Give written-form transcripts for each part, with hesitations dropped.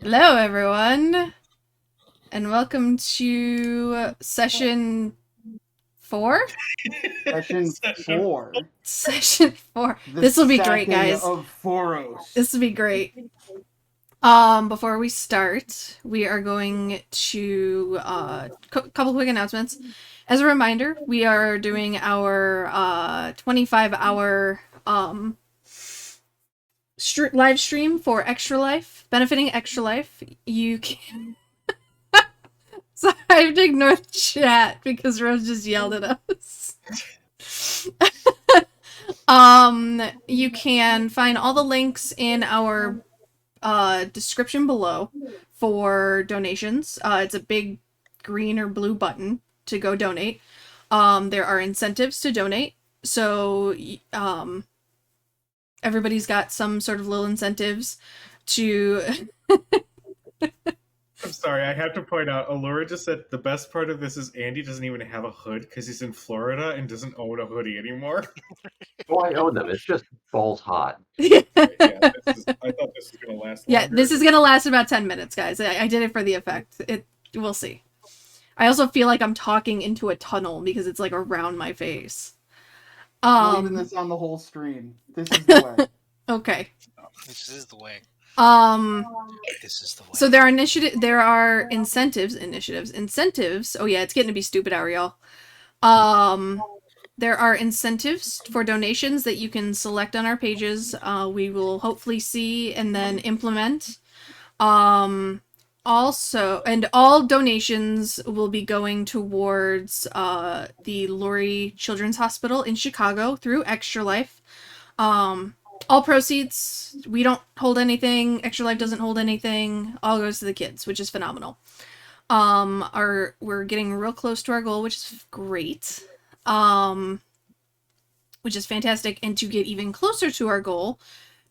Hello, everyone, and welcome to session 4? Session Session. 4. Session 4. The This will be great, sacking guys. of This Foerost. will be great. Before we start, we are going to, couple quick announcements. As a reminder, we are doing our, 25-hour, live stream for Extra Life, benefiting Extra Life. You can... So I have to ignore the chat because Rose just yelled at us. You can find all the links in our description below for donations. It's a big green or blue button to go donate. There are incentives to donate, so everybody's got some sort of little incentives to. I'm sorry, I have to point out, Allura just said the best part of this is Andy doesn't even have a hood because he's in Florida and doesn't own a hoodie anymore. Well, I own them. It's just balls hot. Yeah, I thought this was going to last Yeah, longer. this is gonna last about 10 minutes, guys. I did it for the effect. We'll see. I also feel like I'm talking into a tunnel because it's like around my face. Leaving this on the whole stream. This is the way. Okay. This is the way. This is the way. So there are incentives. Oh yeah, it's getting to be stupid hour, y'all. There are incentives for donations that you can select on our pages. We will hopefully see and then implement. Also, and all donations will be going towards the Lurie Children's Hospital in Chicago through Extra Life. All proceeds, we don't hold anything. Extra Life doesn't hold anything. All goes to the kids, which is phenomenal. We're getting real close to our goal, which is great. Which is fantastic. And to get even closer to our goal,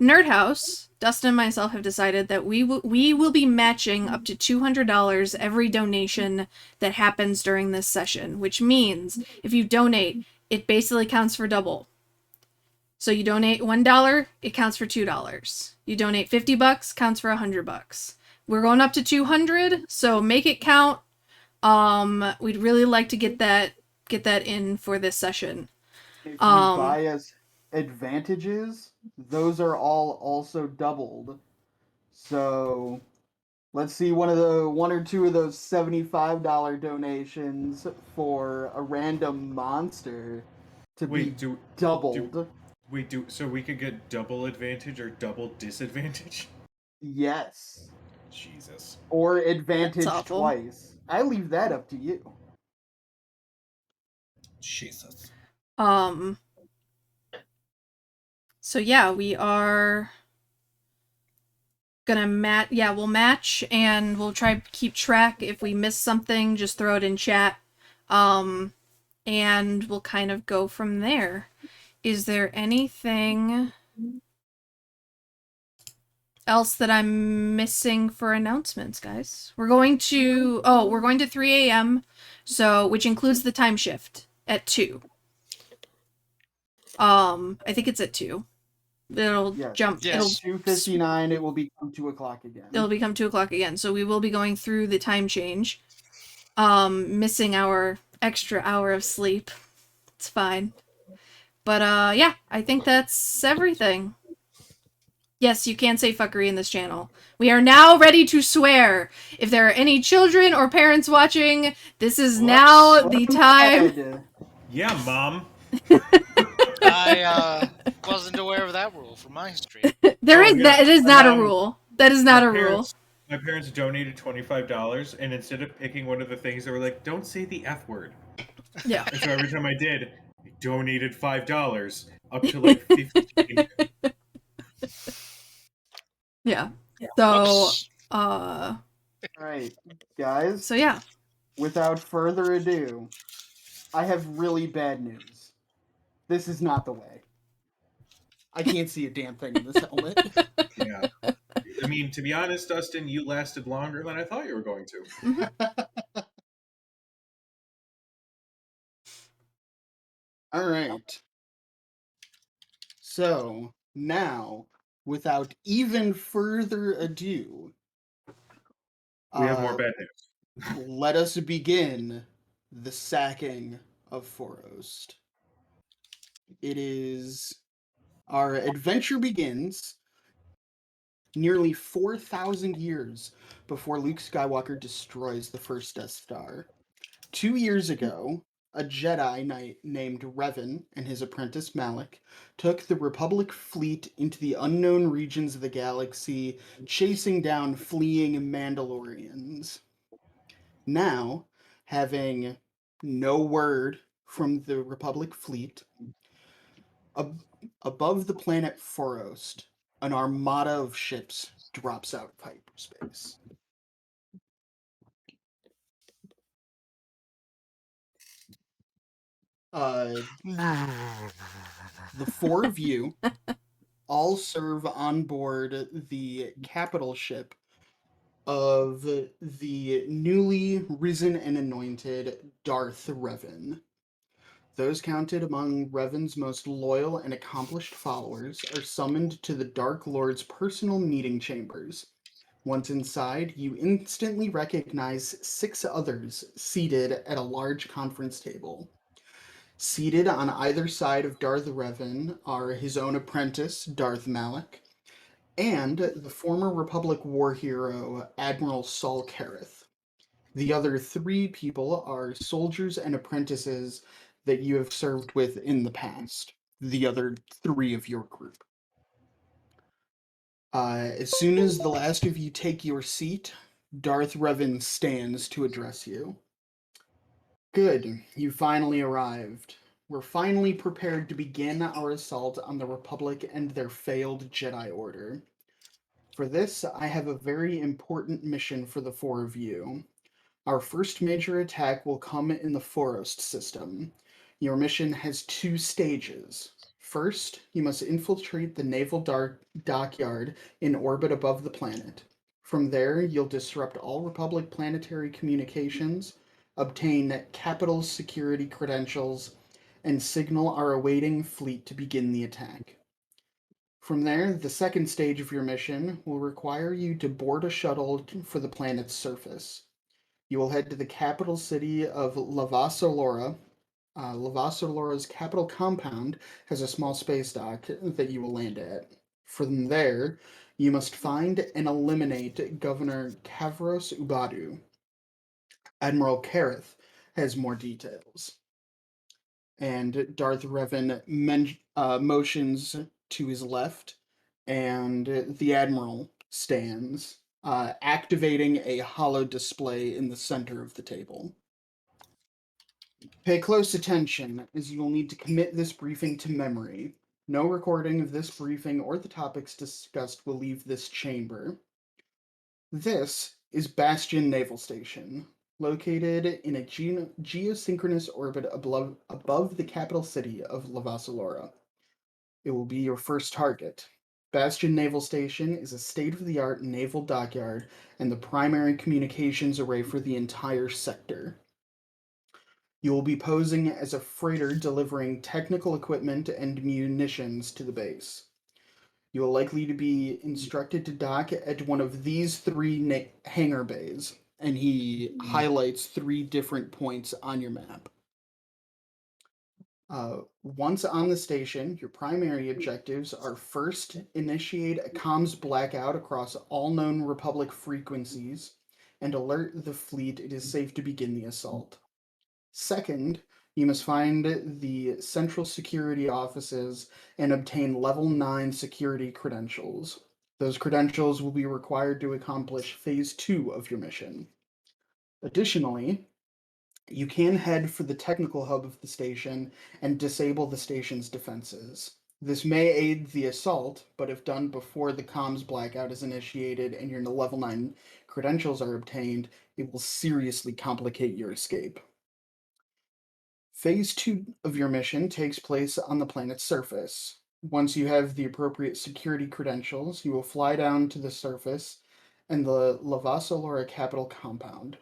Nerd House, Dustin and myself have decided that we will be matching up to $200 every donation that happens during this session, which means if you donate, it basically counts for double. So you donate $1, it counts for $2. You donate $50, counts for $100. We're going up to 200, so make it count. We'd really like to get that in for this session. If you buy us advantages, those are all also doubled. So let's see one or two of those $75 donations for a random monster to Wait, be doubled. So we could get double advantage or double disadvantage? Yes. Jesus. Or advantage That's awful. twice. I leave that up to you. Jesus. So yeah, we are gonna we'll match and we'll try to keep track. If we miss something, just throw it in chat. And we'll kind of go from there. Is there anything else that I'm missing for announcements, guys? We're going to 3 a.m. So which includes the time shift at 2. I think it's at 2. It'll jump. Yes. 2:59. It will become 2:00 again. It'll become 2:00 again. So we will be going through the time change. Missing our extra hour of sleep. It's fine. But yeah, I think that's everything. Yes, you can say fuckery in this channel. We are now ready to swear. If there are any children or parents watching, this is now the time. Yeah, Mom. I wasn't aware of that rule from my stream. That is not a rule. That is not a rule. My parents donated $25, and instead of picking one of the things, they were like, "Don't say the F word." Yeah. And so every time I did, I donated $5 up to like 15. Yeah. So, Alright, guys. So yeah. Without further ado, I have really bad news. This is not the way. I can't see a damn thing in this helmet. Yeah. I mean, to be honest, Dustin, you lasted longer than I thought you were going to. Alright. So, now, without even further ado, We have more bad news. Let us begin the sacking of Foerost. It is our adventure begins nearly 4,000 years before Luke Skywalker destroys the first Death Star. 2 years ago, a Jedi Knight named Revan and his apprentice Malik took the Republic fleet into the unknown regions of the galaxy, chasing down fleeing Mandalorians. Now, having no word from the Republic fleet, above the planet Foerost, an armada of ships drops out of hyperspace. The four of you all serve on board the capital ship of the newly risen and anointed Darth Revan. Those counted among Revan's most loyal and accomplished followers are summoned to the Dark Lord's personal meeting chambers. Once inside, you instantly recognize 6 others seated at a large conference table. Seated on either side of Darth Revan are his own apprentice, Darth Malik, and the former Republic war hero, Admiral Saul Kareth. The other 3 people are soldiers and apprentices that you have served with in the past. The other 3 of your group. As soon as the last of you take your seat, Darth Revan stands to address you. Good, you finally arrived. We're finally prepared to begin our assault on the Republic and their failed Jedi Order. For this, I have a very important mission for the 4 of you. Our first major attack will come in the Foerost system. Your mission has 2 stages. First, you must infiltrate the naval dockyard in orbit above the planet. From there, you'll disrupt all Republic planetary communications, obtain capital security credentials, and signal our awaiting fleet to begin the attack. From there, the second stage of your mission will require you to board a shuttle for the planet's surface. You will head to the capital city of Lavasolora. Lavasolora's capital compound has a small space dock that you will land at. From there, you must find and eliminate Governor Kavros Ubadu. Admiral Kareth has more details. And Darth Revan motions to his left, and the Admiral stands, activating a hollow display in the center of the table. Pay close attention, as you will need to commit this briefing to memory. No recording of this briefing or the topics discussed will leave this chamber. This is Bastion Naval Station, located in a geosynchronous orbit above the capital city of Lavasolora. It will be your first target. Bastion Naval Station is a state-of-the-art naval dockyard and the primary communications array for the entire sector. You will be posing as a freighter delivering technical equipment and munitions to the base. You are likely to be instructed to dock at one of these 3 hangar bays, and he highlights 3 different points on your map. Once on the station, your primary objectives are first, initiate a comms blackout across all known Republic frequencies and alert the fleet it is safe to begin the assault. Second, you must find the central security offices and obtain level 9 security credentials. Those credentials will be required to accomplish phase 2 of your mission. Additionally, you can head for the technical hub of the station and disable the station's defenses. This may aid the assault, but if done before the comms blackout is initiated and your level 9 credentials are obtained, it will seriously complicate your escape. Phase 2 of your mission takes place on the planet's surface. Once you have the appropriate security credentials, you will fly down to the surface and the Lavasolora capital compound.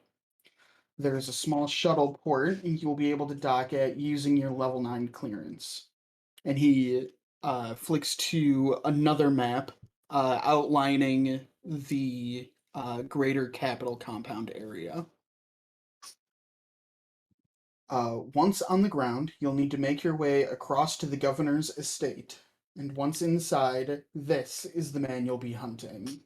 There is a small shuttle port you will be able to dock at using your level 9 clearance. And he flicks to another map outlining the greater capital compound area. Once on the ground, you'll need to make your way across to the governor's estate, and once inside, this is the man you'll be hunting.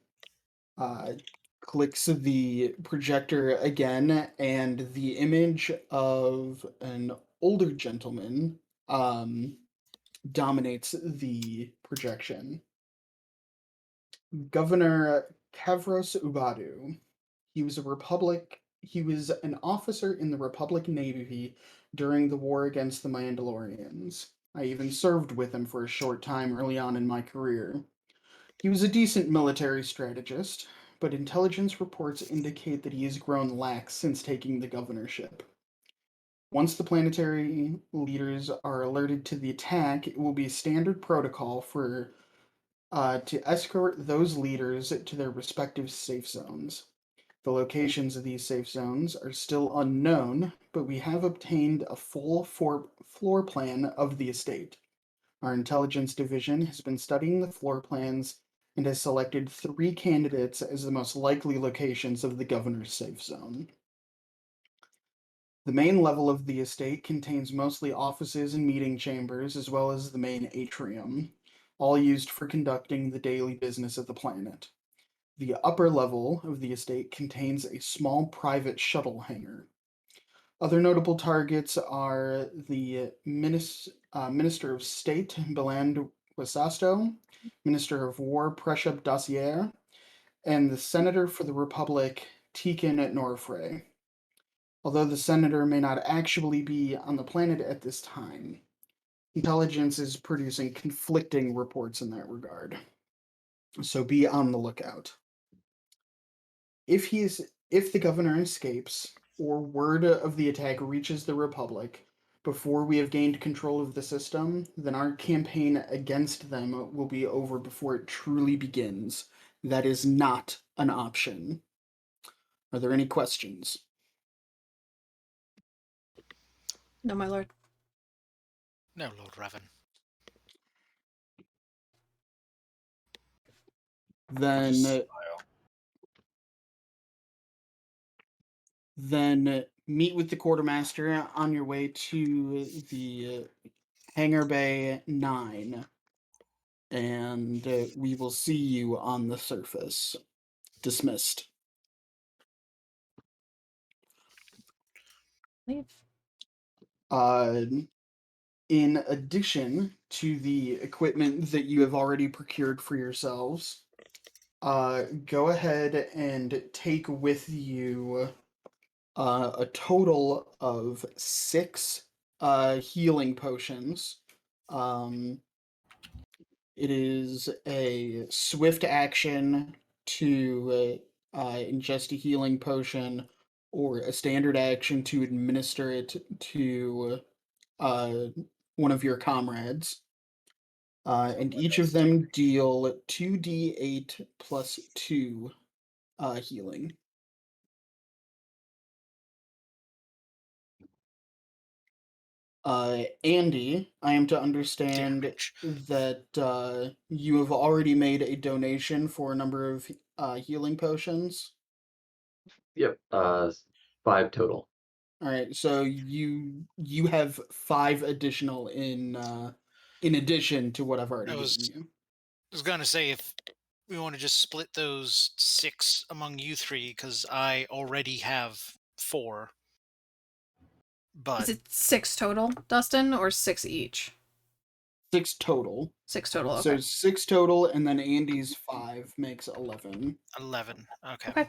Clicks the projector again, and the image of an older gentleman dominates the projection. Governor Kavros Ubadu. He was an officer in the Republic Navy during the war against the Mandalorians. I even served with him for a short time early on in my career. He was a decent military strategist, but intelligence reports indicate that he has grown lax since taking the governorship. Once the planetary leaders are alerted to the attack, it will be standard protocol for to escort those leaders to their respective safe zones. The locations of these safe zones are still unknown, but we have obtained a full floor plan of the estate. Our intelligence division has been studying the floor plans and has selected 3 candidates as the most likely locations of the governor's safe zone. The main level of the estate contains mostly offices and meeting chambers, as well as the main atrium, all used for conducting the daily business of the planet. The upper level of the estate contains a small private shuttle hangar. Other notable targets are the Minister of State Beland Wasasto, Minister of War Preshab Dacier, and the Senator for the Republic Tikin Norfrey. Although the senator may not actually be on the planet at this time, intelligence is producing conflicting reports in that regard. So be on the lookout. If the governor escapes, or word of the attack reaches the Republic before we have gained control of the system, then our campaign against them will be over before it truly begins. That is not an option. Are there any questions? No, my lord. No, Lord Revan. Then meet with the quartermaster on your way to the Hangar Bay 9, and we will see you on the surface. Dismissed. Leave. In addition to the equipment that you have already procured for yourselves, go ahead and take with you a total of 6 healing potions. It is a swift action to ingest a healing potion, or a standard action to administer it to one of your comrades. And each of them deal 2d8 plus 2 healing. Andy, I am to understand Damage. that you have already made a donation for a number of healing potions. Yep. 5 total. All right, so you have 5 additional in addition to what I've already given you. I was gonna say, if we want to just split those 6 among you 3, because I already have 4. But Is it 6 total, Dustin, or 6 each? 6 total. 6 total, okay. So 6 total, and then Andy's 5 makes 11. 11. Okay. Okay.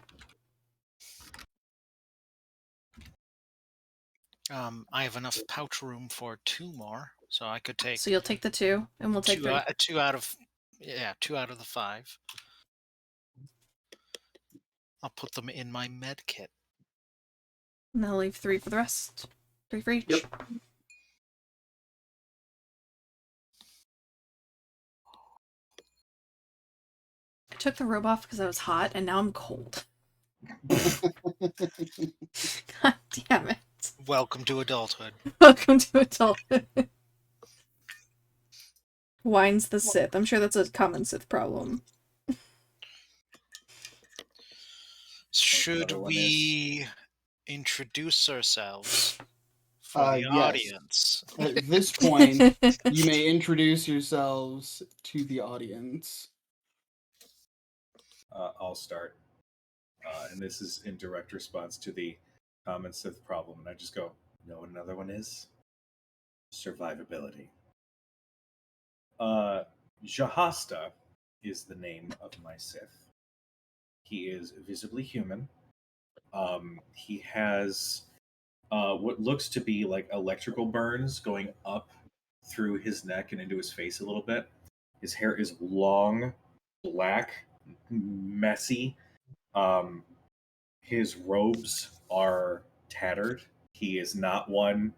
I have enough pouch room for 2 more, so I could take. So you'll take the 2, and we'll take 3. 2 out of. Yeah, 2 out of the 5. I'll put them in my med kit. And then I'll leave 3 for the rest. 3 for each. Yep. I took the robe off because I was hot, and now I'm cold. God damn it. Welcome to adulthood. Welcome to adulthood. Wine's the Sith. I'm sure that's a common Sith problem. Should Another one is we introduce ourselves for the Yes. audience? At this point, you may introduce yourselves to the audience. I'll start. And this is in direct response to the common Sith problem. And I just go, know what another one is? Survivability. Jahasta is the name of my Sith. He is visibly human. He has what looks to be like electrical burns going up through his neck and into his face a little bit. His hair is long, black, messy. Um, his robes are tattered. He is not one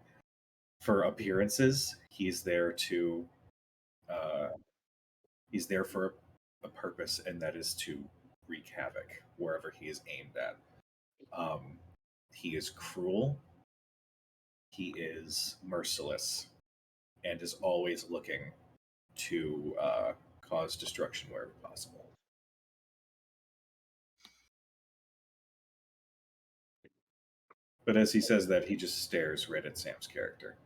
for appearances. He's there to uh, he's there for a purpose, and that is to wreak havoc wherever he is aimed at. Um, he is cruel. He is merciless, and is always looking to cause destruction wherever possible. But as he says that, he just stares right at Sam's character.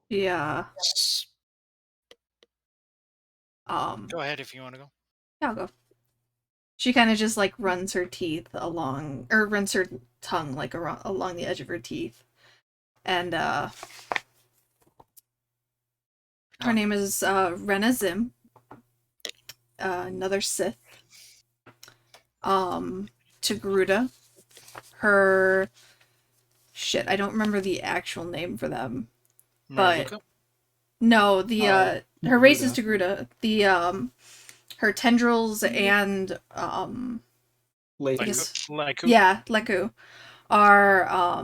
Yeah. Go ahead if you want to go. Yeah, I'll go. She kind of just like runs her teeth along, or runs her tongue like along the edge of her teeth, and her name is Rena Zim, another Sith. Togruta. Her shit, I don't remember the actual name for them. But Maravuka? no, the her race is Togruta. Togruta. The her tendrils and Ladies. Like yeah, Leku are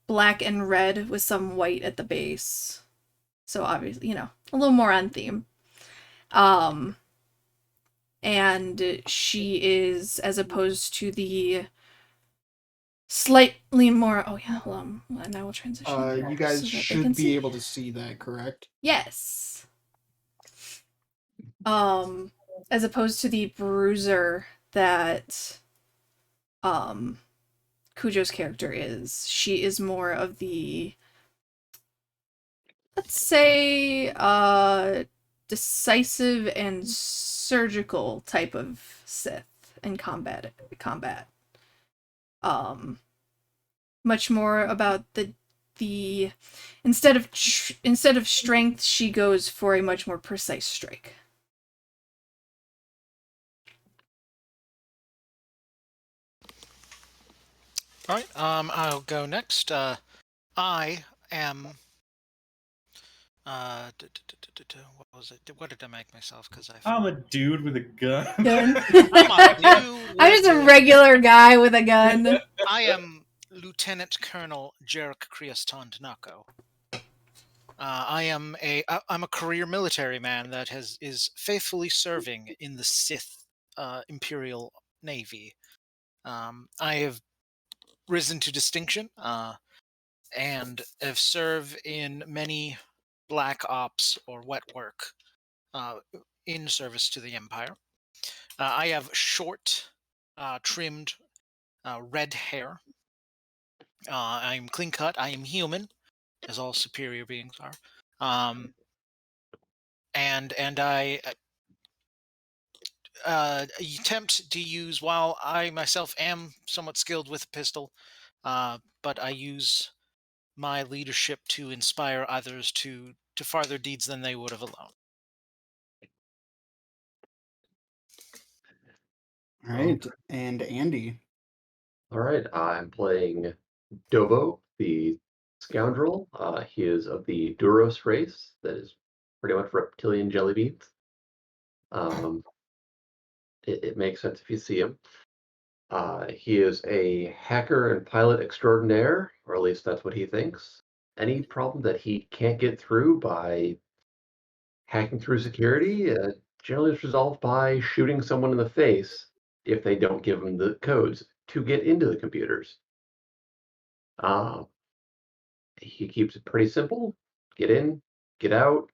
black and red with some white at the base. So obviously, a little more on theme. And she is, as opposed to the slightly more. Oh yeah, hold on. And I will transition. You guys so that they should can be see. able to see that, correct? Yes. As opposed to the bruiser that Cujo's character is. She is more of the, let's say, decisive and surgical type of Sith in combat. Much more about the instead of strength, she goes for a much more precise strike. All right. I'll go next. I am. What was it? What did I make myself? Because I'm a dude with a gun. Gun. I'm just a regular guy with a gun. I am Lieutenant Colonel Jarek Kriaston Nako. I'm a career military man that is faithfully serving in the Sith Imperial Navy. I have risen to distinction and have served in many black ops or wet work in service to the Empire. I have short, trimmed red hair. I'm clean cut. I am human, as all superior beings are. And I attempt to use, while I myself am somewhat skilled with a pistol, but I use my leadership to inspire others to farther deeds than they would have alone. All right, and Andy. All right, I'm playing Dobo, the scoundrel. He is of the Duros race, that is pretty much reptilian jelly beans. It makes sense if you see him. He is a hacker and pilot extraordinaire, or at least that's what he thinks. Any problem that he can't get through by hacking through security generally is resolved by shooting someone in the face if they don't give him the codes to get into the computers. He keeps it pretty simple. Get in, get out.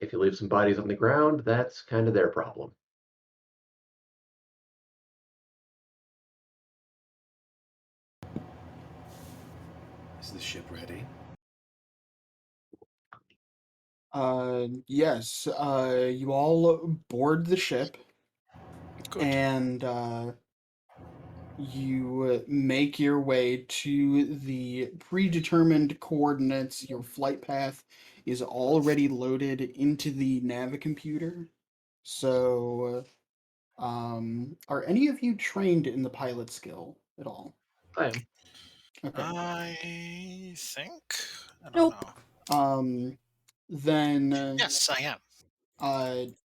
If you leave some bodies on the ground, that's kind of their problem. ship ready? Yes. You all board the ship, Good. and you make your way to the predetermined coordinates. Your flight path is already loaded into the Navicomputer. So, are any of you trained in the pilot skill at all? I am. Okay. I think. I don't Nope. know. Then Yes, I am.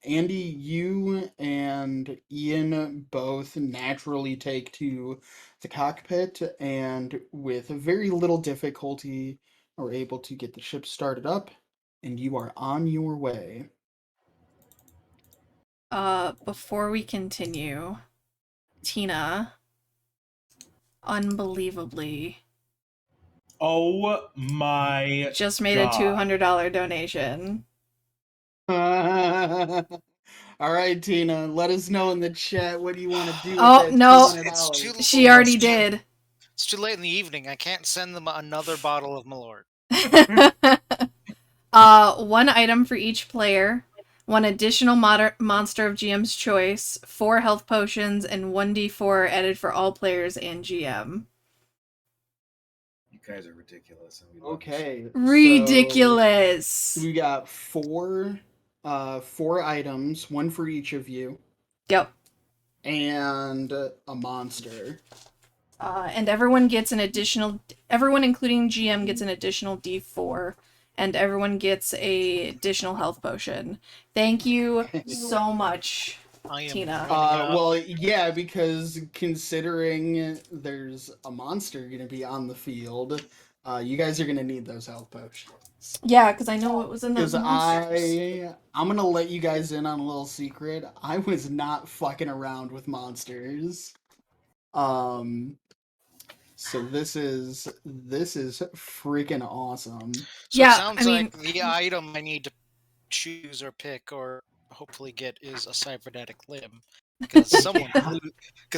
Andy, you and Ian both naturally take to the cockpit, and with very little difficulty are able to get the ship started up, and you are on your way. Before we continue, Tina, unbelievably, Oh my just made a god. $200 donation. All right, Tina, let us know in the chat what do you want to do with Oh, that no. It's too. $200. She already it's too- did. It's too late in the evening. I can't send them another bottle of Malort. One item for each player, one additional monster of GM's choice, 4 health potions, and 1d4 added for all players and GM. You guys are ridiculous, and we love you. Okay, so Ridiculous. we got four items, one for each of you, Yep. and a monster. And everyone gets an additional. Everyone, including GM, gets an additional D4, and everyone gets a additional health potion. Thank you so much, I am Tina. running Well, yeah, because considering there's a monster going to be on the field, you guys are going to need those health potions. Yeah, because I know what was in those Because monsters. I'm going to let you guys in on a little secret. I was not fucking around with monsters. So this is freaking awesome. So it Yeah, sounds I mean, like the item I need to choose or pick or hopefully get is a cybernetic limb, because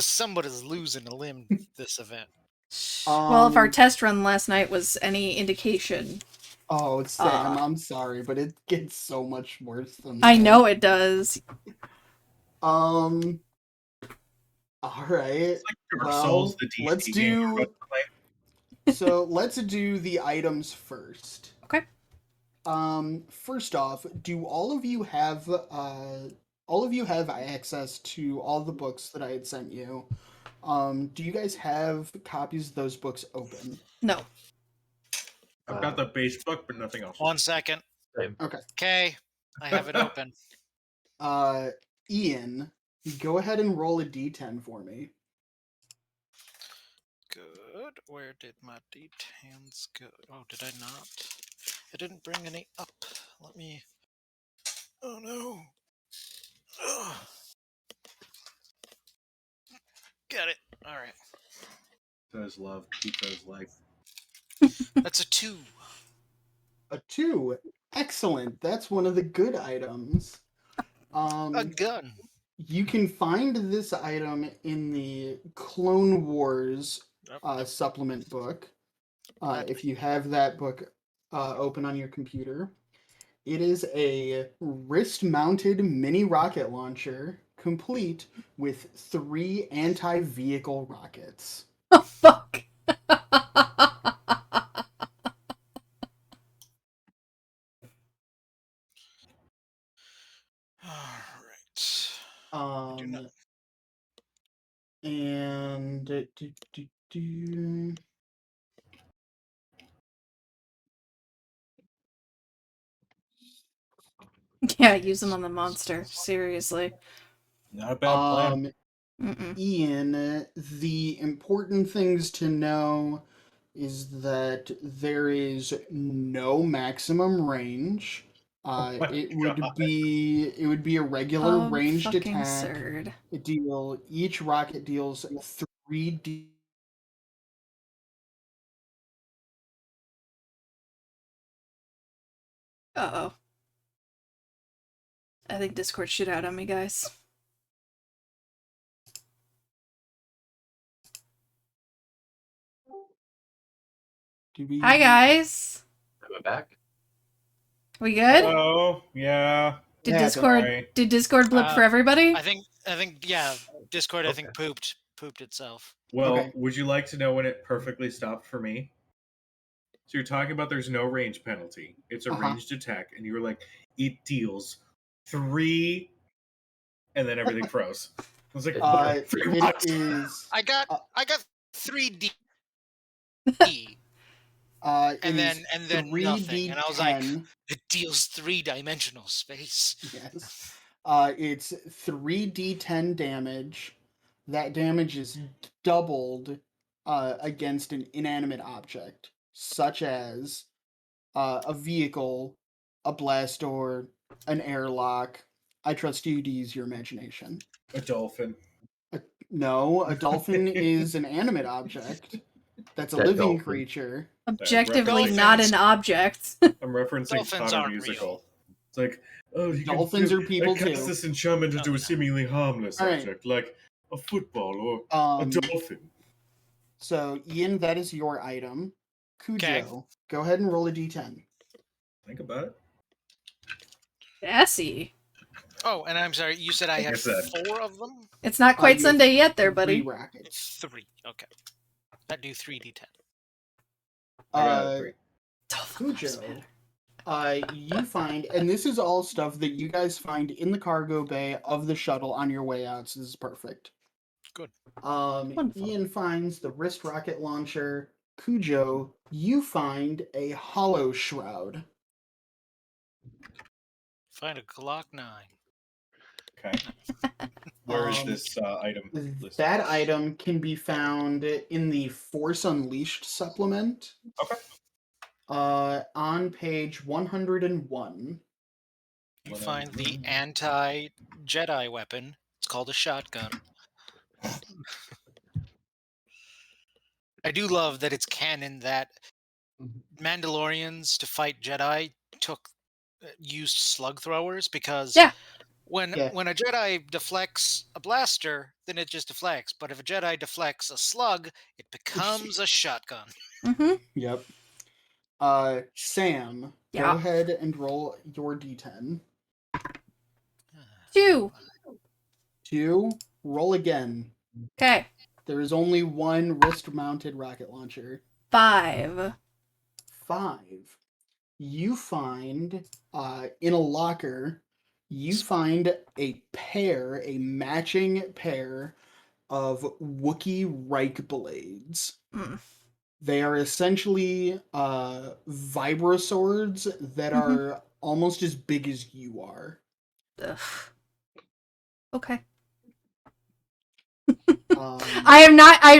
somebody's losing a limb this event. well, if our Um, test run last night was any indication, oh, Sam, I'm sorry, but it gets so much worse than that. I know it does. Um, all right. Dark Souls, Well, the D&D let's game we're about do to play. so let's do the items first. Okay. First off, do all of you have access to all the books that I had sent you? Do you guys have copies of those books open? No. I've got the base book, but nothing else. 1 second. Same. Okay. Okay, I have it open. Ian, go ahead and roll a d10 for me. Good. Where did my D10s go? Oh, did I not? I didn't bring any up. Let me. Oh no. Ugh. Got it. All right. Pizza is love, pizza is life. That's a 2. A 2. Excellent. That's one of the good items. A gun. You can find this item in the Clone Wars Yep. supplement book. Glad If you have that book open on your computer, it is a wrist-mounted mini rocket launcher, complete with 3 anti-vehicle rockets. Oh, fuck. All right. Do not. And Yeah, use them on the monster. Seriously. Not a bad plan. Mm-mm. Ian, the important things to know is that there is no maximum range. Oh my It God. would be a regular ranged Fucking attack. absurd. Each rocket deals 3d. Uh-oh. I think Discord shit out on me, guys. Hi guys. Am I back? We good? Hello. Yeah. Did Yeah, Discord sorry. did Discord blip for everybody? I think yeah. Discord I Okay. think pooped itself. Well, Okay. would you like to know when it perfectly stopped for me? So you're talking about there's no range penalty. It's a Uh-huh. ranged attack, and you were like, it deals 3, and then everything froze. I was like, what? It is. I got 3D. It and is then nothing. And I was like, 3d10. it deals 3-dimensional space. Yes. It's 3d10 damage. That damage is doubled against an inanimate object, such as a vehicle, a blast door, an airlock. I trust you to use your imagination. A dolphin. No, a dolphin is an animate object. That's a That living dolphin. creature. Objectively Dolphins- not an object. I'm referencing Dolphins Connor aren't musical. real. It's like, oh, you Dolphins can are people I cast too. this enchantment No, into they're a not. seemingly harmless All right. object, like a football or a dolphin. So, Ian, that is your item. Cujo, Okay. go ahead and roll a d10. Think about it. Sassy. Oh, and I'm sorry, you said I Like I had said. 4 of them? It's not quite you have Sunday yet there, 3 buddy. rockets. 3. Okay. That do 3d10. I got 3. Dolphin lives Cujo, matter. you find, and this is all stuff that you guys find in the cargo bay of the shuttle on your way out, so this is perfect. Good. Wonderful. Ian finds the wrist rocket launcher. Cujo, you find a hollow shroud. Find a Glock 9. Okay. Where is this item listed? That item can be found in the Force Unleashed supplement. Okay. On page 101. You find the anti-Jedi weapon. It's called a shotgun. I do love that it's canon that Mandalorians to fight Jedi used slug throwers, because Yeah. when a Jedi deflects a blaster, then it just deflects. But if a Jedi deflects a slug, it becomes a shotgun. Mm-hmm. Yep. Sam, go Yeah. ahead and roll your d10. 2. 2, roll again. Okay. There is only one wrist-mounted rocket launcher. 5. 5. You find, in a locker, you find a matching pair of Wookiee Reich blades. Mm. They are essentially vibra swords that are almost as big as you are. Ugh. Okay. Um, I am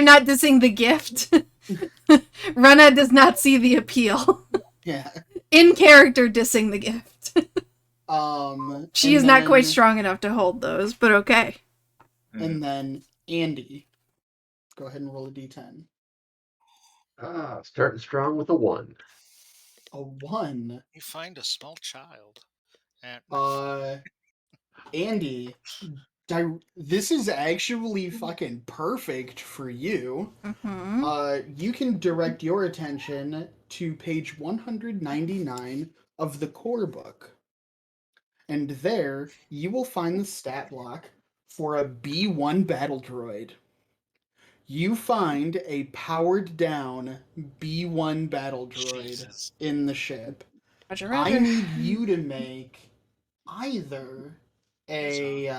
not dissing the gift. Rena does not see the appeal. yeah. In character dissing the gift. She and is not quite then- strong enough to hold those, but okay. And then Andy, go ahead and roll a d10. Starting strong with a 1. A 1. You find a small child. And Andy, this is actually fucking perfect for you. Mm-hmm. You can direct your attention to page 199 of the core book. And there, you will find the stat block for a B1 battle droid. You find a powered down B1 battle droid Jesus. in the ship. Roger, I Roger. need you to make either a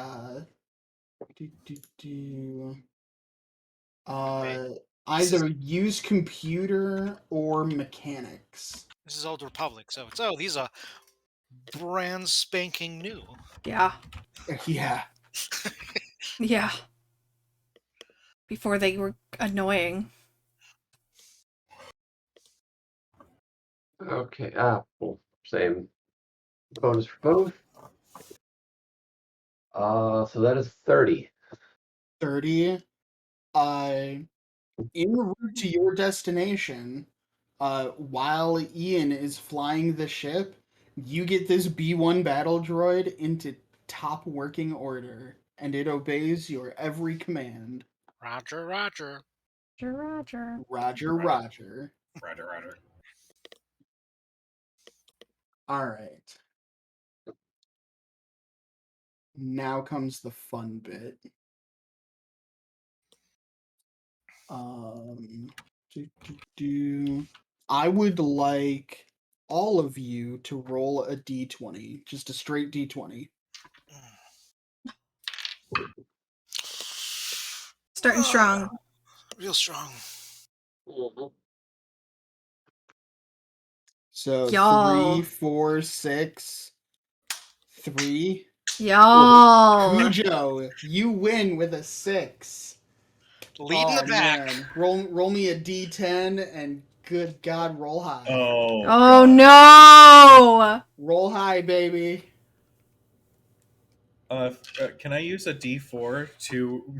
either use computer or mechanics. This is Old Republic, so it's these are brand spanking new. Yeah. Yeah. Yeah. Before they were annoying. Okay. Well, same bonus for both. So that is 30. 30. En route to your destination, while Ian is flying the ship, you get this B1 battle droid into top working order, and it obeys your every command. Roger, Roger. Roger, Roger. Roger, Roger. Roger, Roger. All right. Now comes the fun bit. Do, do, do. I would like all of you to roll a d20, just a straight d20. Starting strong. Real strong. So Y'all. 3, 4, 6, 3. Y'all. Cujo, you win with a 6. Leading the pack. Man. Roll me a d10 and good God, roll high. Oh, Oh God. no! Roll high, baby. Can I use a D4 to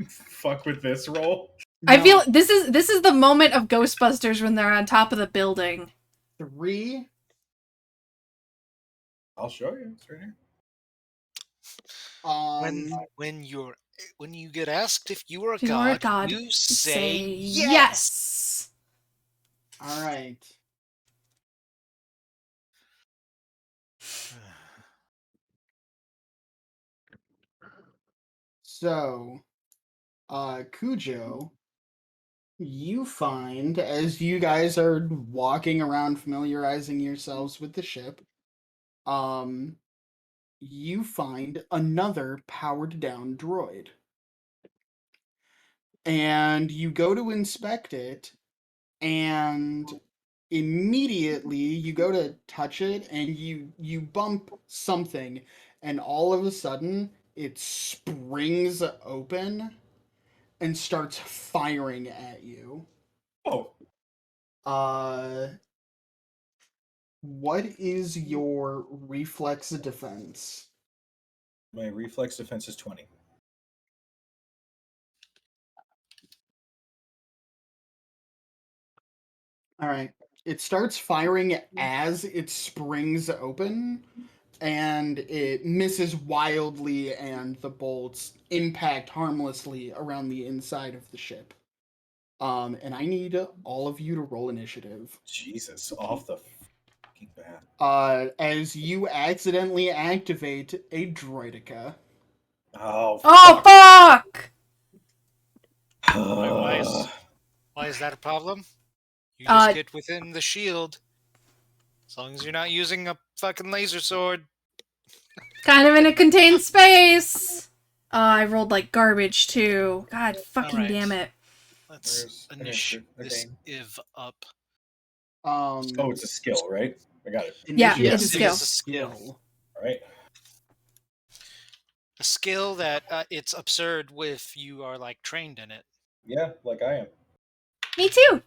fuck with this roll? I No. feel this is the moment of Ghostbusters when they're on top of the building. 3. I'll show you. It's right here. When you get asked if you are a If you are a god, god, you say yes. All right. So, Cujo, you find as you guys are walking around familiarizing yourselves with the ship, you find another powered down droid. And you go to inspect it, and immediately you go to touch it and you bump something, and all of a sudden it springs open and starts firing at you. Oh, What is your reflex defense? my reflex defense is 20. All right. It starts firing as it springs open, and it misses wildly, and the bolts impact harmlessly around the inside of the ship. And I need all of you to roll initiative. Jesus, off the fucking bat. As you accidentally activate a droidica. Oh, Oh fuck! Why is that a problem? You Uh, just get within the shield. As long as you're not using a fucking laser sword. Kind of in a contained space. I rolled like garbage too. God fucking Alright. damn it. Let's Where's initiate this again? IV up. Oh, it's a skill, right? I got it. Yeah, Initiative it's a is skill. skill. All right. A skill that it's absurd if you are like trained in it. Yeah, like I am. Me too.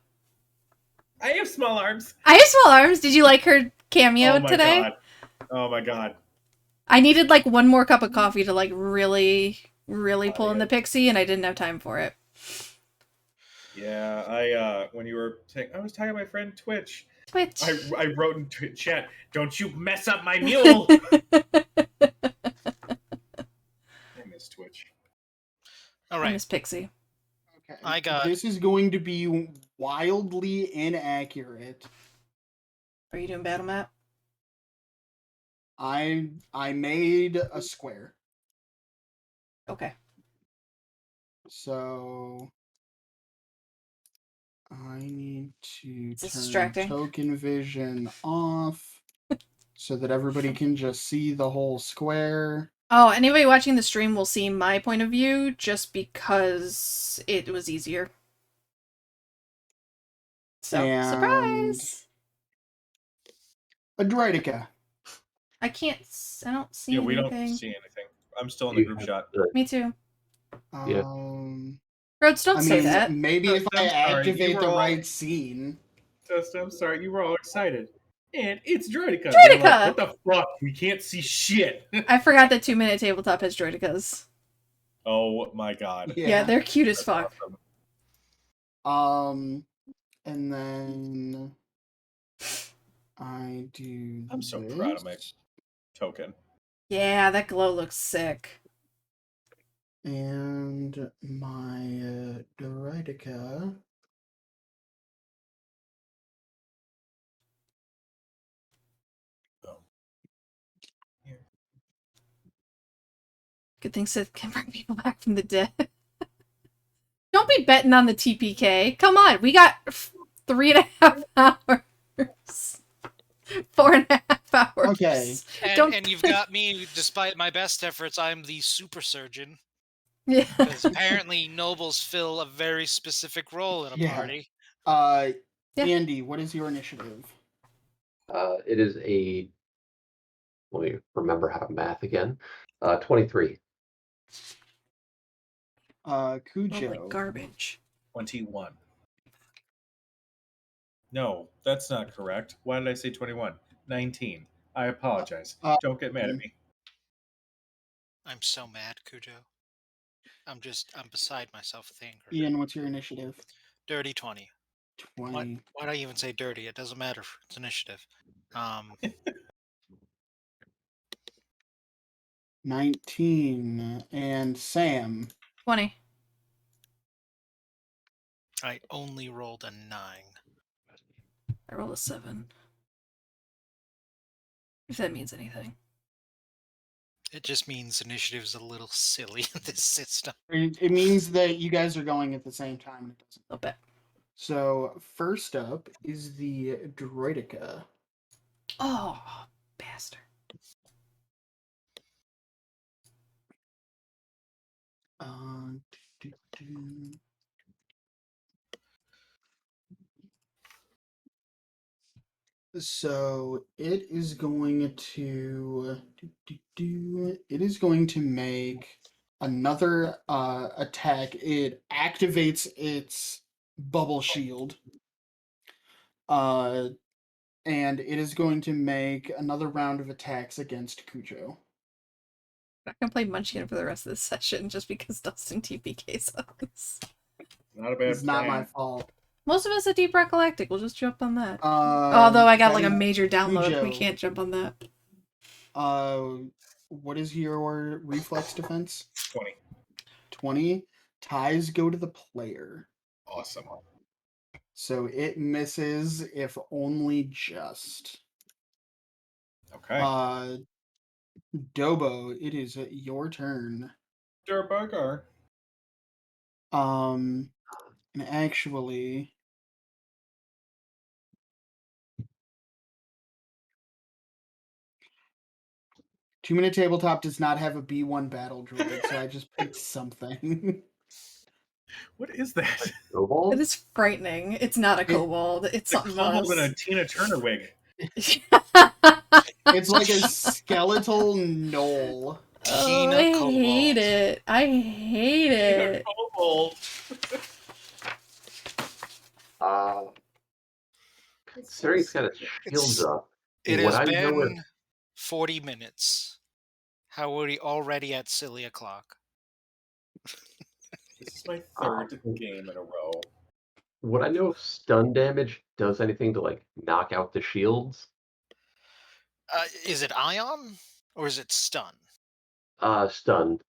I have small arms. I have small arms. Did you like her cameo Oh my today? god. Oh my god. I needed like one more cup of coffee to like really pull in the I- pixie, and I didn't have time for it. Yeah, I when you were saying I was talking to my friend Twitch. Twitch. I wrote in chat, "Don't you mess up my mule." I miss Twitch. All I right. miss Pixie. Okay. I got- This is going to be wildly inaccurate. Are you doing battle map? I made a square. Okay. So I need to Is this turn distracting? token vision off so that everybody can just see the whole square. Oh, anybody watching the stream will see my point of view just because it was easier. So, And surprise! a droidica. I can't. I don't see Yeah, we anything. don't see anything. I'm still in the group shot. Me too. Yeah. Rhodes, don't I say mean, that. maybe if I I'm sorry, activate you the were all- right scene. Just, I'm sorry, you were all excited. And it's Droidica. Droidica! We're like, what the fuck? We can't see shit. I forgot that 2 Minute Tabletop has droidicas. Oh my god. Yeah, they're cute as fuck. Awesome. And then I do. I'm so proud of my token. Yeah, that glow looks sick. And my droidica. Oh Good thing Sith can bring people back from the dead. Don't be betting on the TPK. Come on, we got 3.5 hours. 4.5 hours. Okay. And you've got me, despite my best efforts, I'm the super surgeon. Yeah. Because apparently nobles fill a very specific role in a Yeah. party. Yeah. Andy, what is your initiative? It is a. Let me remember how to math again. 23. Cujo. Like garbage. 21. No, that's not correct. Why did I say 21? 19. I apologize. Don't get mad at me. I'm so mad, Cujo. I'm beside myself with anger. Ian, what's your initiative? Dirty 20. 20. Why'd I even say dirty? It doesn't matter. It's initiative. 19. And Sam. 20. I only rolled a 9. I rolled a 7. If that means anything. It just means initiative is a little silly in this system. It means that you guys are going at the same time. And it doesn't. A bit. So first up is the Droidica. Oh, bastard. Do, do. So it is going to it is going to make another attack. It activates its bubble shield. And it is going to make another round of attacks against Cujo. I'm not gonna play Munchkin for the rest of this session just because Dustin TPKs us. Not a bad It's not my fault. Most of us at Deep Recollectic. We'll just jump on that. Although I got that like a is major download, Cujo. we can't jump on that. What is your reflex defense? 20. 20. Ties go to the player. Awesome. So it misses, if only just. Okay. Dobo, it is your turn. Durburger. And actually, Two-Minute Tabletop does not have a B1 battle droid, so I just picked something. What is that? Kobold? It is frightening. It's not a kobold. It's It's a something kobold in else. a Tina Turner wig. It's like a skeletal knoll. Oh, I hate it. I hate it. Kobold. Considering it's got its shields up, It would has I know been if 40 minutes. How are we already at silly o'clock? This is my third game in a row. would I know if stun damage does anything to like knock out the shields? Is it ion or is it stun? Stun.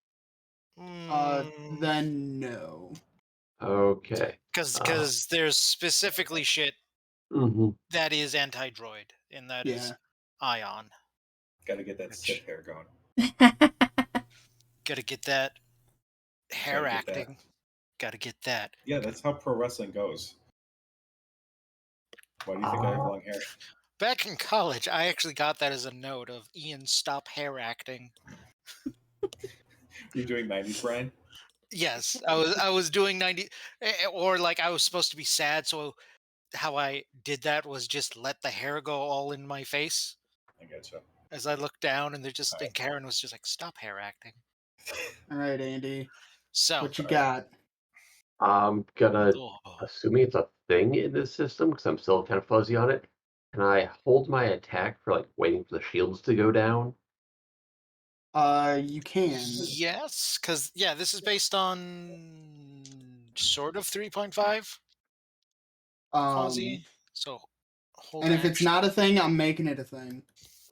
Then no. Okay. Because there's specifically shit Mm-hmm. that is anti-droid, and that is ion. Got to get that Sith hair going. Got to get that hair Gotta get acting. Got to get that. Yeah, that's how pro wrestling goes. Why do you think I have long hair? Back in college, I actually got that as a note of Ian, stop hair acting. You're doing 90s, Brian? Yes, I was doing 90, or like I was supposed to be sad, so how I did that was just let the hair go all in my face. I getcha. As I looked down, and and Karen was just like, "Stop hair acting." All right, Andy. So what you got? I'm gonna, Oh. assuming it's a thing in this system, because I'm still kind of fuzzy on it, can I hold my attack for like waiting for the shields to go down? You can. Yes, because this is based on sort of 3.5 quasi. So hold And if it's action. not a thing, I'm making it a thing.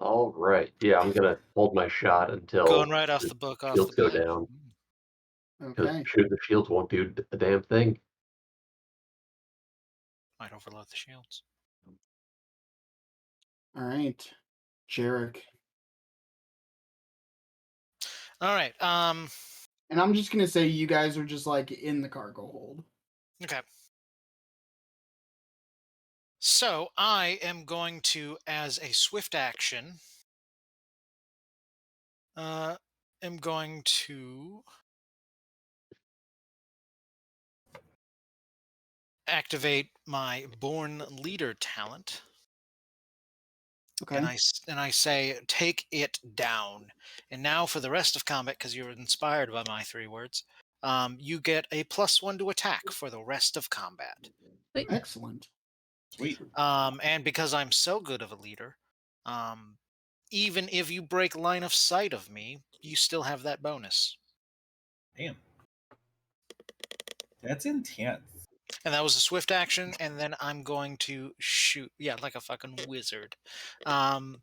All right. Yeah, I'm gonna hold my shot until Going right off the book, off the shields go bat. down. Because Okay. shooting the shields won't do a damn thing. Might overload the shields. All right. Jarek. All right. And I'm just gonna say you guys are just like in the cargo hold. Okay. So I am going to, as a swift action, am going to activate my Born Leader talent, Okay. and I say, "Take it down." And now for the rest of combat, because you were inspired by my 3 words, you get a +1 to attack for the rest of combat. Excellent. Sweet. And because I'm so good of a leader, even if you break line of sight of me, you still have that bonus. Damn. That's intense. And that was a swift action, and then I'm going to shoot. Yeah, like a fucking wizard. And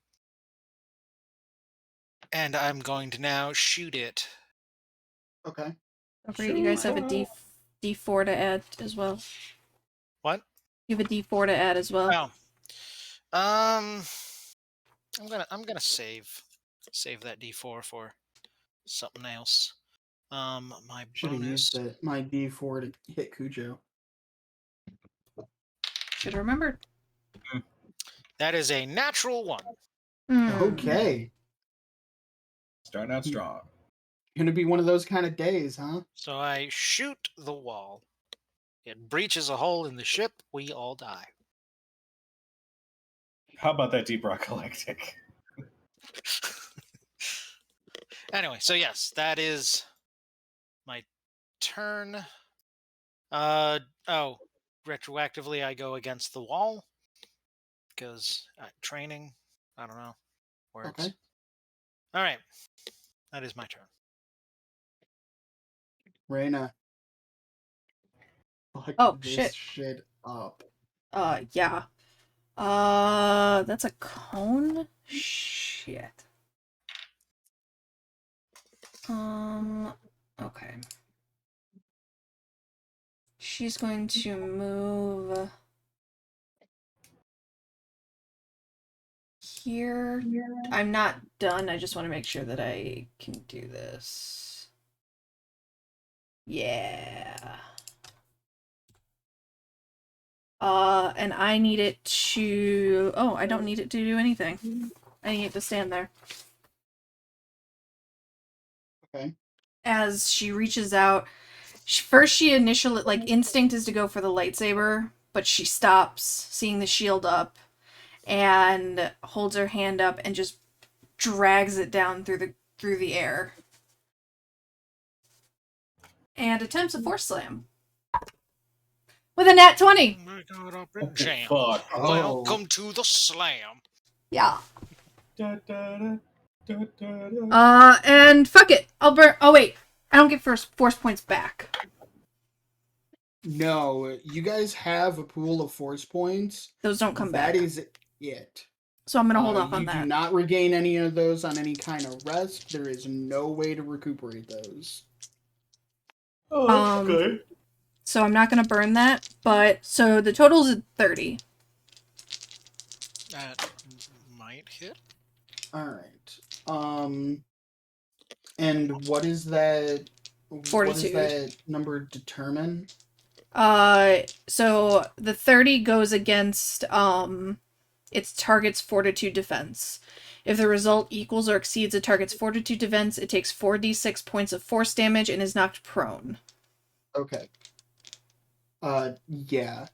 I'm going to now shoot it. Okay. Don't forget you guys have a D4 to add as well. What? You have a D4 to add as well. Oh. I'm gonna save that D4 for something else. My Should have bonus. used my D4 to hit Cujo. Should have remembered. That is a natural 1. Okay. Starting out strong. Gonna be one of those kind of days, huh? So I shoot the wall. It breaches a hole in the ship. We all die. How about that Deep Rock Galactic? Anyway, so yes, that is my turn. Retroactively I go against the wall because training. I don't know words. Okay. All right, that is my turn. Reyna. Fuck Oh, this shit up. Yeah. That's a cone? Shit. Okay. She's going to move here. I'm not done. I just want to make sure that I can do this. Yeah. And I need it to... Oh, I don't need it to do anything. I need it to stand there. Okay. As she reaches out, first she initially, like, instinct is to go for the lightsaber, but she stops, seeing the shield up, and holds her hand up and just drags it down through the air. And attempts a force slam. With a nat 20! Oh, fuck. Welcome to the slam. Yeah. Da, da, da, da, da, da. And fuck it. I'll burn... Oh, wait. I don't get force points back. No, you guys have a pool of force points. Those don't come back. That is it. So I'm gonna hold off on You that. do not regain any of those on any kind of rest. There is no way to recuperate those. Oh, that's good. So I'm not gonna burn that, but... So the total is 30. That might hit. Alright. And what is that... What does Fortitude. that number determine? So the 30 goes against, its target's fortitude defense. If the result equals or exceeds a target's fortitude defense, it takes 4d6 points of force damage and is knocked prone. Okay. Yeah.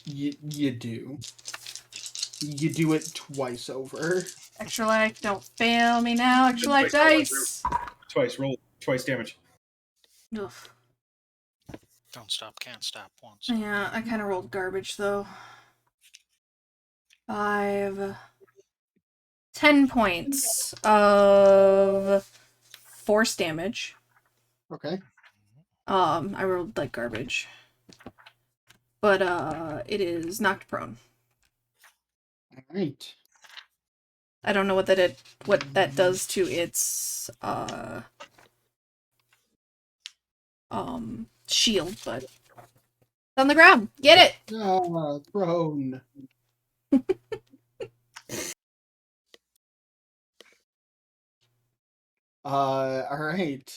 You do. You do it twice over. Extra life, don't fail me now. Extra life dice! Roll twice damage. Ugh. Don't stop, can't stop once. Yeah, I kind of rolled garbage, though. 5... 10 points of force damage. Okay. I rolled like garbage. But, it is knocked prone. Alright. I don't know what that does to its, shield, but... It's on the ground! Get it! Prone. All right.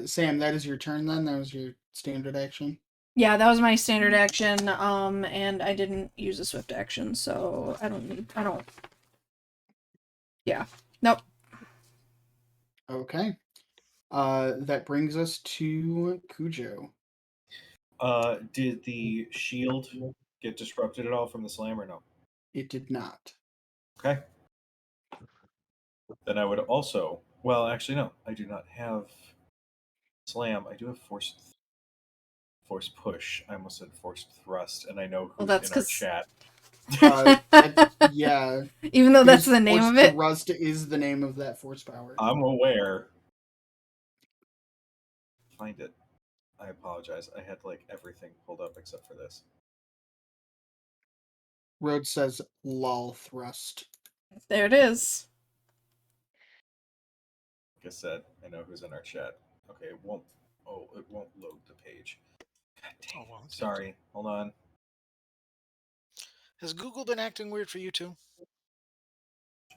Sam, that is your turn then. That was your standard action. Yeah, that was my standard action, and I didn't use a swift action, so I don't. Yeah. Nope. Okay. That brings us to Cujo. Did the shield get disrupted at all from the slam or no? It did not. Okay. Then I would also. Well, actually, no. I do not have slam. I do have force push. I almost said force thrust, and I know Well, who's that's in our 'cause- chat. Yeah. Even though that's Fierce the name Force of it. Thrust is the name of that force power. I'm aware. Find it. I apologize. I had like everything pulled up except for this. Rhodes says lol thrust. There it is. Like I said, I know who's in our chat. Okay, it won't. Oh, it won't load the page. God dang. Oh, well, okay. Sorry. Hold on. Has Google been acting weird for you too?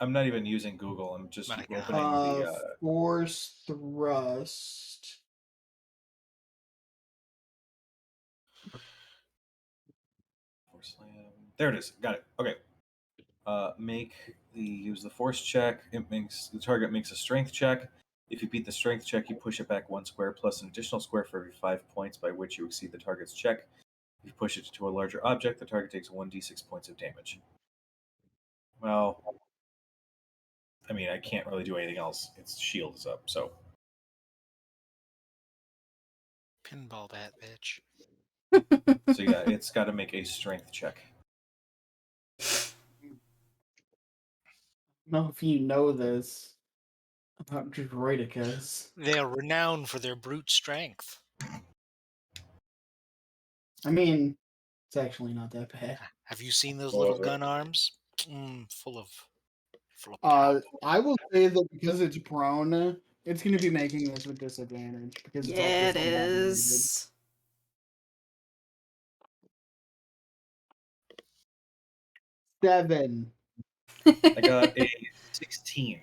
I'm not even using Google. I'm just My God. opening the. Force thrust. Force slam. There it is. Got it. Okay. Use the force check. It makes the target makes a strength check. If you beat the strength check, you push it back 1 square plus an additional square for every 5 points by which you exceed the target's check. If you push it to a larger object, the target takes 1d6 points of damage. Well, I mean, I can't really do anything else. Its shield is up, so. Pinball bat, bitch. So yeah, it's got to make a strength check. I don't know if you know this about droidicas. They are renowned for their brute strength. I mean, it's actually not that bad. Have you seen those What little was it? gun arms? Full of power. I will say that because it's prone, it's going to be making this with disadvantage because it's all Yeah, it pistol modulated. is. 7. I got a 16.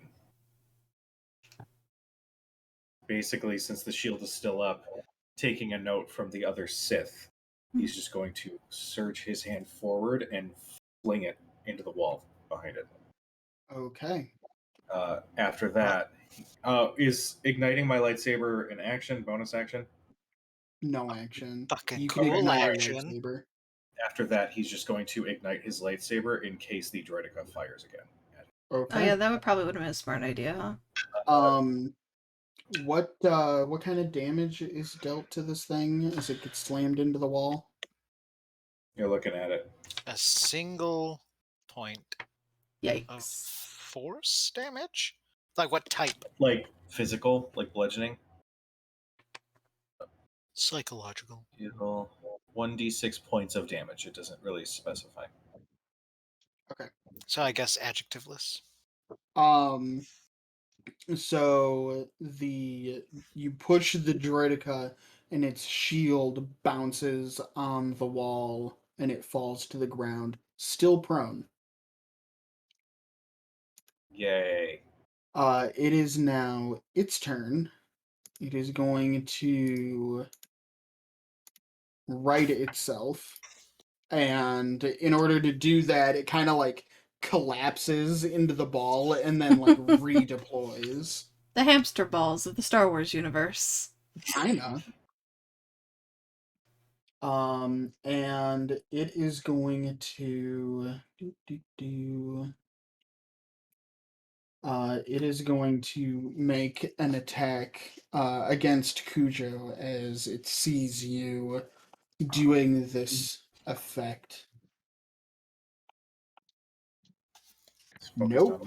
Basically, since the shield is still up, taking a note from the other Sith, he's just going to surge his hand forward and fling it into the wall behind it. Okay. After that, is igniting my lightsaber an action, bonus action? No action. Fucking You can cool ignite a action. lightsaber. After that, he's just going to ignite his lightsaber in case the droideka fires again. Okay. Oh yeah, that would probably have been a smart idea, huh? What kind of damage is dealt to this thing as it gets slammed into the wall? You're looking at it. A single point of Yikes. force damage? Like what type? Like physical, like bludgeoning. Psychological. It'll 1d6 points of damage. It doesn't really specify. So I guess adjectiveless. So you push the droideka and its shield bounces on the wall and it falls to the ground, still prone. Yay. It is now its turn. It is going to right itself. And in order to do that, it kind of like collapses into the ball and then like redeploys. The hamster balls of the Star Wars universe. Kinda. And it is going to it is going to make an attack against Cujo as it sees you doing this effect. It's focused Nope.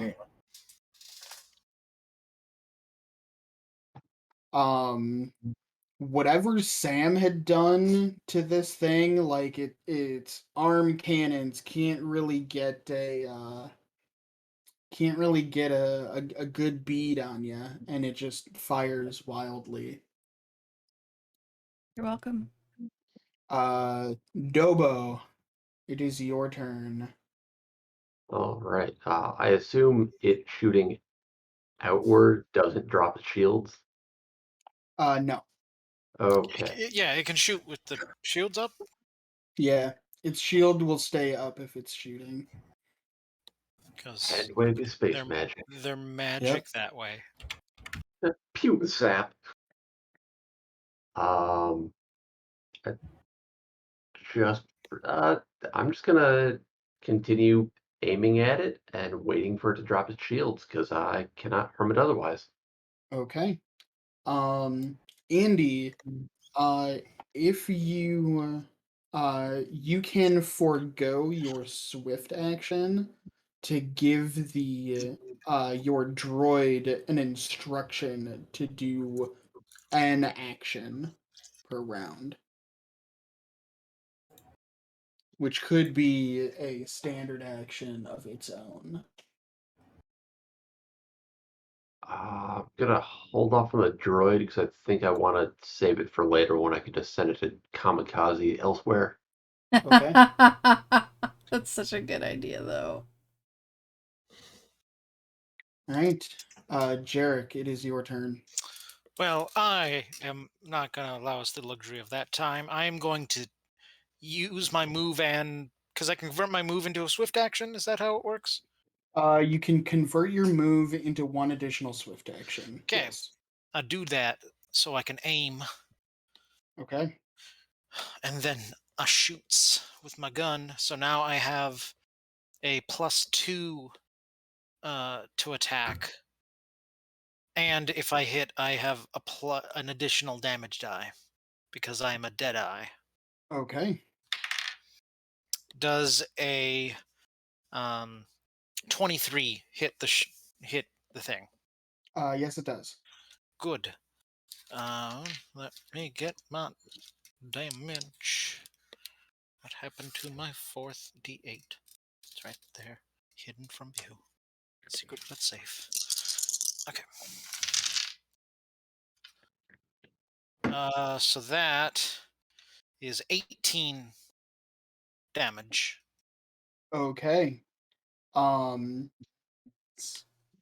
on me. Whatever Sam had done to this thing, like its arm cannons can't really get a good bead on you, and it just fires wildly. You're welcome. Dobo, it is your turn. All right. I assume it shooting outward doesn't drop its shields? No. Okay. It can shoot with the shields up. Yeah, its shield will stay up if it's shooting. Because Handwave is space magic. they're magic Yep. that way. Pew sap. Um, I just I'm just gonna continue aiming at it and waiting for it to drop its shields because I cannot harm it otherwise. Okay. Andy, uh, if you can forego your swift action to give the your droid an instruction to do an action per round, which could be a standard action of its own. I'm gonna hold off on the droid because I think I want to save it for later when I can just send it to kamikaze elsewhere. Okay. That's such a good idea, though. All right. Jarek, it is your turn. Well, I am not going to allow us the luxury of that time. I am going to use my move and because I can convert my move into a swift action. Is that how it works? You can convert your move into one additional swift action. Okay, Yes. I do that so I can aim, Okay. and then I shoots with my gun. So now I have a +2 to attack, and if I hit, I have an additional damage die because I am a dead eye. Okay. Does a 23 hit hit the thing? Yes, it does. Good. Let me get my damage. What happened to my 4th d8? It's right there, hidden from view. Secret but safe. Okay. So that is 18 damage. Okay. Um,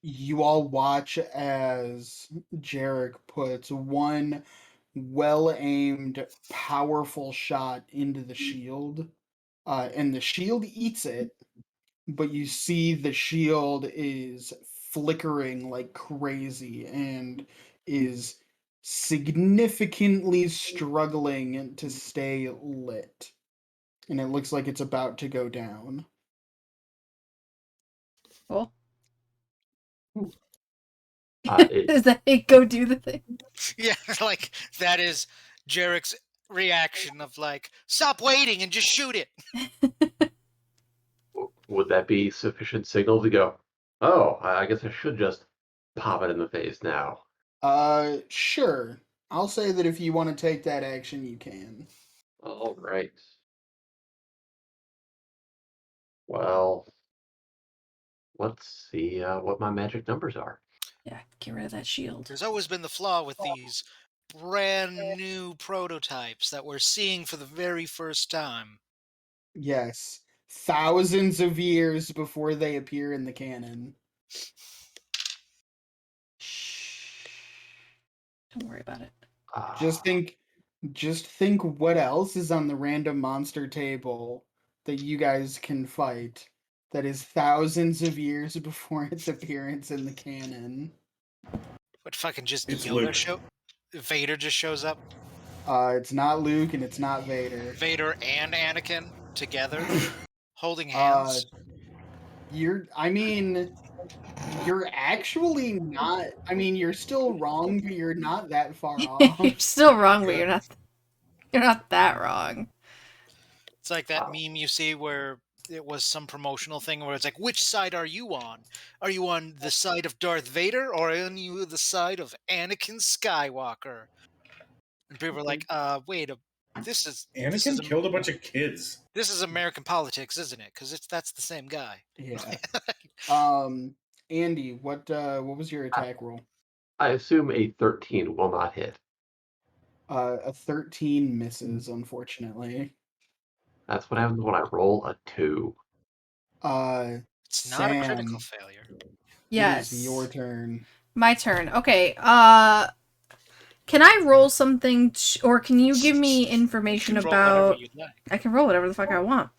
you all watch as Jarek puts one well-aimed, powerful shot into the shield, and the shield eats it, but you see the shield is flickering like crazy and is significantly struggling to stay lit. And it looks like it's about to go down. Cool. It Does that go do the thing? Yeah, like that is Jarek's reaction of like, stop waiting and just shoot it. would that be sufficient signal to go? Oh, I guess I should just pop it in the face now. Sure. I'll say that if you want to take that action, you can. All right. Well, let's see what my magic numbers are. Yeah, get rid of that shield. There's always been the flaw with these brand new prototypes that we're seeing for the very first time. Yes. Thousands of years before they appear in the canon. Shh. Don't worry about it. Just think just think what else is on the random monster table that you guys can fight that is thousands of years before its appearance in the canon. What fucking just It's Yoda Luke. show? Vader just shows up. It's not Luke and it's not Vader. Vader and Anakin together, holding Uh, hands. you're actually not. I mean, you're still wrong, but you're not that far You're off. still wrong, but you're not that wrong. It's like that Uh, meme you see where it was some promotional thing where it's like, which side are you on? Are you on the side of Darth Vader or are you the side of Anakin Skywalker? And people are like, wait, this is Anakin killed a bunch of kids. this is American politics, isn't it? Because that's the same guy. Yeah. Andy, what was your I, attack roll? I assume a 13 will not hit. A 13 misses, unfortunately. That's what happens when I roll a 2. Uh, It's not a critical Sam, failure. it is Yes. your turn. My turn. Okay. Can I roll something, or can you give me information Roll whatever about? you'd like. I can roll whatever the fuck I want.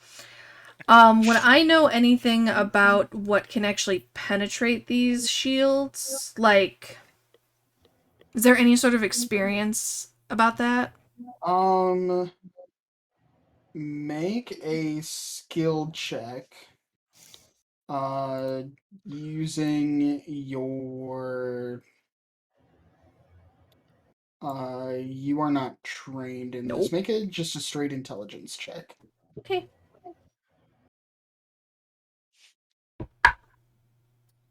Would I know anything about what can actually penetrate these shields? Like, is there any sort of experience about that? Make a skill check. Using your you are not trained in this. Nope. Make it just a straight intelligence check. Okay.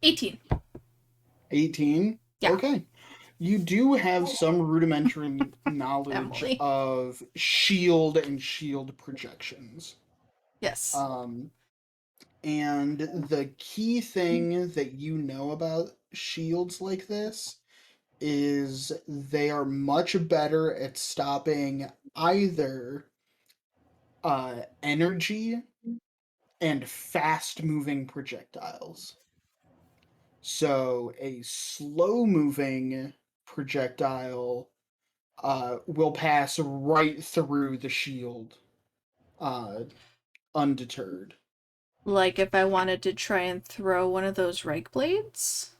18. 18. Yeah. Okay. You do have some rudimentary knowledge Emily. of shield and shield projections. Yes. And the key thing that you know about shields like this is they are much better at stopping either energy and fast moving projectiles. So a slow moving projectile will pass right through the shield undeterred. Like if I wanted to try and throw one of those rake blades?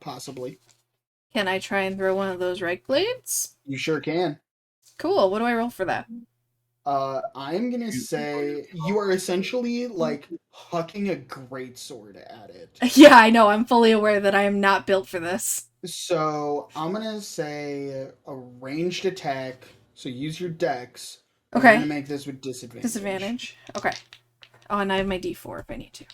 Possibly. Can I try and throw one of those rake blades? You sure can. Cool. What do I roll for that? I'm gonna say you are essentially like hucking a greatsword at it. Yeah, I know. I'm fully aware that I am not built for this. So I'm gonna say a ranged attack. So use your dex. But Okay. You're gonna make this with disadvantage. Disadvantage. Okay. Oh, and I have my D4 if I need to.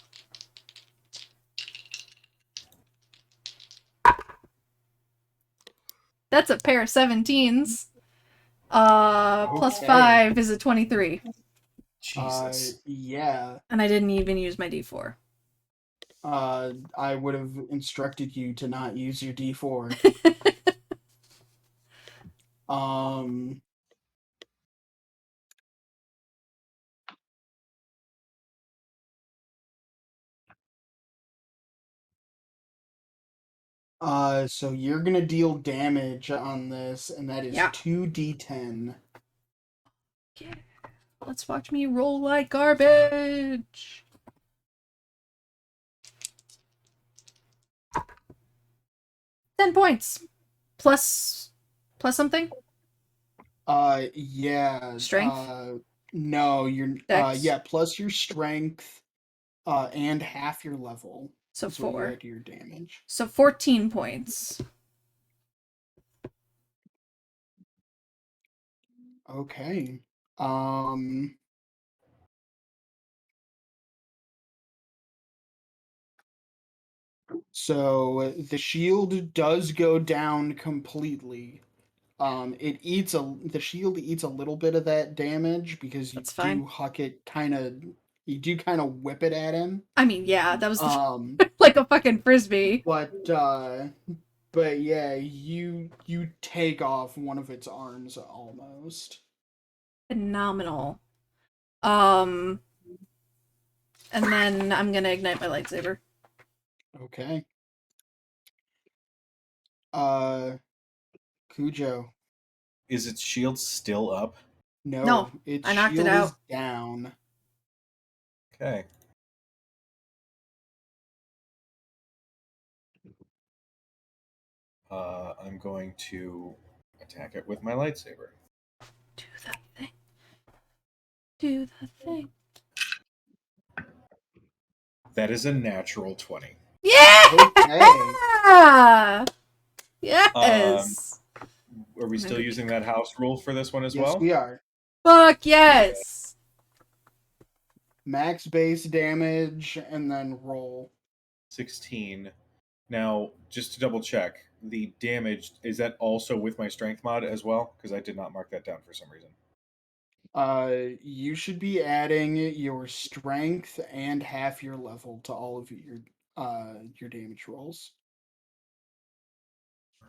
That's a pair of 17s. Plus Okay. 5 is a 23. Jesus. Yeah. And I didn't even use my D4. I would have instructed you to not use your D4. So you're gonna deal damage on this, and that is Yeah. 2d10. Yeah. Let's watch me roll like garbage. £10. Plus something? Yeah. Strength? No, you're Dex? yeah, plus your strength, and half your level. So That's what you 4. add to your damage. So 14 points. Okay. So the shield does go down completely. The shield eats a little bit of that damage because That's fine. you do kind of whip it at him. I mean, yeah, that was Um, like a fucking frisbee. but yeah, you take off one of its arms almost. Phenomenal. And then I'm gonna ignite my lightsaber. Okay. Cujo. Is its shield still up? No, Its I knocked it shield is out. down. Okay. I'm going to attack it with my lightsaber. Do that thing. Do that thing. That is a natural 20. Yeah! Okay. Yes! Are we still using that house rule for this one as Yes, well? we are. Fuck yes! Max base damage and then roll. 16. Now, just to double check, the damage, is that also with my strength mod as well? Because I did not mark that down for some reason. You should be adding your strength and half your level to all of your damage rolls.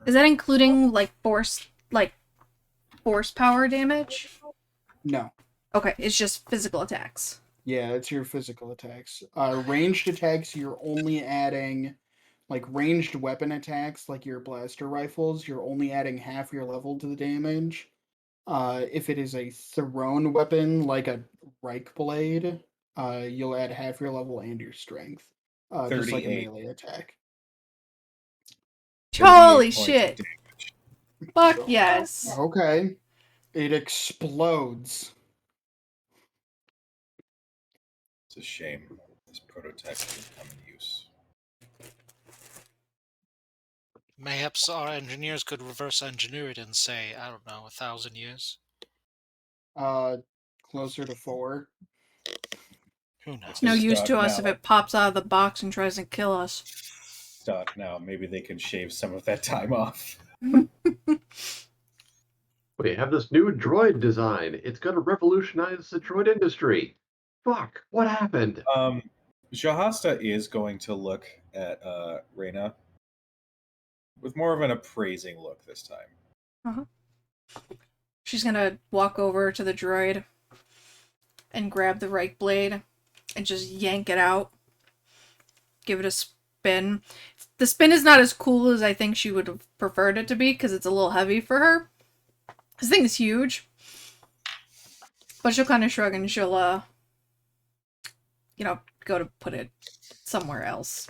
Is that including force power damage? No. Okay, it's just physical attacks. Yeah, it's your physical attacks. Ranged attacks, you're only adding, like ranged weapon attacks, like your blaster rifles, you're only adding half your level to the damage. If it is a thrown weapon, like a Reich blade, you'll add half your level and your strength. Just like a 38. melee attack. 38 Holy points of shit! damage. Fuck yes. Okay. It explodes. It's a shame this prototype didn't come in use. Mayhaps our engineers could reverse engineer it in, say, I don't know, 1,000 years. Closer to 4. Who knows? It's no use to us if Now. it pops out of the box and tries to kill us. Stock now. Maybe they can shave some of that time off. We have this new droid design. It's going to revolutionize the droid industry. Fuck, what happened? Jahasta is going to look at Reyna with more of an appraising look this time. Uh-huh. She's gonna walk over to the droid and grab the Reich blade and just yank it out. Give it a spin. The spin is not as cool as I think she would have preferred it to be because it's a little heavy for her. This thing is huge. But she'll kind of shrug and she'll, go to put it somewhere else.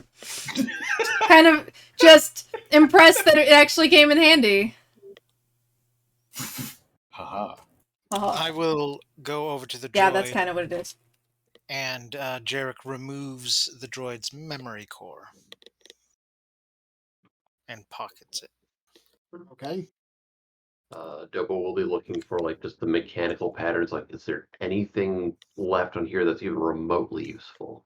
Kind of just impressed that it actually came in handy. Haha. I will go over to the droid. Yeah, that's kind of what it is. And Jarek removes the droid's memory core and pockets it. Okay. Dobo will be looking for like just the mechanical patterns. Like, is there anything left on here that's even remotely useful?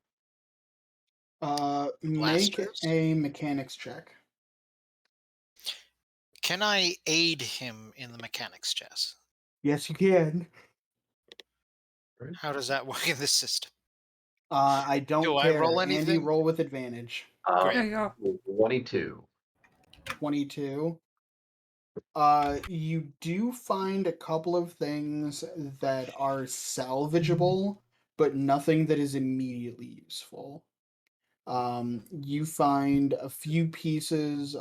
Make Blasters. a mechanics check. Can I aid him in the mechanics chess? Yes, you can. How does that work in this system? I don't Do I care. roll Andy, anything? roll with advantage. There you go. 22. 22. You do find a couple of things that are salvageable, but nothing that is immediately useful. You find a few pieces,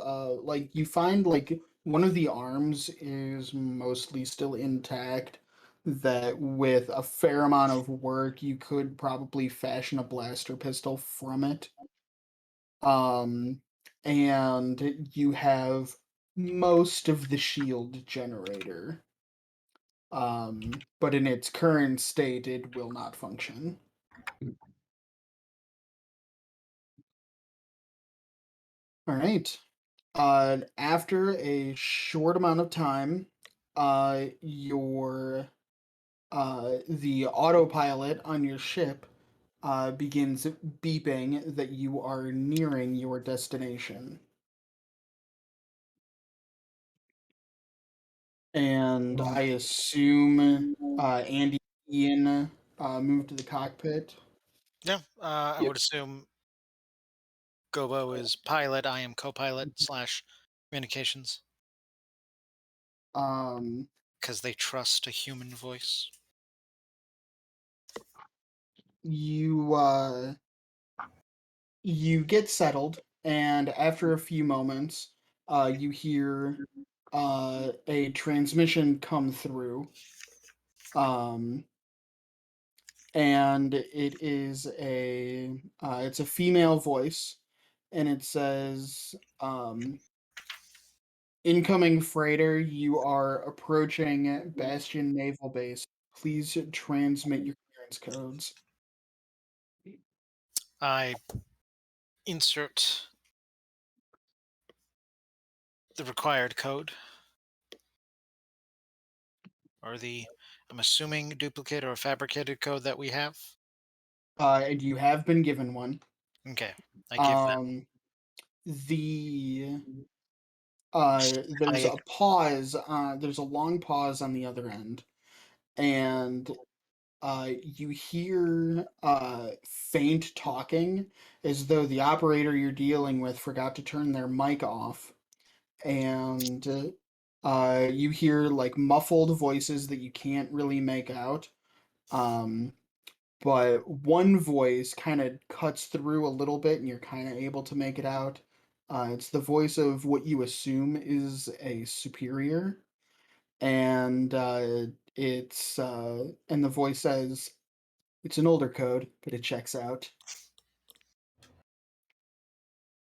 you find like one of the arms is mostly still intact, that with a fair amount of work you could probably fashion a blaster pistol from it. And you have most of the shield generator. But in its current state, it will not function. All right. After a short amount of time, your the autopilot on your ship begins beeping that you are nearing your destination. And I assume Andy and Ian moved to the cockpit. Yeah, I Yep. would assume Gobo is pilot. I am co-pilot / communications Um, because they trust a human voice. you you get settled, and after a few moments, you hear a transmission come through. And it is it's a female voice, and it says, incoming freighter, you are approaching Bastion Naval Base. Please transmit your clearance codes. I insert the required code, or I'm assuming duplicate or fabricated code that we have. And you have been given one. Okay, I give that. The there's I a pause. There's a long pause on the other end, and you hear faint talking, as though the operator you're dealing with forgot to turn their mic off, and you hear like muffled voices that you can't really make out. but one voice kind of cuts through a little bit, and you're kind of able to make it out. It's the voice of what you assume is a superior, and and the voice says, "It's an older code, but it checks out."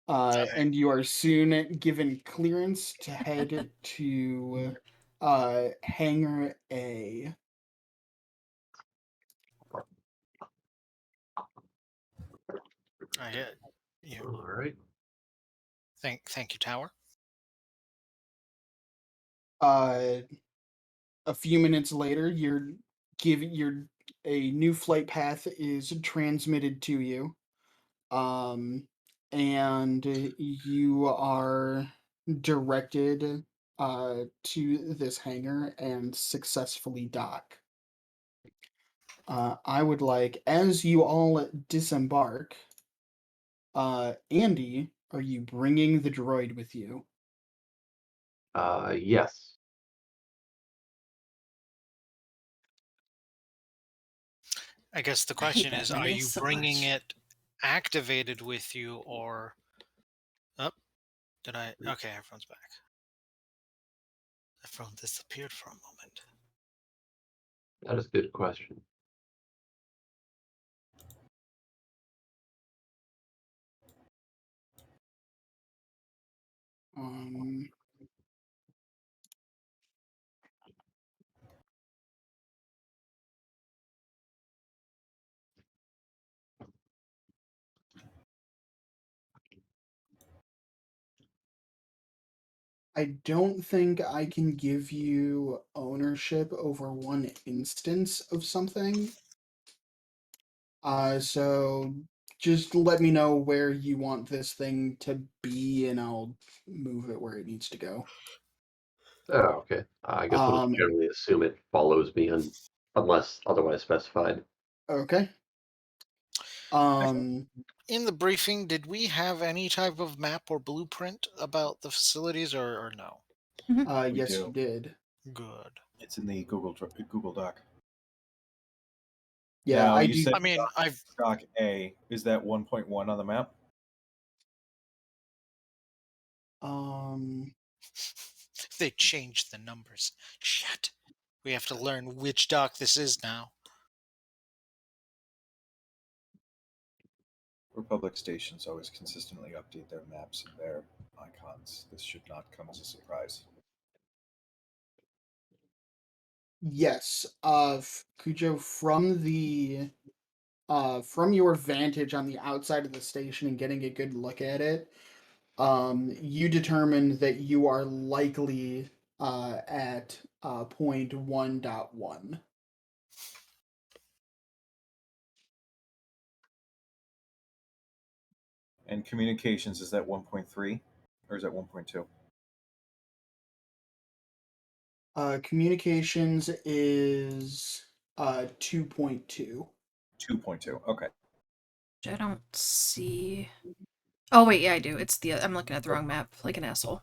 And you are soon given clearance to head to Hangar A. I get you. All right. Thank you, Tower. Uh, a few minutes later, a new flight path is transmitted to you, um, and you are directed to this hangar and successfully dock. I would like, as you all disembark, Andy, are you bringing the droid with you? Yes. I guess the I hate question that is, are noise you so bringing much. it activated with you, or... Oh, did I? Okay, everyone's back. Everyone disappeared for a moment. That is a good question. Um, I don't think I can give you ownership over one instance of something. So just let me know where you want this thing to be, and I'll move it where it needs to go. Oh, okay. I guess we'll just Um, generally assume it follows me unless otherwise specified. okay. Um, In the briefing, did we have any type of map or blueprint about the facilities, or no? We yes, you do. did. Good. It's in the Google Doc. Yeah, Now I you do. said I mean, I've Doc A. Is that 1.1 on the map? Um, they changed the numbers. Shit. We have to learn which dock this is now. Republic stations always consistently update their maps and their icons. This should not come as a surprise. yes. Cujo, from your vantage on the outside of the station and getting a good look at it, you determined that you are likely at point 1.1. And communications, is that 1.3 or is that 1.2? Communications is 2.2. 2.2. Okay. I don't see. Oh wait, yeah, I do. It's the. I'm looking at the wrong map, like an asshole.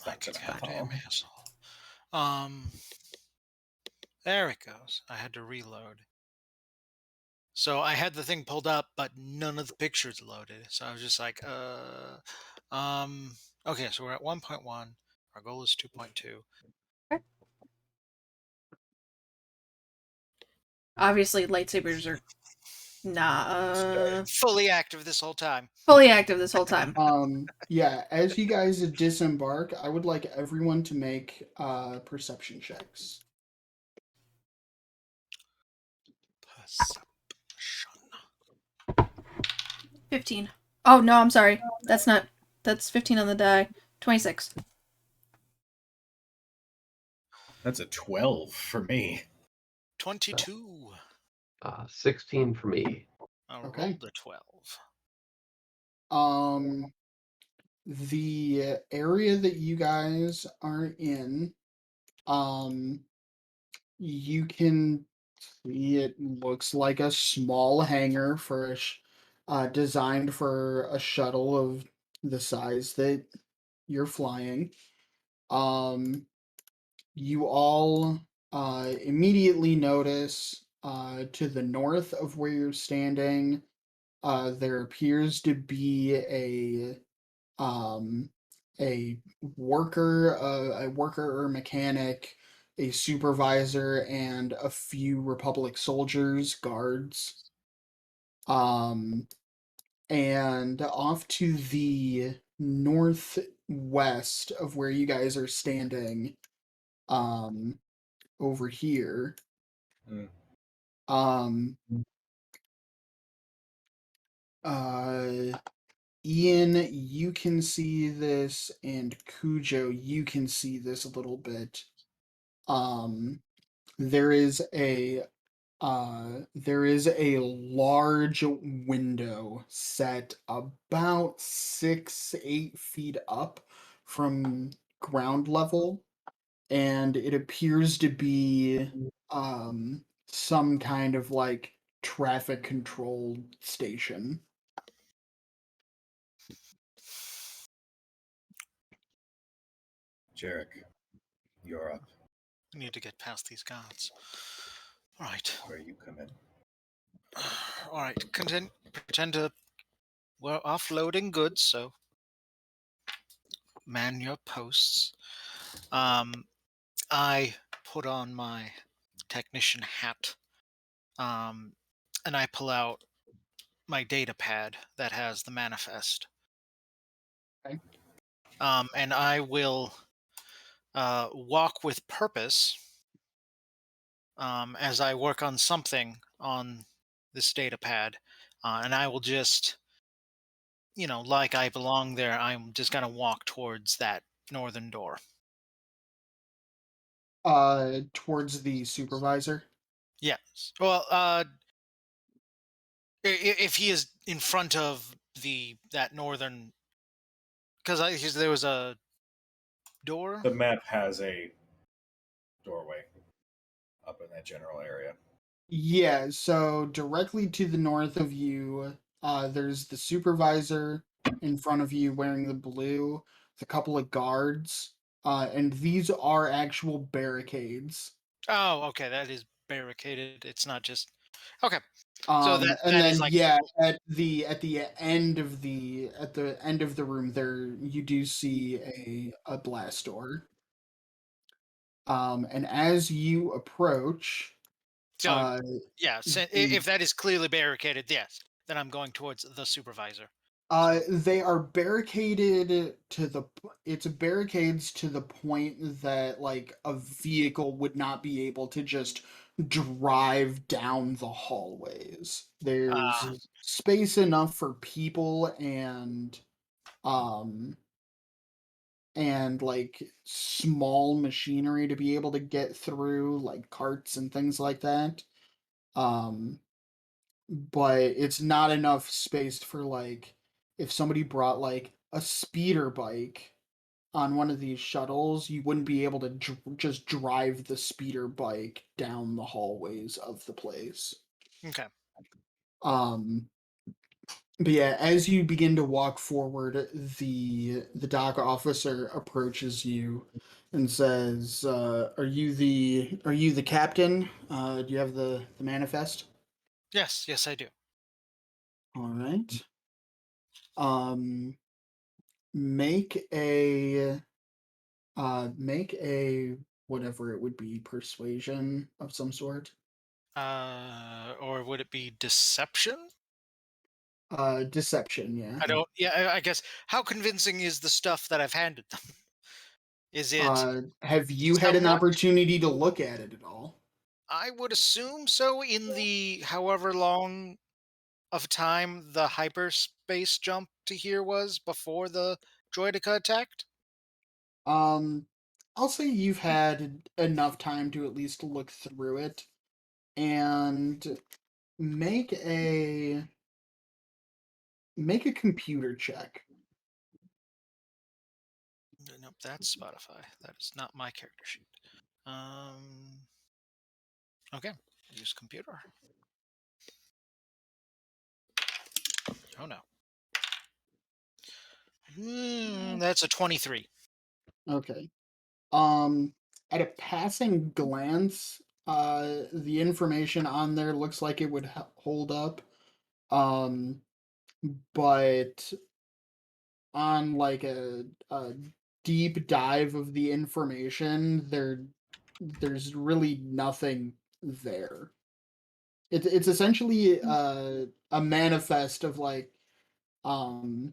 Like a That's goddamn asshole. There it goes. I had to reload. So I had the thing pulled up, but none of the pictures loaded. So I was just like, okay, so we're at 1.1. Our goal is 2.2. Obviously, lightsabers are not Fully active this whole time. fully active this whole time. Yeah, as you guys disembark, I would like everyone to make perception checks. Perception. 15. Oh no, I'm sorry. That's not. That's 15 on the die. 26. That's a 12 for me. 22. 16 for me. I Okay. rolled a 12. The area that you guys are in, you can see it looks like a small hangar for designed for a shuttle of the size that you're flying. Um, you all immediately notice to the north of where you're standing, there appears to be um, a a worker or mechanic, a supervisor, and a few Republic soldiers, guards. Um, and off to the northwest of where you guys are standing, um, over here, Mm. um, uh, Ian, you can see this, and Cujo, you can see this a little bit. Um, there is a large window set about 6, 8 feet up from ground level, and it appears to be some kind of like traffic control station. Jarek, you're up. I need to get past these guards. All right. Where you come in. All right. Pretend to. We're offloading goods, so man your posts. I put on my technician hat, and I pull out my data pad that has the manifest. Okay. And I will walk with purpose as I work on something on this data pad, and I will just, like I belong there. I'm just gonna walk towards that northern door. Towards the supervisor. Yes. Well, if he is in front of that northern, because there was a door. The map has a doorway up in that general area. Yeah, so directly to the north of you, there's the supervisor in front of you wearing the blue, the couple of guards, and these are actual barricades. Oh, okay, that is barricaded. It's not just okay. So And that is then like yeah, at the end of the room there you do see a blast door. And as you approach, so. uh, Yeah, the if that is clearly barricaded, yes, then I'm going towards the supervisor. They are barricaded to it's barricades to the point that like a vehicle would not be able to just drive down the hallways. There's Uh, space enough for people um and like small machinery to be able to get through, like carts and things like that. Um but it's not enough space for like if somebody brought like a speeder bike on one of these shuttles, you wouldn't be able to just drive the speeder bike down the hallways of the place. okay. Um, but yeah, as you begin to walk forward, the dock officer approaches you and says, are you the captain? Do you have the manifest?" Yes, I do. All right. Um, make a make a whatever it would be, persuasion of some sort. Or would it be deception? Deception, yeah. I don't. Yeah, I guess. How convincing is the stuff that I've handed them? Is it Have you had an somewhat? opportunity to look at it at all? I would assume so. In the however long of time the hyperspace jump to here was before the droideka attacked. Um, I'll say you've had enough time to at least look through it and make a make a computer check. Nope, that's Spotify. That is not my character sheet. Okay, use computer. Oh no. That's a 23. Okay. Um, at a passing glance, The information on there looks like it would hold up. But on like a deep dive of the information, there's really nothing there. It's essentially a manifest of like um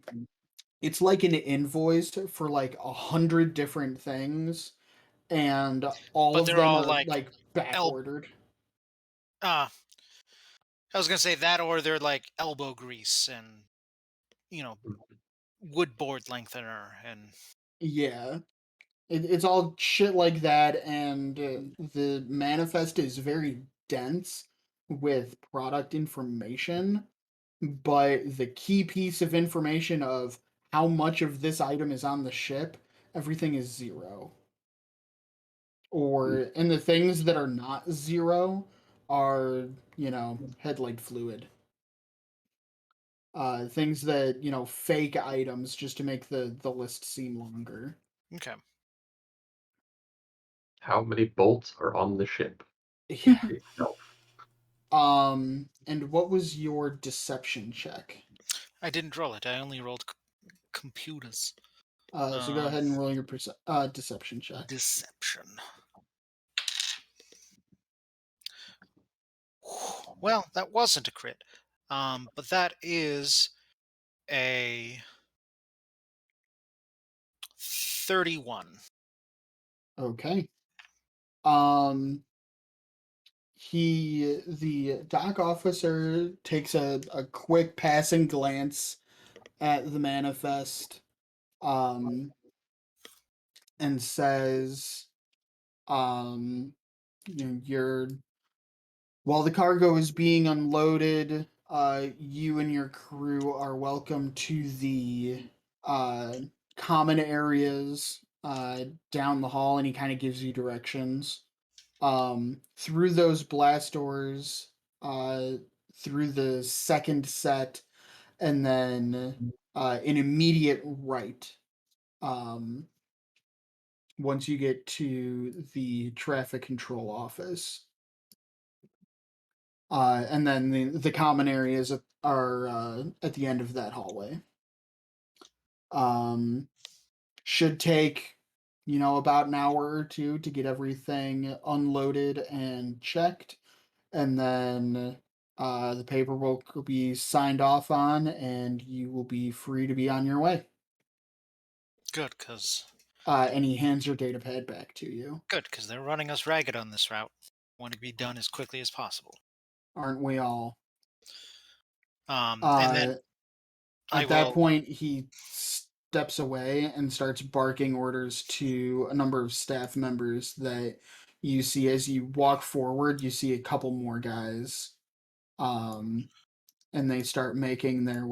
it's like an invoice for like 100 different things, and all But of they're them all are like like back el ordered. I was gonna say that, or they're like elbow grease and, you know, wood board lengthener and Yeah. It's all shit like that, and the manifest is very dense with product information, but the key piece of information of how much of this item is on the ship, everything is zero. Or, and the things that are not zero are, headlight fluid. Things that, fake items just to make the list seem longer. okay. How many bolts are on the ship Yeah. itself? And what was your deception check? I didn't roll it. I only rolled computers. So go Um, ahead and roll your deception check. Deception. Well, that wasn't a crit. But that is a 31. Okay. The dock officer takes a quick passing glance at the manifest, um, and says, um, you're while the cargo is being unloaded, you and your crew are welcome to the uh, common areas down the hall, and he kind of gives you directions. Through those blast doors, uh, through the second set, and then an immediate right. Um, Once you get to the traffic control office. And then the common areas are at the end of that hallway. Um, should take, about an hour or two to get everything unloaded and checked, and then the paperwork will be signed off on, and you will be free to be on your way. Good, because And he hands your data pad back to you. they're running us ragged on this route. Want to be done as quickly as possible. Aren't we all? And then Uh, I At that will. point, he steps away and starts barking orders to a number of staff members that you see as you walk forward. You see a couple more guys, um, and they start making their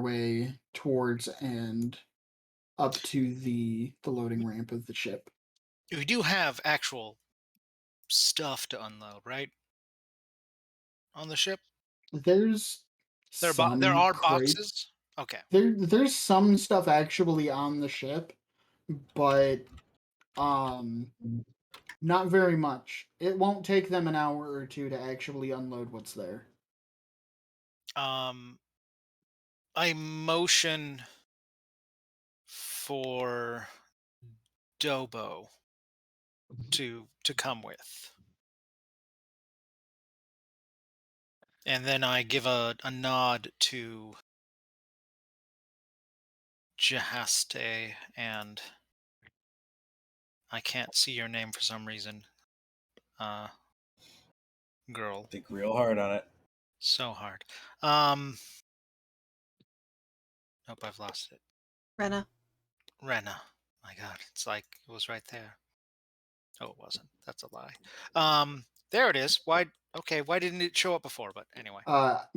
way towards and up to the loading ramp of the ship. We do have actual stuff to unload, right? On the ship, There's there some are crates. boxes. Okay. There's some stuff actually on the ship, but um not very much. It won't take them an hour or two to actually unload what's there. Um, I motion for Dobo to come with, and then I give a nod to Jahaste and I can't see your name for some reason. Girl, Think real hard on it. so hard. Nope, I've lost it. Rena. Rena. My God, it's like it was right there. Oh, it wasn't. That's a lie. There it is. Why? Okay, why didn't it show up before? But anyway,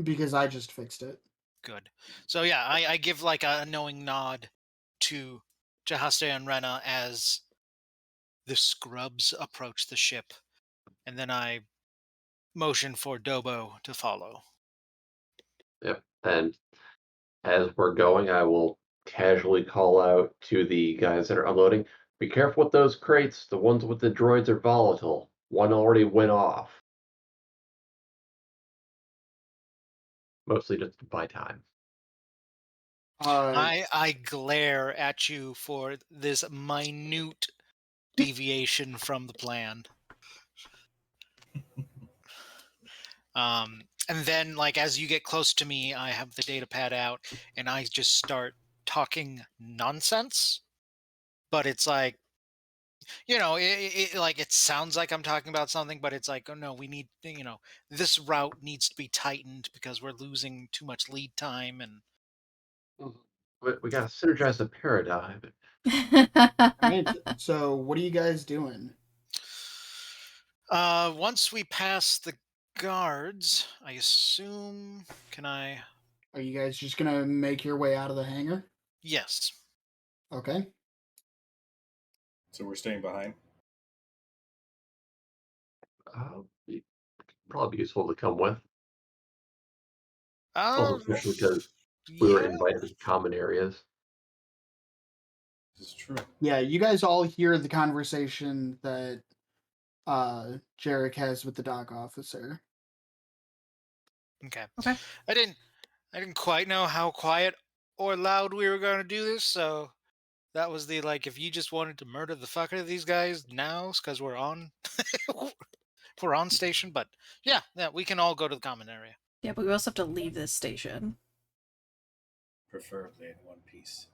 Because I just fixed it. good. So yeah, I give like a knowing nod to Jahaste and Rena as the scrubs approach the ship, and then I motion for Dobo to follow. Yep. And as we're going, I will casually call out to the guys that are unloading. Be careful with those crates. The ones with the droids are volatile. One already went off. Mostly just to buy time. I glare at you for this minute deviation from the plan. And then, like, as you get close to me, I have the data pad out, and I just start talking nonsense. But it's like, like it sounds like I'm talking about something, but it's like, oh no, we need, this route needs to be tightened because we're losing too much lead time, and We got to synergize the paradigm. All right. So what are you guys doing? once we pass the guards, I assume, can I? Are you guys just gonna make your way out of the hangar? Yes. Okay. So we're staying behind. It'd probably be useful to come with. Uh, Especially because we were yeah. invited to common areas. This is true. Yeah, you guys all hear the conversation that Jarek has with the dock officer. Okay. Okay. I didn't quite know how quiet or loud we were going to do this, so that was the, like, if you just wanted to murder the fuck out of these guys now because we're on we're on station, but yeah, we can all go to the common area. Yeah, but we also have to leave this station. Preferably in one piece.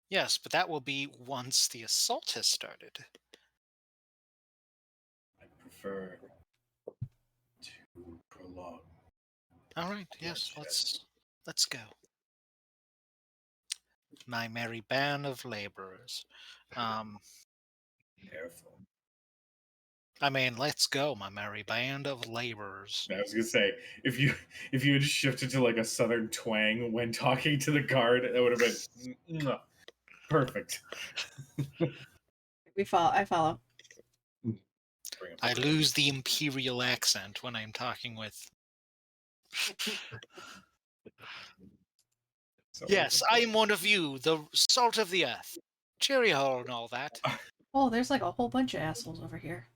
Yes, but that will be once the assault has started. I prefer to prolong. All right, yes, let's go. My merry band of laborers. Careful. I mean, let's go, my merry band of laborers. I was gonna say, if you had shifted to like a southern twang when talking to the guard, that would have been perfect. I follow. Bring up I the lose the imperial accent when I'm talking with. So Yes, I am one of you, the salt of the earth. Cheerio and all that. Oh, there's like a whole bunch of assholes over here.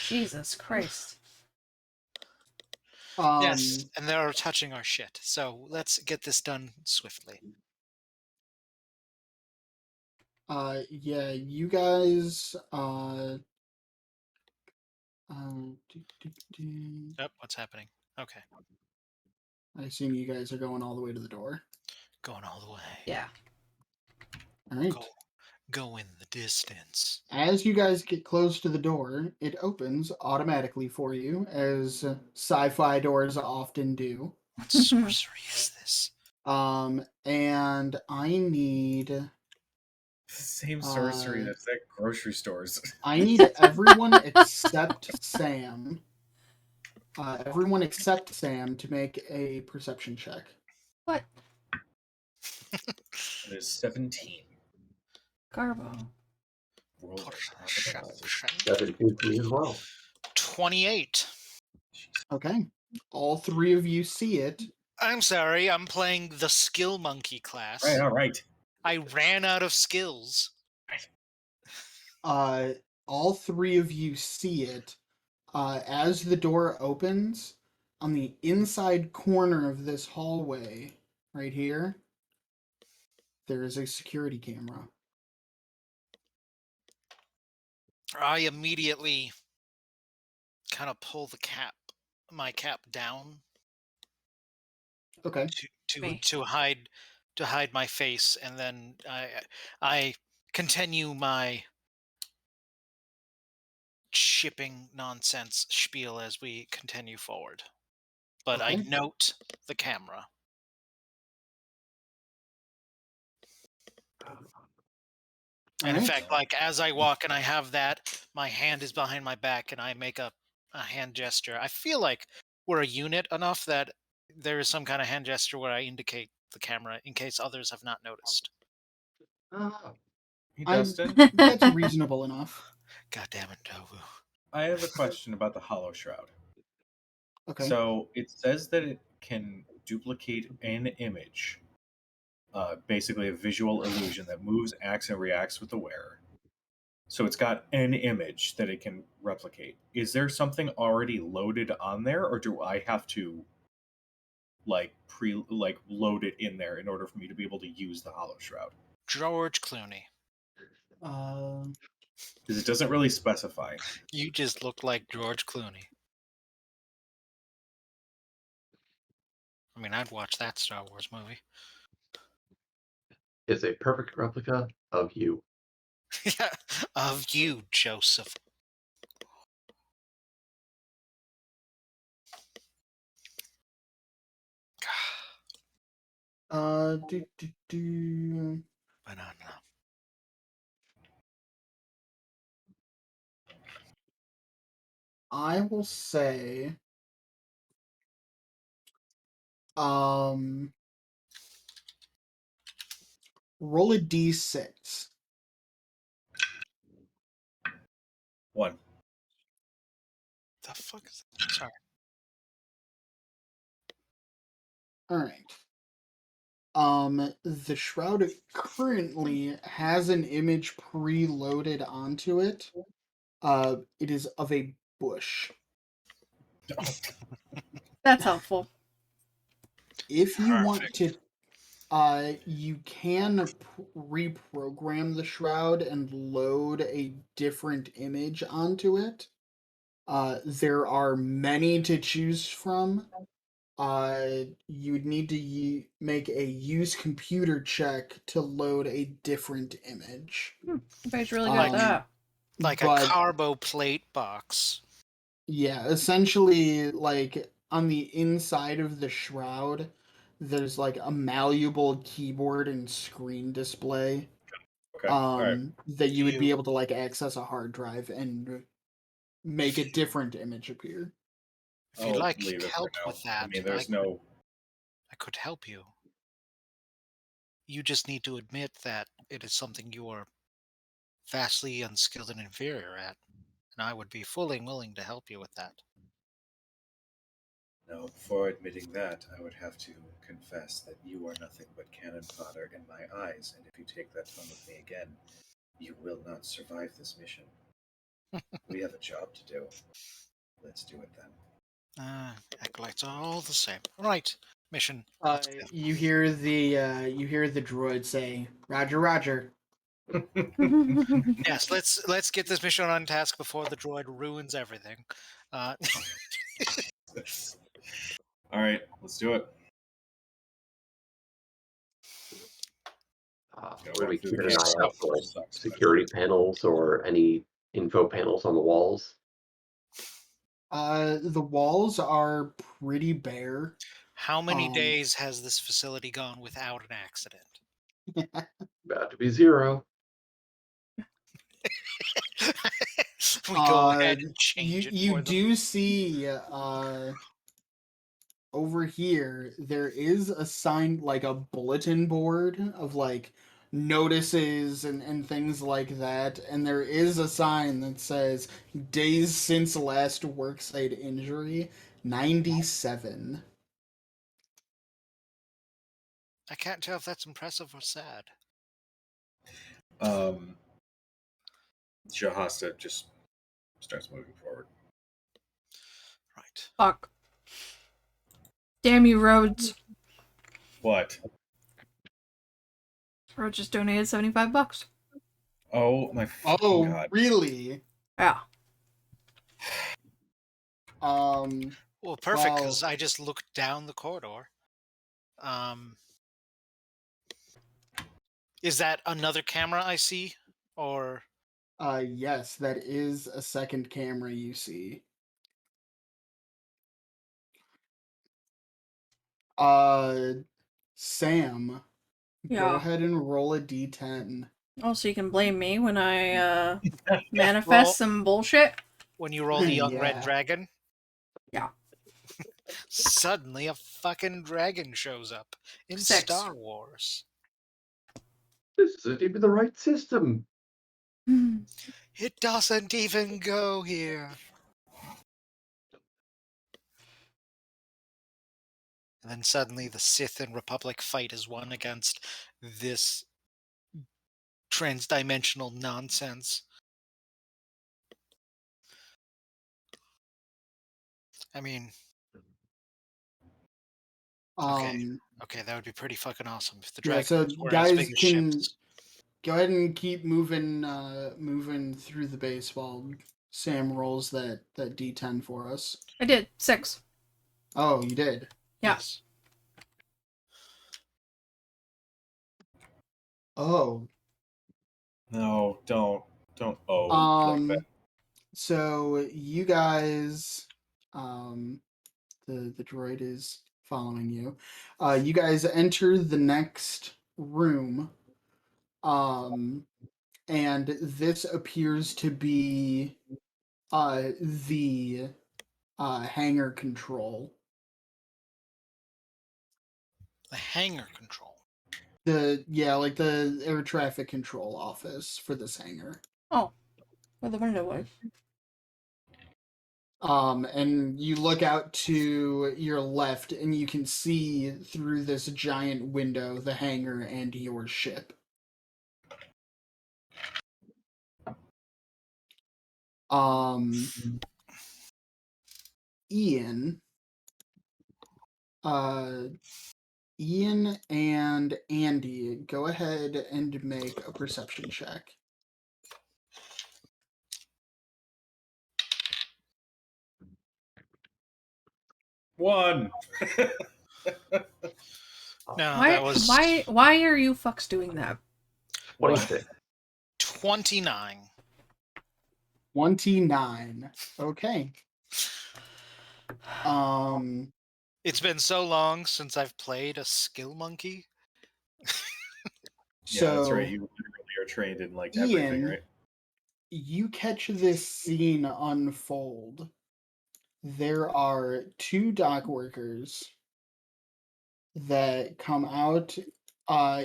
Jesus Christ. Yes, and they're touching our shit. So let's get this done swiftly. Yeah, you guys. Yep, what's happening? Okay, I assume you guys are going all the way to the door. going all the way. Yeah. All right. Go in the distance. As you guys get close to the door, it opens automatically for you, as sci-fi doors often do. What sorcery is this? And I need same sorcery that's at grocery stores. I need everyone except Sam. Everyone except Sam to make a perception check. What? It is 17. Garbo. Rolls are top of the list. 17 for me as well. 28. Okay. All three of you see it. I'm sorry, I'm playing the skill monkey class. Right, all right. I ran out of skills. All three of you see it. As the door opens, on the inside corner of this hallway, right here, there is a security camera. I immediately kind of pull my cap down Okay. to hide my face, and then I continue my shipping nonsense spiel as we continue forward. But I Okay. note the camera. And in fact, like, as I walk and I have that, my hand is behind my back and I make a hand gesture. I feel like we're a unit enough that there is some kind of hand gesture where I indicate the camera in case others have not noticed. Hey, Dustin, That's reasonable enough. God damn it, Tovu. I have a question about the Hollow Shroud. Okay. So it says that it can duplicate an image, basically a visual illusion that moves, acts, and reacts with the wearer. So it's got an image that it can replicate. Is there something already loaded on there, or do I have to load it in there in order for me to be able to use the Hollow Shroud? George Clooney. Because it doesn't really specify. You just look like George Clooney. I mean, I'd watch that Star Wars movie. It's a perfect replica of you. Yeah, of you, Joseph. Banana. I will say, roll a d6. 1. The fuck is that? Sorry. All right. The shroud currently has an image preloaded onto it. It is of a bush. That's helpful. If you want Perfect. to, you can reprogram the shroud and load a different image onto it. There are many to choose from. You would need to make a use computer check to load a different image. You guys really good at Um, that. Like a but carbo plate box. yeah, essentially, like on the inside of the shroud, there's like a malleable keyboard and screen display. Okay. All right. That you would be You, able to like access a hard drive and make a different image appear. if you'd I'll like leave it for help now. with that, I mean, there's no. I could help you. You just need to admit that it is something you are vastly unskilled and inferior at, and I would be fully willing to help you with that. No, before admitting that, I would have to confess that you are nothing but cannon fodder in my eyes, and if you take that tone with me again, you will not survive this mission. We have a job to do. Let's do it then. Acolytes are all the same. Right, mission. Let's go. You hear the droid say, "Roger, Roger." Yes, let's get this mission on task before the droid ruins everything. Uh, All right, let's do it. Gotta Will run we through keep the an eye camera out stuff, for which like sucks. security panels or any info panels on the walls? The walls are pretty bare. how many Um, days has this facility gone without an accident? About to be 0. We go ahead you and change it you for them. do see over here there is a sign like a bulletin board of like notices and things like that, and there is a sign that says days since last worksite injury 97. I can't tell if that's impressive or sad. Jahasta just starts moving forward. Right. Fuck. Damn you, Rhodes. What? Rhodes just donated $75. Oh my fucking Oh, god! really? Yeah. Well, perfect, because I just looked down the corridor. Is that another camera I see? Or Yes, that is a second camera you see. Sam, go Yeah. ahead and roll a d10. Oh, so you can blame me when I roll, manifest some bullshit? when you roll the young red Yeah. dragon? Yeah. Suddenly a fucking dragon shows up in 6. Star Wars. This isn't even the right system. It doesn't even go here. And then suddenly the Sith and Republic fight is won against this transdimensional nonsense. I mean, Um, okay, that would be pretty fucking awesome if the yeah, dragons so were as guys big as can ships. go ahead and keep moving through the base while Sam rolls that D10 for us. I did 6. Oh, you did. Yeah. Yes. Oh. No, don't like that. So you guys, the droid is following you. You guys enter the next room. And this appears to be the hangar control. The hangar control. Like the air traffic control office for this hangar. Oh, where the window was. And you look out to your left and you can see through this giant window the hangar and your ship. Ian, Ian and Andy, go ahead and make a perception check. 1. No, Why? that was Why are you fucks doing that? 26. 29. 29. Okay. It's been so long since I've played a skill monkey. So Yeah, that's right. You literally are trained in like Ian, everything, right? you catch this scene unfold. There are 2 dock workers that come out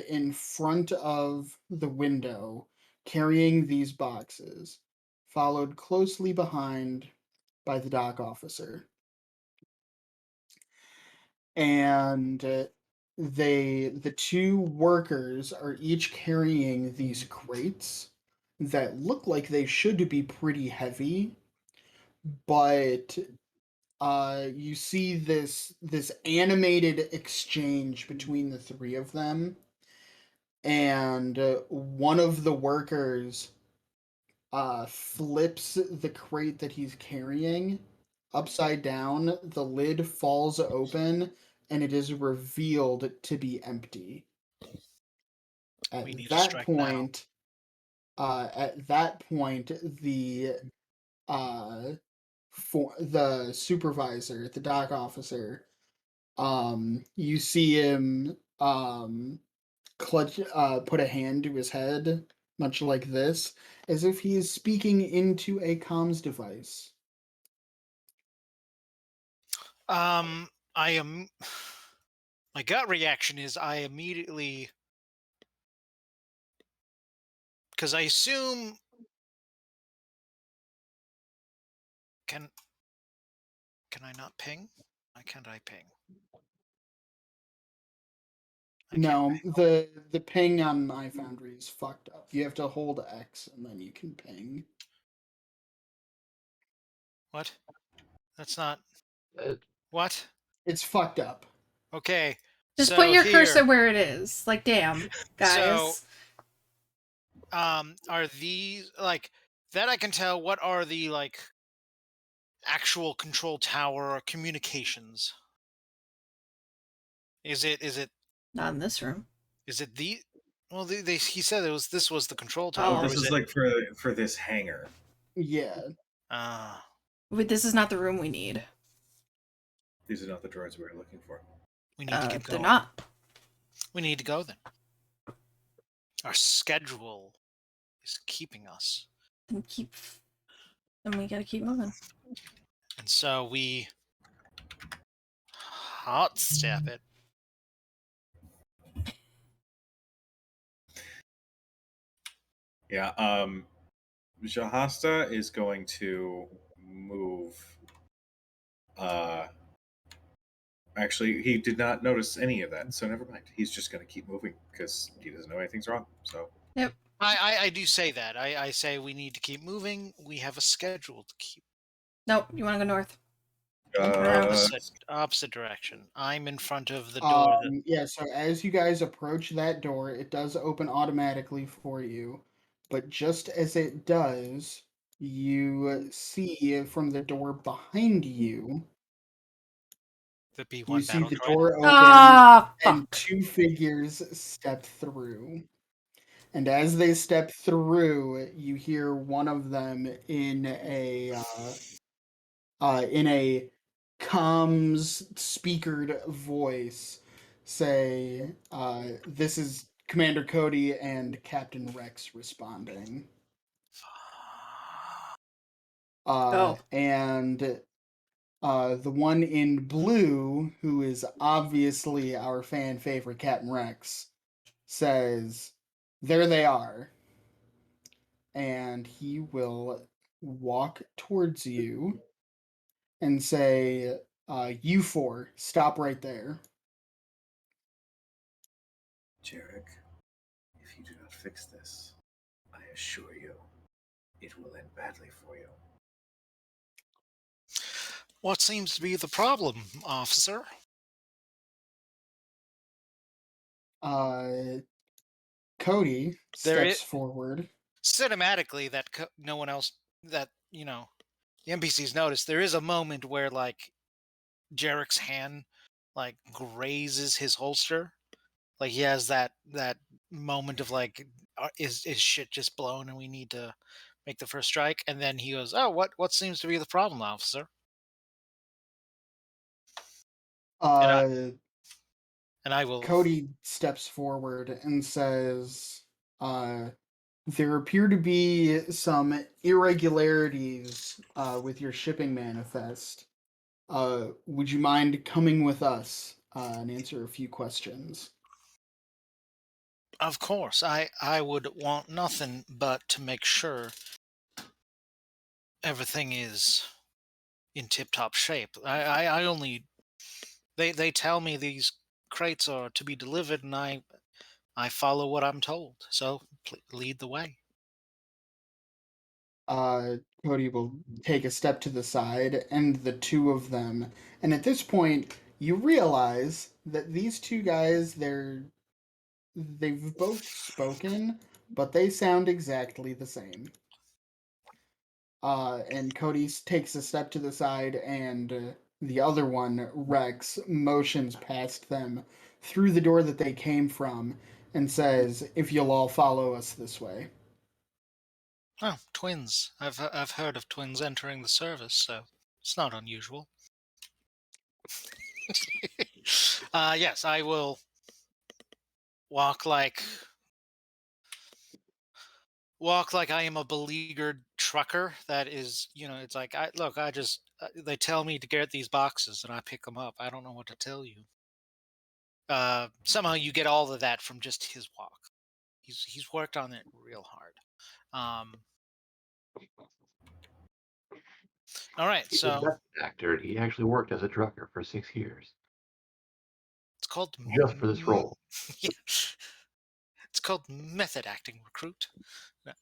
in front of the window carrying these boxes, followed closely behind by the dock officer. And the 2 workers are each carrying these crates that look like they should be pretty heavy, but you see this animated exchange between the 3 of them, and one of the workers flips the crate that he's carrying upside down. The lid falls open and it is revealed to be empty. We need to strike now. At that point, the for the supervisor, the dock officer, you see him clutch put a hand to his head, much like this, as if he is speaking into a comms device. I am. My gut reaction is I immediately, because I assume can I not ping? Why can't I ping? No, the ping on iFoundry is fucked up. You have to hold X and then you can ping. What? That's not. Uh, What? It's fucked up. Okay. Just so put your here, cursor where it is. Like, damn, guys. So, are these like that? I can tell. What are the like actual control tower or communications? Is it Not in this room. is it the? Well, he said this was the control Oh. tower. This Was is it? like for this hangar. Yeah. But this is not the room we need. These are not the droids we were looking for. We need to keep They're going. not. We need to go then. Our schedule is keeping us. Then we gotta keep moving. And so we hot step it. Yeah, Jahasta is going to move. Actually, he did not notice any of that, so never mind. He's just going to keep moving because he doesn't know anything's wrong. So Yep. I do say that. I say we need to keep moving. We have a schedule to keep. Nope. You want to go north? Opposite direction. I'm in front of the door that Yeah, so as you guys approach that door, it does open automatically for you. But just as it does, you see from the door behind you, the you B1 see battle the droid. door open Ah, and fuck. two figures step through. And as they step through, you hear one of them in a comms speakered voice say, "This is Commander Cody and Captain Rex responding." Oh. And the one in blue, who is obviously our fan favorite Captain Rex, says, "There they are." And he will walk towards you and say, "You four, stop right there." Jarek, if you do not fix this, I assure you, it will end badly for you. What seems to be the problem, officer? Uh, Cody There is steps forward. cinematically that no one else that the NPCs notice. There is a moment where like Jarek's hand like grazes his holster. Like he has that moment of like, is shit just blown and we need to make the first strike? And then he goes, "Oh, what seems to be the problem, officer?" And I Uh, and I will. Cody steps forward and says, "There appear to be some irregularities with your shipping manifest. Would you mind coming with us and answer a few questions?" Of course, I would want nothing but to make sure everything is in tip-top shape. I only they tell me these crates are to be delivered, and I follow what I'm told. So lead the way. Cody will take a step to the side, and the two of them. And at this point, you realize that these two guys, they've both spoken, but they sound exactly the same. And Cody takes a step to the side, and the other one, Rex, motions past them through the door that they came from and says, "If you'll all follow us this way." Oh, twins. I've heard of twins entering the service, so it's not unusual. Yes, I will walk like I am a beleaguered trucker that is, it's like, I just they tell me to get these boxes and I pick them up. I don't know what to tell you. Somehow you get all of that from just his walk. He's worked on it real hard. All right, He's a so method actor, and he actually worked as a trucker for 6 years it's called just for this role. yeah, it's called method acting, recruit. No.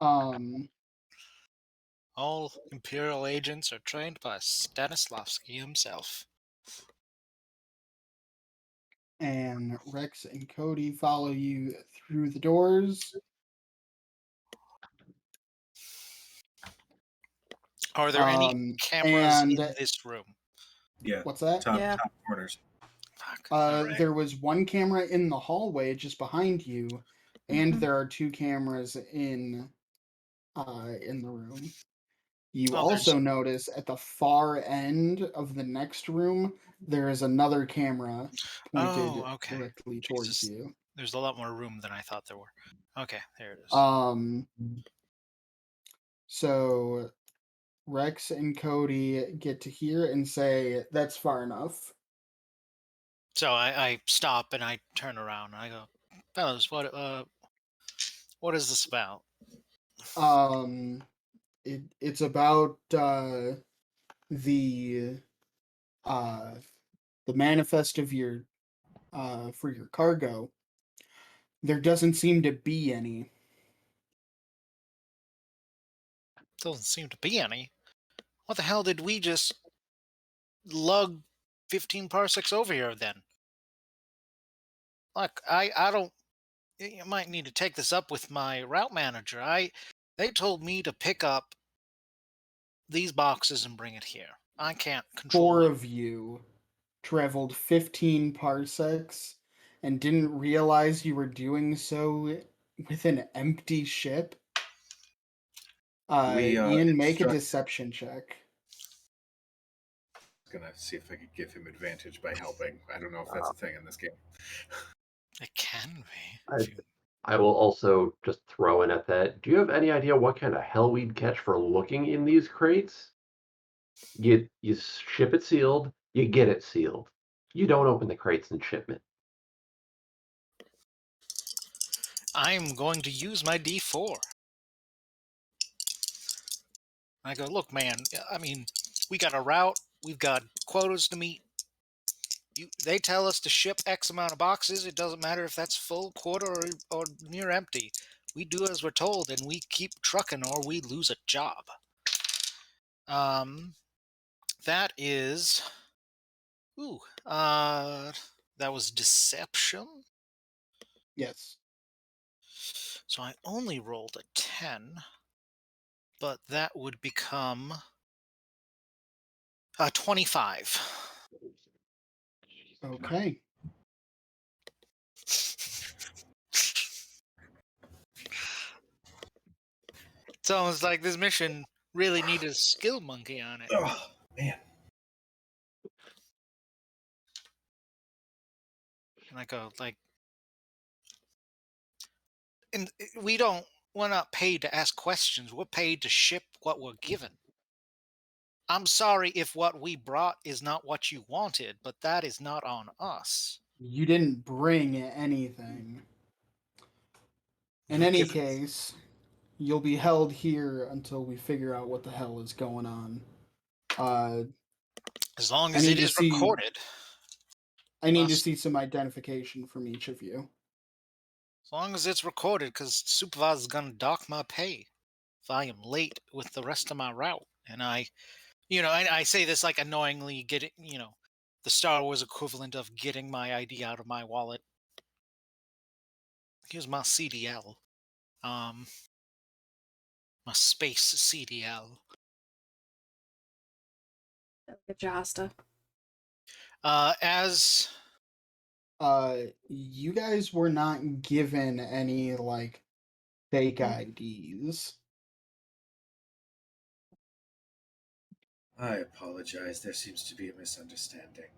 Um, All Imperial agents are trained by Stanislavski himself. and Rex and Cody follow you through the doors. Are there any cameras And in this room? Yeah, what's that? Yeah. top corners. Fuck. All right. There was one camera in the hallway just behind you, and Mhm. there are two cameras in the room. You Oh, there's also notice at the far end of the next room there is another camera pointed okay. directly towards Jesus. you. There's a lot more room than I thought there were. Okay, there it is. Um, so Rex and Cody get to hear and say, "That's far enough." So I stop and I turn around and I go, fellas, what is this about? Um, it's about the uh the manifest of your for your cargo. There doesn't seem to be any. Doesn't seem to be any. What the hell did we just lug 15 parsecs over here then? Look, I don't. You might need to take this up with my route manager. They told me to pick up these boxes and bring it here. I can't control 4 it. of you traveled 15 parsecs and didn't realize you were doing so with an empty ship. Ian, make a deception check. Gonna see if I could give him advantage by helping. I don't know if that's a thing in this game. It can be. I will also just throw in at that. Do you have any idea what kind of hell we'd catch for looking in these crates? You ship it sealed, you get it sealed. You don't open the crates in shipment. I'm going to use my D4. I go, look, man, I mean, we got a route, we've got quotas to meet. They tell us to ship X amount of boxes. It doesn't matter if that's full, quarter, or near empty. We do as we're told, and we keep trucking, or we lose a job. That is... that was deception? Yes. So I only rolled a 10, but that would become 25. Okay. It's almost like this mission really needed a skill monkey on it. Oh, man. And I go, like... And we're not paid to ask questions. We're paid to ship what we're given. I'm sorry if what we brought is not what you wanted, but that is not on us. You didn't bring anything. In any case, you'll be held here until we figure out what the hell is going on. As long as it is recorded. I need to see some identification from each of you. As long as it's recorded, because the supervisor's going to dock my pay if I am late with the rest of my route. And I say this like annoyingly getting, the Star Wars equivalent of getting my ID out of my wallet. Here's my CDL. My space CDL. Good Jasta. You guys were not given any, fake IDs. I apologize. There seems to be a misunderstanding.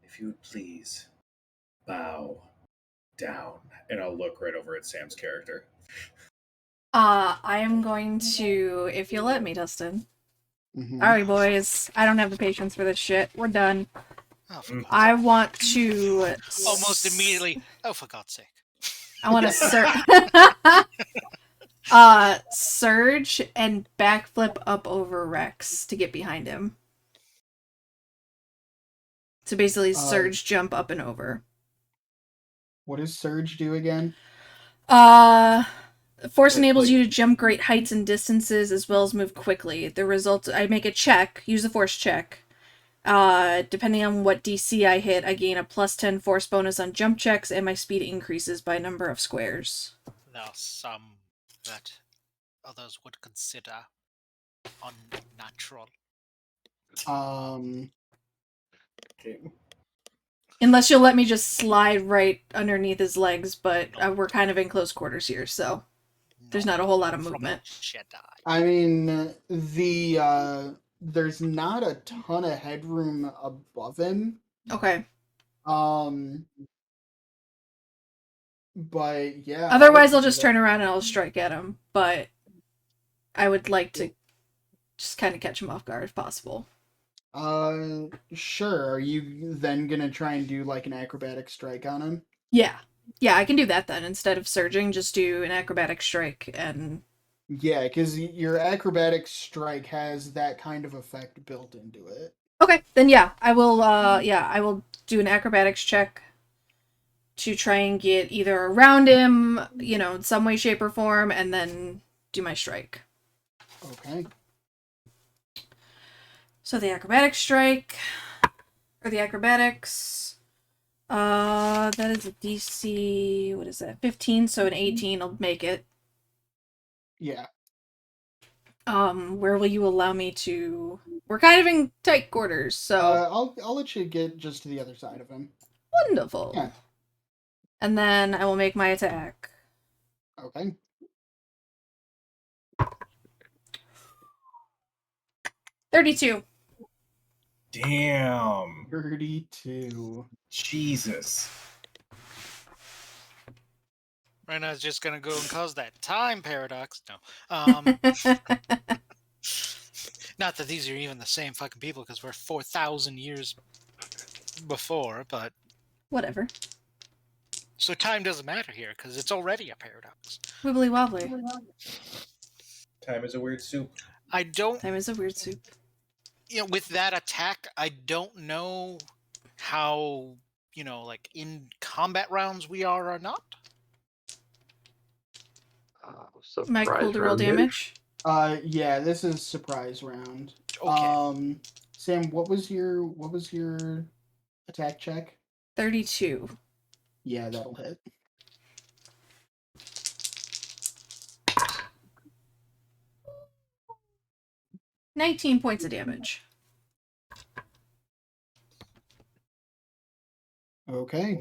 If you would please bow down. And I'll look right over at Sam's character. I am going to, if you'll let me, Dustin. Mm-hmm. Alright, boys. I don't have the patience for this shit. We're done. Oh, for God's I want to... Almost immediately. Oh, for God's sake. I want to surge and backflip up over Rex to get behind him. So basically surge, jump up and over. What does surge do again? Force enables you to jump great heights and distances as well as move quickly. The result, I make a check, use the force check. Depending on what DC I hit, I gain a +10 force bonus on jump checks, and my speed increases by number of squares. There are some that others would consider unnatural. Okay. Unless you'll let me just slide right underneath his legs, but we're kind of in close quarters here, so there's not a whole lot of movement. I mean, there's not a ton of headroom above him. Okay. But yeah. Otherwise, I'll just turn around and I'll strike at him, but I would like to just kind of catch him off guard if possible. Sure. Are you then gonna try and do like an acrobatic strike on him? Yeah. Yeah, I can do that then. Instead of surging, just do an acrobatic strike and... Yeah, because your acrobatic strike has that kind of effect built into it. Okay, then yeah, I will do an acrobatics check to try and get either around him, in some way, shape, or form, and then do my strike. Okay. So the acrobatic strike, or the acrobatics, that is a DC, what is that, 15, so an 18 will make it. Yeah. Where will you allow me to... We're kind of in tight quarters, so... I'll let you get just to the other side of him. Wonderful. Yeah. And then I will make my attack. Okay. 32. Damn. 32. Jesus. Right now, it's just gonna go and cause that time paradox. No, not that these are even the same fucking people, because we're 4,000 years before. But Whatever. so time doesn't matter here because it's already a paradox. Wibbly wobbly. Time is a weird soup. I don't, Time is a weird soup. with that attack, I don't know how, like in combat rounds we are or not. Am I cool to roll damage? Yeah, this is surprise round. Okay. Sam, what was your attack check? 32. Yeah, that'll hit. $19 points of damage. Okay.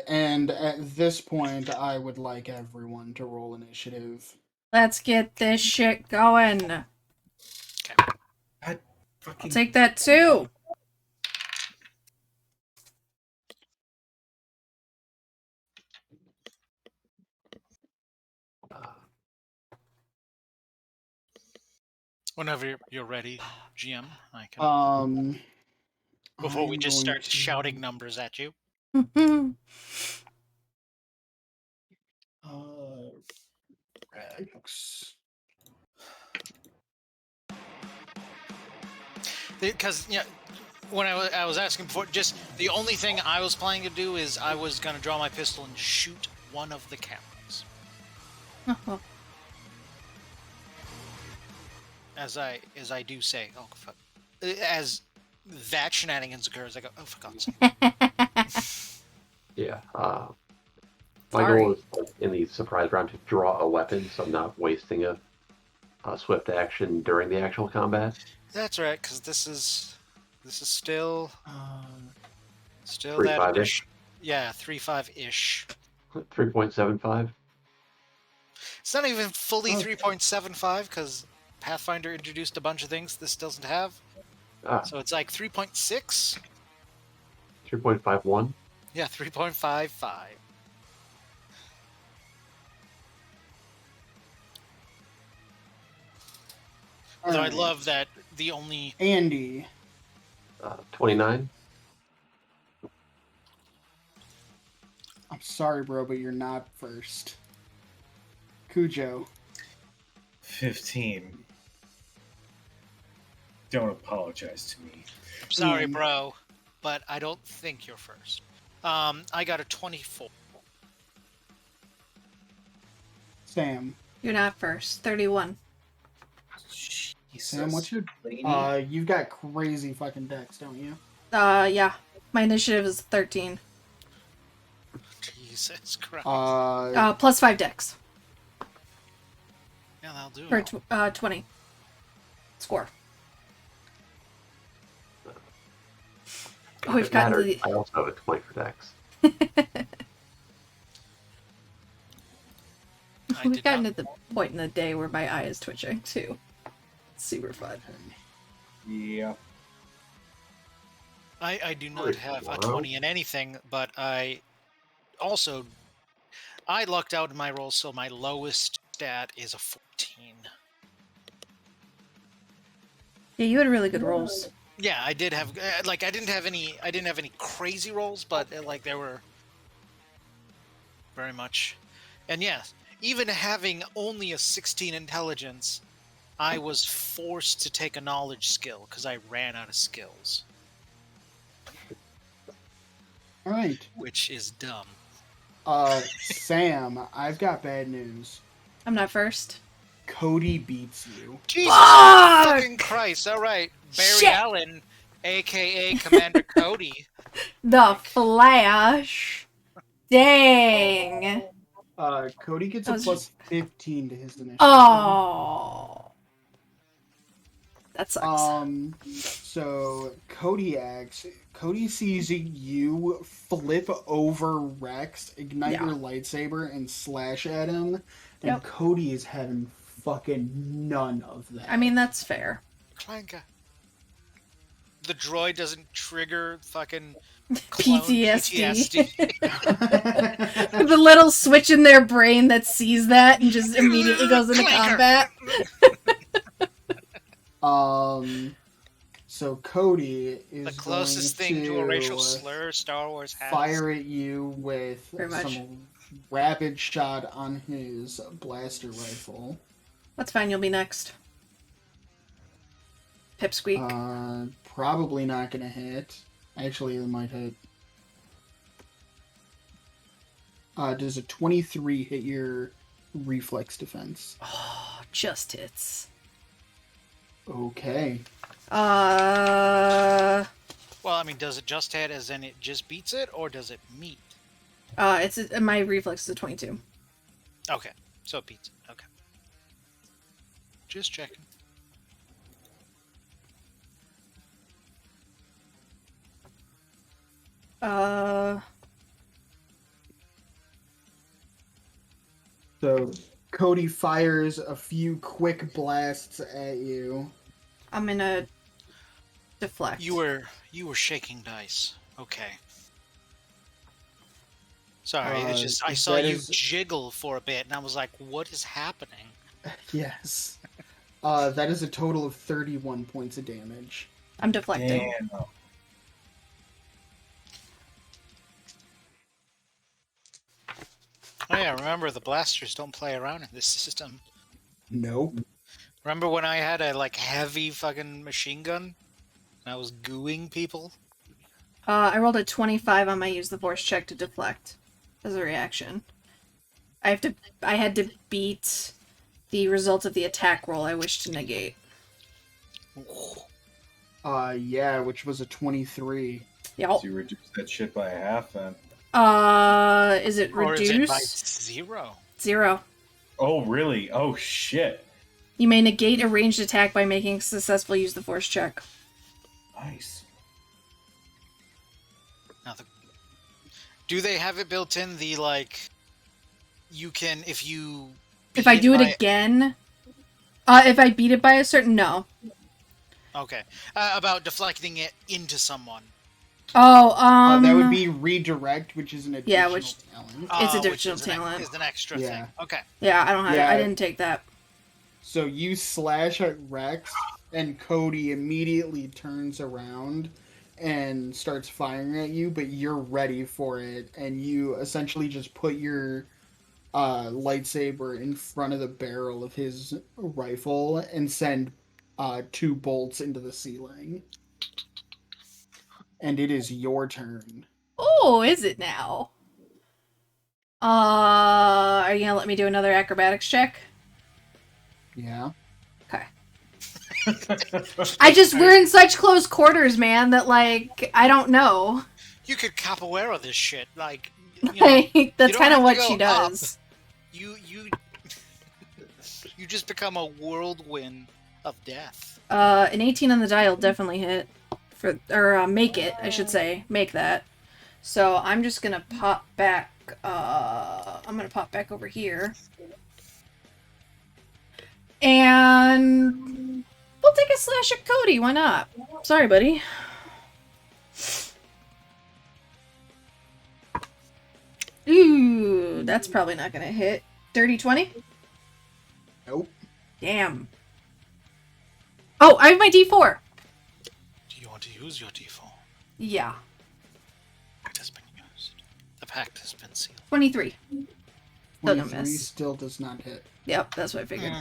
And at this point, I would like everyone to roll initiative. Let's get this shit going. God, I'll take that too. Whenever you're ready, GM, I can. Before we I'm just going start to- shouting numbers at you. Rex. Because when I was asking before, just the only thing I was planning to do is I was gonna draw my pistol and shoot one of the cameras. As I do say, oh fuck. As that shenanigans occurs, I go, oh for God's sake. Yeah. My Sorry. goal is in the surprise round to draw a weapon, so I'm not wasting a swift action during the actual combat. That's right, because this is still that 3.5-ish. yeah, 3.5-ish. 3.75. It's not even fully Okay. 3.75 because Pathfinder introduced a bunch of things this doesn't have. So it's like 3.6. 3.51. Yeah, 3.55. Although I love that the only Andy. 29. I'm sorry, bro, but you're not first. Cujo. 15. Don't apologize to me. I'm sorry, Ian. bro, but I don't think you're first. I got a 24. Sam. You're not first. 31. Jesus. Sam, what's your... lady. You've got crazy fucking decks, don't you? Yeah. My initiative is 13. Jesus Christ. Plus 5 dex. Yeah, that'll do For it. 20. Score. We've gotten to the... I also have a 20 for dex. We've gotten to the point in the day where my eye is twitching, too. It's super fun. Yeah. I do not have a 20 in anything, but I lucked out in my roll, so my lowest stat is a 14. Yeah, you had really good rolls. Yeah, I did have I didn't have any crazy rolls, but there were very much. And yes, even having only a 16 intelligence, I was forced to take a knowledge skill because I ran out of skills. All right. Which is dumb. Sam, I've got bad news. I'm not first. Cody beats you. Jesus Fuck! fucking Christ! All right, Barry Shit! Allen, aka Commander Cody. The Flash. Dang. Cody gets That a was- plus 15 to his initiative. Oh. That sucks. So Cody acts. Cody sees you flip over Rex, ignite Yeah. your lightsaber, and slash at him, and Yep. Cody is having fucking none of that. I mean, that's fair. Clanka. The droid doesn't trigger fucking clone PTSD. PTSD. The little switch in their brain that sees that and just immediately goes into Clanker. combat. So Cody is The closest going thing to a racial slur Star Wars has. fire at you with Pretty much. some rapid shot on his blaster rifle. That's fine, you'll be next. Pipsqueak. Probably not gonna hit. Actually, it might hit. Does a 23 hit your reflex defense? Oh, just hits. Okay. Uh, Well, I mean, does it just hit as in it just beats it, or does it meet? it's my reflex is a 22. Okay, so it beats it. Okay. Just checking. So Cody fires a few quick blasts at you. I'm gonna deflect. You were shaking dice. Okay. Sorry, it's just I saw that you is- jiggle for a bit, and I was like, "What is happening?" Yes. That is a total of 31 points of damage. I'm deflecting. Damn. Oh yeah, remember the blasters don't play around in this system. Nope. Remember when I had a like heavy fucking machine gun and I was gooing people? I rolled a 25 on my use the force check to deflect as a reaction. I had to beat the result of the attack roll I wish to negate. Yeah, which was a 23. Yep. So you reduce that shit by half then. Is it Or is it by reduced? 0? 0. Oh, really? Oh, shit. You may negate a ranged attack by making a successful use the force check. Nice. Now do they have it built in the like you can if you If I beat do it by- again, if I beat it by a certain no. Okay. About deflecting it into someone. Oh, That would be redirect, which is an additional Yeah, which- talent. It's which additional is talent. Is an extra Yeah. thing. Okay. Yeah, I don't have. Yeah. I didn't take that. So you slash at Rex, and Cody immediately turns around and starts firing at you, but you're ready for it, and you essentially just put your lightsaber in front of the barrel of his rifle and send 2 bolts into the ceiling. And it is your turn. Oh, is it now? Are you gonna let me do another acrobatics check? Yeah. Okay. We're in such close quarters, man, that like I don't know. You could capoeira this shit. Like you know, Like, that's don't kind have of to what go she up. does. you you just become a whirlwind of death. An 18 on the die will definitely hit make it. I should say make that. So I'm just gonna pop back. I'm gonna pop back over here, and we'll take a slash at Cody. Why not? Sorry, buddy. Ooh, that's probably not gonna hit. Dirty 20? Nope. Damn. Oh, I have my D4. Do you want to use your D4? Yeah. It has been used. The pact has been sealed. 23. Still gonna 23 miss. still does not hit. Yep, that's what I figured.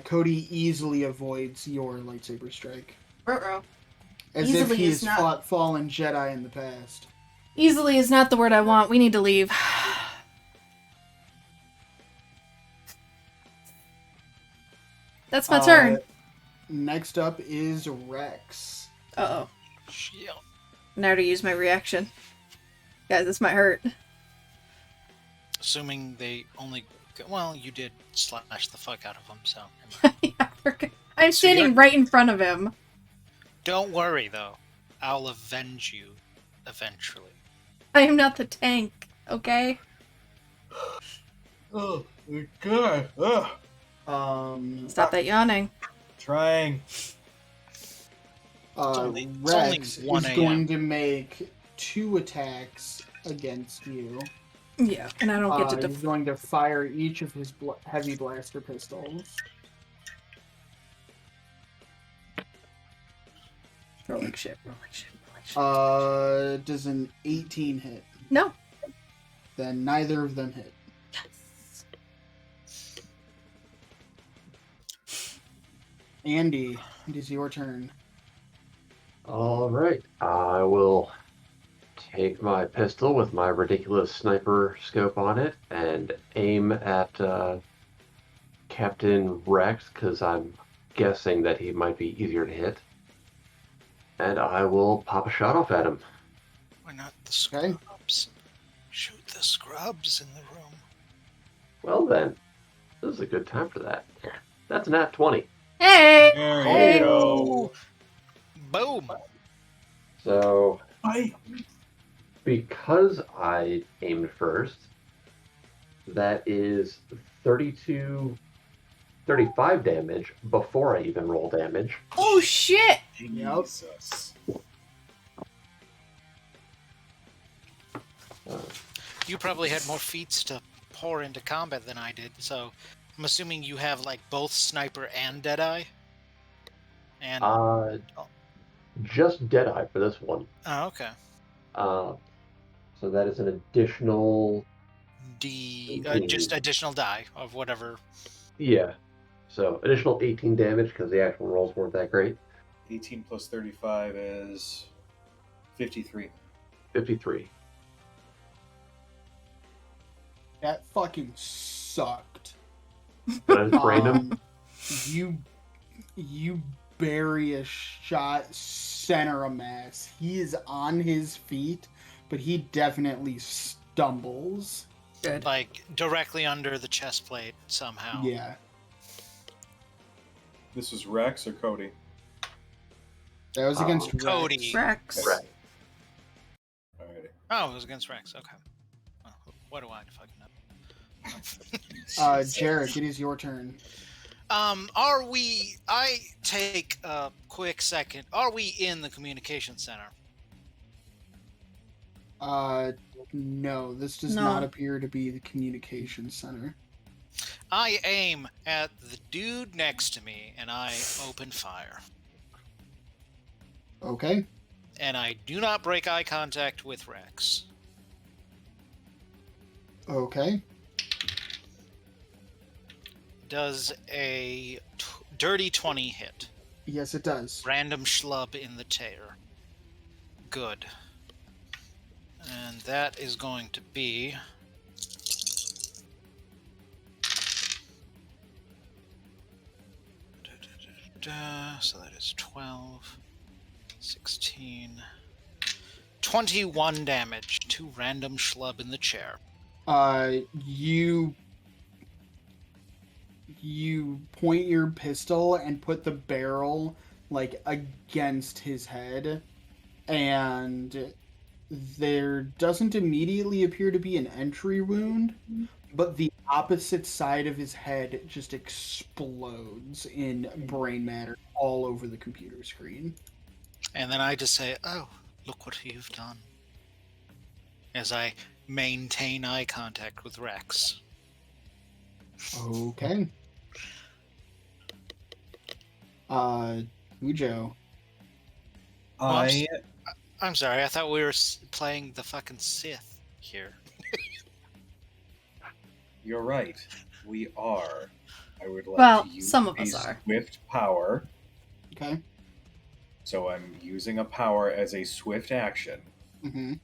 Cody easily avoids your lightsaber strike. Ruh-roh. As if Easily he is has not- fought fallen Jedi in the past. Easily is not the word I want. We need to leave. That's my turn. Next up is Rex. Uh-oh. Shit. Now to use my reaction. Guys, this might hurt. Assuming they only... Well, you did slash the fuck out of them, so... Yeah, I forgot. I'm So standing you're- right in front of him. Don't worry, though. I'll avenge you eventually. I am not the tank, okay? Oh my god. Ugh. Stop that yawning. Trying. only Rex 1 is a.m. going to make 2 attacks against you. Yeah, and I don't get to He's going to fire each of his heavy blaster pistols. rolling shit, rolling shit, rolling shit. Does an 18 hit? No. Then neither of them hit. Yes. Andy, it is your turn. All right. I will take my pistol with my ridiculous sniper scope on it and aim at Captain Rex because I'm guessing that he might be easier to hit. And I will pop a shot off at him. Why not the scrubs? Shoot the scrubs in the room. Well then, this is a good time for that. That's an nat 20. Hey! There Hey. you go. Boom! So, I because I aimed first, that is 35 damage before I even roll damage. Oh shit! Jesus. You probably had more feats to pour into combat than I did, so I'm assuming you have like both sniper and deadeye. And Just Deadeye for this one. oh, okay. So that is an additional... Just additional die of whatever. Yeah. So additional 18 damage because the actual rolls weren't that great. 18 plus 35 is 53. 53. That fucking sucked. But I just random. You bury a shot center of mass. He is on his feet, but he definitely stumbles. Good. Like directly under the chest plate somehow. Yeah. This is Rex or Cody? That was against Rex. Cody. Rex. Right. Alrighty. Oh, it was against Rex. Okay. Well, what do I fucking know? Jarek, it is your turn. Are we? I take a quick second. Are we in the communication center? No, this does No. not appear to be the communication center. I aim at the dude next to me and I open fire. Okay. And I do not break eye contact with Rex. Okay. Does a dirty 20 hit? Yes, it does. Random schlub in the tear. Good. And that is going to be... So that is 12, 16, 21 damage to random schlub in the chair. You point your pistol and put the barrel like against his head, and there doesn't immediately appear to be an entry wound, but the opposite side of his head just explodes in brain matter all over the computer screen. And then I just say, "Oh, look what you've done." As I maintain eye contact with Rex. Okay. Ujo. I'm sorry, I thought we were playing the fucking Sith here. You're right. We are. I would like Well, to use some of a us are. swift power. Okay. So I'm using a power as a swift action. Mm-hmm.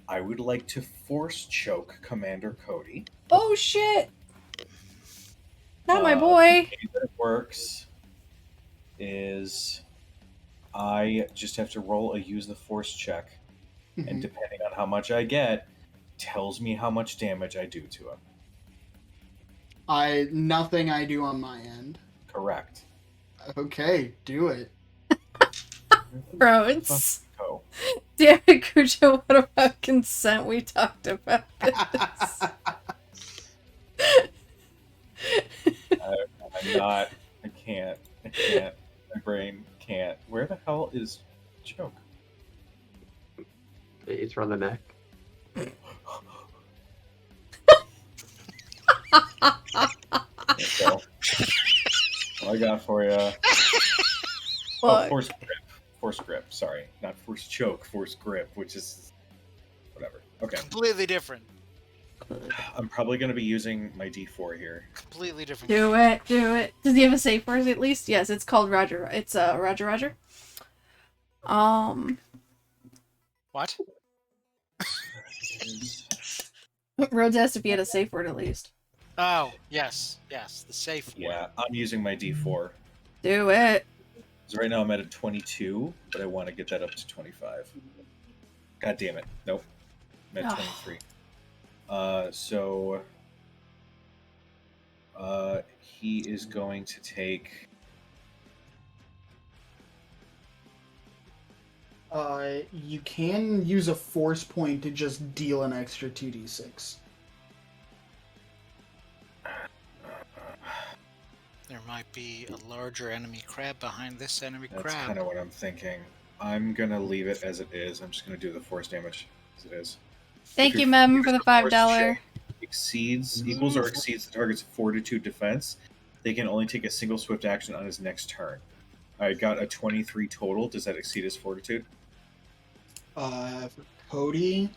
I would like to force choke Commander Cody. Oh shit! Not my The boy. way that it works is I just have to roll a use the force check, and Mhm. depending on how much I get, tells me how much damage I do to him. Nothing I do on my end. Correct. Okay, do it. Bro, it's... Oh. Damn it, Cujo, what about consent? We talked about this. I'm not. I can't. My brain can't. Where the hell is Choke? It's around the neck. There you go. What I got for you. Oh, Fuck. force grip. Force grip. Sorry, not force choke. Force grip, which is whatever. Okay. Completely different. I'm probably going to be using my D4 here. Completely different. Do it, do it. Does he have a safe word at least? Yes, it's called Roger. It's Roger Roger. What? Rhodes asked if he had a safe word at least. Oh, yes, the safe Yeah, word. I'm using my D4. Do it. So right now I'm at a 22, but I want to get that up to 25. God damn it. Nope. I'm at 23. So he is going to take... You can use a force point to just deal an extra 2d6. There might be a larger enemy crab behind this enemy That's crab. kind of what I'm thinking. I'm going to leave it as it is. I'm just going to do the force damage as it is. Thank If you, your Mem, for the force $5. check equals or exceeds the target's fortitude defense, they can only take a single swift action on his next turn. I got a 23 total. Does that exceed his fortitude? For Cody,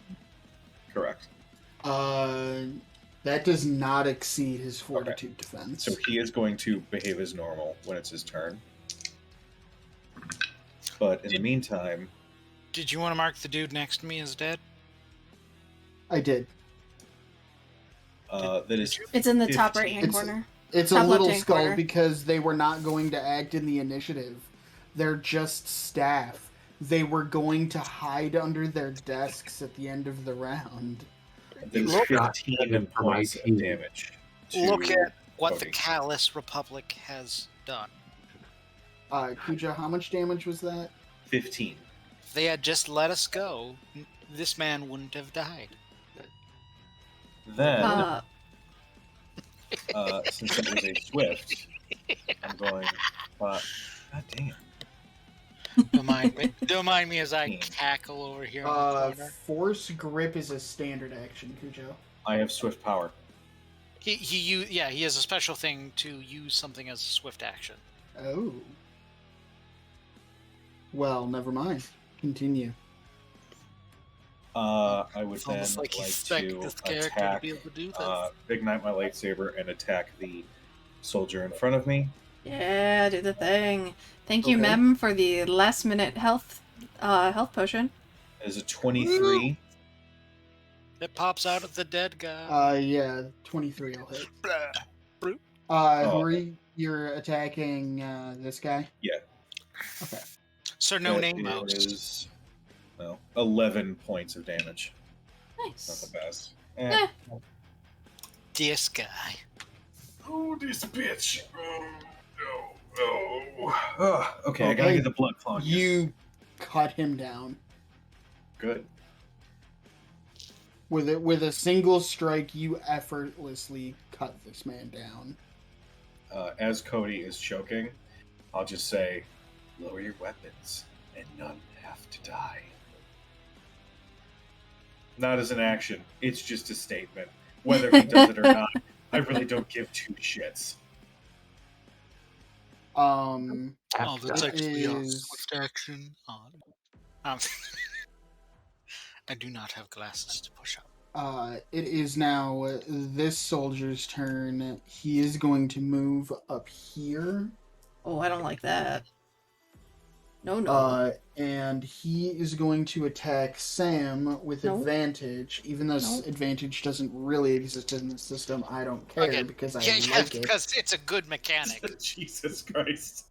Correct. that does not exceed his fortitude defense. So he is going to behave as normal when it's his turn. But in the meantime... Did you want to mark the dude next to me as dead? I did. That is... It's in the top 15. right-hand corner. It's a Top little left-hand skull corner. because they were not going to act in the initiative. They're just staff. They were going to hide under their desks at the end of the round. That is Look, 15 for my points of team. damage. Look at what Cody. the Callous Republic has done. Kuja, how much damage was that? 15. If they had just let us go, this man wouldn't have died. Then, since it was a swift, I'm going... God damn. Don't mind me as I cackle over here in the corner. Force grip is a standard action, Kujo. I have swift power. He has a special thing to use something as a swift action. Oh. Well, never mind. Continue. I would It's then almost like like he's expecting to this character attack, to be able to do this. ignite my lightsaber and attack the soldier in front of me. Yeah, do the thing. Thank you, Okay. Mem, for the last-minute health potion. It is a 23. It pops out at the dead guy. Yeah, 23 will hit. Who Oh. are you? You're attacking this guy? Yeah. Okay. So no That name out. is, 11 points of damage. Not Nice. the best. This guy. Oh, this bitch. Oh, no. Oh. Okay, I gotta get the blood flowing. You cut him down. Good. With a single strike, you effortlessly cut this man down. As Cody is choking, I'll just say, lower your weapons, and none have to die. Not as an action, it's just a statement. Whether he does it or not, I really don't give two shits. Oh, that's It actually a is- swift action. I do not have glasses to push up. It is now this soldier's turn. He is going to move up here. Oh, I don't like that. No. And he is going to attack Sam with No. advantage, even though No. advantage doesn't really exist in the system. I don't care Okay. because I Yeah, like it. because it's a good mechanic. Jesus Christ.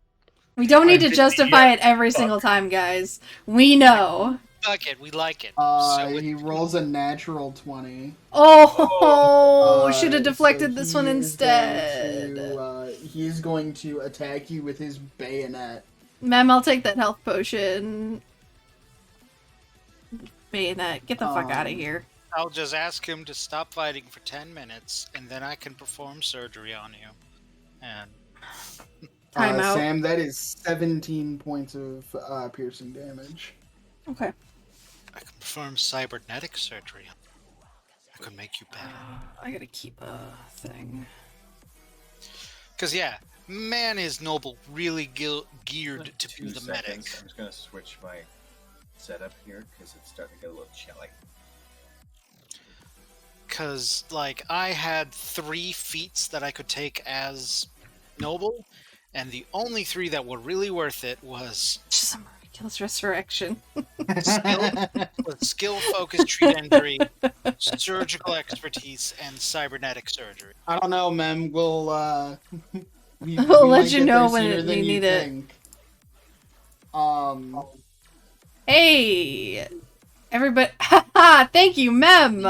We don't need to I'm the justify DM. it every single time, guys. We know. Fuck it, we like it. So He rolls a natural 20. Oh, should have So deflected this one he is instead. He's going to attack you with his bayonet. Mem, I'll take that health potion. Bayonet, get the fuck out of here. I'll just ask him to stop fighting for 10 minutes, and then I can perform surgery on you. And Time out. Sam, that is 17 points of piercing damage. Okay. I can perform cybernetic surgery. I could make you better. I gotta keep a thing. Because, yeah, man is noble really geared to be 2 the medic. seconds. I'm just going to switch my setup here because it's starting to get a little chilly. Because, like, I had 3 feats that I could take as noble, and the only 3 that were really worth it was Just some miraculous resurrection. skill focused treat injury, surgical expertise, and cybernetic surgery. I don't know, Mem. We'll we We'll let might you get know there when sooner you than need it. think. Hey! Everybody. Haha! Thank you, Mem!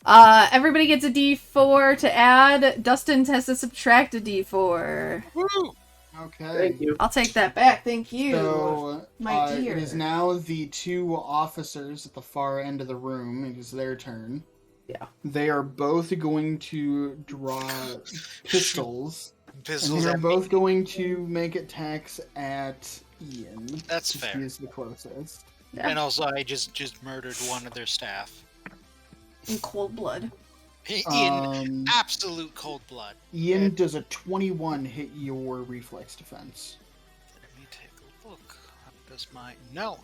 Everybody gets a d4 to add. Dustin has to subtract a d4. Woo! Okay. Thank you. I'll take that back, thank you. So, My dear. it is now the 2 officers at the far end of the room. It is their turn. Yeah. They are both going to draw pistols. And Pistols they're at both me. going to make attacks at Ian. That's since fair. He is the closest. Yeah. And also, I just murdered one of their staff. In cold blood. In absolute cold blood. Ian, does a 21 hit your reflex defense? Let me take a look. Does my... No.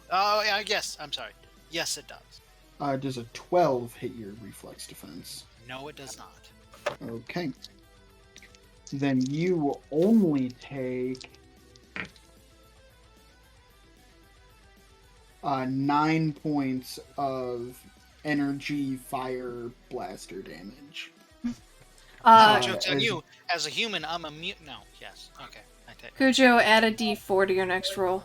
Yes, I'm sorry. Yes, it does. Does a 12 hit your reflex defense? No, it does not. Okay. Then you only take 9 points of energy fire blaster damage. Joke's on as- you. As a human, I'm a mute. No. Yes. Okay. I take. Cujo, add a d4 to your next roll.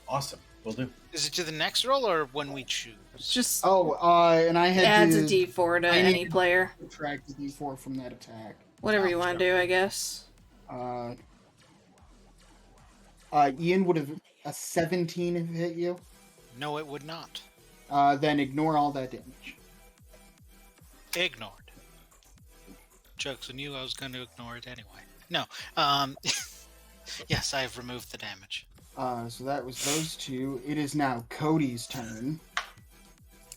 Awesome. Will do. Is it to the next roll or when we choose? Just and I had adds to a d4 to I any need- player. subtract the d4 from that attack. Whatever you want to do, I guess. Ian, would have a 17 have hit you? No, it would not. Then ignore all that damage. Ignored. Joke's on you. I was going to ignore it anyway. No. Yes, I have removed the damage. So that was those 2. It is now Cody's turn.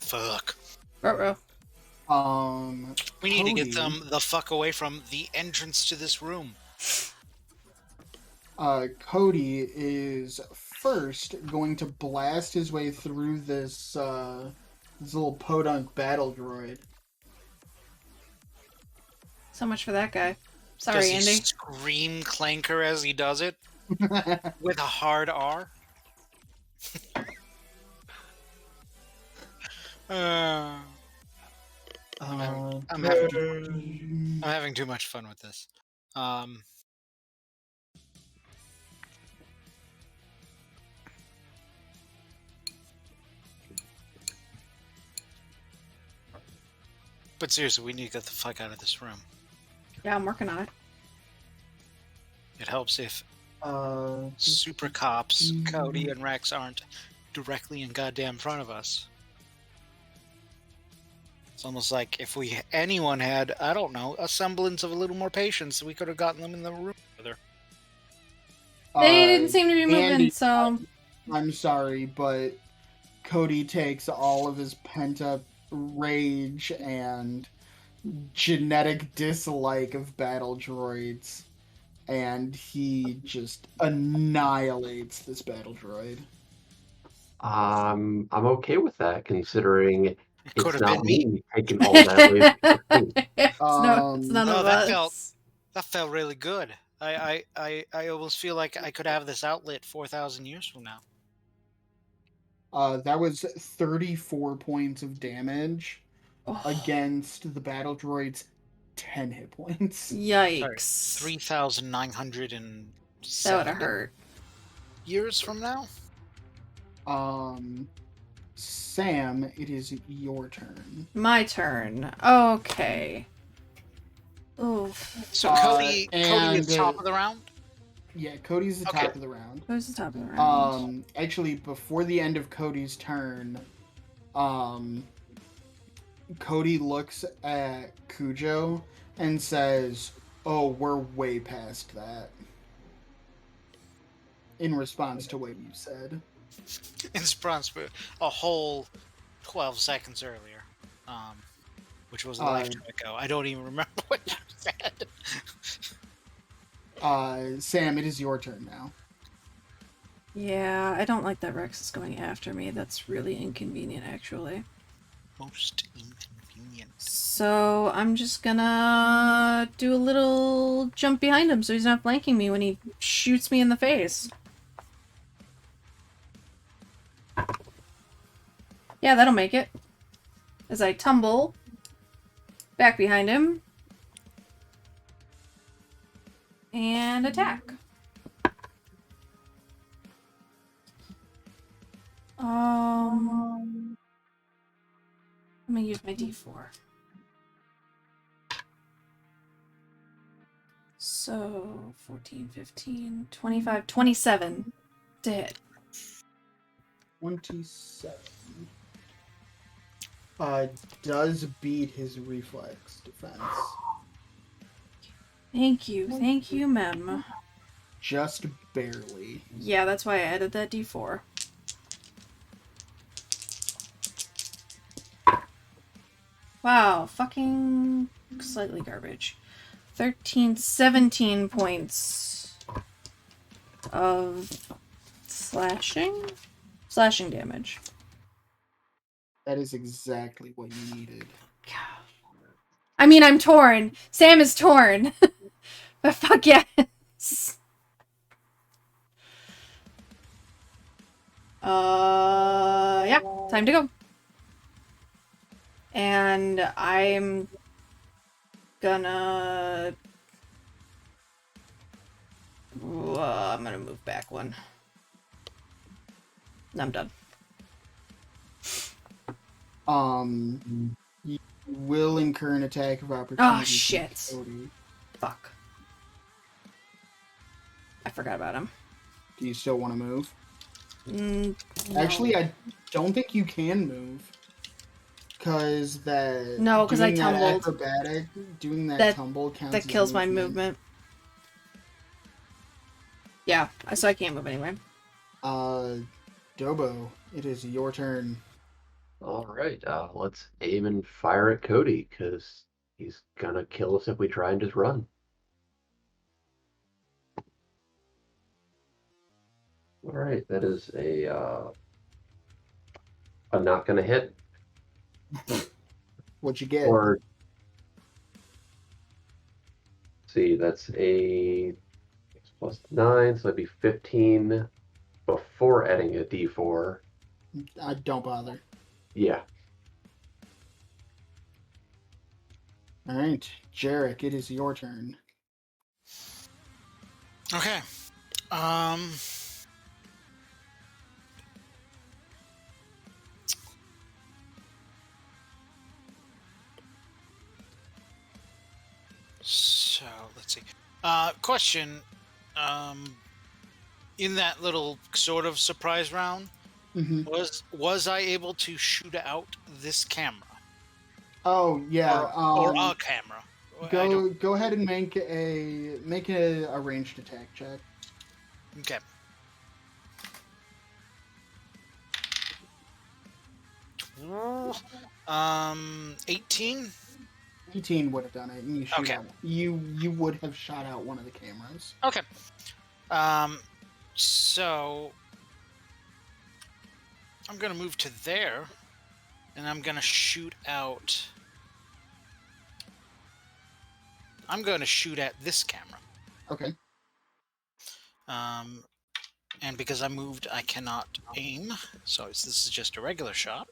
Fuck. Ruh-roh. We need to get Cody- them the fuck away from the entrance to this room. Cody is first going to blast his way through this little podunk battle droid. So much for that guy. Sorry, Does he Andy. scream clanker as he does it with a hard R? I'm having too much fun with this. But seriously, we need to get the fuck out of this room. Yeah, I'm working on it. It helps if Uh, super cops, Cody and Rex aren't directly in goddamn front of us. It's almost like if anyone had, I don't know, a semblance of a little more patience, we could have gotten them in the room together. They didn't seem to be moving, Andy, so... I'm sorry, but Cody takes all of his pent-up rage and genetic dislike of battle droids, and he just annihilates this battle droid. I'm okay with that, considering It it's could have not been me. me taking all that way. it's none No, of that us. That felt really good. I almost feel like I could have this outlet 4,000 years from now. That was 34 points of damage Oh, against the battle droid's 10 hit points. Sorry, yikes. 3,970 That would have hurt. years from now. Sam, it is your turn. My turn. Okay. Oof. So Cody is and, top of the round. Yeah, Cody's the Okay. top of the round. Who's the top of the round? Actually, before the end of Cody's turn, Cody looks at Cujo and says, "Oh, we're way past that." In response to what you said. In response to a whole 12 seconds earlier, which was a lifetime ago. I don't even remember what you said. Sam, it is your turn now. Yeah, I don't like that Rex is going after me. That's really inconvenient, actually. Most inconvenient. So I'm just gonna do a little jump behind him so he's not flanking me when he shoots me in the face. Yeah, that'll make it. As I tumble back behind him and attack. I'm gonna use my D4. So 14, 15, 25, 27 to hit. 27. Does beat his reflex defense. Thank you, ma'am. Just barely. Yeah, that's why I added that D4. Wow, fucking slightly garbage. 13, 17 points of slashing damage. That is exactly what you needed. I mean, I'm torn. Sam is torn. But fuck yes. Yeah, time to go. And I'm gonna... I'm gonna move back one. I'm done. You will incur an attack of opportunity. Oh, shit. Cody. Fuck. I forgot about him. Do you still want to move? No. Actually, I don't think you can move. Because that... No, because I tumbled. Doing that tumble counts That as kills my movement. Yeah, so I can't move anyway. Dobo, it is your turn. All right, let's aim and fire at Cody, because he's gonna kill us if we try and just run. All right, that is a not gonna hit. What'd you get? Or see, that's a plus 9, so that'd be 15 before adding a D4. Don't bother. Yeah. All right, Jarek, it is your turn. Okay. So let's see. Question. In that little sort of surprise round, was I able to shoot out this camera? Oh yeah. Or a camera? Go ahead and make a ranged attack check. Okay. Um, 18. 18 would have done it, and you shoot Okay. out. You would have shot out one of the cameras. Okay. So I'm gonna move to there, and I'm gonna shoot out. I'm gonna shoot at this camera. Okay. And because I moved, I cannot aim. So this is just a regular shot.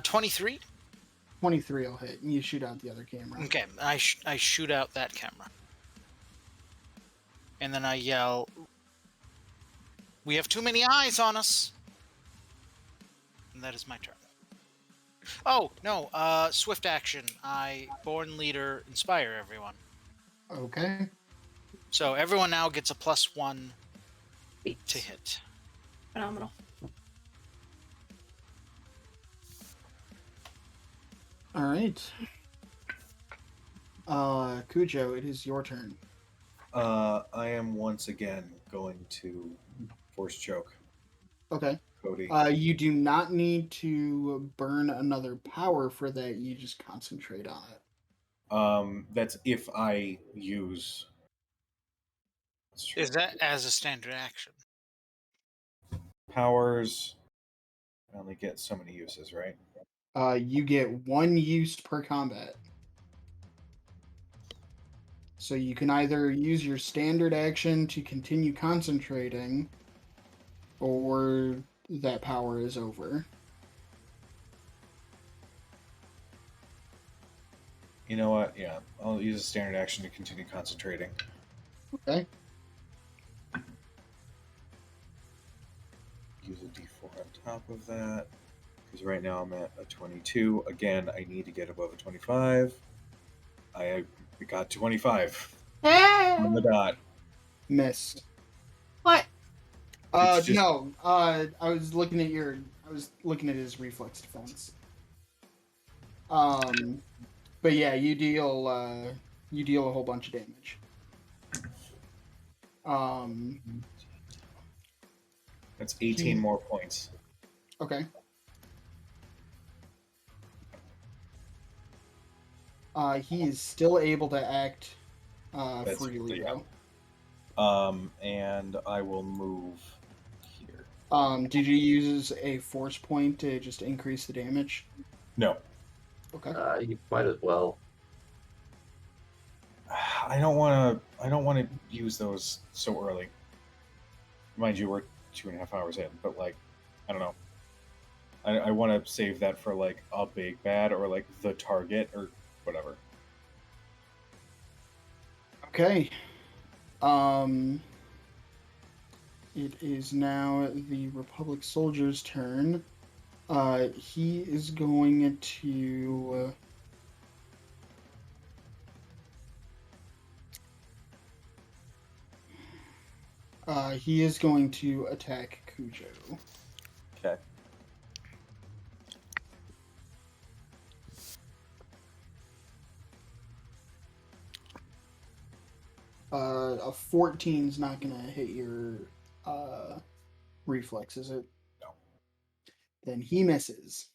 23. 23 will hit, and you shoot out the other camera. Okay, I shoot out that camera. And then I yell, "We have too many eyes on us!" And that is my turn. Oh, no, swift action. I, Born Leader, inspire everyone. Okay. So everyone now gets a +1 to hit. Phenomenal. All right. Cujo, it is your turn. I am once again going to force choke Okay. Cody. You do not need to burn another power for that. You just concentrate on it. That's if I use. Is that as a standard action? Powers? I only get so many uses, right? You get 1 use per combat. So you can either use your standard action to continue concentrating, or that power is over. You know what? Yeah, I'll use a standard action to continue concentrating. Okay. Use a d4 on top of that. Because right now I'm at a 22. Again, I need to get above a 25. I got 25 on the dot. Missed. What? It's just- No. I was looking at his reflex defense. But yeah, you deal a whole bunch of damage. That's 18 more points. Okay. He is still able to act freely, yeah. though. And I will move here. Did you use a force point to just increase the damage? No. Okay. You might as well. I don't want to use those so early. Mind you, we're 2.5 hours in, but like, I don't know. I want to save that for like a big bad or like the target or whatever. Okay. It is now the Republic soldier's turn. He is going to. He is going to attack Cujo. Okay. A 14 is not going to hit your reflex, is it? No. Then he misses.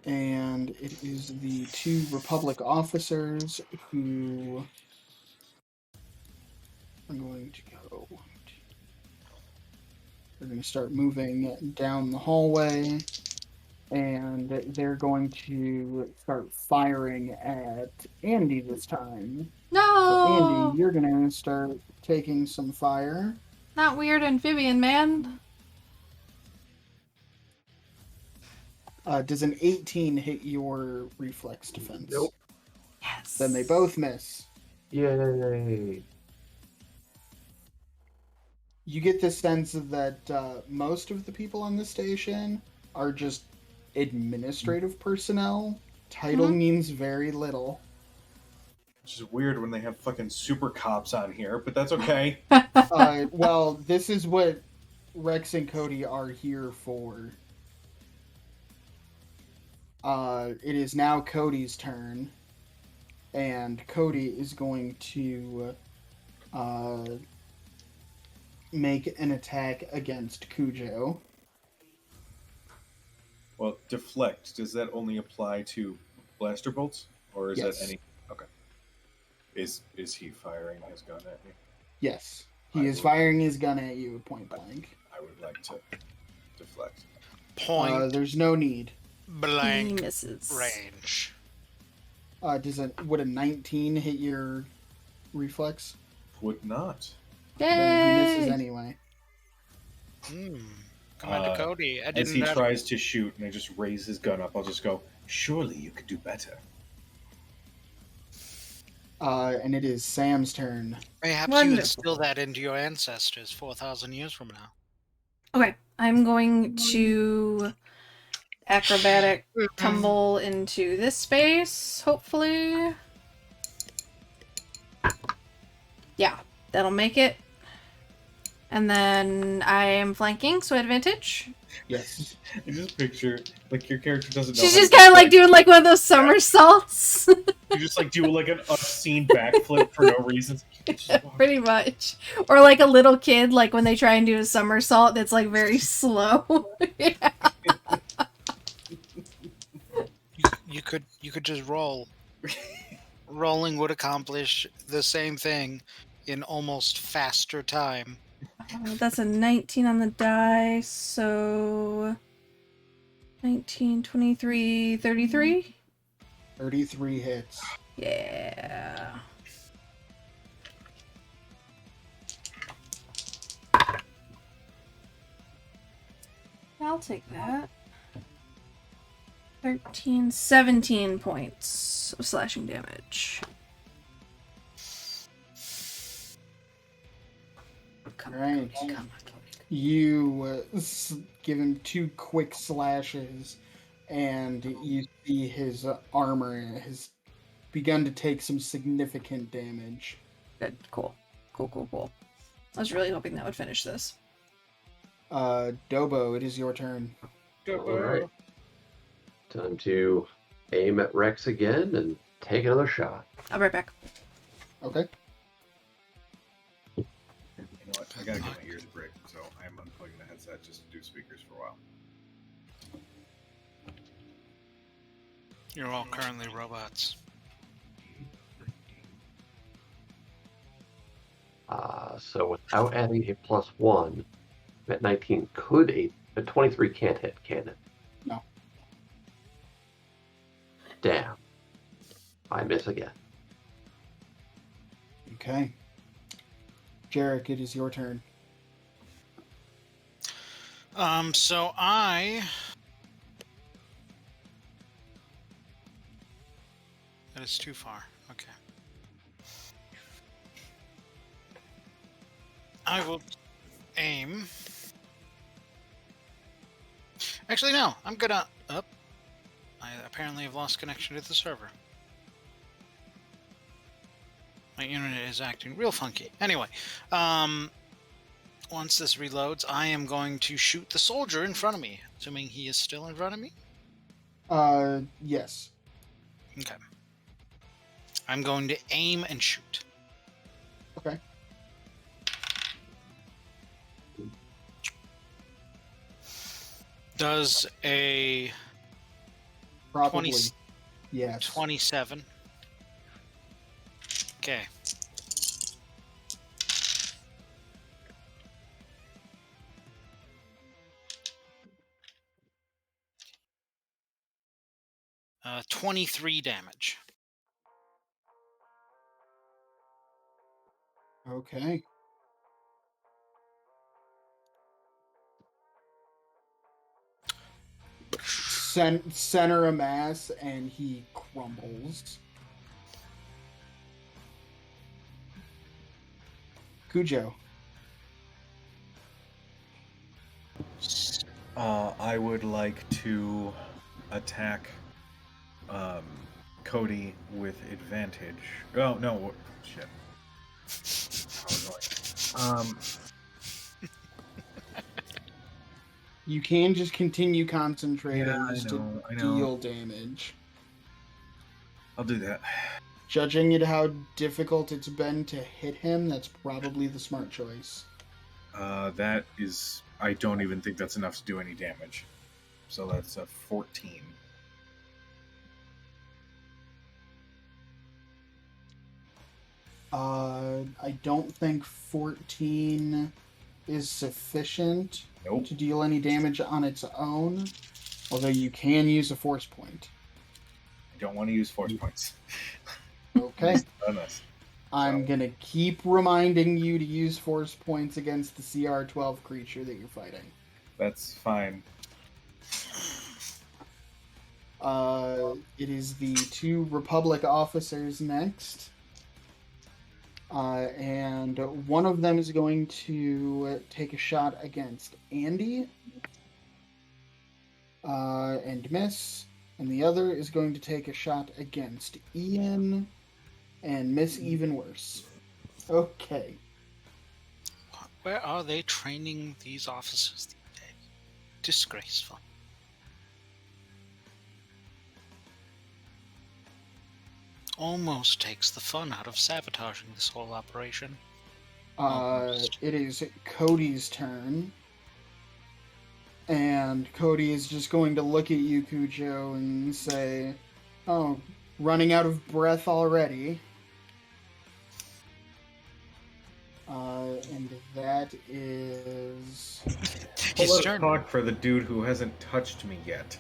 And it is the 2 Republic officers who are going to go. They're going to start moving down the hallway, and they're going to start firing at Andy this time. No! So Andy, you're going to start taking some fire. Not weird amphibian, man. Does an 18 hit your reflex defense? Nope. Yes. Then they both miss. Yay! You get the sense that most of the people on the station are just administrative personnel. Title means very little. Which is weird when they have fucking super cops on here, but that's okay. Well, this is what Rex and Cody are here for. It is now Cody's turn, and Cody is going to make an attack against Cujo. Well, deflect, does that only apply to blaster bolts? Or is Yes. that any... Okay. Is he firing his gun at me? Yes. He is firing his gun at you point blank. I would like to deflect. Point There's no need. He blank misses. range. Would a 19 hit your reflex? Would not. Then he misses Yay! anyway. Commander Cody, I As didn't. he tries to shoot and I just raise his gun up, I'll just go, surely you could do better. And it is Sam's turn. Perhaps you Wonderful. instill that into your ancestors 4,000 years from now. Okay, I'm going to acrobatic tumble into this space, hopefully. Yeah, that'll make it. And then I am flanking, so advantage. Yes. I just picture, like, your character doesn't know. She's how just to kind of do like doing like one of those somersaults. You just like do like an obscene backflip for no reason. Pretty much. Or like a little kid, like when they try and do a somersault that's like very slow. Yeah. You could just roll. Rolling would accomplish the same thing in almost faster time. That's a 19 on the die, so 19, 23, 33? 33 hits. Yeah. I'll take that. 13, 17 points of slashing damage. Come on, Right. Cody, come on, Cody. You give him 2 quick slashes, and you see his armor has begun to take some significant damage. Good, cool. Cool. I was really hoping that would finish this. Dobo, it is your turn. All right. Time to aim at Rex again and take another shot. I'll be right back. Okay. You know what? I gotta get my ears a break, so I am unplugging the headset just to do speakers for a while. You're all currently robots. So without adding a +1, at 19 could a 23 can't hit, can it? No. Damn. I miss again. Okay. Jarek, it is your turn. So that is too far. Okay. I will aim. Actually, no. I'm gonna up. I apparently have lost connection to the server. My internet is acting real funky. Anyway, once this reloads, I am going to shoot the soldier in front of me, assuming he is still in front of me. Yes. Okay. I'm going to aim and shoot. Okay. Does a Probably. 20 Yes. 27. Okay. Uh, 23 damage. Okay. Center a mass, and he crumbles. Cujo. I would like to attack Cody with advantage. Oh no! Shit. You can just continue concentrating Yeah, I just know, to I know. deal damage. I'll do that. Judging it how difficult it's been to hit him, that's probably the smart choice. That is. I don't even think that's enough to do any damage. So that's a 14. I don't think 14 is sufficient Nope. to deal any damage on its own. Although you can use a force point. I don't want to use force points. Okay. On this. I'm going to keep reminding you to use force points against the CR-12 creature that you're fighting. That's fine. It is the 2 Republic officers next. And one of them is going to take a shot against Andy and miss. And the other is going to take a shot against Ian and miss even worse. Okay. Where are they training these officers these days? Disgraceful. Almost takes the fun out of sabotaging this whole operation. It is Cody's turn. And Cody is just going to look at you, Cujo, and say, "Oh, running out of breath already." And that is... His Let's turn. talk for the dude who hasn't touched me yet.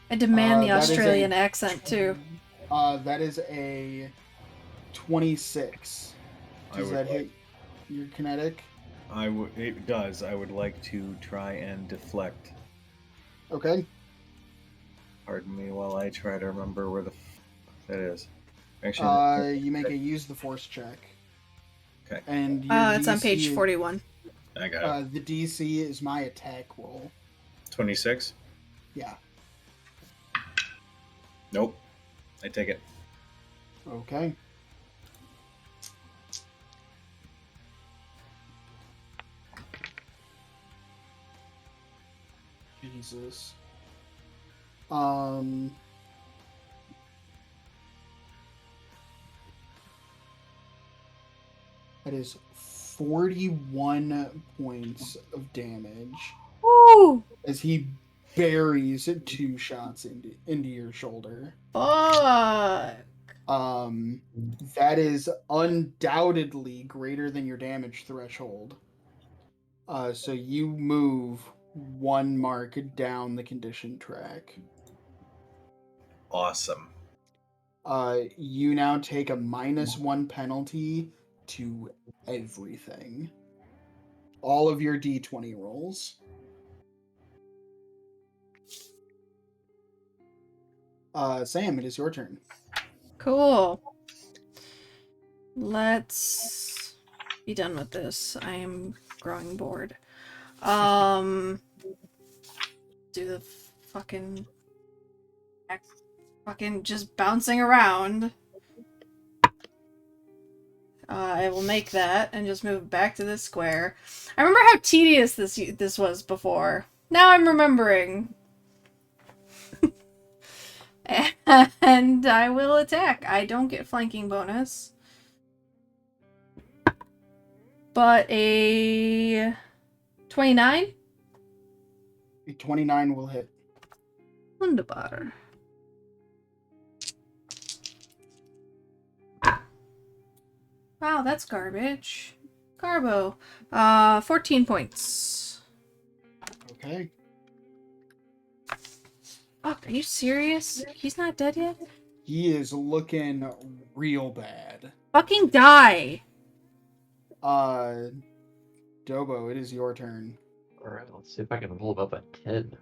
I demand the that is a- Australian accent, too. That is a 26. Does that hit your kinetic? It does. I would like to try and deflect. Okay. Pardon me while I try to remember where the that is. Actually, You make a use the force check. Okay. And your It's on DC page 41. I got it. The DC is my attack roll. 26? Yeah. Nope. I take it. Okay. Jesus. That is 41 points of damage Woo! as he buries 2 shots into your shoulder. Fuck! That is undoubtedly greater than your damage threshold. So you move 1 mark down the condition track. Awesome. You now take a -1 penalty to everything. All of your D20 rolls. Sam, it is your turn. Cool. Let's be done with this. I am growing bored. Do the fucking just bouncing around. I will make that and just move back to this square. I remember how tedious this was before. Now I'm remembering. And I will attack. I don't get flanking bonus. But a 29? A 29 will hit. Wunderbar. Wow, that's garbage. Garbo. 14 points. Okay. Fuck, are you serious? He's not dead yet? He is looking real bad. Fucking die! Dobo, it is your turn. Alright, let's see if I can roll above a 10.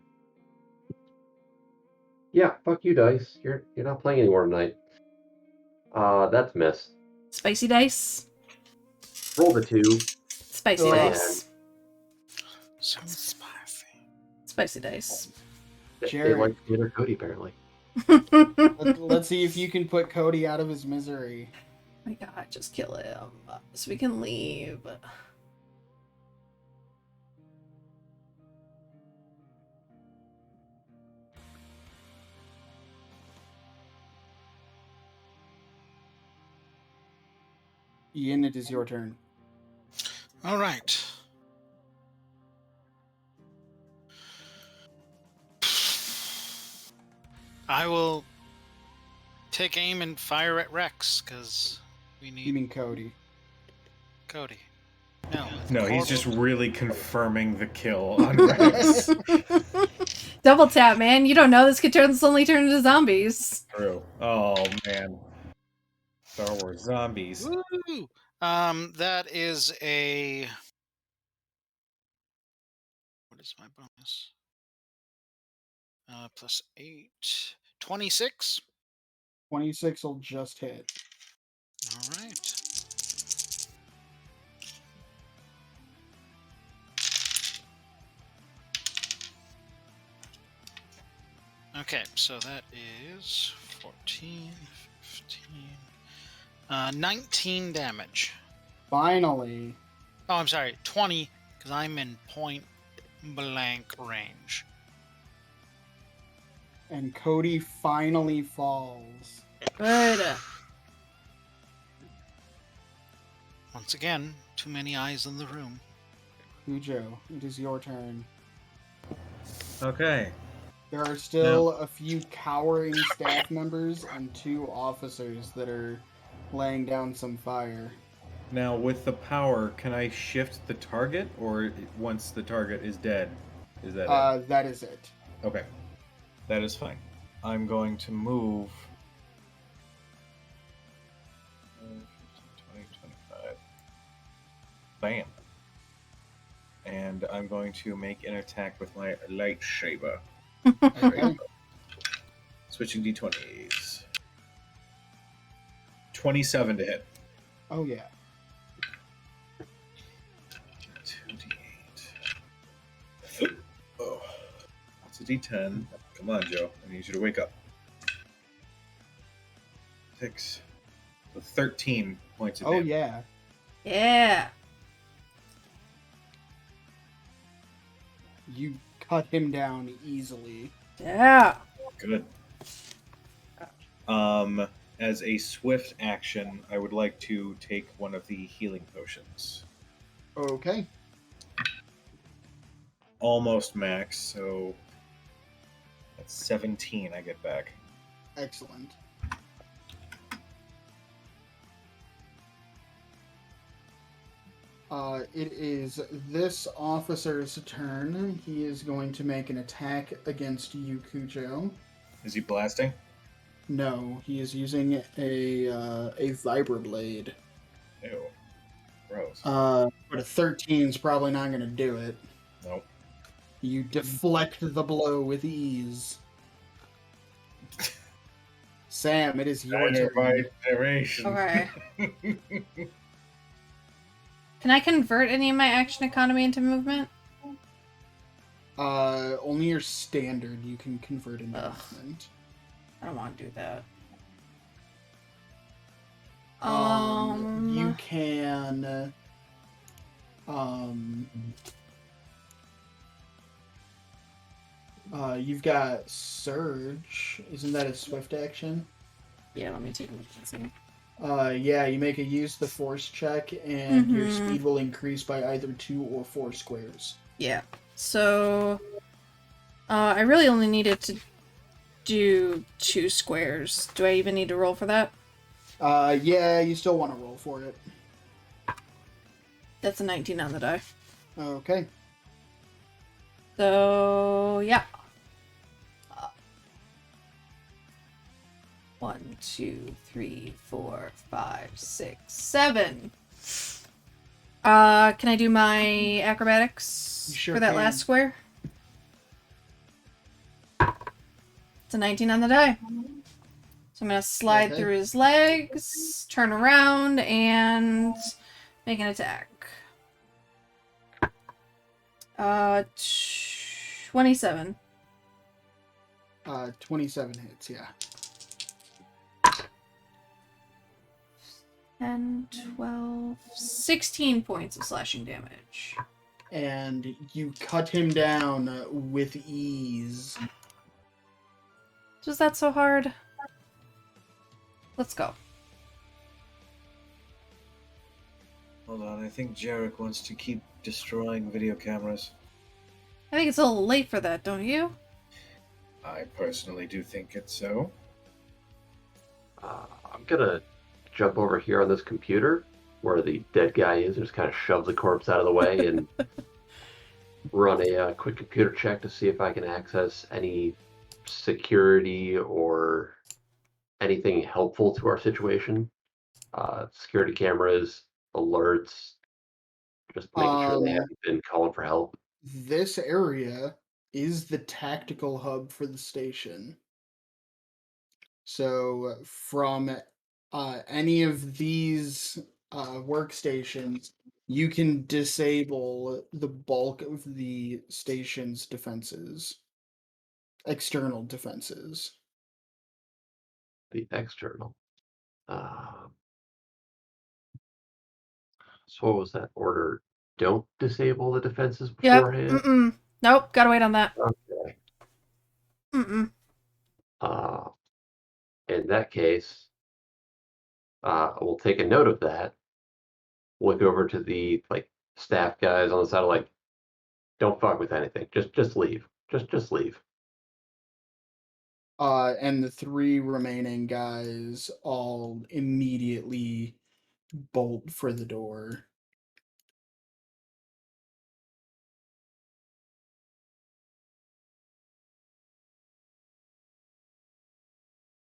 Yeah, fuck you, dice. You're not playing anymore tonight. That's miss. Spicy dice. Roll the 2. Spicy Ugh. dice. So spicy. Spicy dice. They Jared. like Peter Cody, apparently. Let's see if you can put Cody out of his misery. My god, just kill him. So we can leave. Ian, it is your turn. All right. I will take aim and fire at Rex because we You need mean Cody. Cody. No. No, he's Corvo. just really confirming the kill on Rex. Double tap, man. You don't know this could suddenly turn into zombies. True. Oh man. Star Wars zombies. Woo! That is a. What is my bonus? Plus 8. 26. 26 will just hit. All right. Okay, so that is 14, 15, 19 damage. Finally. Oh, I'm sorry, 20, because I'm in point blank range. And Cody finally falls. Good. Once again, too many eyes in the room. Cujo, it is your turn. Okay. There are still a few cowering staff members and 2 officers that are laying down some fire. Now, with the power, can I shift the target, or once the target is dead, is that it? That is it. Okay. That is fine. I'm going to move 20, 25. Bam. And I'm going to make an attack with my lightsaber. Okay. Switching d20s. 27 to hit. Oh, yeah. 2d8. Oh. That's a d10. Come on, Joe. I need you to wake up. 6. So 13 points of Oh, damage. yeah. Yeah. You cut him down easily. Yeah. Good. As a swift action, I would like to take one of the healing potions. Okay. Almost max, so that's 17 I get back. Excellent. It is this officer's turn. He is going to make an attack against you, Cujo. Is he blasting? No, he is using a vibroblade. Ew. Gross. But a 13 is probably not going to do it. Nope. You deflect the blow with ease. Sam, it is your turn. Dynamite generation. Okay. Can I convert any of my action economy into movement? Only your standard you can convert into Ugh. movement. I don't want to do that. You can. You've got Surge. Isn't that a swift action? Yeah, let me take a look and see. Yeah, you make a use the force check, and your Mhm. speed will increase by either 2 or 4 squares. Yeah. So, I really only needed to do 2 squares. Do I even need to roll for that? Yeah, you still want to roll for it. That's a 19 on the die. Okay. So, yeah. 1, 2, 3, 4, 5, 6, 7. Can I do my acrobatics You sure for that can. last square? It's a 19 on the die. So I'm gonna slide Okay. through his legs, turn around, and make an attack. 27. 27 hits, yeah. 10, 12, 16 points of slashing damage. And you cut him down with ease. Was that so hard? Let's go. Hold on, I think Jarek wants to keep destroying video cameras. I think it's a little late for that, don't you? I personally do think it's so. I'm gonna jump over here on this computer where the dead guy is, and just kind of shove the corpse out of the way and run a quick computer check to see if I can access any security or anything helpful to our situation. Security cameras, alerts, just making sure they Um, haven't been calling for help. this area is the tactical hub for the station. So from any of these workstations, you can disable the bulk of the station's defenses, external defenses. The external. So what was that order? Don't disable the defenses Yep. beforehand. Nope. Gotta wait on that. Okay. Mm-mm. In that case, we'll take a note of that. Look over to the staff guys on the side, like, don't fuck with anything. Just leave. Just leave. And the three remaining guys all immediately bolt for the door.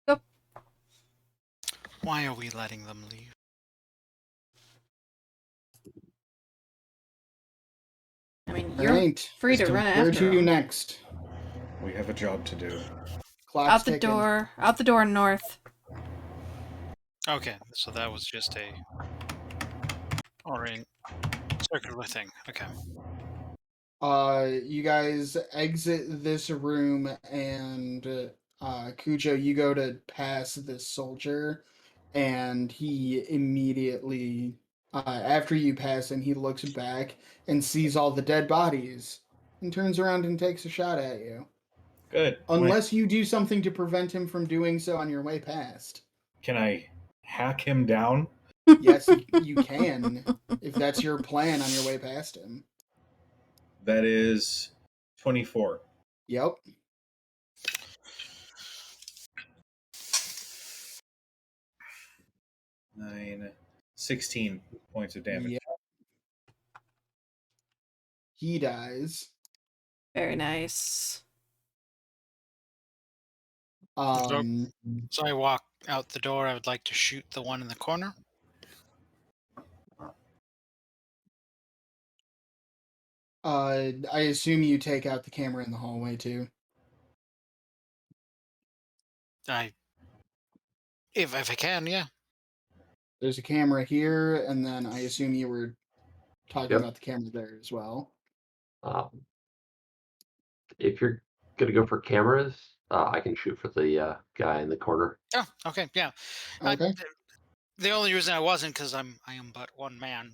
Yep. Why are we letting them leave? I mean, All you're right. free to So run where after to them. next? We have a job to do. Clock's Out the ticking. door. Out the door north. Okay, so that was just a orient circular thing. Okay. You guys exit this room, and Cujo, you go to pass this soldier, and he immediately, after you pass him, he looks back and sees all the dead bodies and turns around and takes a shot at you. Good. Unless you do something to prevent him from doing so on your way past. Can I hack him down? Yes, you can, if that's your plan on your way past him. That is 24. Yep. Nine, 16 points of damage. Yep. He dies. Very nice. So I walk out the door. I would like to shoot the one in the corner. I assume you take out the camera in the hallway too. If I can, yeah. There's a camera here, and then I assume you were talking Yep. about the camera there as well. If you're gonna go for cameras, I can shoot for the guy in the corner. Oh, okay, yeah. Okay. The only reason I wasn't because I am but one man.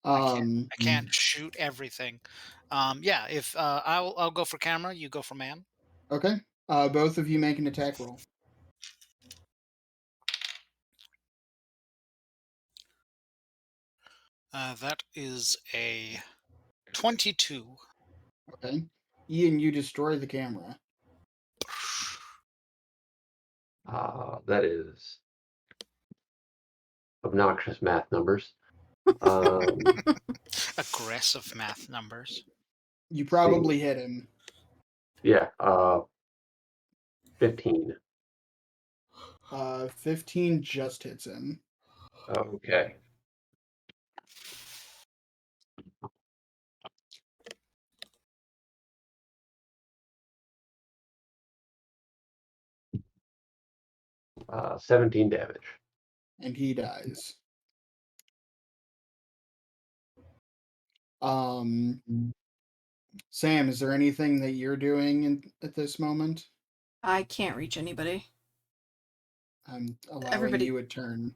I can't shoot everything. Yeah. If I'll go for camera, you go for man. Okay. Both of you make an attack roll. That is a 22. Okay. Ian, you destroy the camera. That is obnoxious math numbers. Aggressive math numbers. You probably hit him. Yeah. 15. 15 just hits him. Okay. 17 damage. And he dies. Sam, is there anything that you're doing at this moment? I can't reach anybody. I'm allowing Everybody- you a turn.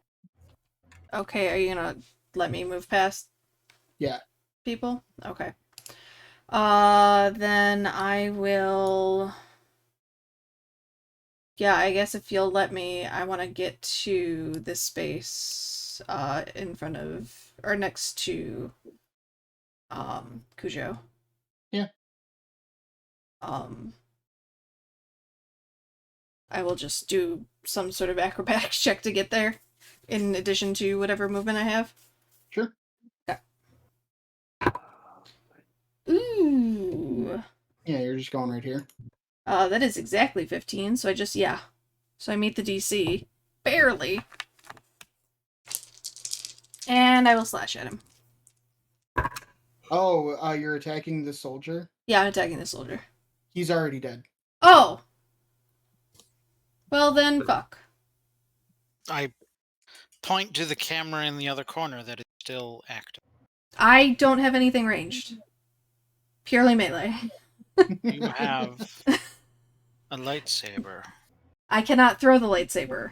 Okay, are you gonna let me move past? Yeah. People? Okay. Then I will. Yeah, I guess if you'll let me, I want to get to this space, in front of, or next to, Cujo. Yeah. I will just do some sort of acrobatics check to get there, in addition to whatever movement I have. Sure. Yeah. Ooh. Yeah, you're just going right here. That is exactly 15, so So I meet the DC. Barely. And I will slash at him. Oh, you're attacking the soldier? Yeah, I'm attacking the soldier. He's already dead. Oh! Well then, fuck. I point to the camera in the other corner that is still active. I don't have anything ranged. Purely melee. You have a lightsaber. I cannot throw the lightsaber.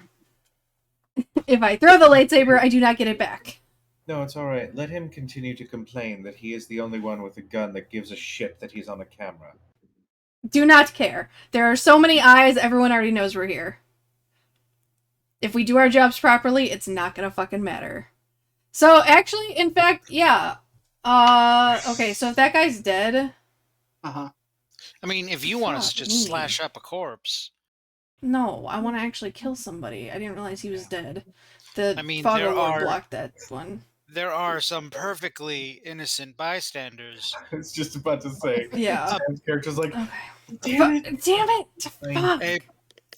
If I throw the lightsaber, I do not get it back. No, it's all right. Let him continue to complain that he is the only one with a gun that gives a shit that he's on a camera. Do not care. There are so many eyes, everyone already knows we're here. If we do our jobs properly, it's not gonna fucking matter. So, actually, in fact, yeah. Okay, so if that guy's dead... Uh-huh. I mean, if you want us to Fuck just me. slash up a corpse. No, I want to actually kill somebody. I didn't realize he was dead. The I mean, Fog there Lord are- blocked that one. There are some perfectly innocent bystanders. I was just about to say. Yeah. Sam's character's like, Okay. damn it! Damn it! Fine. Fuck! A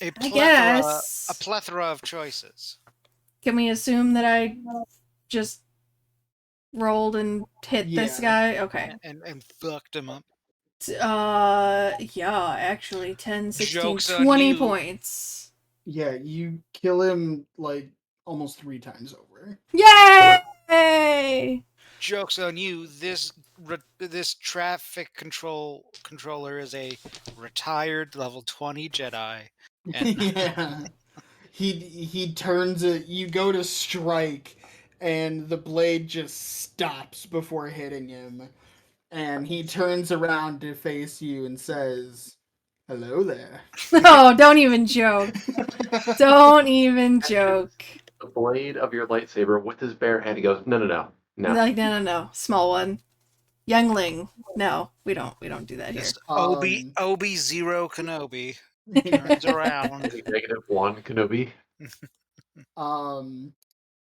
I plethora, guess. a plethora of choices. Can we assume that I just rolled and hit this Yeah. guy? Okay. And fucked him up. Yeah, actually, 10, 16, Joke's on 20 you. points. Yeah, you kill him like almost 3 times over. Yay! Joke's on you. This traffic controller is a retired level 20 Jedi. And Yeah. He turns it, you go to strike and the blade just stops before hitting him. And he turns around to face you and says, "Hello there." No, don't even joke. Don't even joke. The blade of your lightsaber with his bare hand. He goes, no. Like, no. Small one. Youngling. No, we don't do that here. this Um, Obi Zero Kenobi turns around. -1 Kenobi.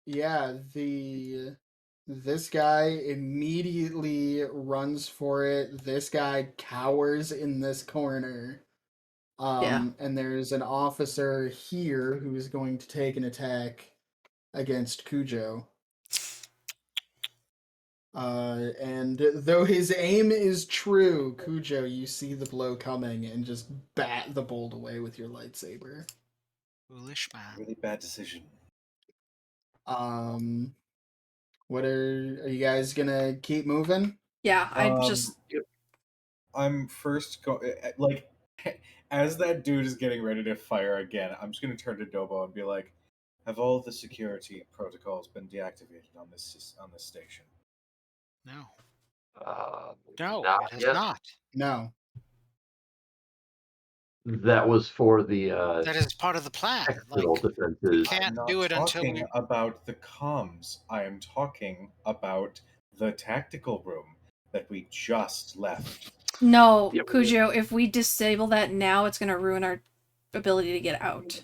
Yeah, this guy immediately runs for it. This guy cowers in this corner. Yeah. And there's an officer here who is going to take an attack against Cujo. And though his aim is true, Cujo, you see the blow coming and just bat the bolt away with your lightsaber. Foolish man. Really bad decision. What are you guys gonna keep moving? Yeah, I'm first like, as that dude is getting ready to fire again, I'm just gonna turn to Dobo and be like, "Have all the security protocols been deactivated on this station?" No. No, No, it has yet. not. No. That was for the That is part of the plan. external Like, defenses. can't I'm not do it until talking we. about the comms. I am talking about the tactical room that we just left. no, Yep. Cujo, if we disable that now, it's going to ruin our ability to get out.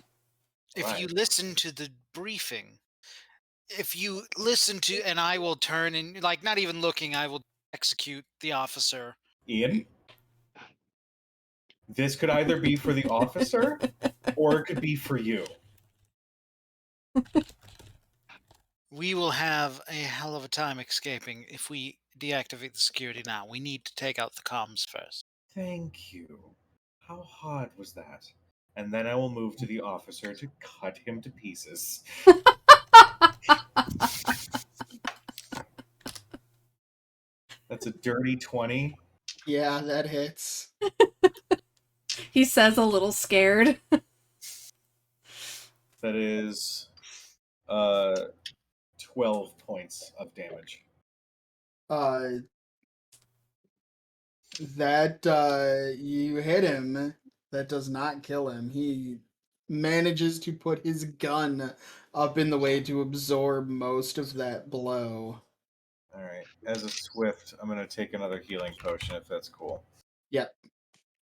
If Right. you listen to the briefing, if you listen to, and I will turn and, like, not even looking, I will execute the officer. Ian, this could either be for the officer or it could be for you. We will have a hell of a time escaping if we deactivate the security now. We need to take out the comms first. Thank you. How hard was that? And then I will move to the officer to cut him to pieces. That's a dirty 20. Yeah, that hits. He says a little scared. That is 12 points of damage. You hit him. That does not kill him. He manages to put his gun up in the way to absorb most of that blow. Alright, as a swift, I'm going to take another healing potion if that's cool. Yep.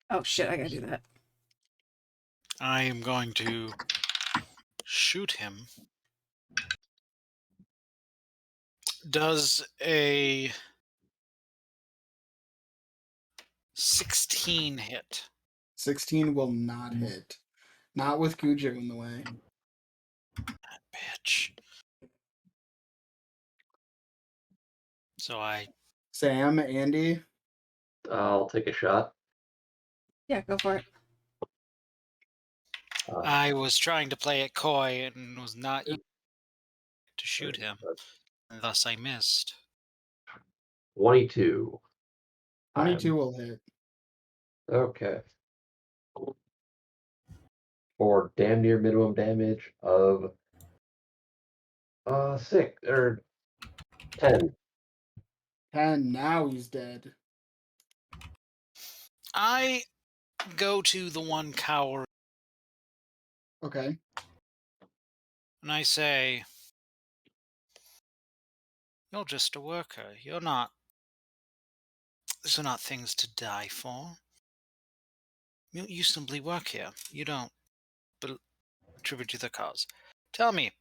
Oh shit, I gotta do that. I am going to shoot him. Does a 16 hit. 16 will not hit. Not with Cujo in the way. Bitch. So I Sam, Andy, I'll take a shot. Yeah, go for it. I was trying to play it coy and was not to shoot him, and thus I missed. 22. 22 will hit. Okay. For damn near minimum damage of 6 or 10. 10. Now he's dead. I go to the one cower Okay. and I say, "You're just a worker. You're not. These are not things to die for. You simply work here. You don't contribute to the cause. Tell me,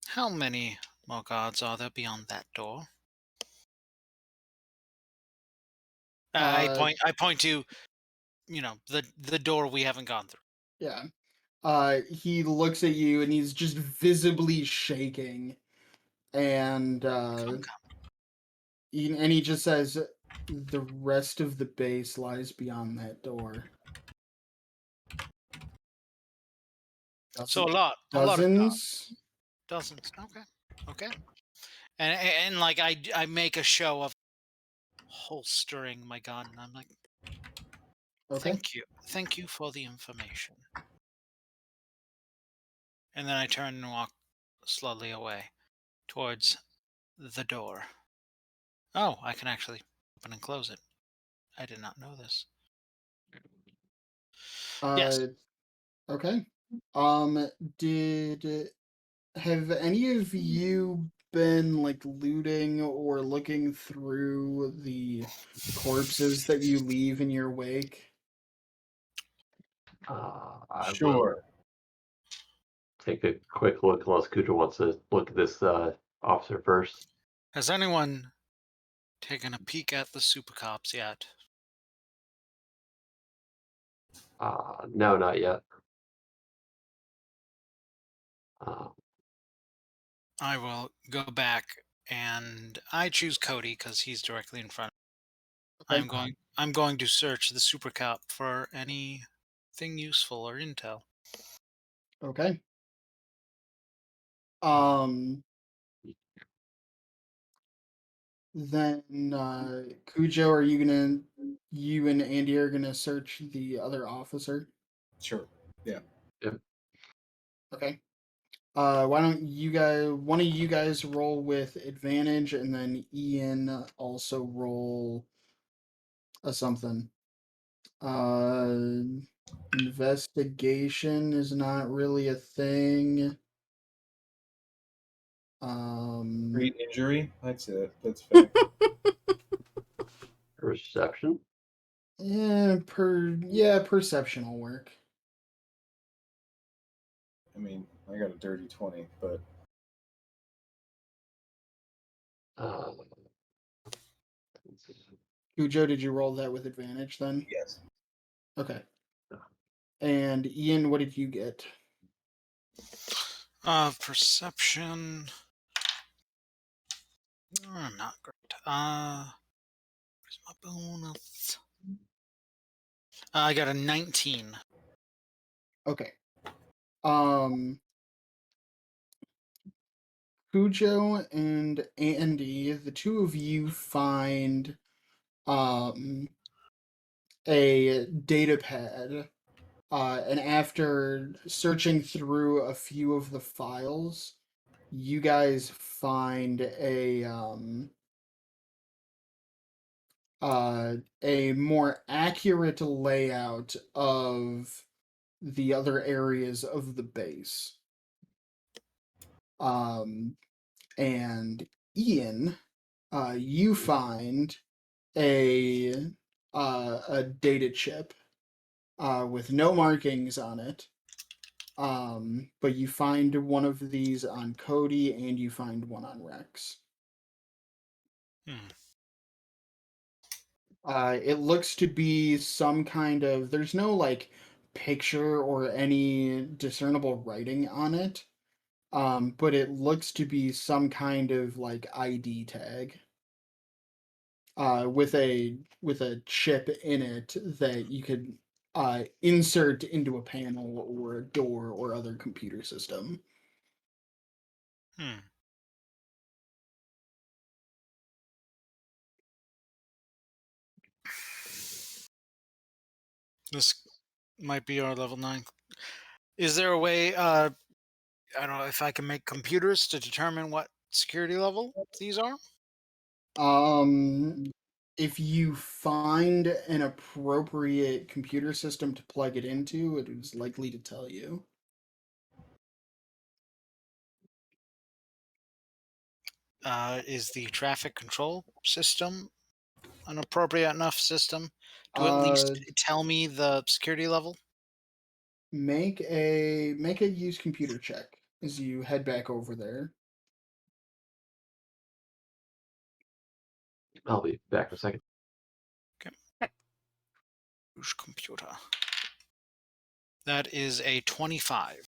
how many more guards are there beyond that door?" I Uh, point. I point to, the door we haven't gone through. yeah. He looks at you and he's just visibly shaking. And Come. he just says, the rest of the base lies beyond that door. So a lot of Dozens. dozens. Okay. And like I make a show of holstering my gun. I'm like, Okay. thank you for the information. And then I turn and walk slowly away towards the door. Oh, I can actually open and close it. I did not know this. Yes. Okay. Did have any of you been like looting or looking through the corpses that you leave in your wake? I will Sure. take a quick look unless Kuja wants to look at this officer first. Has anyone taken a peek at the super cops yet? No, not yet. Uh, I will go back and I choose Cody because he's directly in front. Okay. I'm going to search the super cop for anything useful or intel. Okay. Um then Cujo, are you and Andy are gonna search the other officer? Sure. Yeah. Yep. Okay. Why don't one of you guys roll with advantage, and then Ian also roll a something. Uh, Investigation is not really a thing. Great injury. That's it. That's fair. Reception. Perception will work. I mean, I got a dirty 20, but Uh, Cujo, did you roll that with advantage then? yes. Okay. And Ian, what did you get? Perception. Not great. Where's my bonus? I got a 19. Okay. Cujo and Andy, the two of you find a data pad. And after searching through a few of the files, you guys find a more accurate layout of the other areas of the base. And Ian, you find a data chip with no markings on it. But you find one of these on Cody and you find one on Rex. It looks to be some kind of. There's no like picture or any discernible writing on it. But it looks to be some kind of like ID tag. With a chip in it that you could insert into a panel or a door or other computer system. Hmm. This might be our level 9. Is there a way, I don't know if I can make computers to determine what security level these are? Um, if you find an appropriate computer system to plug it into, it is likely to tell you. Is the traffic control system an appropriate enough system to at Uh, least tell me the security level? make a use computer check as you head back over there. I'll be back in a second. Use computer. That is a 25.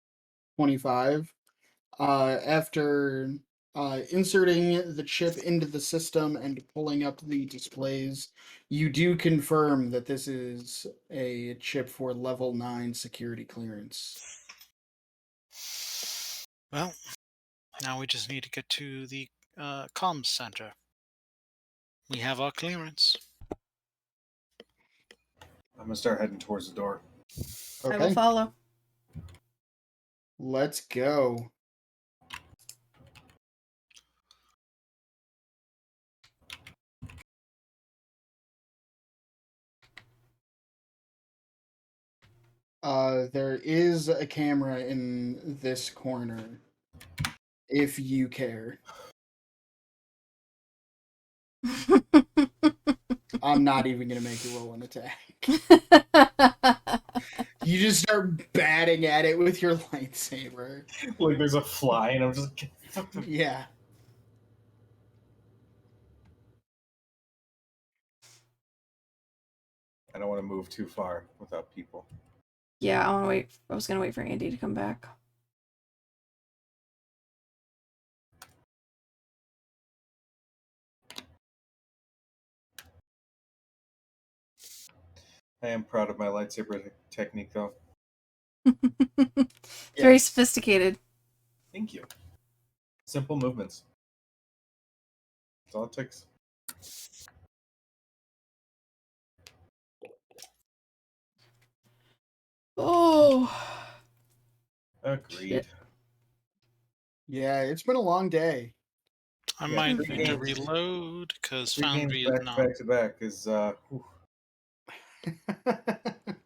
25. After inserting the chip into the system and pulling up the displays, you do confirm that this is a chip for level 9 security clearance. Well, now we just need to get to the comms center. We have our clearance. I'm gonna start heading towards the door. I will Okay, follow. let's go. There is a camera in this corner, if you care. I'm not even gonna make you roll an attack. You just start batting at it with your lightsaber. Like there's a fly, and I'm just. Yeah. I don't want to move too far without people. Yeah, I want to wait. I was gonna wait for Andy to come back. I am proud of my lightsaber technique, though. Very Yes. sophisticated. Thank you. Simple movements. That's all it takes. Oh. Agreed. Shit. Yeah, it's been a long day. I Yeah, might three need to games. reload because 3 games Foundry is back not. to back is whew. At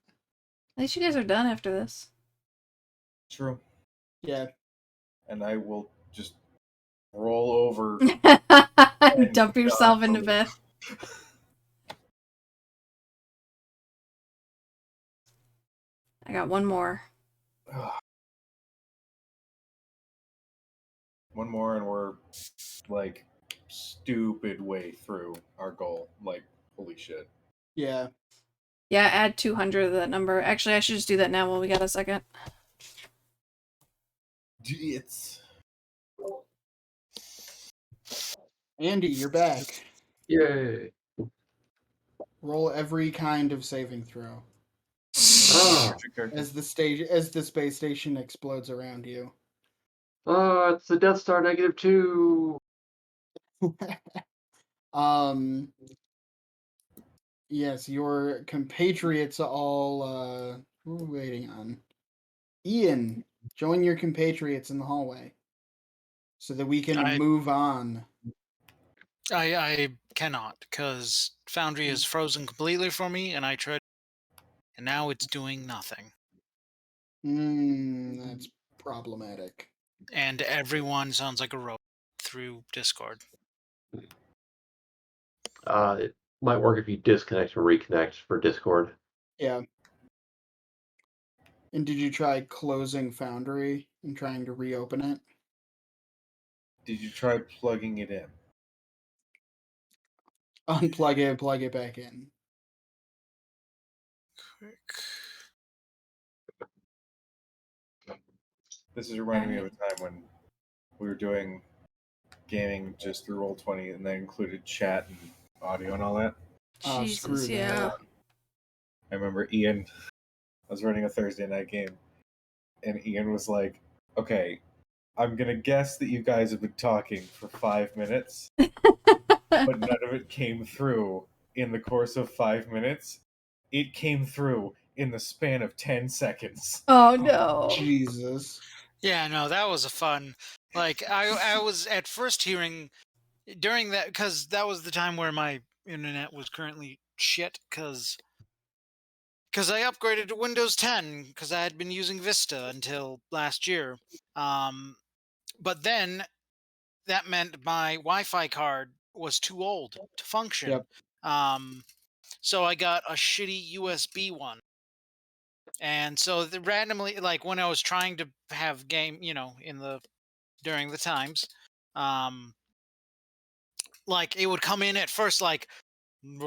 least you guys are done after this. True. Yeah. And I will just roll over. Dump yourself into bed. I got one more. One more, and we're like stupid way through our goal. Like, holy shit. Yeah. Yeah, add 200 to that number. Actually, I should just do that now while we got a second. It's Andy, you're back. Yay! Roll every kind of saving throw Ah, as the space station explodes around you. it's the Death Star -2. Yes, your compatriots all who are we waiting on? Ian, join your compatriots in the hallway so that we can I move on. I cannot because Foundry is frozen completely for me, and I tried, and now it's doing nothing. That's problematic. And everyone sounds like a robot through Discord. It might work if you disconnect and reconnect for Discord. Yeah. And did you try closing Foundry and trying to reopen it? Did you try plugging it in? Unplug it, plug it back in. quick. This is reminding me of a time when we were doing gaming just through Roll20, and that included chat and audio and all that. Oh, Jesus, screw yeah. that. I remember Ian. I was running a Thursday night game, and Ian was like, "Okay, I'm gonna guess that you guys have been talking for 5 minutes, but none of it came through in the course of 5 minutes. It came through in the span of 10 seconds." Oh no. Jesus. Yeah, no, that was a fun. Like I was at first hearing during that because that was the time where my internet was currently shit because I upgraded to Windows 10 because I had been using Vista until last year. But then that meant my Wi-Fi card was too old to function. Yep. So I got a shitty USB one. And so randomly, like when I was trying to have game, during the times, like it would come in at first like, and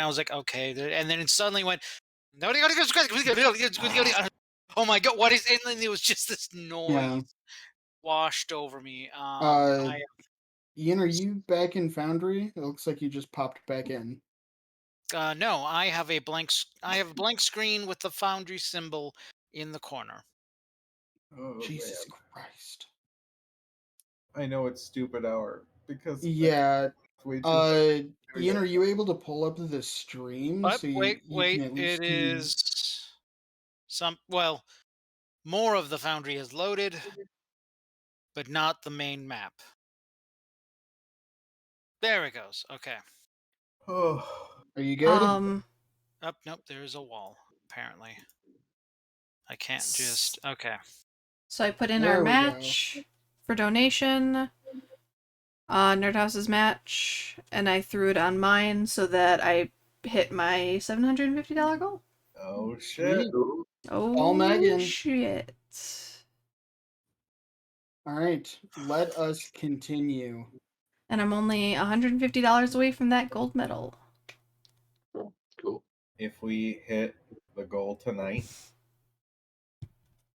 I was like, okay, and then it suddenly went, oh my god, what is? And then it was just this noise Yeah. washed over me. Ian, are you back in Foundry? It looks like you just popped back in. No, I have a blank screen with the Foundry symbol in the corner. Oh, Jesus man. Christ. I know it's stupid hour because Yeah. way too Ian, are you able to pull up the stream But so wait, you can at least it see? is more of the Foundry is loaded, but not the main map. There it goes. Okay. Oh, Are you good? Up, nope. There's a wall. Apparently, I can't just. Okay. So I put in There our we match for donation, Nerd House's match, and I threw it on mine so that I hit my $750 goal. oh shit. Ooh, Oh, Megan. shit. All right, let us continue. And I'm only $150 away from that gold medal. cool. If we hit the goal tonight,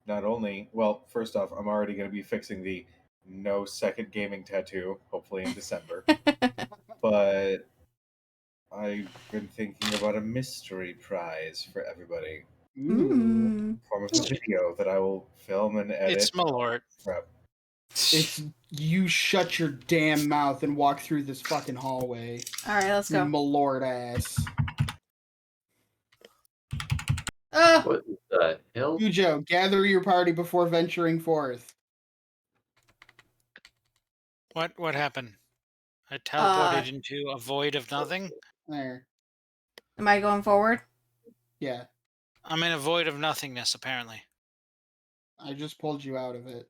not only, well, first off, I'm already going to be fixing the no second gaming tattoo, hopefully in December. But I've been thinking about a mystery prize for everybody. Ooh. Form of a video that I will film and edit. It's Malort. Prep. It's you shut your damn mouth and walk through this fucking hallway. All right, let's You go. malord ass. What the hell? Ujo, gather your party before venturing forth. What happened? I teleported into a void of nothing. There. Am I going forward? Yeah, I'm in a void of nothingness, apparently. I just pulled you out of it.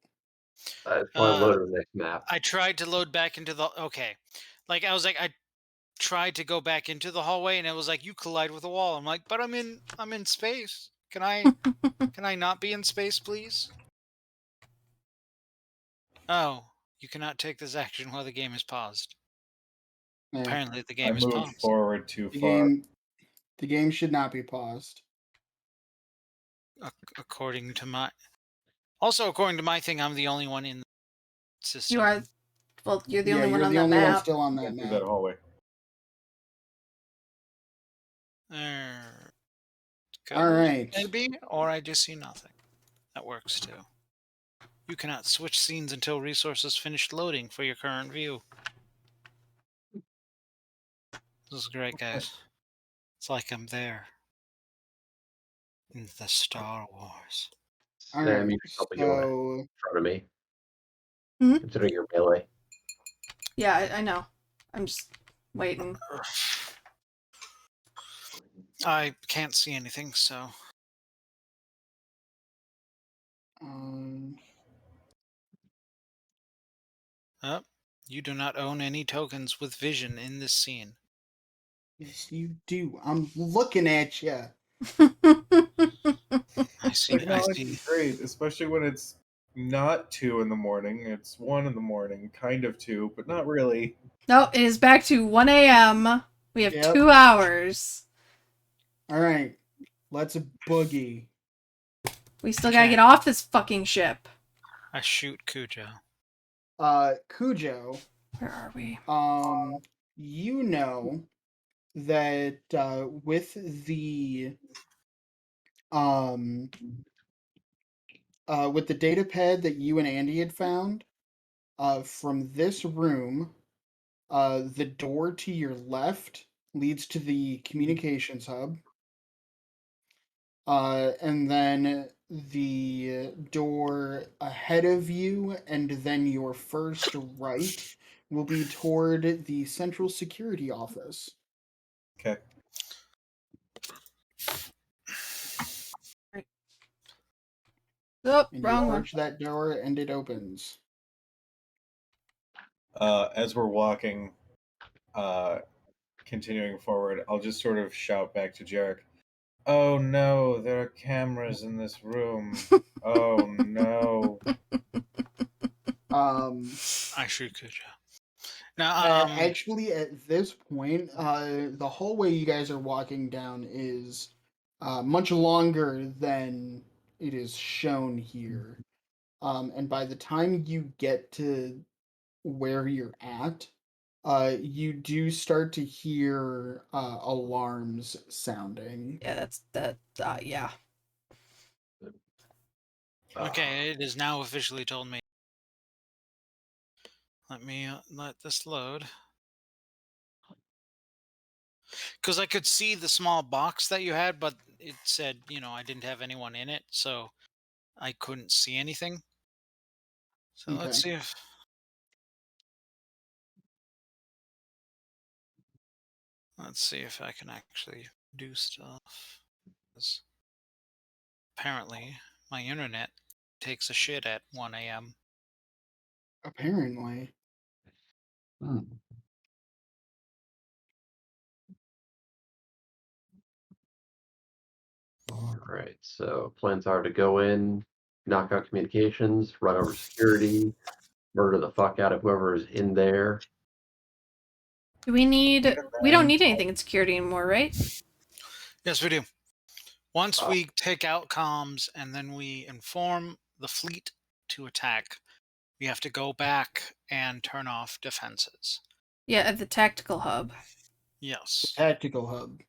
I just want to load the next map. I tried to load back into the. Okay. Like, I tried to go back into the hallway, and it was like, you collide with a wall. I'm like, but I'm in space. Can I not be in space, please? Oh, you cannot take this action while the game is paused. Yeah. Apparently, the I game is moved paused. forward too far. The game should not be paused. According to my thing, I'm the only one in the system. You are. Well, you're the Yeah, only one you're on the that only one map. still on that Through map. that hallway. There goes, All right. maybe, or I just see nothing. That works too. You cannot switch scenes until resources finish loading for your current view. This is great, guys. It's like I'm there in the Star Wars. All Sam, right. you should probably go in front of me. Hmm? Considering you're melee. Yeah, I know. I'm just waiting. I can't see anything, so you do not own any tokens with vision in this scene. Yes, you do. I'm looking at you. I see. Technology is great, especially when it's not 2 in the morning. It's 1 in the morning, kind of 2, but not really. No, it is back to 1 a.m. We have Yep. 2 hours. All right, let's boogie. We still gotta Okay. get off this fucking ship. I shoot Cujo. Cujo, Where are we? you know that with the data pad that you and Andy had found, from this room, the door to your left leads to the communications hub. And then the door ahead of you, and then your first right will be toward the central security office. Okay. Oh, And you wrong one. approach that door, and it opens. As we're walking, continuing forward, I'll just sort of shout back to Jarek, "Oh no, there are cameras in this room. Oh no." I shoot Cujo. Now, Actually, at this point, the hallway you guys are walking down is much longer than it is shown here. And by the time you get to where you're at, you do start to hear alarms sounding. Yeah, yeah. okay, it is now officially told me. Let me let this load. Because I could see the small box that you had, but it said, I didn't have anyone in it, so I couldn't see anything. So Okay. let's see if. Let's see if I can actually do stuff. 'Cause apparently, my internet takes a shit at 1 a.m. Apparently. Hmm. All right. So plans are to go in, knock out communications, run over security, murder the fuck out of whoever is in there. Do we need... We don't need anything in security anymore, right? Yes, we do. Once Uh, we take out comms and then we inform the fleet to attack, we have to go back and turn off defenses. Yeah, at the tactical hub. Yes. Tactical hub.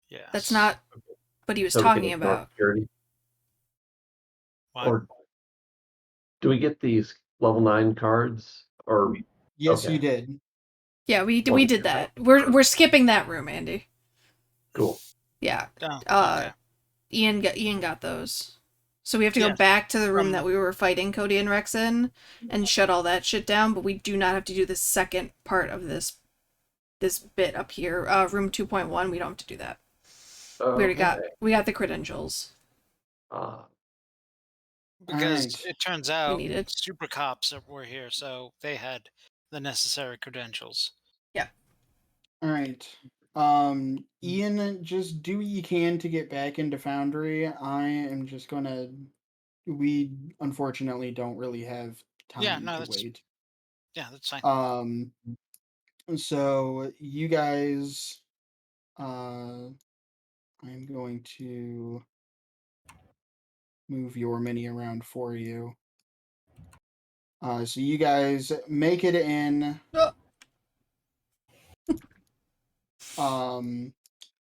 Yes. That's not what he was so we can talking ignore about. security. What? Or do we get these level 9 cards? Or Yes, okay. you did. Yeah, we Wasn't did sure. that. We're skipping that room, Andy. Cool. Yeah. Oh, okay. Ian got those. So we have to go Yes, back to the room from- that we were fighting Cody and Rex in and shut all that shit down, but we do not have to do the second part of this bit up here. Room 2.1, we don't have to do that. Okay. We got the credentials Because Alright. it turns we out needed. super cops were here, so they had the necessary credentials. Yeah. Alright. Ian, just do what you can to get back into Foundry. I am just gonna. We unfortunately don't really have time Yeah, no, to that's wait. that's fine. So you guys, I'm going to move your mini around for you. So you guys make it in.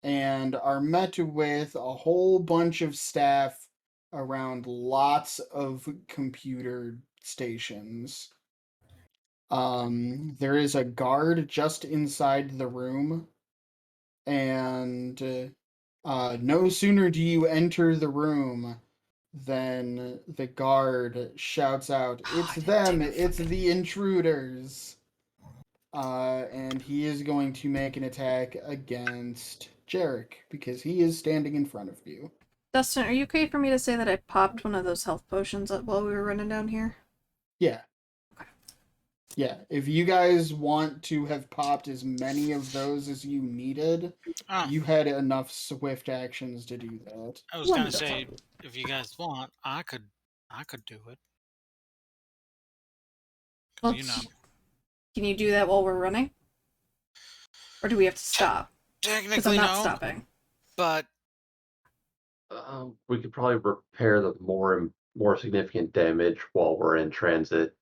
And are met with a whole bunch of staff around lots of computer stations. There is a guard just inside the room, and no sooner do you enter the room than the guard shouts out, "It's them! It's the intruders!" And he is going to make an attack against Jarek because he is standing in front of you. Dustin, are you okay for me to say that I popped one of those health potions while we were running down here? Yeah. Okay. Yeah. If you guys want to have popped as many of those as you needed, Oh, you had enough swift actions to do that. I was gonna Wonderful. say, if you guys want, I could do it. 'Cause, Can you do that while we're running? Or do we have to stop? Because I'm Technically, not no, stopping. but We could probably repair the more significant damage while we're in transit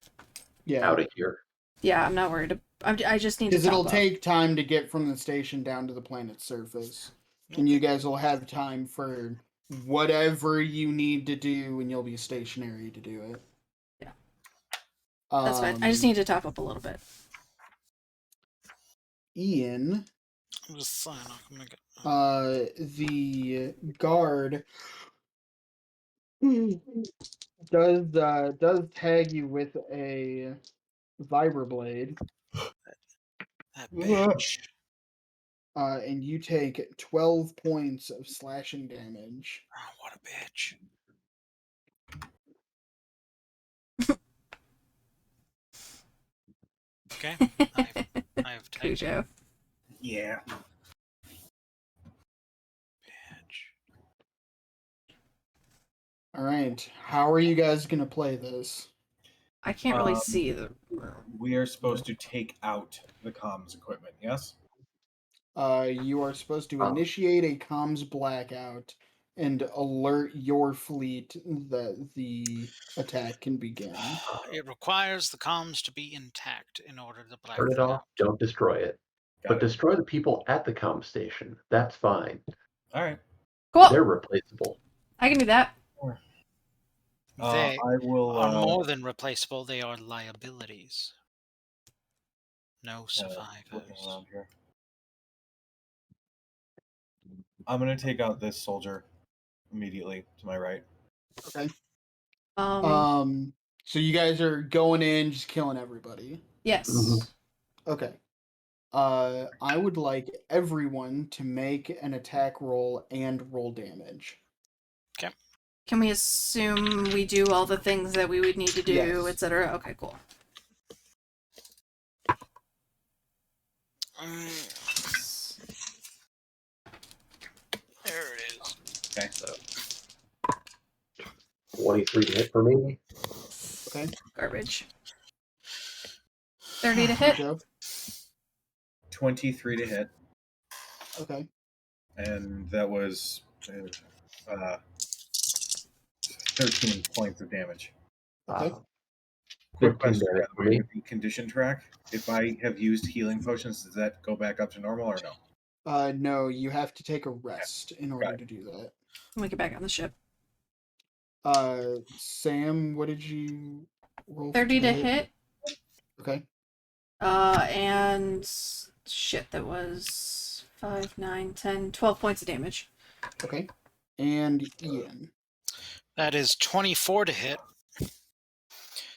Yeah. out of here. Yeah, I'm not worried. I just need to Because it'll top up. take time to get from the station down to the planet's surface. And you guys will have time for whatever you need to do, and you'll be stationary to do it. Yeah. That's fine. I just need to top up a little bit. Ian, I'm just saying. I can make it. the guard does tag you with a vibroblade, That bitch. and you take 12 points of slashing damage. Oh, what a bitch. Okay. I have typed Cujo. Yeah. bitch. All right, how are you guys gonna play this? I can't really see the room. We are supposed to take out the comms equipment, yes? You are supposed to Oh. initiate a comms blackout and alert your fleet that the attack can begin. It requires the comms to be intact in order to black Turn it them off. out. Don't destroy it. Got But it. destroy the people at the comm station. That's fine. All right. Cool. They're replaceable. I can do that. They I will. are more than replaceable. They are liabilities. No looking survivors. around here. I'm gonna take out this soldier immediately to my right. Okay. Um. So you guys are going in, just killing everybody. Yes. Mhm. Okay. I would like everyone to make an attack roll and roll damage. Can we assume we do all the things that we would need to do, Yes. etc.? Okay, cool. There it is. Okay. 23 to hit for me. Okay. Garbage. 30 to hit. Joe. 23 to hit, Okay. and that was 13 points of damage. Okay. Quick 15 question, to by hit the for way, me. with the condition track, if I have used healing potions, does that go back up to normal or no? No, you have to take a rest in order it. to do that. Let me get back on the ship. Sam, what did you roll? 30 to hit. Okay. And shit, that was 5, 9, 10, 12 points of damage. Okay. And Ian. That is 24 to hit,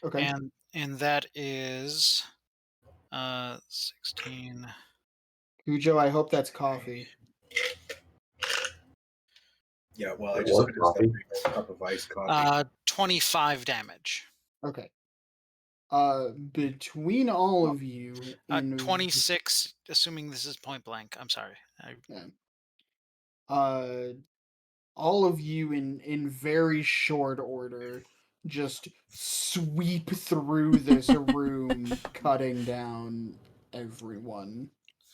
Okay. and that is 16. Cujo, I hope that's coffee. Yeah, well, I It just was finished coffee. that cup of iced coffee. 25 damage. Okay. Between all of you, in 26, assuming this is point blank. I'm sorry. all of you in very short order just sweep through this room, cutting down everyone.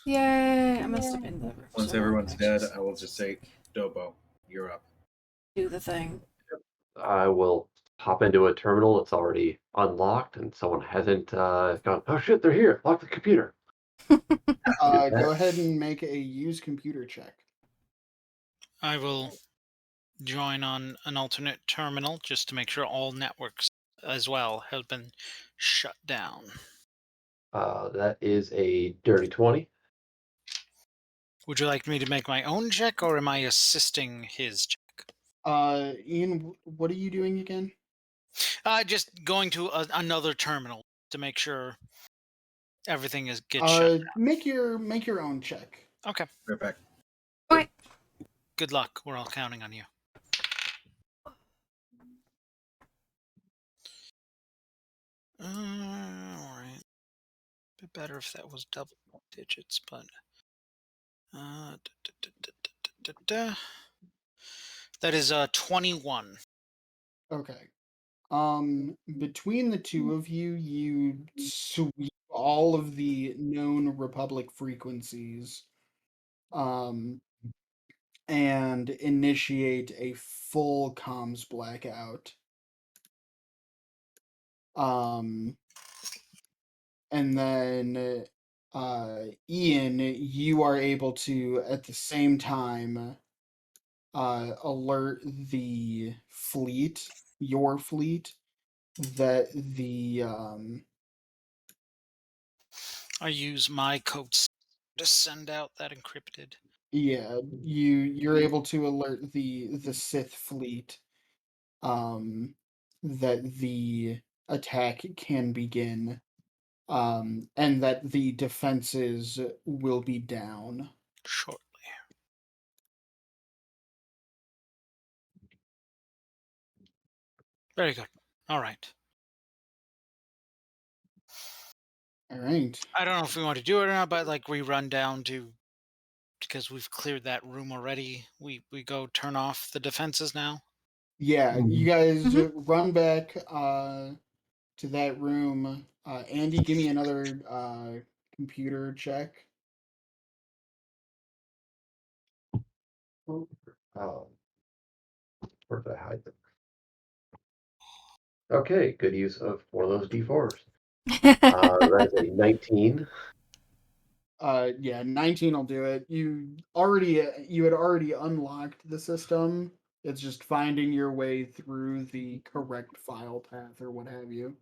Yay! I messed up in the room. Once so everyone's actually dead, I will just say, Dobo, you're up. do the thing. I will hop into a terminal that's already unlocked and someone hasn't gone, oh shit, they're here. Lock the computer. Go ahead and make a use computer check. I will join on an alternate terminal just to make sure all networks as well have been shut down. That is a dirty 20. Would you like me to make my own check, or am I assisting his check? Ian, what are you doing again? Just going to another terminal to make sure everything gets shut down. Make your own check. Okay. Right back. Okay. Good luck. We're all counting on you. Alright. Bit better if that was double digits, but that is 21. Okay. Between the two of you, you sweep all of the known Republic frequencies, and initiate a full comms blackout. Um, and then Ian, you are able to at the same time alert the fleet, your fleet, that the I use my code to send out that encrypted. yeah, you're able to alert the Sith fleet that the attack can begin, and that the defenses will be down. Shortly. Very good. All right. All right. I don't know if we want to do it or not, but like we run down to, because we've cleared that room already. We go turn off the defenses now. Yeah, you guys Mhm. run back to that room. Andy, give me another computer check. Oh, where did I hide them? Okay, good use of one of those D4s. That's a 19. Yeah, 19 will do it. You had already unlocked the system. It's just finding your way through the correct file path or what have you.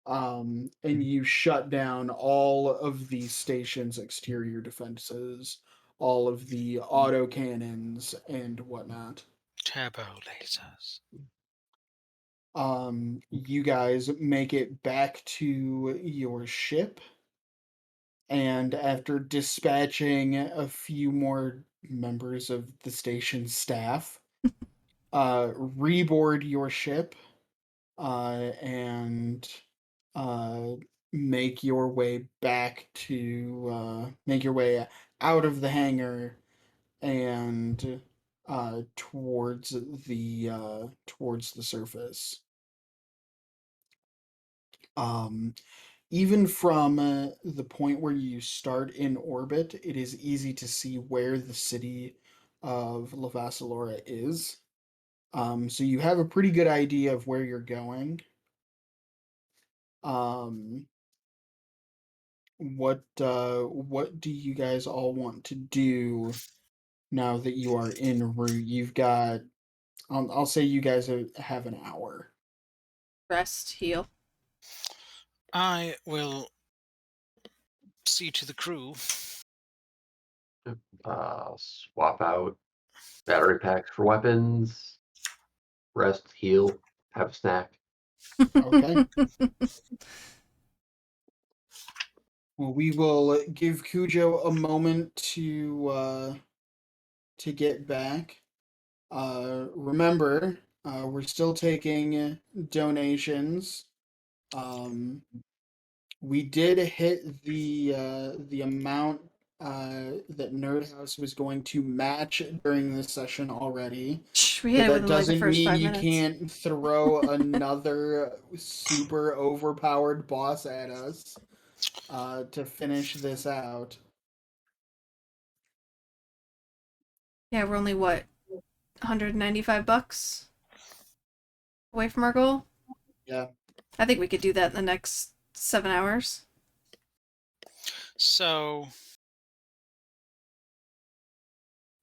And you shut down all of the station's exterior defenses, all of the auto cannons and whatnot. Turbo lasers. You guys make it back to your ship, and after dispatching a few more members of the station's staff, reboard your ship, and uh, make your way back to make your way out of the hangar and towards the surface. Um, Even from the point where you start in orbit, it is easy to see where the city of Lavassalora is. So you have a pretty good idea of where you're going. Um, what do you guys all want to do now that you are en route? You've got, I'll say you guys have an hour. Rest, heal. I will see to the crew. Swap out battery packs for weapons, rest, heal, have a snack. Okay. Well, we will give Cujo a moment to get back. Remember, we're still taking donations. Um, we did hit the amount that Nerd House was going to match during this session already, We hit but it that within like the doesn't first mean 5 you minutes. can't throw another super overpowered boss at us to finish this out. Yeah, we're only what, $195 away from our goal. Yeah. I think we could do that in the next 7 hours. So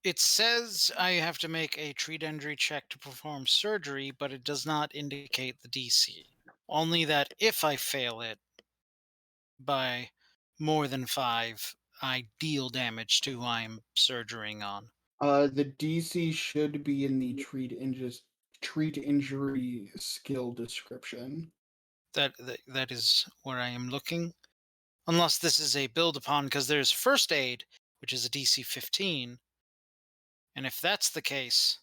it says I have to make a treat injury check to perform surgery, but it does not indicate the DC. Only that if I fail it by more than 5, I deal damage to who I'm surgerying on. The DC should be in the treat injury skill description. That is where I am looking. Unless this is a build upon, because there's first aid, which is a DC 15. And if that's the case,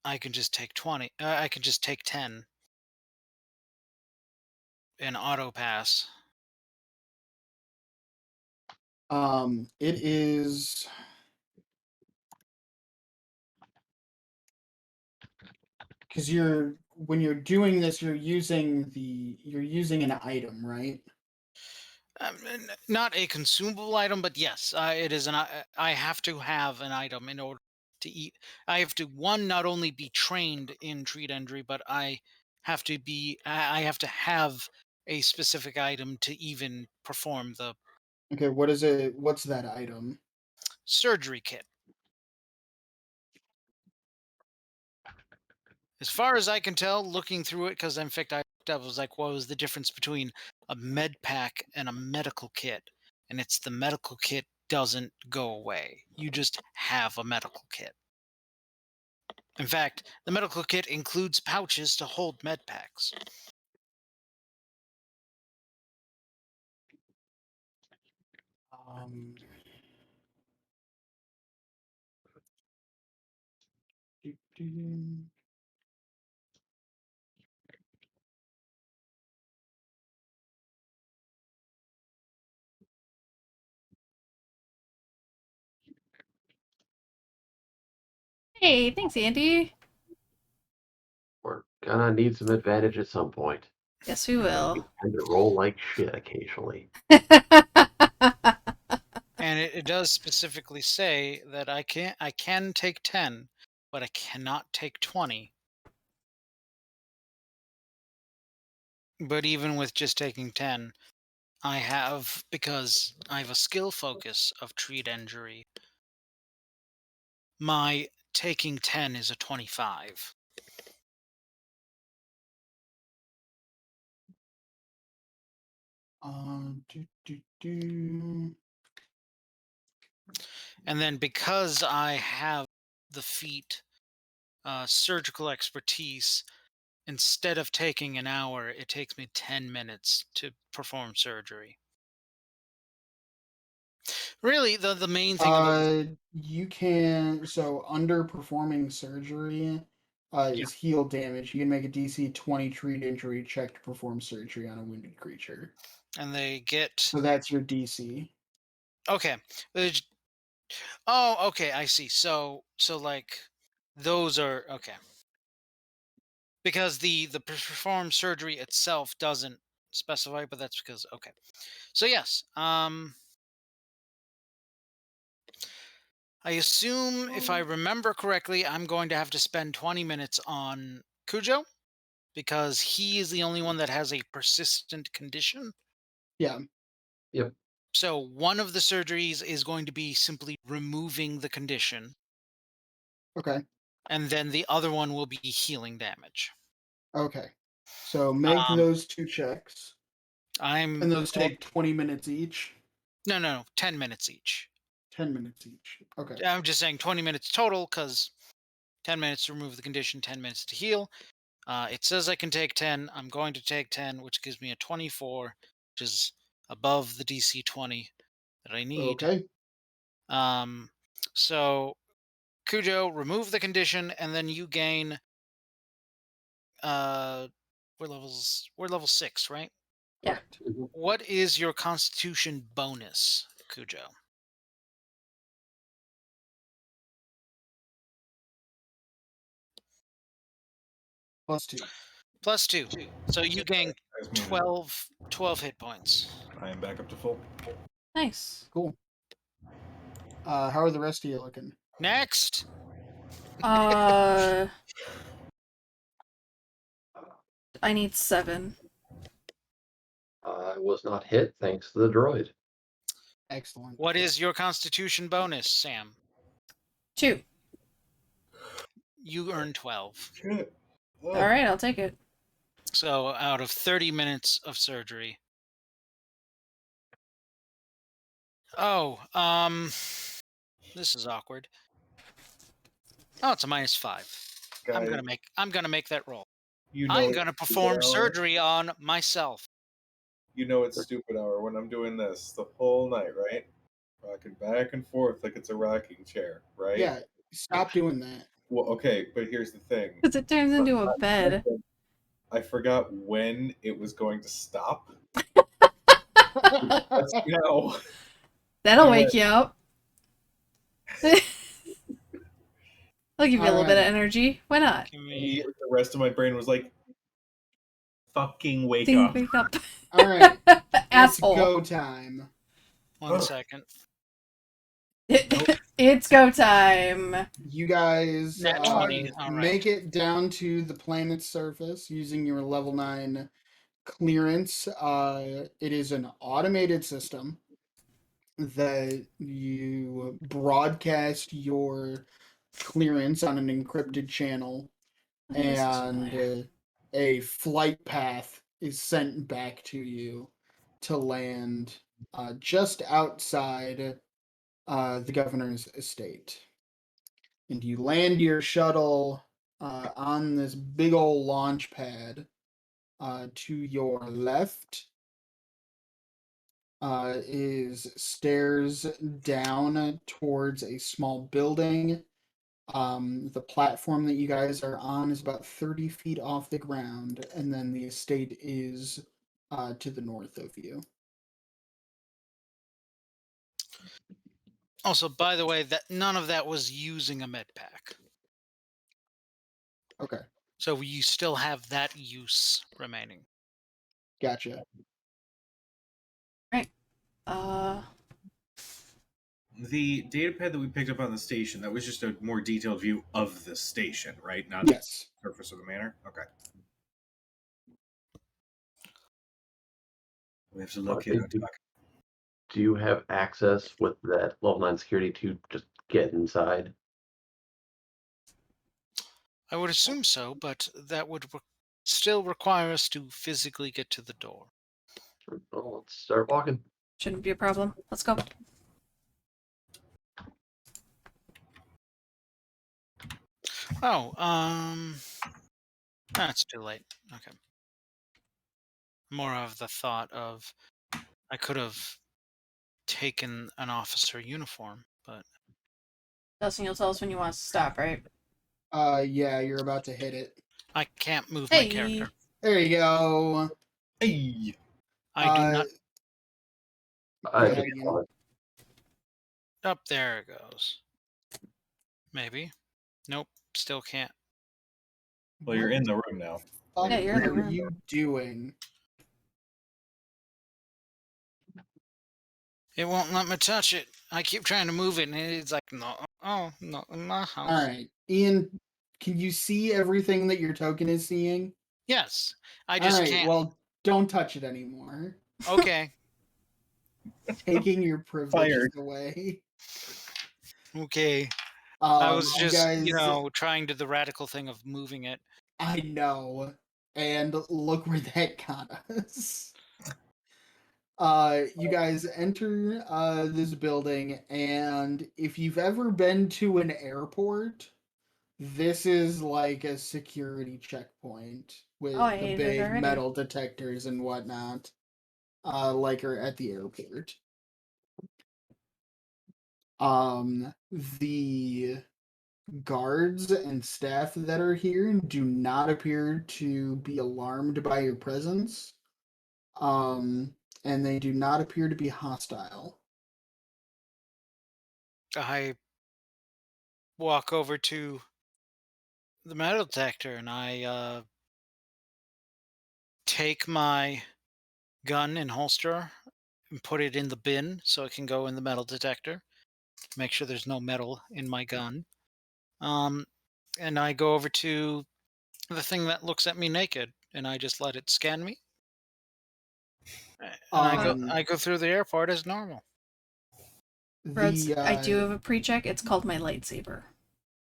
I can just take 20. I can just take 10 and auto pass. It is because you're when you're doing this, you're using an item, right? Not a consumable item, but yes, it is I have to have an item in order to eat. I have to not only be trained in treat injury, but I have to I have to have a specific item to even perform the Okay, what is it? What's that item? surgery kit. As far as I can tell, looking through it, because in fact I was like, what was the difference between a med pack and a medical kit? And it's the medical kit doesn't go away. You just have a medical kit. In fact, the medical kit includes pouches to hold med packs. Um, do, do. Hey, thanks, Andy. We're gonna need some advantage at some point. Yes, we will. Tend to roll like shit occasionally. And it does specifically say that I can take 10, but I cannot take 20. But even with just taking 10, because I have a skill focus of treat injury, my taking 10 is a 25. Do, do, do. And then because I have the feat surgical expertise, instead of taking an hour, it takes me 10 minutes to perform surgery. Really, the main thing of those. You can underperforming surgery Yeah. is heal damage. You can make a DC 20 treat injury check to perform surgery on a wounded creature. And they get. So that's your DC. Okay. Oh, okay, I see. So like those are okay. Because the perform surgery itself doesn't specify, but that's because okay. So yes, I assume if I remember correctly, I'm going to have to spend 20 minutes on Cujo because he is the only one that has a persistent condition. Yeah. Yep. So one of the surgeries is going to be simply removing the condition, Okay. and then the other one will be healing damage. Okay. So make those 2 checks. I'm And those take 20 minutes each. no, 10 minutes each. 10 minutes each. Okay. I'm just saying 20 minutes total because 10 minutes to remove the condition, 10 minutes to heal. It says I can take 10. I'm going to take 10, which gives me a 24, which is above the DC 20 that I need. Okay. So Cujo, remove the condition, and then you gain. We're level 6, right? Yeah. Correct. What is your Constitution bonus, Cujo? +2. +2. So you gain I was muted. 12 hit points. I am back up to full. Nice. Cool. How are the rest of you looking? Next. I need 7. I was not hit thanks to the droid. Excellent. What is your Constitution bonus, Sam? 2. You earn 12. Shit. Oh. All right, I'll take it. So out of 30 minutes of surgery. Oh, this is awkward. Oh, it's a -5. I'm Guys, gonna make that roll. you know I'm it's gonna stupid perform hour. surgery on myself. You know it's stupid hour when I'm doing this the whole night, right? Rocking back and forth like it's a rocking chair, right? Yeah, stop doing that. Well, okay, but here's the thing. Because it turns into a bed. I forgot when it was going to stop. That's now. That'll I wake went- you up. I'll give you a little bit of Alright. energy. Why not? Give And me the rest of my brain was like, fucking wake Think up. wake up. All right, it's Asshole. go time. 1 second. Nope. It's go time. You guys Nat 20. All right. make it down to the planet's surface using your level 9 clearance. It is an automated system that you broadcast your clearance on an encrypted channel, This is and why. a flight path is sent back to you to land just outside the governor's estate. And you land your shuttle on this big old launch pad. To your left is stairs down towards a small building. The platform that you guys are on is about 30 feet off the ground, and then the estate is to the north of you. Also, by the way, that none of that was using a med pack. Okay, So you still have that use remaining. gotcha. Uh, The data pad that we picked up on the station, that was just a more detailed view of the station, right? Not Yes. the surface of the manor? Okay. We have to locate our dock. Do you have access with that level 9 security to just get inside? I would assume so, but that would still require us to physically get to the door. Well, let's start walking. shouldn't be a problem. Let's go. Oh, that's too late. Okay. More of the thought of I could have taken an officer uniform, but Dustin, you'll tell us when you want us to stop, right? Yeah, you're about to hit it. I can't move my character. There you go. Hey! I do not. Go ahead Just again. Up there it goes. Maybe. Nope. Still can't. Well, you're in the room now. What Yeah, you're in the are room. you doing? It won't let me touch it. I keep trying to move it, and it's like, no, oh, not in my house. All right, Ian, can you see everything that your token is seeing? Yes, I just All right, can't. well, don't touch it anymore. Okay, Taking your privileges Fired. away. okay. I was You just, guys, trying to the radical thing of moving it. I know, and look where that got us. You guys enter this building, and if you've ever been to an airport, this is like a security checkpoint with Oh, I the hate it big already. metal detectors and whatnot, like are at the airport. The guards and staff that are here do not appear to be alarmed by your presence. And they do not appear to be hostile. I walk over to the metal detector, and I take my gun and holster and put it in the bin so it can go in the metal detector. Make sure there's no metal in my gun. And I go over to the thing that looks at me naked, and I just let it scan me. And I go through the airport as normal. Rhodes, I do The have a pre-check. It's called my lightsaber.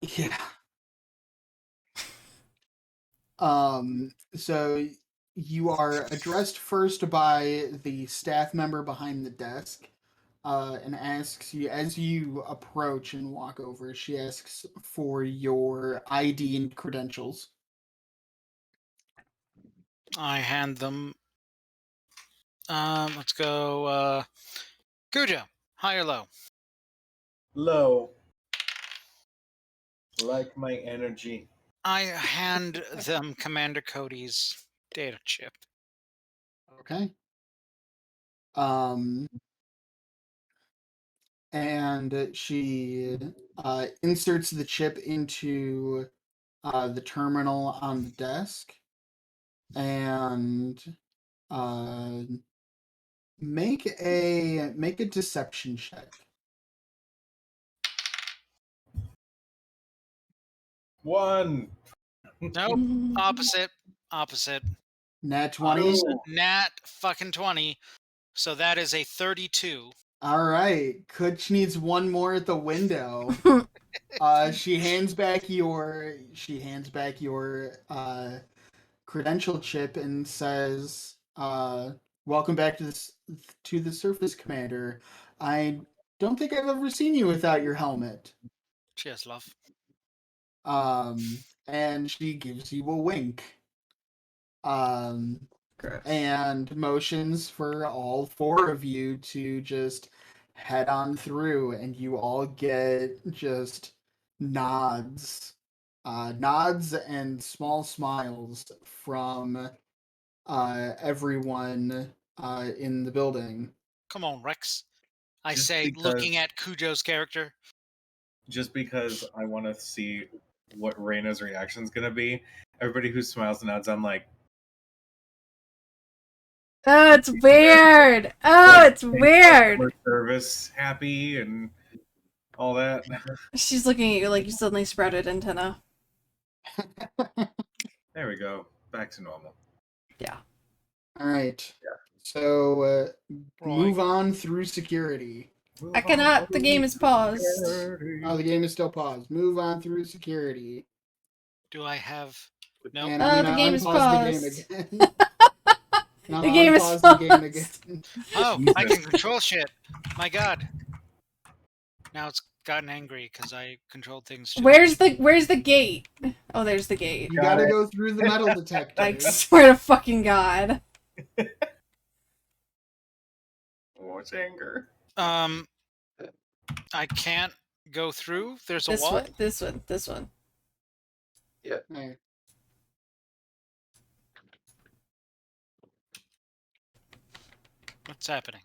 yeah. So you are addressed first by the staff member behind the desk, and asks you as you approach and walk over. She asks for your ID and credentials. I hand them. Let's go. Cujo, high or low? Low. Like my energy. I hand them Commander Cody's data chip. Okay. And she inserts the chip into the terminal on the desk. and make a deception check. 1. Nope. Opposite. Nat 20. Nat fucking 20. So that is a 32. All right, Kutch needs one more at the window. She hands back your credential chip and says, "Welcome back to the surface, Commander. I don't think I've ever seen you without your helmet." Cheers, love. And she gives you a wink. Gross. And motions for all four of you to just head on through, and you all get just nods and small smiles from everyone in the building. Come on, Rex. I Just say, because- looking at Cujo's character. Just because I want to see what Reyna's reaction is going to be. Everybody who smiles and nods, I'm like, Oh, it's weird. Oh, it's make weird. customer service happy and all that. She's looking at you like you suddenly sprouted antenna. There we go. Back to normal. Yeah. All right. Yeah. So Roy. move on through security. I cannot. The game is paused. Oh, the game is still paused. Move on through security. Do I have... No. And Oh, I'm the gonna game is unpause the game paused. again. And I'm The gonna game is unpause the game paused. again. Oh, I can control shit. My god. Now it's gotten angry because I controlled things too Where's much. the gate? Oh, there's the gate. You Got gotta it. go through the metal detector. I swear to fucking God. What's anger? I can't go through. There's a This wall. one, this one, this one. Alright. What's happening?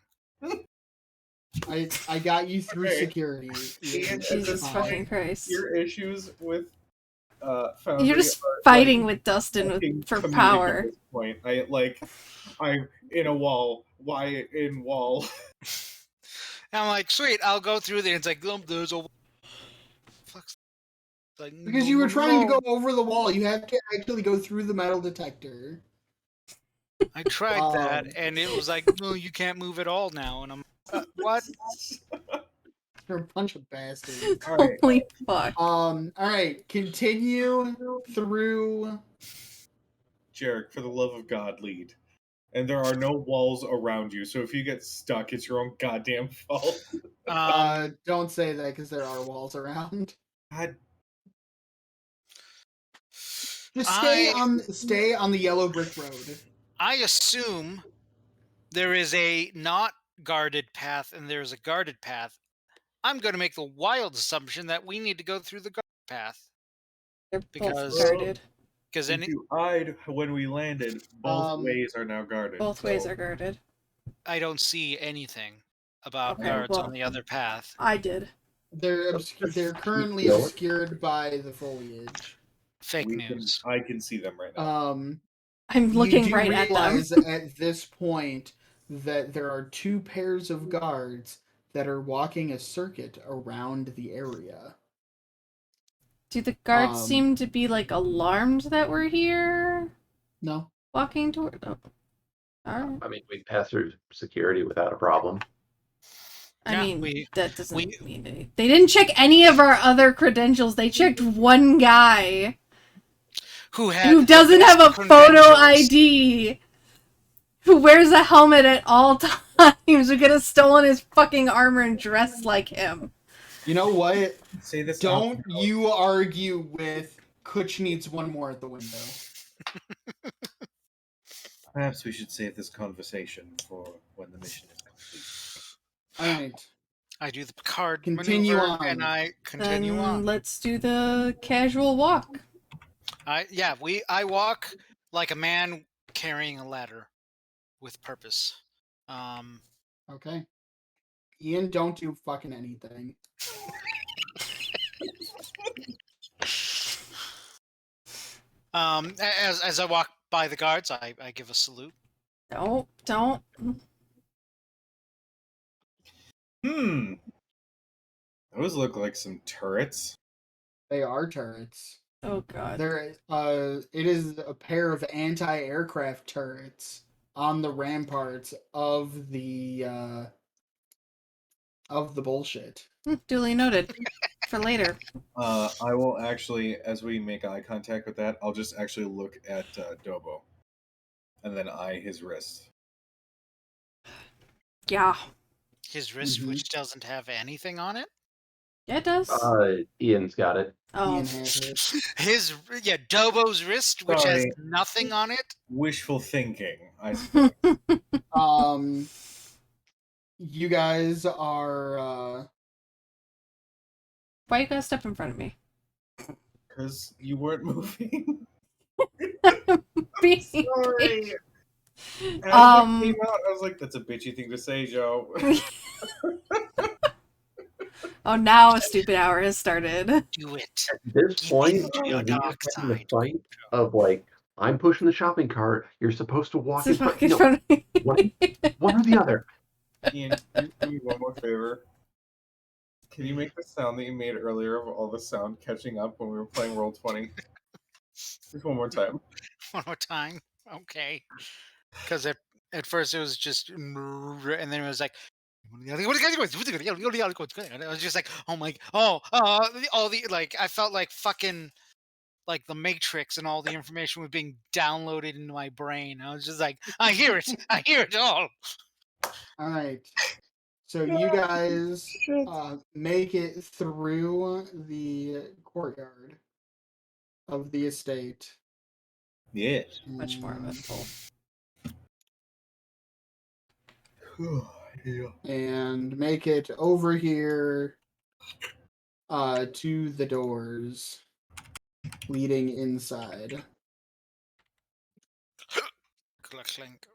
I got you through Okay. security. Ian, Jesus fine. fucking Christ. Your issues with Foundry You're just are, fighting like, with Dustin fucking for comedic power. At this point. I'm in a wall. Why in wall? And I'm like, sweet, I'll go through there. It's like, there's a... Fuck's... Like, Because no, you were no, trying to no. go over the wall. You have to actually go through the metal detector. I tried that, Um. and it was like, no, you can't move at all now. And I'm, what? You're a bunch of bastards. All right. Holy fuck. Alright, continue through. Jarek, for the love of God, lead. And there are no walls around you, so if you get stuck, it's your own goddamn fault. Don't say that because there are walls around. God, Just I- stay on the yellow brick road. I assume there is a not guarded path and there's a guarded path. I'm going to make the wild assumption that we need to go through the guarded path. They're both Because- guarded. Because if any, you eyed when we landed, both Um, ways are now guarded. Both ways are guarded. I don't see anything about Okay, guards well- on the other path. I did. They're currently Going. obscured by the foliage. Fake news. I can see them right now. I'm looking you do right at them. realize at this point that there are two pairs of guards that are walking a circuit around the area. Do the guards um, seem to be like alarmed that we're here? No. Walking toward. Oh. Alright. I mean, we pass through security without a problem. I Yeah, mean, that doesn't we- mean anything. They didn't check any of our other credentials. They checked one guy Who had who the doesn't best have a photo credentials. ID, who wears a helmet at all times, who could have stolen his fucking armor and dressed like him. You know what? Say this. Don't you argue with Kutch needs one more at the window. Perhaps we should save this conversation for when the mission is complete. Alright. I do the card Continue maneuver on. and I continue Then on. let's do the casual walk. I walk like a man carrying a ladder with purpose. Okay. Ian, don't do fucking anything. As I walk by the guards. I give a salute. Don't. Those look like some turrets. They are turrets. Oh god. It is a pair of anti-aircraft turrets on the ramparts of the bullshit. Duly noted. For later. I will actually, as we make eye contact with that, I'll just actually look at Dobo, and then eye his wrist. Yeah. His wrist, Mhm. which doesn't have anything on it. Yeah, it does. Ian's got it. Oh. Ian has it. Dobo's wrist, which has Sorry. nothing on it. Wishful thinking, I suppose. You guys are Why you gotta step in front of me? Because you weren't moving. Being Sorry. As that came out, I was like, "That's a bitchy thing to say, Joe." Oh, now a stupid hour has started. Do it. At this Get point, into your we dark are having the side. fight of like, I'm pushing the shopping cart. You're supposed to walk in front. In No, front of me. one or the other. Ian, can you do me one more favor? Can you make the sound that you made earlier of all the sound catching up when we were playing Roll20? Just one more time. One more time. Okay. Because at first it was just, and then it was like, and I was just like, oh my, all the, like, I felt like fucking, like the Matrix, and all the information was being downloaded into my brain. I was just like, I hear it all. all right. So you guys make it through the courtyard of the estate. Yes. Much more of a full. Yeah. And make it over here to the doors leading inside. Clink, clink.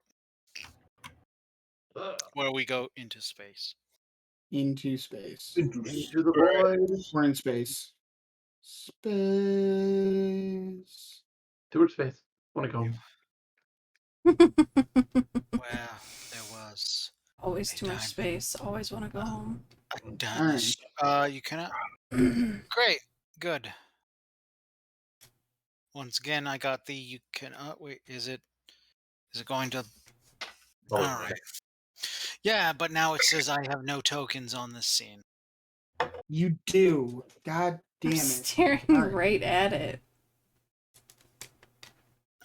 Where we go into space. Into space. Into the void. We're in space. Space. Towards space. Want to go? Well, there was Always a too much time. space. Always want to go home. Dennis. You cannot. Great. Good. Once again, I got the you can. Wait, is it going to? Oh, All right. Yeah, but now it says I have no tokens on this scene. You do. God damn I'm it. staring Alright. right at it.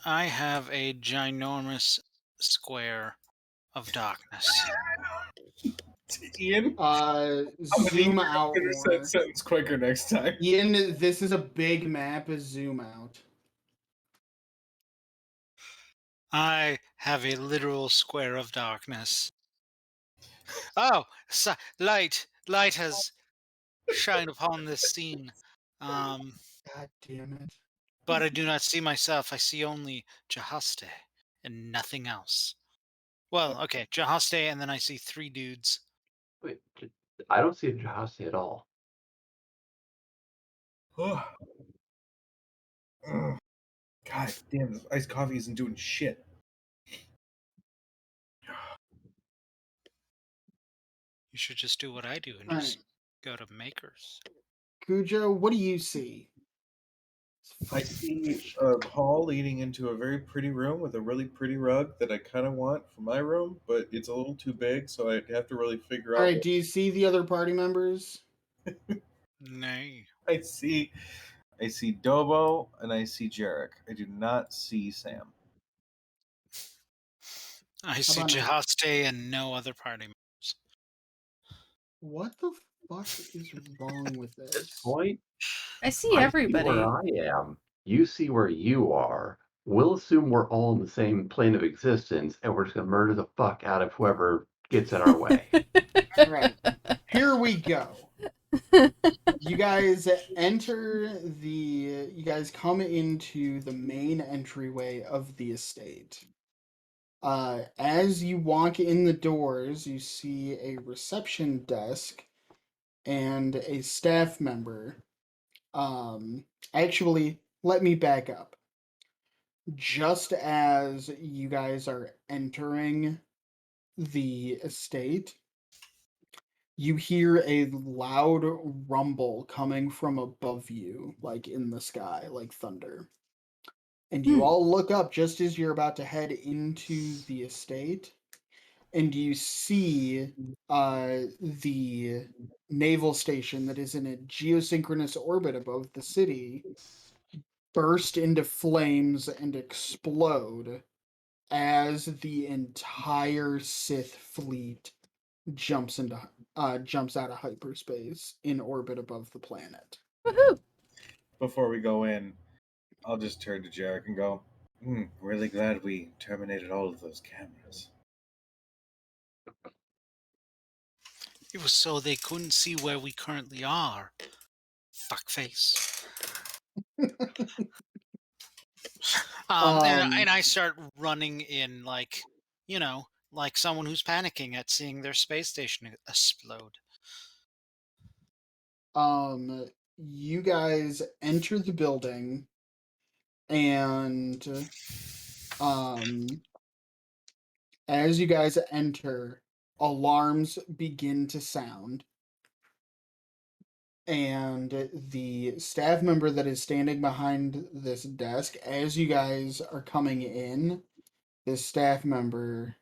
I have a ginormous square of darkness. Ian, Zoom out finish more. that sentence quicker next time. Ian, this is a big map. Zoom out. I have a literal square of darkness. Oh, light has shined upon this scene. God damn it. But I do not see myself. I see only Jahaste and nothing else. Well, okay, Jahaste, and then I see three dudes. Wait, I don't see a Jahasi at all. God damn, this iced coffee isn't doing shit. You should just do what I do and All just go to Makers. Cujo, what do you see? I see a hall leading into a very pretty room with a really pretty rug that I kind of want for my room, but it's a little too big, so I have to really figure out. All right, do you see the other party members? Nay. I see Dobo and I see Jarek. I do not see Sam. I see about now? Jahaste and no other party members. What the fuck is wrong with At this this? point, I see I everybody. see where I am. You see where you are. We'll assume we're all in the same plane of existence, and we're just gonna murder the fuck out of whoever gets in our way. All right, here we go. You guys you guys come into the main entryway of the estate. As you walk in the doors, you see a reception desk and a staff member. Actually, let me back up. just as you guys are entering the estate, you hear a loud rumble coming from above you, like in the sky, like thunder. And you all look up just as you're about to head into the estate, and you see the naval station that is in a geosynchronous orbit above the city burst into flames and explode as the entire Sith fleet jumps out of hyperspace in orbit above the planet. Woohoo! Before we go in, I'll just turn to Jarek and go, really glad we terminated all of those cameras. It was so they couldn't see where we currently are. Fuckface. And I start running in like, like someone who's panicking at seeing their space station explode. You guys enter the building, and as you guys enter, alarms begin to sound, and the staff member that is standing behind this desk, as you guys are coming in, this staff member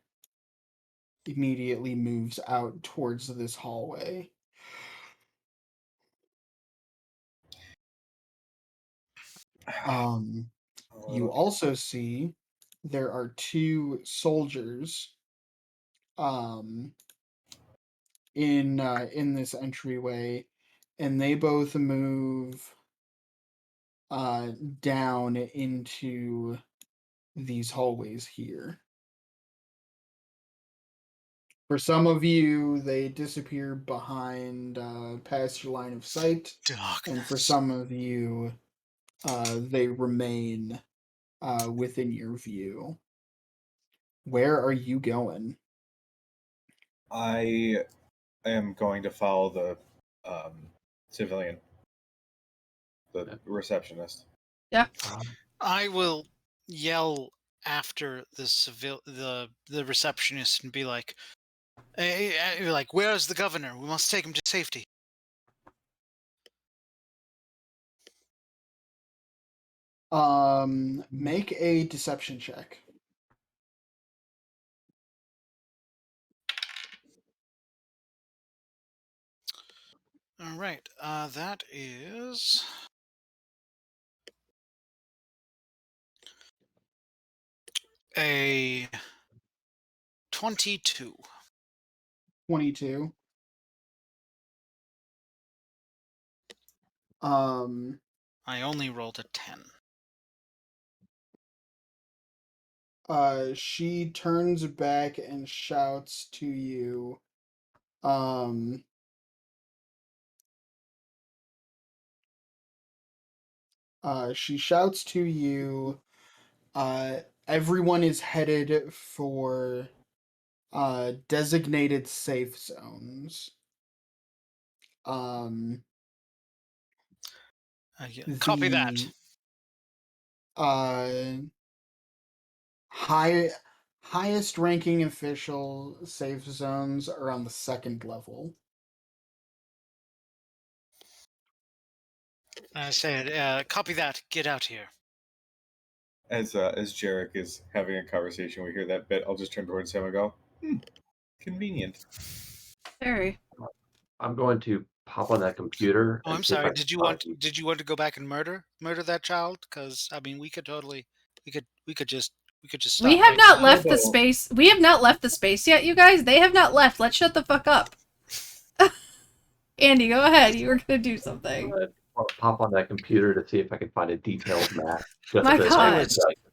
immediately moves out towards this hallway. You also see there are two soldiers in this entryway, and they both move down into these hallways here. For some of you, they disappear behind past your line of sight, Darkness. and for some of you, they remain within your view. Where are you going? I am going to follow the civilian, the receptionist. Yeah. I will yell after the receptionist and be like, hey, like, where's the governor? We must take him to safety. Make a deception check. All right, that is a 22. 22. I only rolled a 10. She turns back and shouts to you. She shouts to you. Everyone is headed for designated safe zones. Copy that. Highest ranking official safe zones are on the second level. I said, copy that. Get out here. As Jarek is having a conversation, we hear that bit. I'll just turn towards him and go, convenient. Very. I'm going to pop on that computer. Oh, and I'm see if sorry. I Did can you find want to go back and murder that child? Because I mean, we could just stop. We have right not now. left the space. We have not left the space yet, you guys. They have not left. Let's shut the fuck up. Andy, go ahead. You were gonna do something. pop on that computer to see if I can find a detailed map. Just My to- God.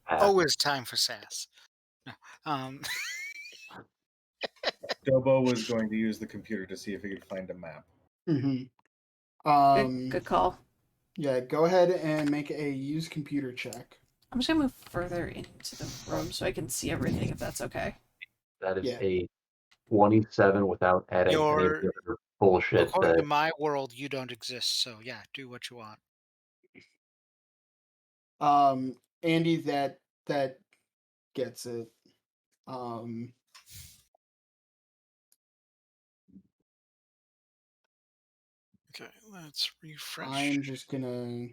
Always time for sass. No. Dobo was going to use the computer to see if he could find a map. Good call. Yeah, go ahead and make a use computer check. I'm just gonna move further into the room so I can see everything, if that's okay. That is a 27 without adding any of the other bullshit. According to my world, you don't exist. So yeah, do what you want. Andy, that that gets it. Um, Okay, let's refresh. I'm just gonna.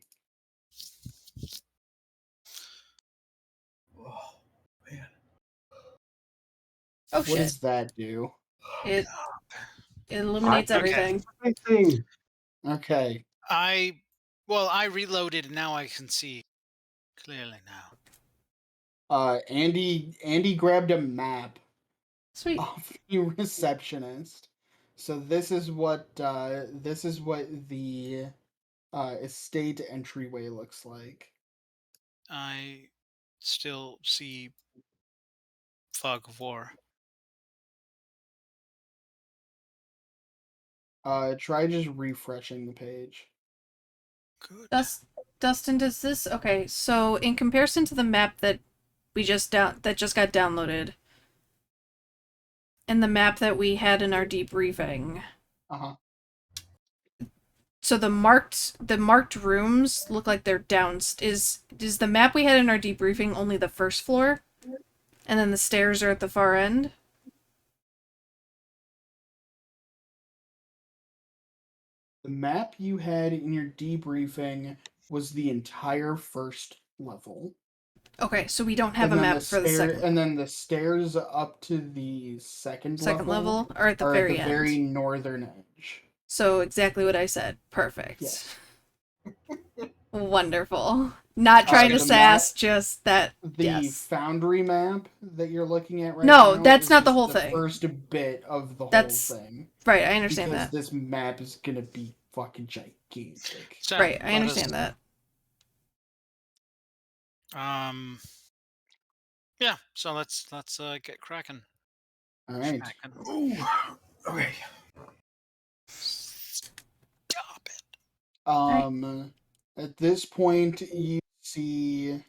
Oh man. Oh What shit! does that do? It illuminates I- everything. Anything. Okay. I reloaded and now I can see clearly now. Andy grabbed a map Sweet. of the receptionist. So this is what the estate entryway looks like. I still see fog of war. Try just refreshing the page. Good. Dustin, does this okay? So in comparison to the map that that just got downloaded, and the map that we had in our debriefing, Uh-huh. so the marked rooms look like they're down. Is the map we had in our debriefing only the first floor, and then the stairs are at the far end? The map you had in your debriefing was the entire first level. Okay, so we don't have a map for the second And then the stairs up to the second level are at the are at the very very end. northern edge. So exactly what I said. Perfect. Yes. Wonderful. Not trying to the sass, just that. The Yes. Foundry map that you're looking at right No, now that's is not the just whole the thing. first bit of the That's whole thing. right. I understand Because that. this map is gonna be fucking gigantic. So, Right, I let understand us- that. Yeah. So let's get cracking. All right. Ooh. Okay. Stop it. At this point, you see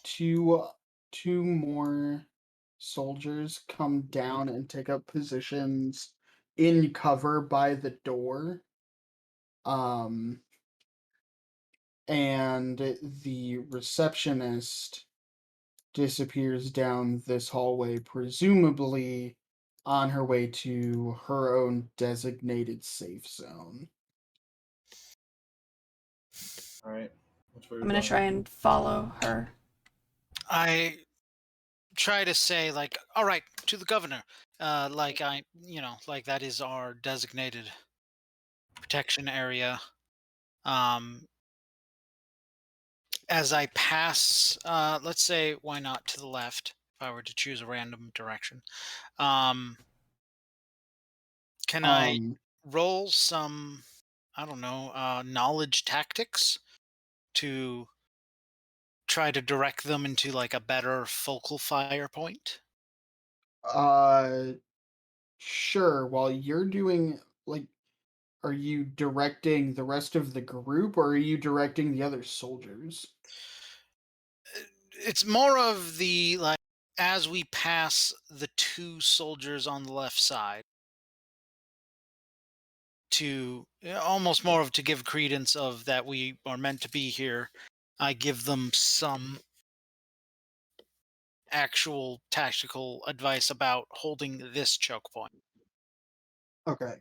two more soldiers come down and take up positions in cover by the door. And the receptionist disappears down this hallway, presumably on her way to her own designated safe zone. All right. Which way are I'm we gonna going? try and follow her. I try to say like, all right, to the governor. Like like that is our designated protection area. As I pass, let's say, why not to the left? If I were to choose a random direction, can I roll some, I don't know, knowledge tactics to try to direct them into like a better focal fire point? Sure. While you're doing, like, are you directing the rest of the group or are you directing the other soldiers? It's more of the like as we pass the two soldiers on the left side to almost more of to give credence of that we are meant to be here. I give them some actual tactical advice about holding this choke point. Okay.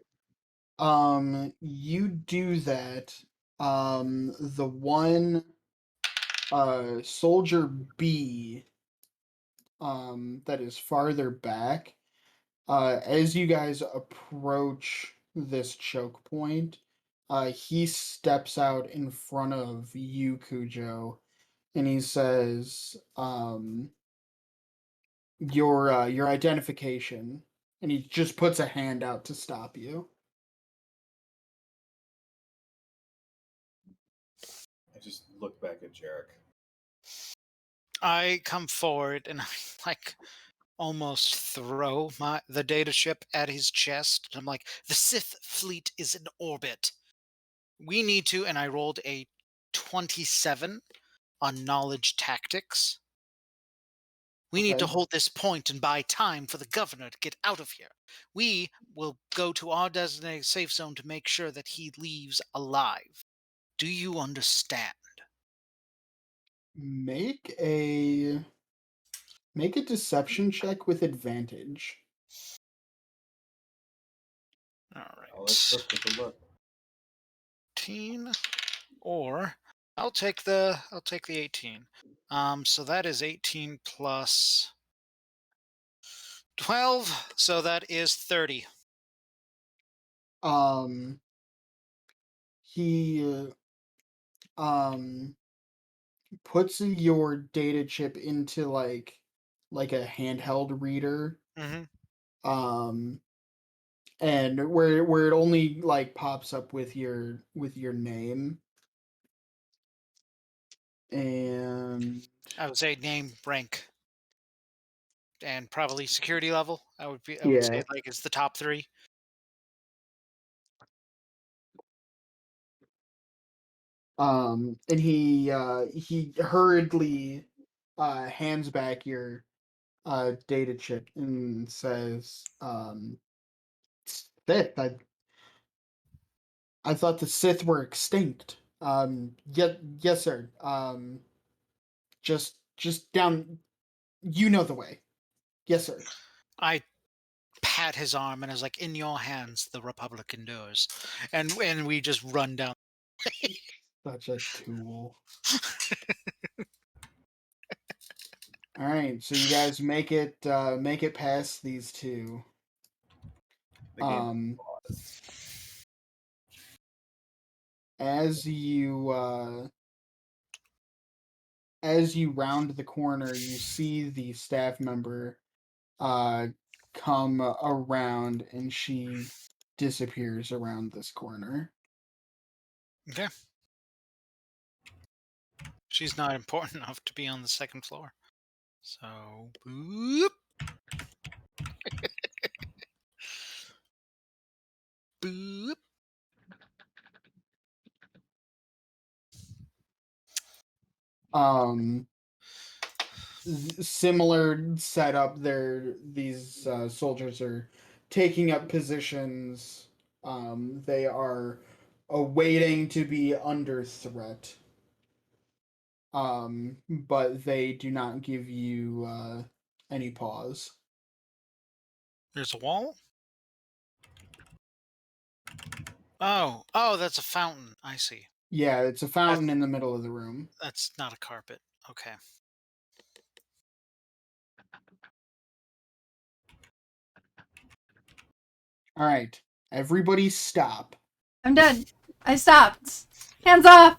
You do that. The one soldier B that is farther back, as you guys approach this choke point, he steps out in front of you, Cujo, and he says, your identification, and he just puts a hand out to stop you. I just look back at Jarek. I come forward and I like almost throw the data ship at his chest. I'm like, the Sith fleet is in orbit. We need to, and I rolled a 27 on knowledge tactics. We need to Okay. hold this point and buy time for the governor to get out of here. We will go to our designated safe zone to make sure that he leaves alive. Do you understand? Make a deception check with advantage. All right. Let's take a look. 18, or I'll take the 18. So that is 18 plus 12, so that is 30. He puts your data chip into like a handheld reader, Mm-hmm. and where it only like pops up with your name, and I would say name, rank, and probably security level. I would say yeah. like it's the top 3. And he hurriedly hands back your data chip and says, Sith, I thought the Sith were extinct. Yes, sir. Just down. You know the way. Yes, sir. I pat his arm and is like, "In your hands, the Republic endures," and we just run down. Such a tool. All right, so you guys make it past these two. The game As you round the corner, you see the staff member come around, and she disappears around this corner. Okay. She's not important enough to be on the second floor. So, boop. Boop. Similar setup there. These soldiers are taking up positions. They are awaiting to be under threat. But they do not give you any pause. There's a wall? Oh, that's a fountain. I see. Yeah, it's a fountain in the middle of the room. That's not a carpet. Okay. All right, everybody stop. I'm done. I stopped. Hands off.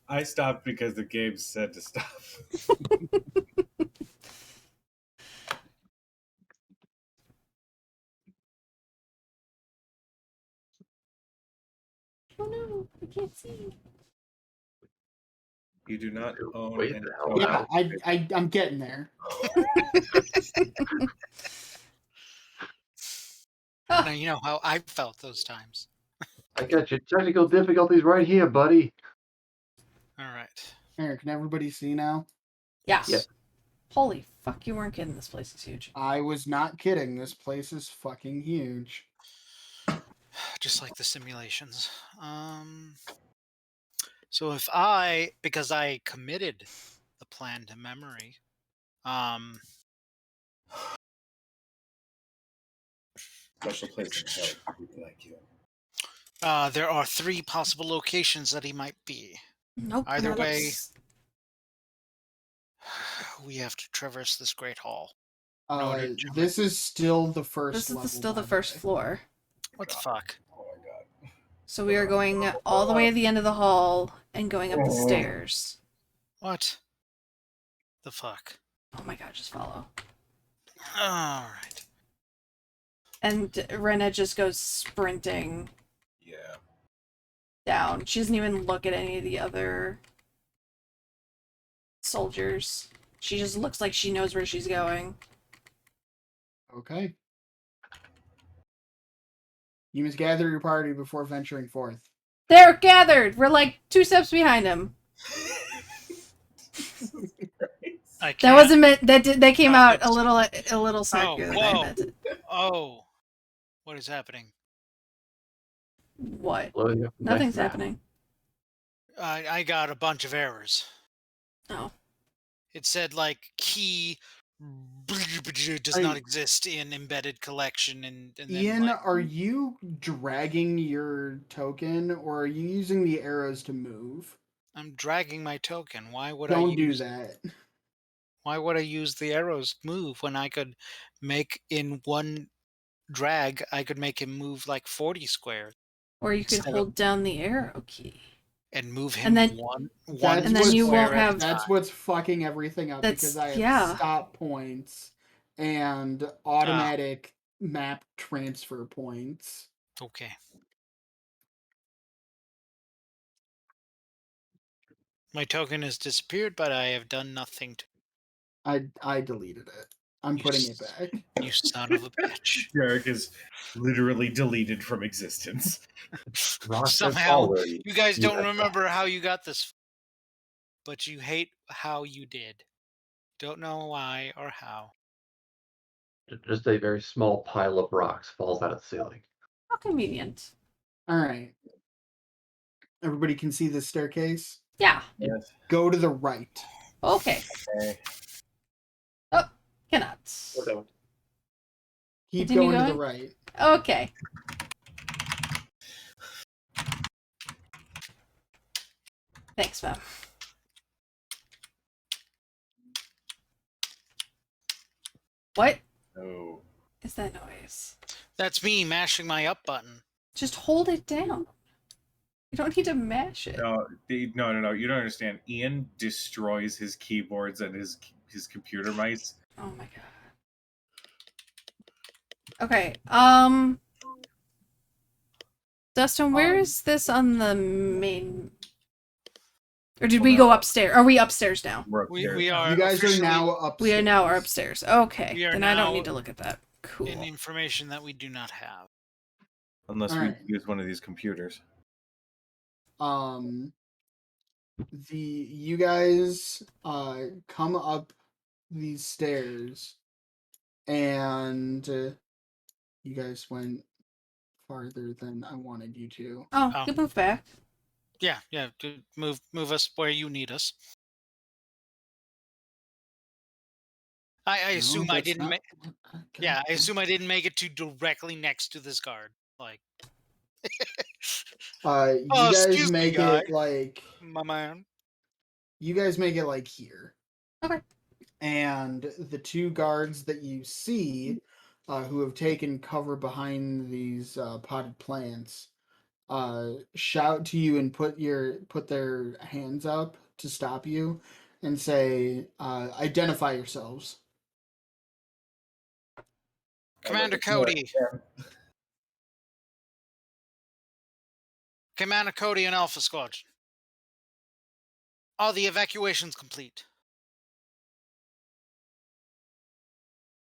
I stopped because the game said to stop. Oh no, I can't see. You do not own Wait any the hell token. Yeah, I'm getting there. Now you know how I felt those times. I got your technical difficulties right here, buddy. All right. Eric, can everybody see now? Yeah. Yep. Holy fuck, you weren't kidding. This place is huge. I was not kidding. This place is fucking huge. Just like the simulations. So because I committed the plan to memory, Special place in hell for people like you. there are 3 possible locations that he might be. Nope. Either no, way, that's- we have to traverse this great hall. order to jump This is still the first This level. is still the by first way. floor. What the fuck? Oh my god. So we are going all the way to the end of the hall and going up the stairs. What the fuck? Oh my god, just follow. All right. And Rena just goes sprinting Yeah. down. She doesn't even look at any of the other soldiers. She just looks like she knows where she's going. Okay. You must gather your party before venturing forth. They're gathered! We're like 2 steps behind him. I can't. That wasn't meant. That came No, out that's- a little snarkier than I whoa. meant it. Oh, what is happening? What? Loading up the Nothing's next map. happening. I got a bunch of errors. Oh. It said like key does not exist in embedded collection, and then Ian, like, are you dragging your token, or are you using the arrows to move? I'm dragging my token. Why would Don't I do use that. Why would I use the arrows move when I could make in one drag? I could make him move like 40 squares Or you could instead of hold down the arrow key. and move him And then- one That's And then you square won't at a have- That's time. what's fucking everything up That's- because I have yeah. stop points and automatic map transfer points. Okay. My token has disappeared, but I have done nothing to I deleted it. I'm You putting s- it back. you, son of a bitch. Derek is literally deleted from existence. Rock has Somehow, fallen. you guys don't have remember how you got this, but you hate how you did. Don't know why or how. Just a very small pile of rocks falls out of the ceiling. How convenient. All right. Everybody can see the staircase. Yeah. Yes. Go to the right. Okay. Okay. Oh, cannot. Keep Continue going to the going? right. Okay. Thanks, Mom. What Oh. is that noise? That's me mashing my up button. Just hold it down. You don't need to mash it. No, no. You don't understand. Ian destroys his keyboards and his computer mice. Oh my god. Okay. Dustin, where is this on the main? Or did we go upstairs? Are we upstairs now? We're We upstairs. are You guys are officially now upstairs. We are now upstairs. Okay. We are Then I don't now need to look at that. Cool. in information that we do not have. Unless All we right. use one of these computers. You guys come up these stairs, and you guys went farther than I wanted you to. Oh, Oh. you move back. Yeah. Move us where you need us. I No, assume I that's didn't not- make. okay. Yeah, I assume I didn't make it to directly next to this guard. Like, You Oh, guys excuse me, make guy. it like my man. you guys make it like here. Okay. And the two guards that you see, who have taken cover behind these potted plants, shout to you and put their hands up to stop you, and say, "Identify yourselves." Commander Cody. Commander Cody and Alpha Squad. Are the evacuations complete?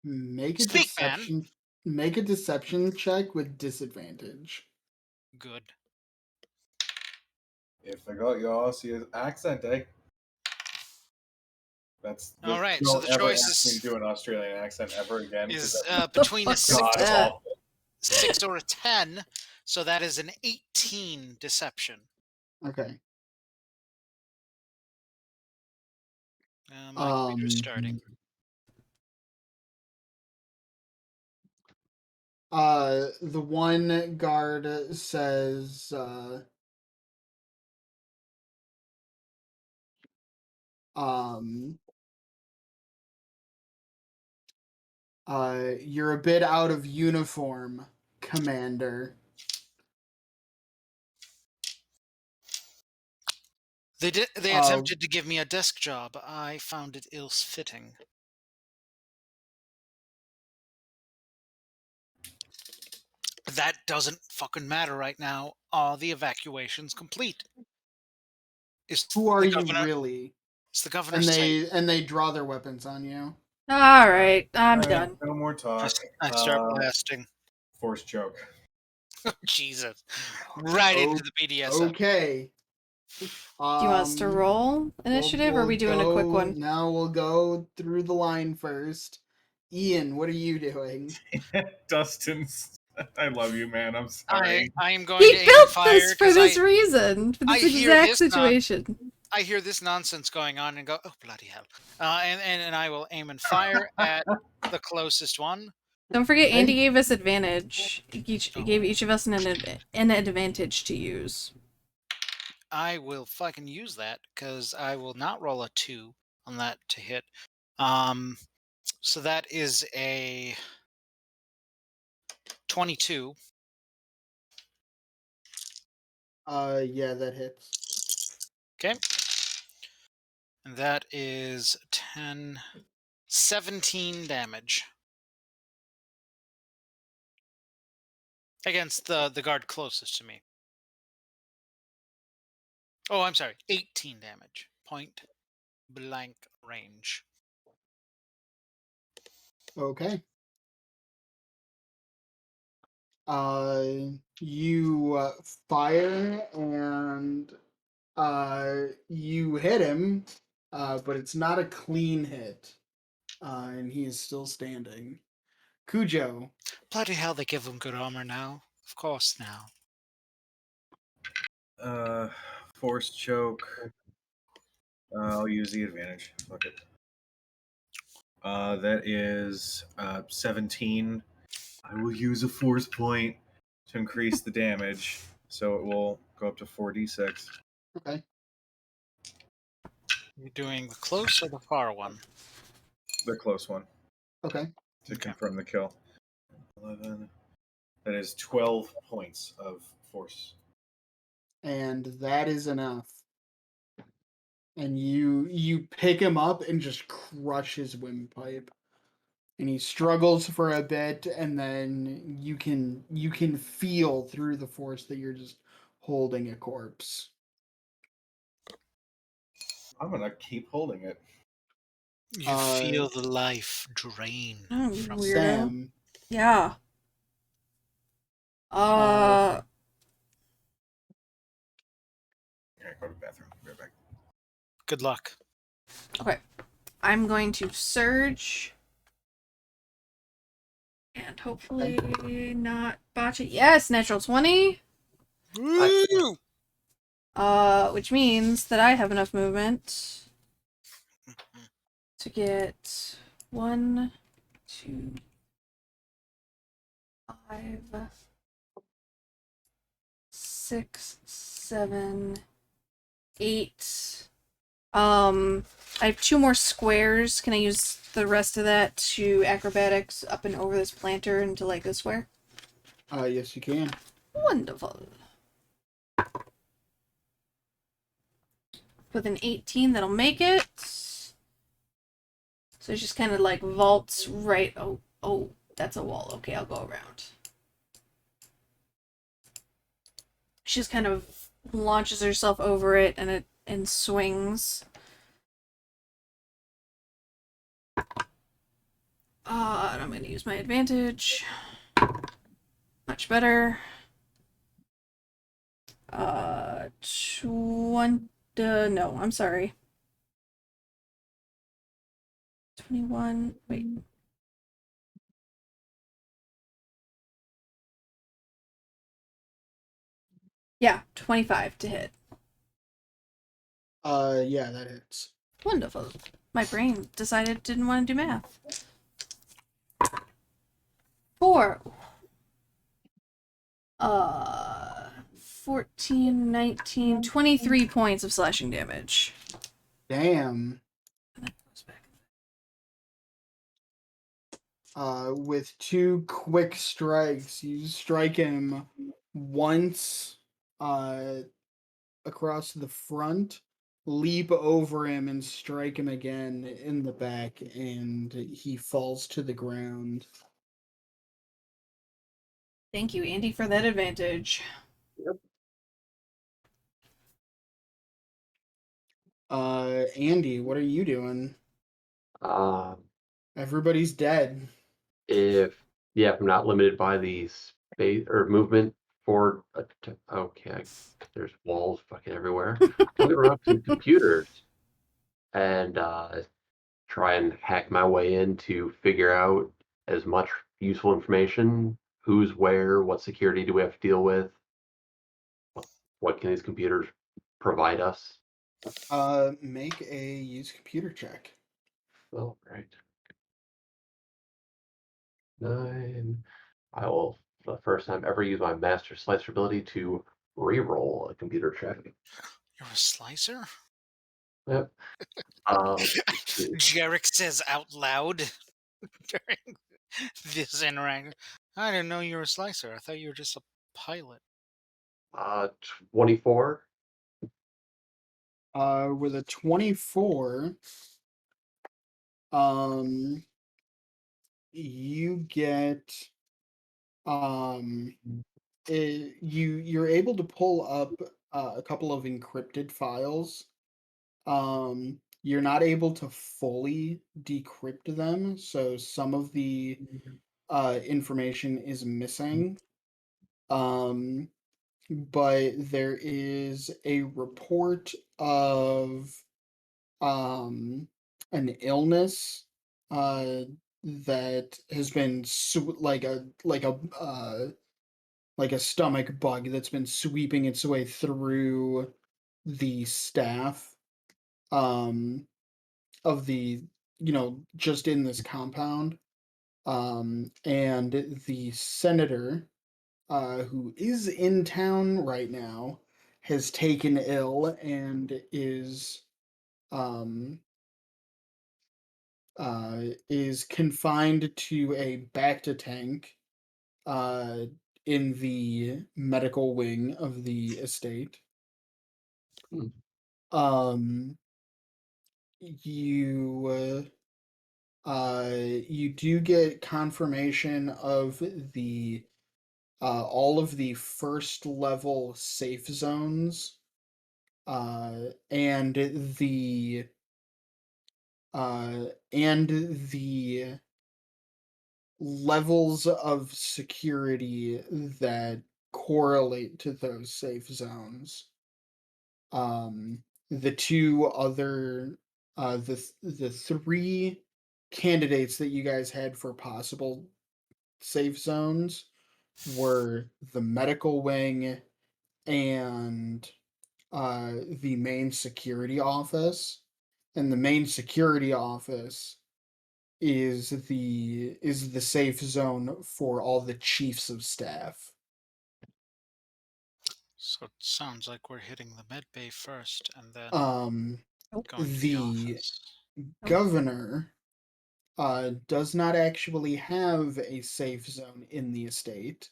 Make a Speak, man. deception. Make a deception check with disadvantage. Good. If I got your Aussie's accent, eh? That's All right, Don't so the ever choice ask me is- to do an Australian accent ever again. 'Cause Is that's between a fuck six, was god that? awful. 6 or a 10, so that is an 18 deception. Okay. My computer's starting. The one guard says, "You're a bit out of uniform, Commander." They attempted to give me a desk job. I found it ill-fitting. That doesn't fucking matter right now. Are the evacuations complete? Who are the you governor, really? Is the governor And safe? they draw their weapons on you. All right, I'm All right, done. no more talk. I start blasting. Force choke. Jesus. Right into the BDSM. Okay. Do you want us to roll initiative, or are we doing a quick one? Now we'll go through the line first. Ian, what are you doing? Dustin's. I love you, man. I'm sorry. I am going He to aim built fire this for 'cause this reason, for I this hear exact this knock. situation. I hear this nonsense going on and go, oh, bloody hell. And I will aim and fire at the closest one. Don't forget, Hey. Andy gave us advantage. Oh. Gave each of us an advantage to use. I will fucking use that because I will not roll a 2 on that to hit. So that is a 22. Yeah, that hits. Okay. And that is 10, 17 damage. Against the guard closest to me. Oh, I'm sorry. 18 damage. Point blank range. Okay. You fire and you hit him, but it's not a clean hit, and he is still standing. Cujo. Bloody hell, they give him good armor now. Of course now. Force choke. I'll use the advantage. Fuck it. That is 17. I will use a force point to increase the damage, so it will go up to 4d6. Okay. You're doing the close or the far one? The close one Okay. to Okay. confirm the kill. 11. That is 12 points of force. And that is enough. And you pick him up and just crush his windpipe. And he struggles for a bit, and then you can feel through the force that you're just holding a corpse. I'm gonna keep holding it. You feel the life drain Oh, from weirdo. Sam. Yeah. Okay, go to the bathroom. Be right back. Good luck. Okay. I'm going to surge. And hopefully not botch it. Yes, natural 20. Woo! Which means that I have enough movement to get 1, 2, 5, 6, 7, 8. I have 2 more squares. Can I use the rest of that to acrobatics up and over this planter into like a square? Yes, you can. Wonderful. With an 18, that'll make it. So it just kind of like vaults right. Oh, that's a wall. Okay, I'll go around. She just kind of launches herself over it and swings. And I'm going to use my advantage. Much better. 20. No, I'm sorry. 21. Wait. Yeah, 25 to hit. Yeah, that hits. Wonderful. My brain decided it didn't want to do math. 4. 14, 19, 23 points of slashing damage. Damn. And that goes back. With 2 quick strikes, you strike him once, across the front, leap over him and strike him again in the back, and he falls to the ground. Thank you, Andy, for that advantage. Andy, what are you doing? Um, Everybody's dead. if I'm not limited by the space or movement for okay, there's walls fucking everywhere. I'll go around to computers and try and hack my way in to figure out as much useful information: who's where, what security do we have to deal with, what can these computers provide us. Make a use computer check. All right. 9. I will, for the first time ever, use my Master Slicer ability to re-roll a computer check. You're a slicer? Yep. Let's see. Jarek says out loud during this interaction. I didn't know you were a slicer. I thought you were just a pilot. 24. With a 24, you get you're able to pull up a couple of encrypted files. You're not able to fully decrypt them, so some of the information is missing. But there is a report of an illness that has been like a stomach bug that's been sweeping its way through the staff um of the just in this compound, and the senator who is in town right now has taken ill and um is confined to a Bacta tank uh in the medical wing of the estate. Hmm. um you you do get confirmation of the all of the first level safe zones, and the levels of security that correlate to those safe zones. The two other the three candidates that you guys had for possible safe zones were the medical wing and the main security office. And the main security office is the safe zone for all the chiefs of staff. So it sounds like we're hitting the med bay first and then Um, going to the the office. governor does not actually have a safe zone in the estate.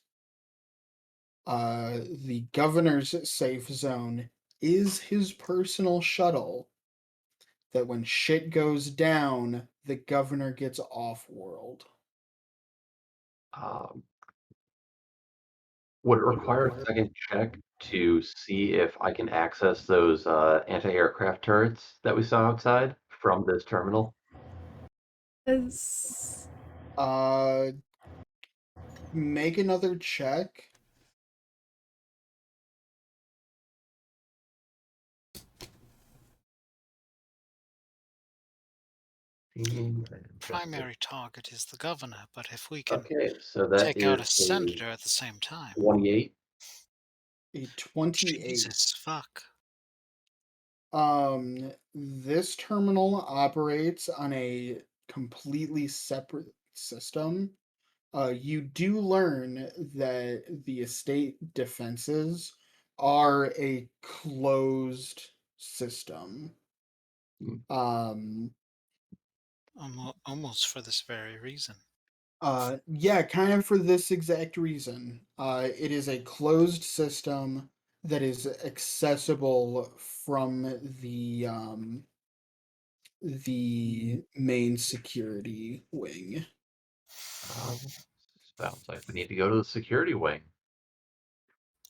The governor's safe zone is his personal shuttle that when shit goes down, the governor gets off world. Um, would it require a second check to see if I can access those anti-aircraft turrets that we saw outside from this terminal? Is- Uh, Make another check. Primary target is the governor, but if we can Okay, so that take out is a a senator at the same time. 28. A 28. Jesus fuck. This terminal operates on a completely separate system. You do learn that the estate defenses are a closed system. Hmm. Um, Almost for this very reason. yeah, kind of for this exact reason. It is a closed system that is accessible from the main security wing. Sounds like we need to go to the security wing.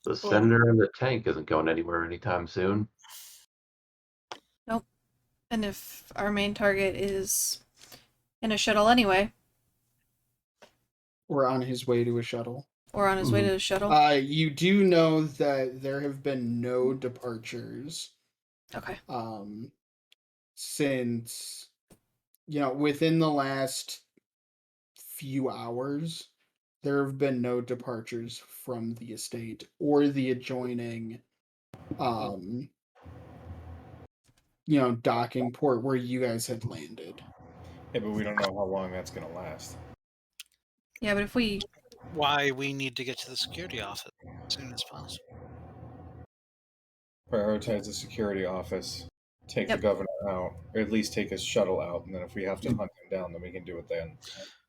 The Cool. senator in the tank isn't going anywhere anytime soon. Nope. And if our main target is in a shuttle anyway, Or on his way to a shuttle. or on his way to the shuttle. You do know that there have been no departures Okay. since within the last few hours. There have been no departures from the estate or the adjoining docking port where you guys had landed. Yeah, but we don't know how long that's going to last. Yeah, but if we Why we need to get to the security office as soon as possible. Prioritize the security office, take the Yep. governor out, or at least take his shuttle out, and then if we have to hunt him down, then we can do it then.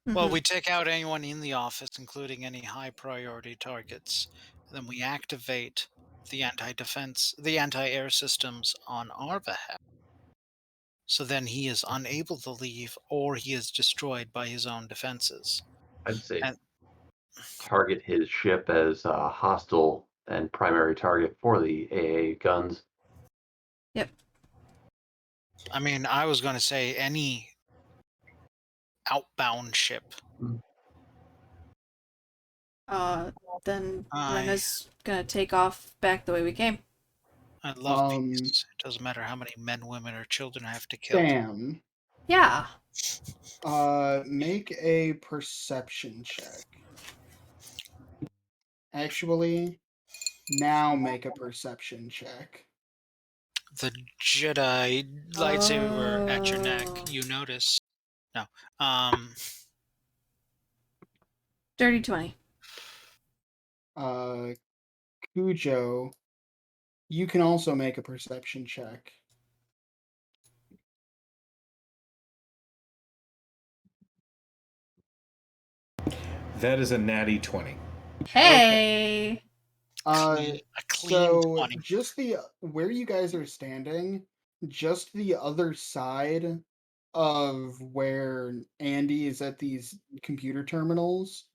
Well, Mhm. we take out anyone in the office, including any high priority targets. Then we activate the the anti-air systems on our behalf. So then he is unable to leave, or he is destroyed by his own defenses. I'd say And- target his ship as a hostile and primary target for the AA guns. Yep. I mean, I was going to say any outbound ship. Then I Rena's gonna take off back the way we came. love peace. It doesn't matter how many men, women, or children I have to kill. Sam, Yeah. make a perception check. Actually, now make a perception check. The Jedi lightsaber at your neck. Oh. You notice. No. Dirty 20. Cujo, you can also make a perception check. That is a natty 20. Hey. A clean So 20. just where you guys are standing, just the other side of where Andy is at these computer terminals,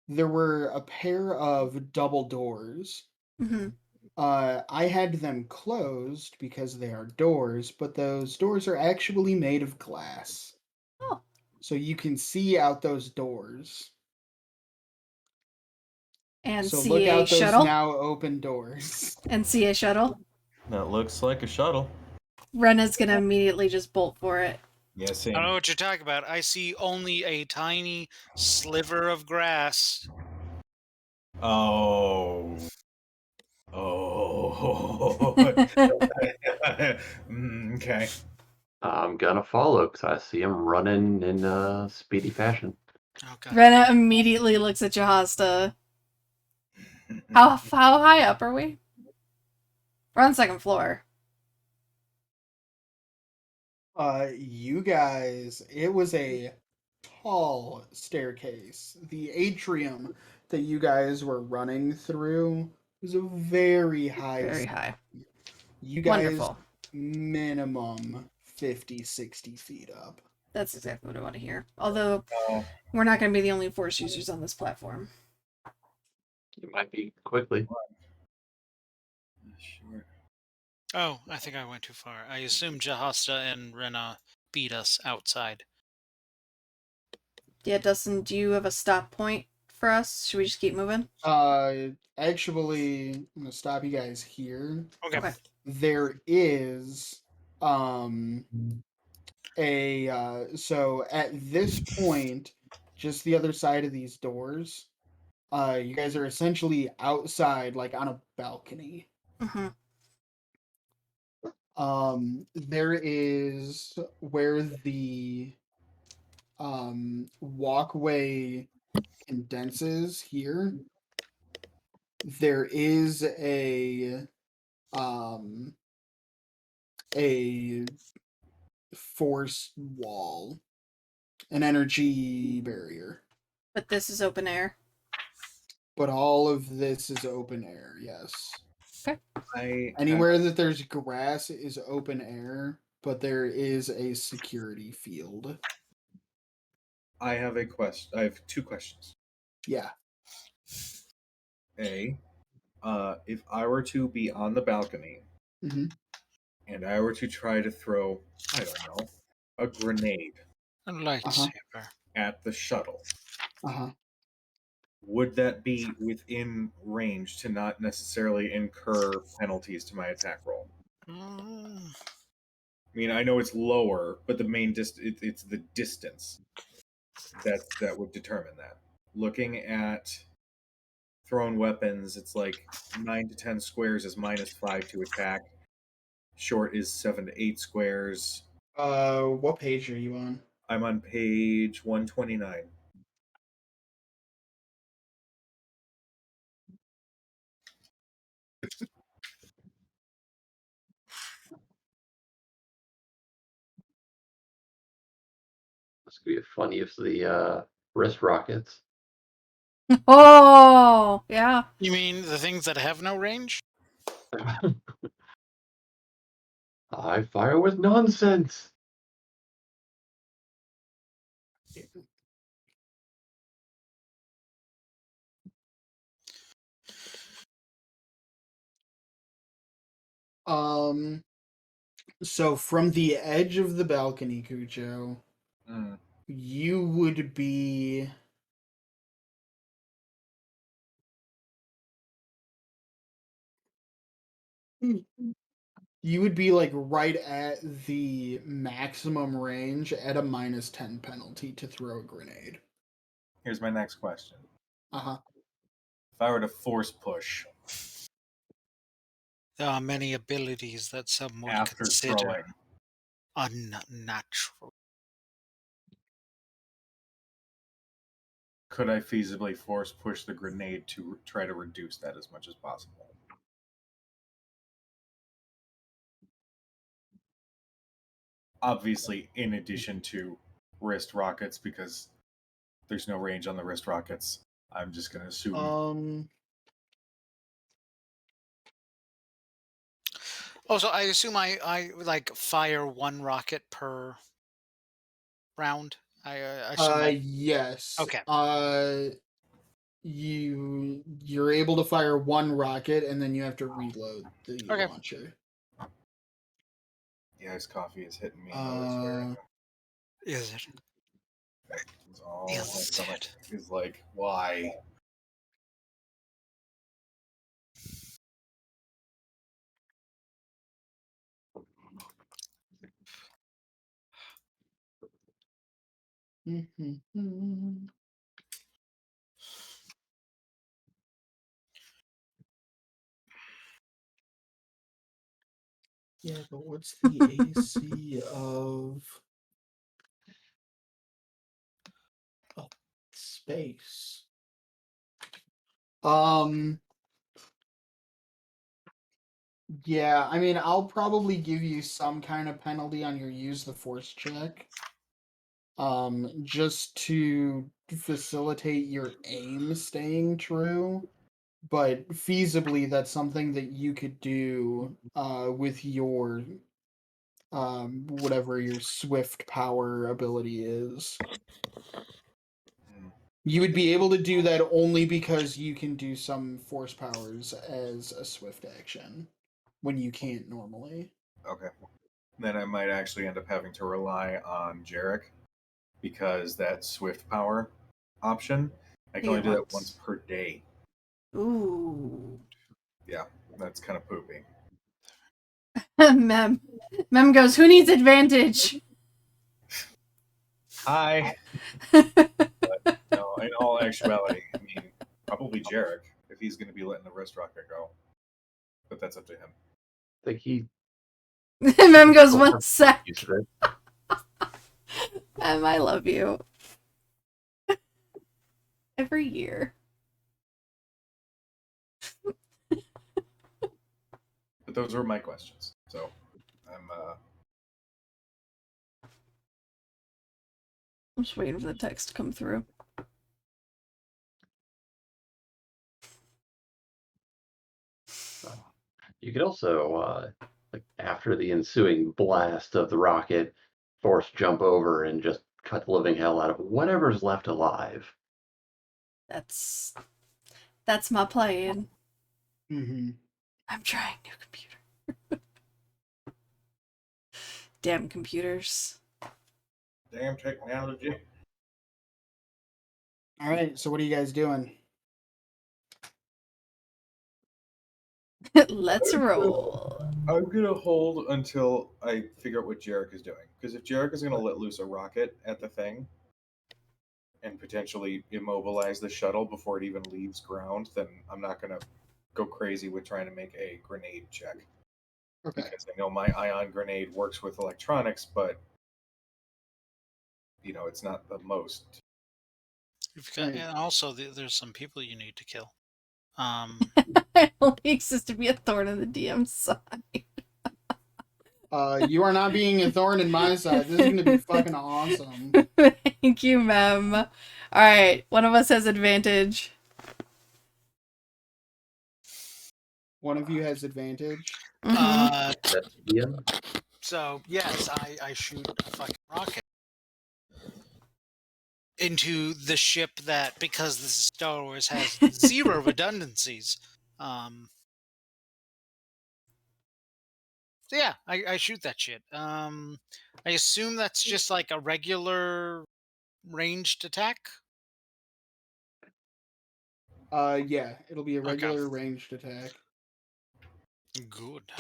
there were a pair of double doors. Mm-hmm. I had them closed because they are doors, but those doors are actually made of glass. Oh. So you can see out those doors. And So see look a out those shuttle. now open doors. And see a shuttle. That looks like a shuttle. Rena's gonna immediately just bolt for it. Yeah, I same. don't know what you're talking about. I see only a tiny sliver of grass. Oh. Oh. Okay. I'm gonna follow because I see him running in speedy fashion. Oh god. Rena immediately looks at Jahasta. How high up are we? We're on the second floor. You guys, it was a tall staircase. The atrium that you guys were running through was a very high. Very high. You guys, Wonderful. minimum 50, 60 feet up. That's exactly what I want to hear. Although, Oh, we're not going to be the only Force users on this platform. You might be quickly. sure. Oh, I think I went too far. I assume Jahasta and Rena beat us outside. Yeah, Dustin, do you have a stop point for us? Should we just keep moving? Actually, I'm gonna stop you guys here. Okay. There is so at this point, just the other side of these doors, you guys are essentially outside, like on a balcony. Mm-hmm. There is where the walkway condenses here. There is a force wall, an energy barrier. But this is open air. But all of this is open air, yes. Okay. Anywhere that there's grass is open air, but there is a security field. I have a question. I have two questions. Yeah. A, if I were to be on the balcony Mhm. and I were to try to throw, I don't know, a grenade A lightsaber. at the shuttle, Uh-huh. would that be within range to not necessarily incur penalties to my attack roll? Mm, I mean, I know it's lower, but the main it's the distance that would determine that. Looking at thrown weapons, it's like 9 to 10 squares is -5 to attack. Short is 7 to 8 squares. What page are you on? I'm on page 129. This could be a fun use of the wrist rockets. Oh, yeah. You mean the things that have no range? I fire with nonsense. So from the edge of the balcony, Cujo, Mm. you would be like right at the maximum range at a -10 penalty to throw a grenade. Here's my next question. Uh-huh. If I were to force push There are many abilities that some would after consider throwing, unnatural. could I feasibly force push the grenade to try to reduce that as much as possible? Obviously, in addition to wrist rockets, because there's no range on the wrist rockets. I'm just going to assume. Oh, so I assume I like fire one rocket per round. I assume. Yes. Okay. You're able to fire one rocket and then you have to reload the Okay. launcher. Yeah, his coffee is hitting me. I swear. Is it? It's all Is my stomach it? is like, why? Yeah, but what's the AC of space? Yeah, I mean, I'll probably give you some kind of penalty on your use the force check. Just to facilitate your aim staying true. But feasibly, that's something that you could do with your whatever your swift power ability is. You would be able to do that only because you can do some force powers as a swift action when you can't normally. Okay. Then I might actually end up having to rely on Jarek because that swift power option, I can only do that once per day. Ooh. Yeah, that's kind of poopy. Mem. Mem goes, who needs advantage? Hi. But no, in all actuality, I mean, probably Jarek if he's going to be letting the wrist rocket go. But that's up to him. I think he. Mem goes, one Sure. sec. Use of it. Mem, I love you. Every year. But those were my questions. So I'm just waiting for the text to come through. You could also, like after the ensuing blast of the rocket, force jump over and just cut the living hell out of whatever's left alive. That's my plan. Mm-hmm. I'm trying new computer. Damn computers. damn technology. All right, so what are you guys doing? Let's roll. I'm gonna hold until I figure out what Jarek is doing. Because if Jarek is gonna let loose a rocket at the thing and potentially immobilize the shuttle before it even leaves ground, then I'm not gonna go crazy with trying to make a grenade check. Okay. because I know my ion grenade works with electronics, but it's not the most. You've got, Right. and also there's some people you need to kill. It only exists to be a thorn in the DM's side. You are not being a thorn in my side. This is gonna be fucking awesome. Thank you, Mem. All right, one of us has advantage. One of you has advantage. Mhm. That's Ian. So yes, I shoot a fucking rocket into the ship that, because this is Star Wars, has zero redundancies. So yeah, I shoot that shit. I assume that's just like a regular ranged attack. Yeah, it'll be a Okay. regular ranged attack. Good.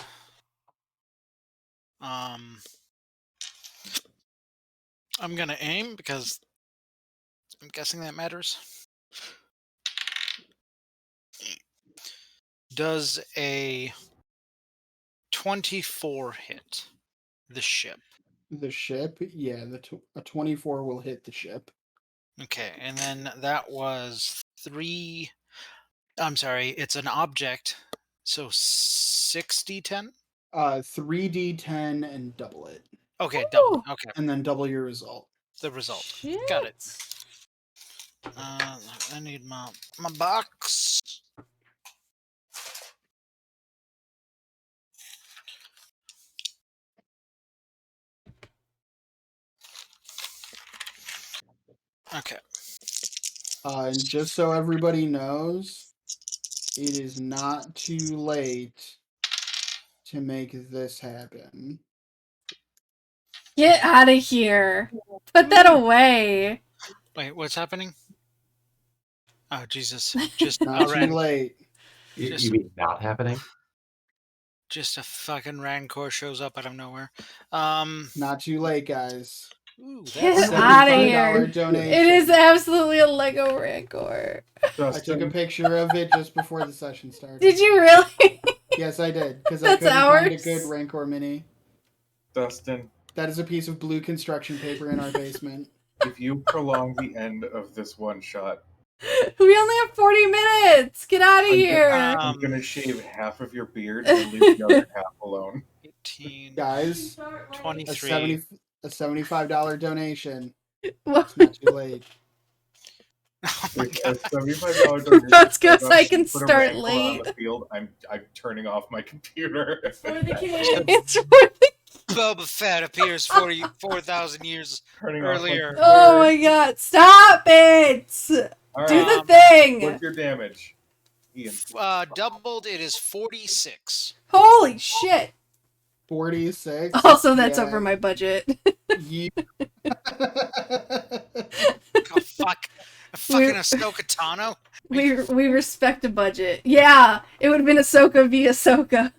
I'm gonna aim because I'm guessing that matters. Does a 24 hit the ship? The ship, yeah, a 24 will hit the ship. Okay, and then that was 3. I'm sorry, it's an object. So 6d10? 3d10 and double it. Okay, double. Ooh. Okay, And then double your result. the result. Shit. Got it. I need my box. Okay. And just so everybody knows, it is not too late to make this happen. Get out of here. Put that away. Wait, what's happening? Oh Jesus! Just Not too ran. late. Just- You mean not happening? Just a fucking rancor shows up out of nowhere. Not too late, guys. Ooh, Get that's out of $75 here. donation. It is absolutely a Lego Rancor. I took a Dustin, picture of it just before the session started. Did you really? Yes, I did, because I That's couldn't find a ours? good Rancor mini. Dustin, That is a piece of blue construction paper in our basement. if you prolong the end of this one shot, We only have 40 minutes. Get out of I'm here. I'm gonna shave half of your beard and leave the other half alone. 18, Guys, 23. a $75 donation. What? It's not too late. Oh my If god! a $75 donation Rose goes, goes up I to can put a start Rancor late. on the field, I'm turning off my computer. It's for the Boba Fett appears 4,000 years Turning off my earlier. computer. Oh my god. Stop it. All Do right, the thing. what's your damage, Ian? Doubled, it is 46. Holy shit. 46. Also, that's Yeah, over my budget. You... Oh fuck! A fucking Ahsoka Tano. We respect a budget. Yeah, it would have been Ahsoka v Ahsoka.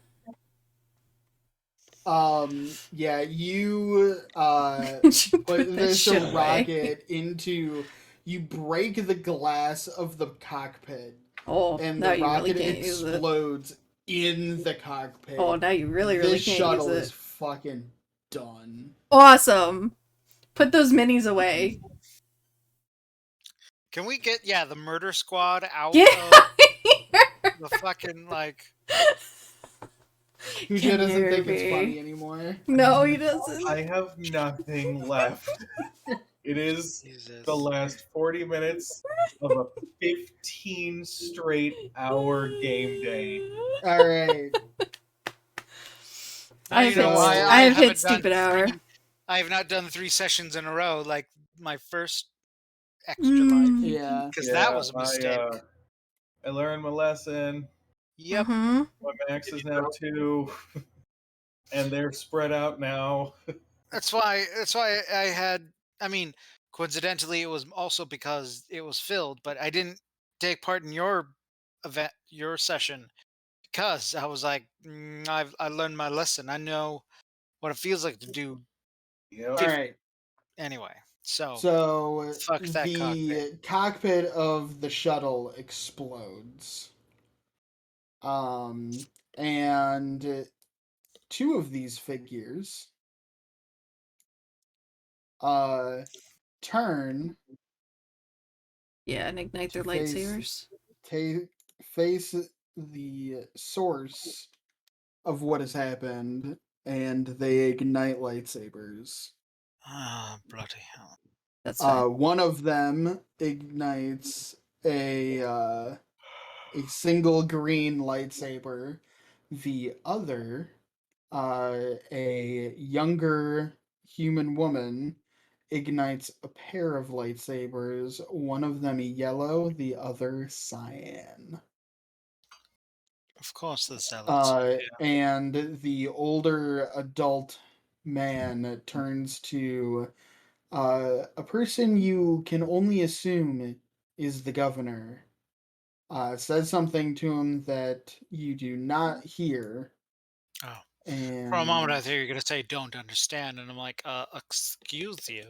Yeah, you You put that this shit away. rocket into. You break the glass of the cockpit, Oh, and now the you really rocket can't use it. explodes in the cockpit. Oh, now you really this can't shuttle use is it. fucking done. Awesome. Put those minis away. Can we get the murder squad out Get of out of here. the fucking like? Who Can doesn't you think it's be? funny anymore? No, he doesn't. I have nothing left. It is Jesus. the last 40 minutes of a 15 straight hour game day. All right. Now I've you know hit- why I have hit haven't done stupid hour. I have not done 3 sessions in a row like my first extra life, Yeah. because that was a mistake. I learned my lesson. Yep. Mm-hmm. My max is now 2, and they're spread out now. That's why I had. I mean, coincidentally, it was also because it was filled, but I didn't take part in your event, your session, because I was like, I learned my lesson. I know what it feels like to do. Yep. All right. Anyway, so fuck that the cockpit of the shuttle explodes. And two of these figures turn Yeah, and ignite to their lightsabers. face the source of what has happened, and they ignite lightsabers. Ah, bloody hell. That's fine. One of them ignites a single green lightsaber. The other, a younger human woman, ignites a pair of lightsabers. One of them yellow, the other cyan. Of course, the zealots. And the older adult man turns to a person you can only assume is the governor. Says something to him that you do not hear, Oh. For a moment, I and thought you were going to say "don't understand," and I'm like, excuse you.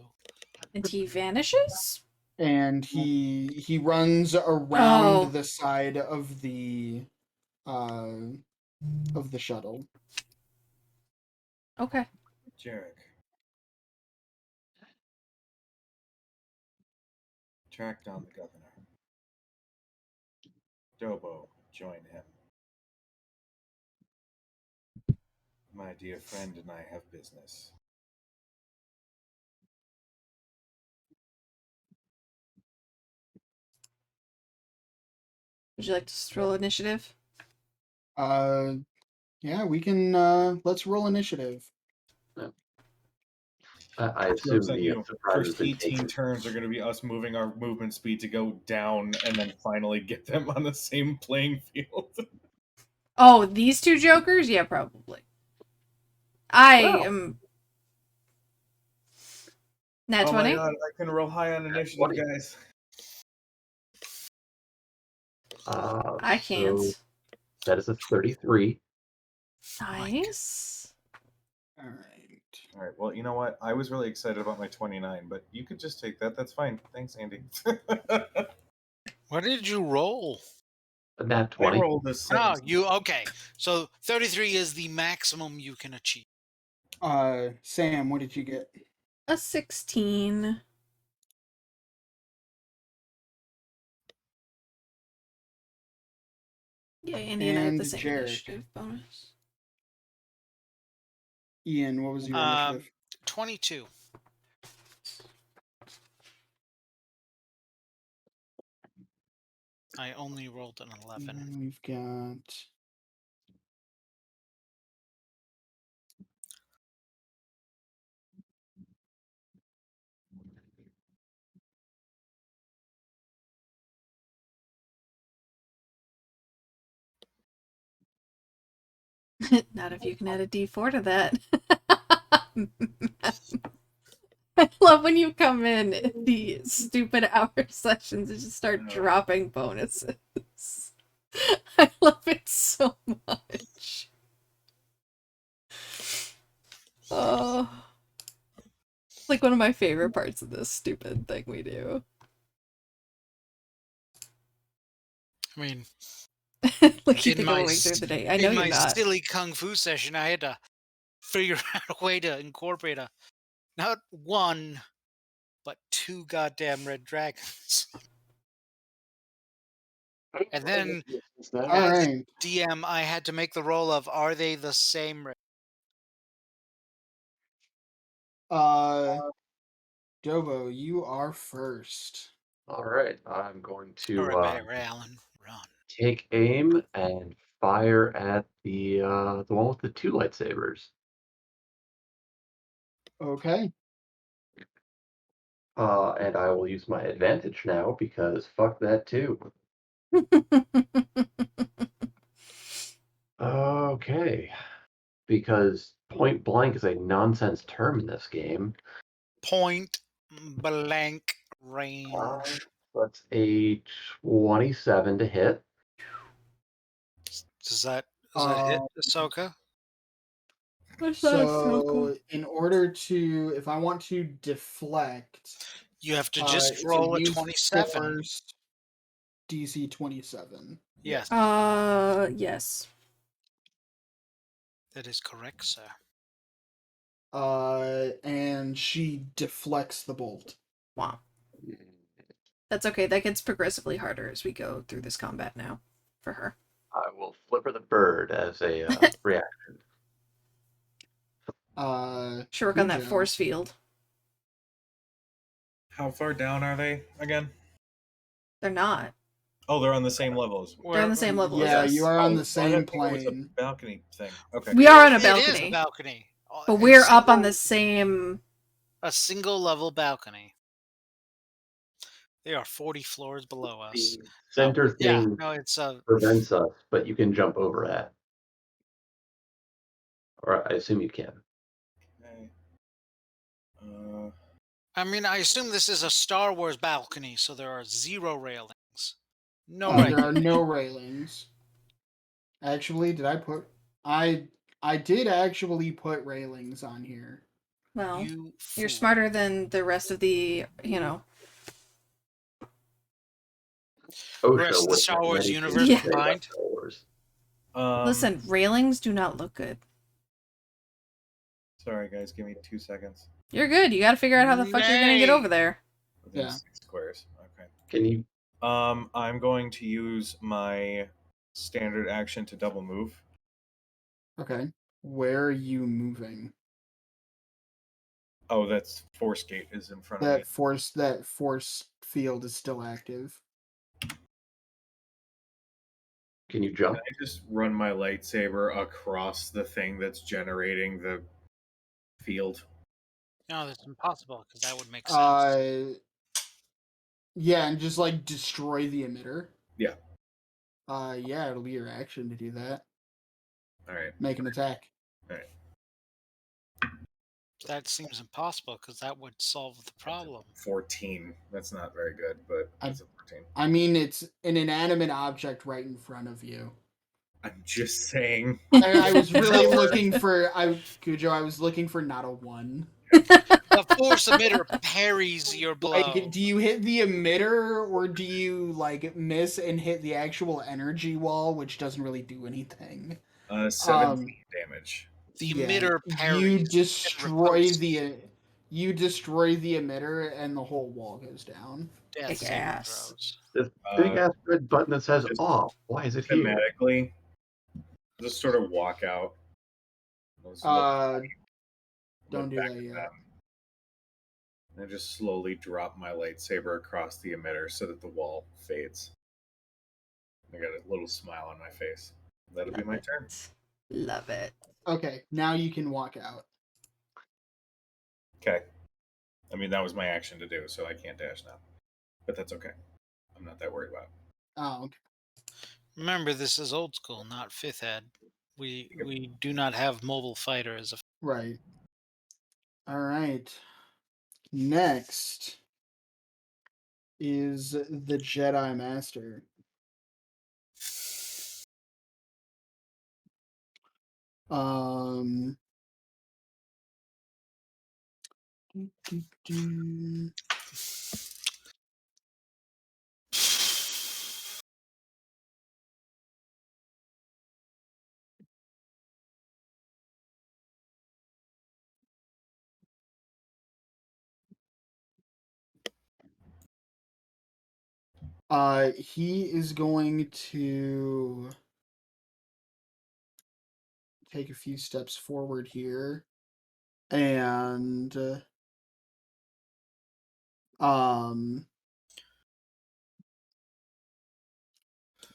And he vanishes? he runs around Oh, the side uh of the shuttle. okay. Jarek. Track down the governor. Dobo, join him. My dear friend and I have business. Would you like to roll initiative? Yeah, we can let's roll initiative. I Jokes assume on the you. surprise has First been 18 taken. turns are going to be us moving our movement speed to go down and then finally get them on the same playing field. Oh, these two jokers? Yeah, probably. I Well, am Nat Oh my 20? god, I can roll high on initiative, 20. guys. I So can't. that is a 33. Nice. All right. All right, well, you know what? I was really excited about my 29, but you could just take that. That's fine. Thanks, Andy. What did you roll? A nat I 20. rolled a 7. Oh, you okay? So 33 is the maximum you can achieve. Sam, what did you get? A 16. Yeah, Andy and I have And the same Jarek. initiative bonus. Ian, what was your Um, initiative? 22. I only rolled an 11. And we've got Not if you can add a d4 to that. I love when you come in the stupid hour sessions and just start dropping bonuses. I love it so much. Oh, it's like one of my favorite parts of this stupid thing we do. I mean, Like you in think I'm my awake through the day. I know in you're my not. silly kung fu session, I had to figure out a way to incorporate not one but two goddamn red dragons. And then, all as a right. DM, I had to make the roll of are they the same red? Uh, Dobo, you are first. All right. I'm going All to right, Barry Allen, run. take aim and fire at the one with the two lightsabers. Okay. And I will use my advantage now because fuck that too. Okay. Because point blank is a nonsense term in this game. Point blank Uh, range. that's a 27 to hit. Does that hit Um, Ahsoka? What's that, so Soko? in order to, if I want to deflect, You have to just it's a roll a use 27. force DC 27. Yes. Yes. That is correct, sir. And she deflects the bolt. Wow. That's okay. That gets progressively harder as we go through this combat now for her. I will flipper the bird as a reaction. Should work on that Cujo. force field. How far down are they again? They're not. Oh, they're on the same level as. They're on the same level Yeah, as us. you are on the I same didn't think it was a plane. balcony thing. Okay. We are on a It is a balcony, balcony. but A we're up on single- the same. A single level balcony. They are 40 floors below us. The center Yeah, thing no, it's prevents us, but you can jump over that. Or I assume you can. Okay. I mean, I assume this is a Star Wars balcony, so there are 0 railings. No There railings. are no railings. Actually, did I put? I did actually put railings on here. Well, You you're fool. smarter than the rest of the, The OSHA rest of the would Star have Wars many universe things to say about combined. Star Wars. Listen, railings do not look good. Sorry, guys. Give me 2 seconds. You're good. You got to figure out how the fuck you're gonna get Nay. over there. Within Yeah. 6 squares. Okay. Can you? I'm going to use my standard action to double move. Okay. Where are you moving? Oh, that's force gate is in front of me. That force field is still active. Can you jump? Can I just run my lightsaber across the thing that's generating the field? No, that's impossible because that would make sense. Yeah, and just like destroy the emitter. Yeah. Yeah, it'll be your action to do that. All right. Make an attack. All right. That seems impossible because that would solve the problem. 14. That's not very good, but it's a 14. I mean, it's an inanimate object right in front of you. I'm just saying. I was really looking for Cujo. I was looking for not a 1. The force emitter parries your blow. Like, do you hit the emitter or do you like miss and hit the actual energy wall, which doesn't really do anything? 17 damage. The emitter You parries. destroy the emitter, and the whole wall goes down. Death Kick saving ass. throws. This big ass red button that says just off. Why is it here? Thematically, just sort of walk out. Just look Don't do back that at yet. them. And I just slowly drop my lightsaber across the emitter so that the wall fades. I got a little smile on my face. That'll be my turn. Love it. Okay, now you can walk out. Okay. I mean, that was my action to do, so I can't dash now. But that's okay. I'm not that worried about it. Oh, okay. Remember, this is old school, not 5th ed. We do not have mobile fighters. Right. All right. Next is the Jedi Master. Do, do. He is going to take a few steps forward here, and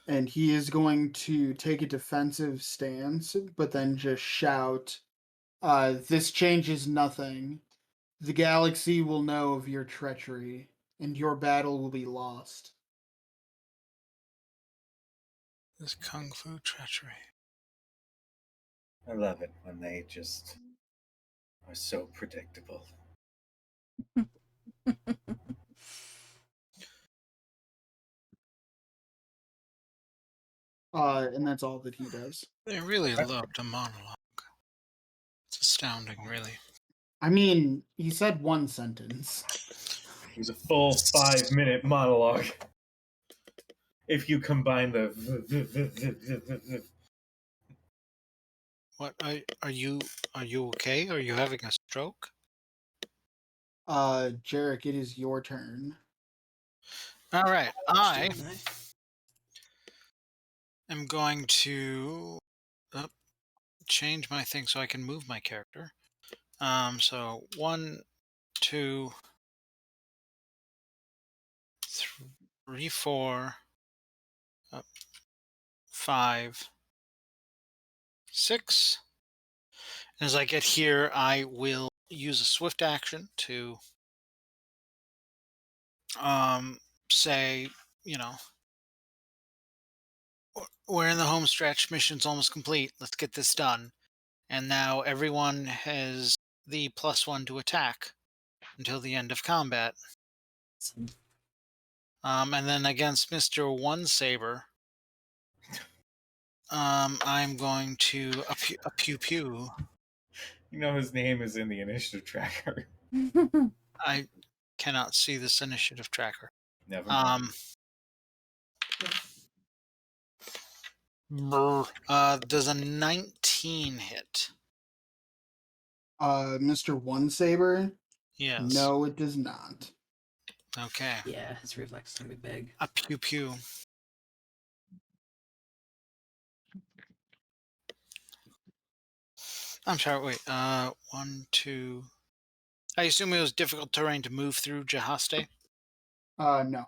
and he is going to take a defensive stance, but then just shout, "This changes nothing. The galaxy will know of your treachery, and your battle will be lost." This kung fu treachery. I love it when they just are so predictable. And that's all that he does. They really loved a monologue. It's astounding, really. I mean, he said one sentence. It was a full 5-minute monologue. If you combine the What are you okay? Are you having a stroke? Jarek, it is your turn. All right. I Doing that. am going to change my thing so I can move my character. So 1, 2, 3, 4, 5, 6. As I get here, I will use a swift action to say, you know, we're in the home stretch. Mission's almost complete. Let's get this done. And now everyone has the +1 to attack until the end of combat. And then against Mr. One Saber, I'm going to a pew pew. You know his name is in the initiative tracker. I cannot see this initiative tracker. Never mind. Does a 19 hit? Mr. One Saber? Yes. No, it does not. Okay. Yeah, his reflex is gonna be big. A pew pew. I'm sorry, wait. 1, 2. I assume it was difficult terrain to move through Jahaste? No.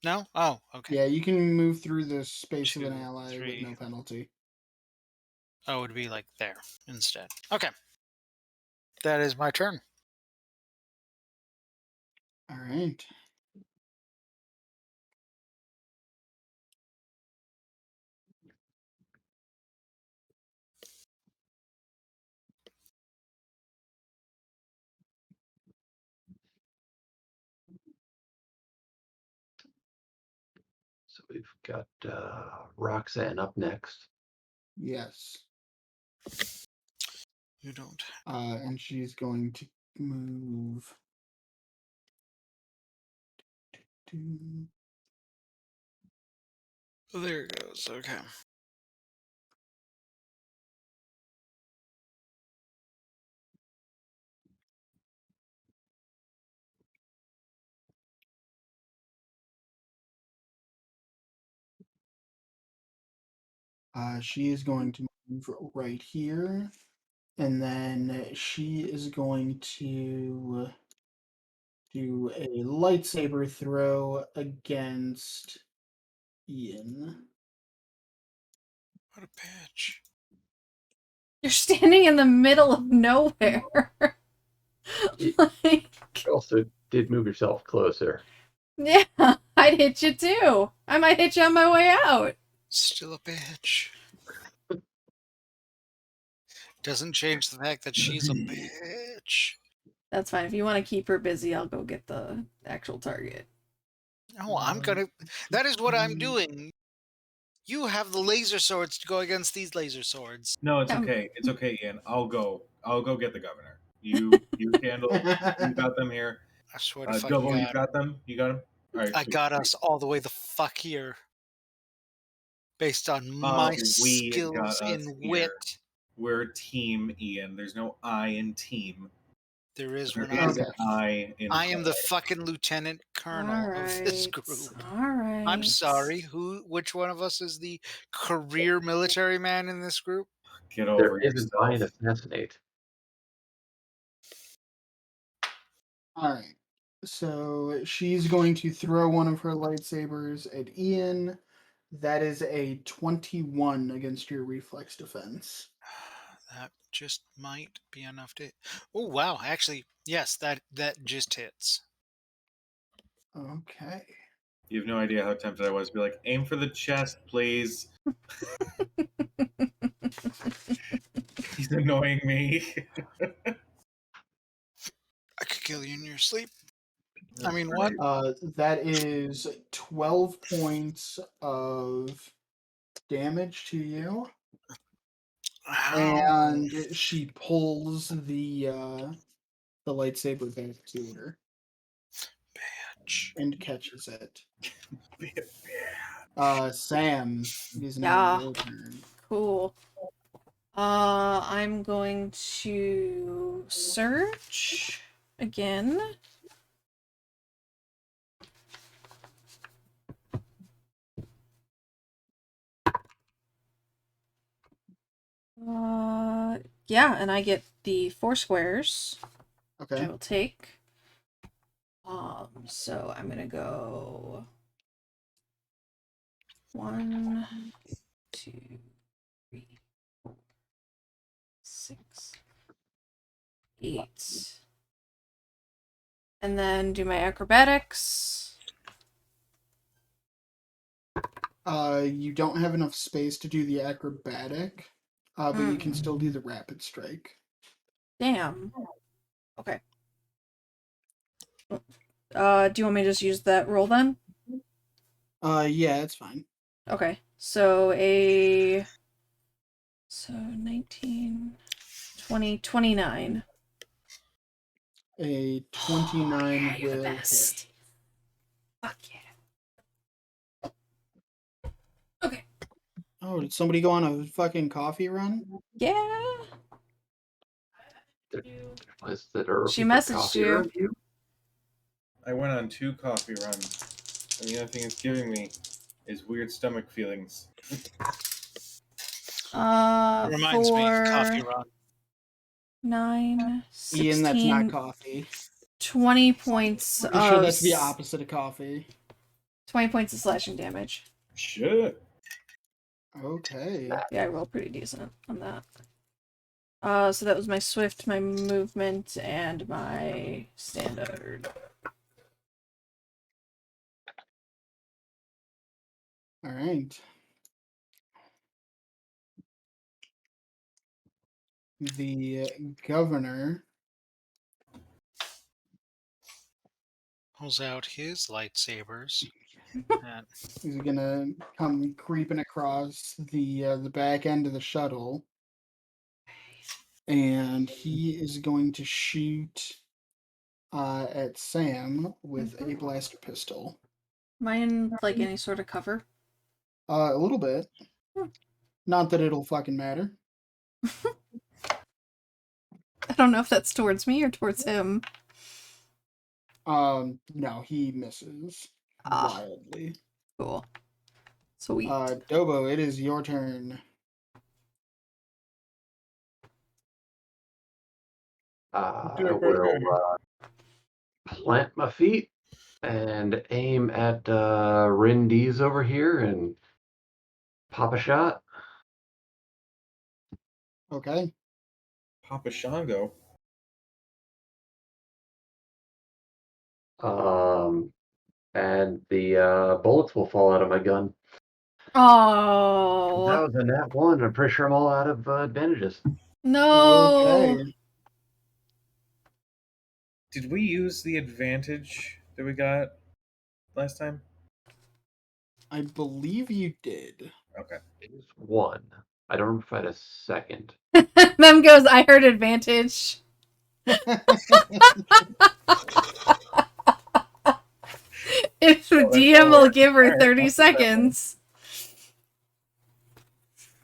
No? Oh, okay. Yeah, you can move through the space of an 2, ally with 3. no penalty. Oh, it would be like there instead. Okay. That is my turn. All right. So we've got Roxanne up next. Yes. You don't. And she's going to move. Oh, there it goes. Okay. She is going to move right here. And then she is going to do a lightsaber throw against Ian. What a bitch. You're standing in the middle of nowhere. Like, You also did move yourself closer. yeah, I'd hit you too. I might hit you on my way out. Still a bitch. Doesn't change the fact that she's a bitch. That's fine. If you want to keep her busy, I'll go get the actual target. No, I'm gonna. That is what I'm doing. You have the laser swords to go against these laser swords. No, it's okay. It's okay, Ian. I'll go. I'll go get the governor. You handle. You got them here. I swear to fuck Double, you God. got them. You got them. All right. I Sweet. got us all the way the fuck here. Based on my We skills got us in here. wit. We're team Ian. There's no I in team. There is There when is Okay. an I in. I am the fucking lieutenant colonel of this group. All right. I'm sorry. Which one of us is the career military man in this group? Get There over is an I in yourself. assassinate. All right. So she's going to throw one of her lightsabers at Ian. That is a 21 against your reflex defense. That just might be enough to. Oh wow! Actually, yes, that just hits. Okay. You have no idea how tempted I was to be like, aim for the chest, please. He's annoying me. I could kill you in your sleep. I mean, what? That is 12 points of damage to you. Ow. And she pulls the lightsaber back to her Bitch. and catches it. Sam, it is now Yeah. your turn. Cool. I'm going to search again. Yeah, and I get the 4 squares, which I Okay. will take. So I'm gonna go 1, 2, 3, 4, 6, 8. And then do my acrobatics. You don't have enough space to do the acrobatic, but you can still do the rapid strike. Damn. Okay. Do you want me to just use that roll then? Yeah, it's fine. Okay. So 19, 20, 29. A 29 Yeah, you're the will hit. best. Fuck yeah. Okay. Oh, did somebody go on a fucking coffee run? Yeah. Is that are She looking for messaged coffee you. around you? I went on 2 coffee runs, and the only thing it's giving me is weird stomach feelings. Reminds me of Coffee For Run. 9, Ian, that's not 16, coffee. 20 points Pretty sure of that's the opposite of coffee. 20 points of slashing damage. Shit. Okay. Yeah, I rolled pretty decent on that. So that was my swift, my movement, and my standard. All right. The governor Pulls out his lightsabers. And is gonna come creeping across the back end of the shuttle, and he is going to shoot at Sam with a blaster pistol. Am I in, like, any sort of cover? A little bit. Hmm. Not that it'll fucking matter. I don't know if that's towards me or towards him. No, he misses Ah, wildly. cool. Sweet. Dobo, it is your turn. I will plant my feet and aim at Rindy's over here and pop a shot. Okay. Papa Shango. And the bullets will fall out of my gun. That Oh was a nat 1. I'm pretty sure I'm all out of advantages. no! Okay. Did we use the advantage that we got last time? I believe you did. Okay. It was 1. I don't remember if I had a second. Mem goes, I heard advantage. If the DM will give her 30 seconds.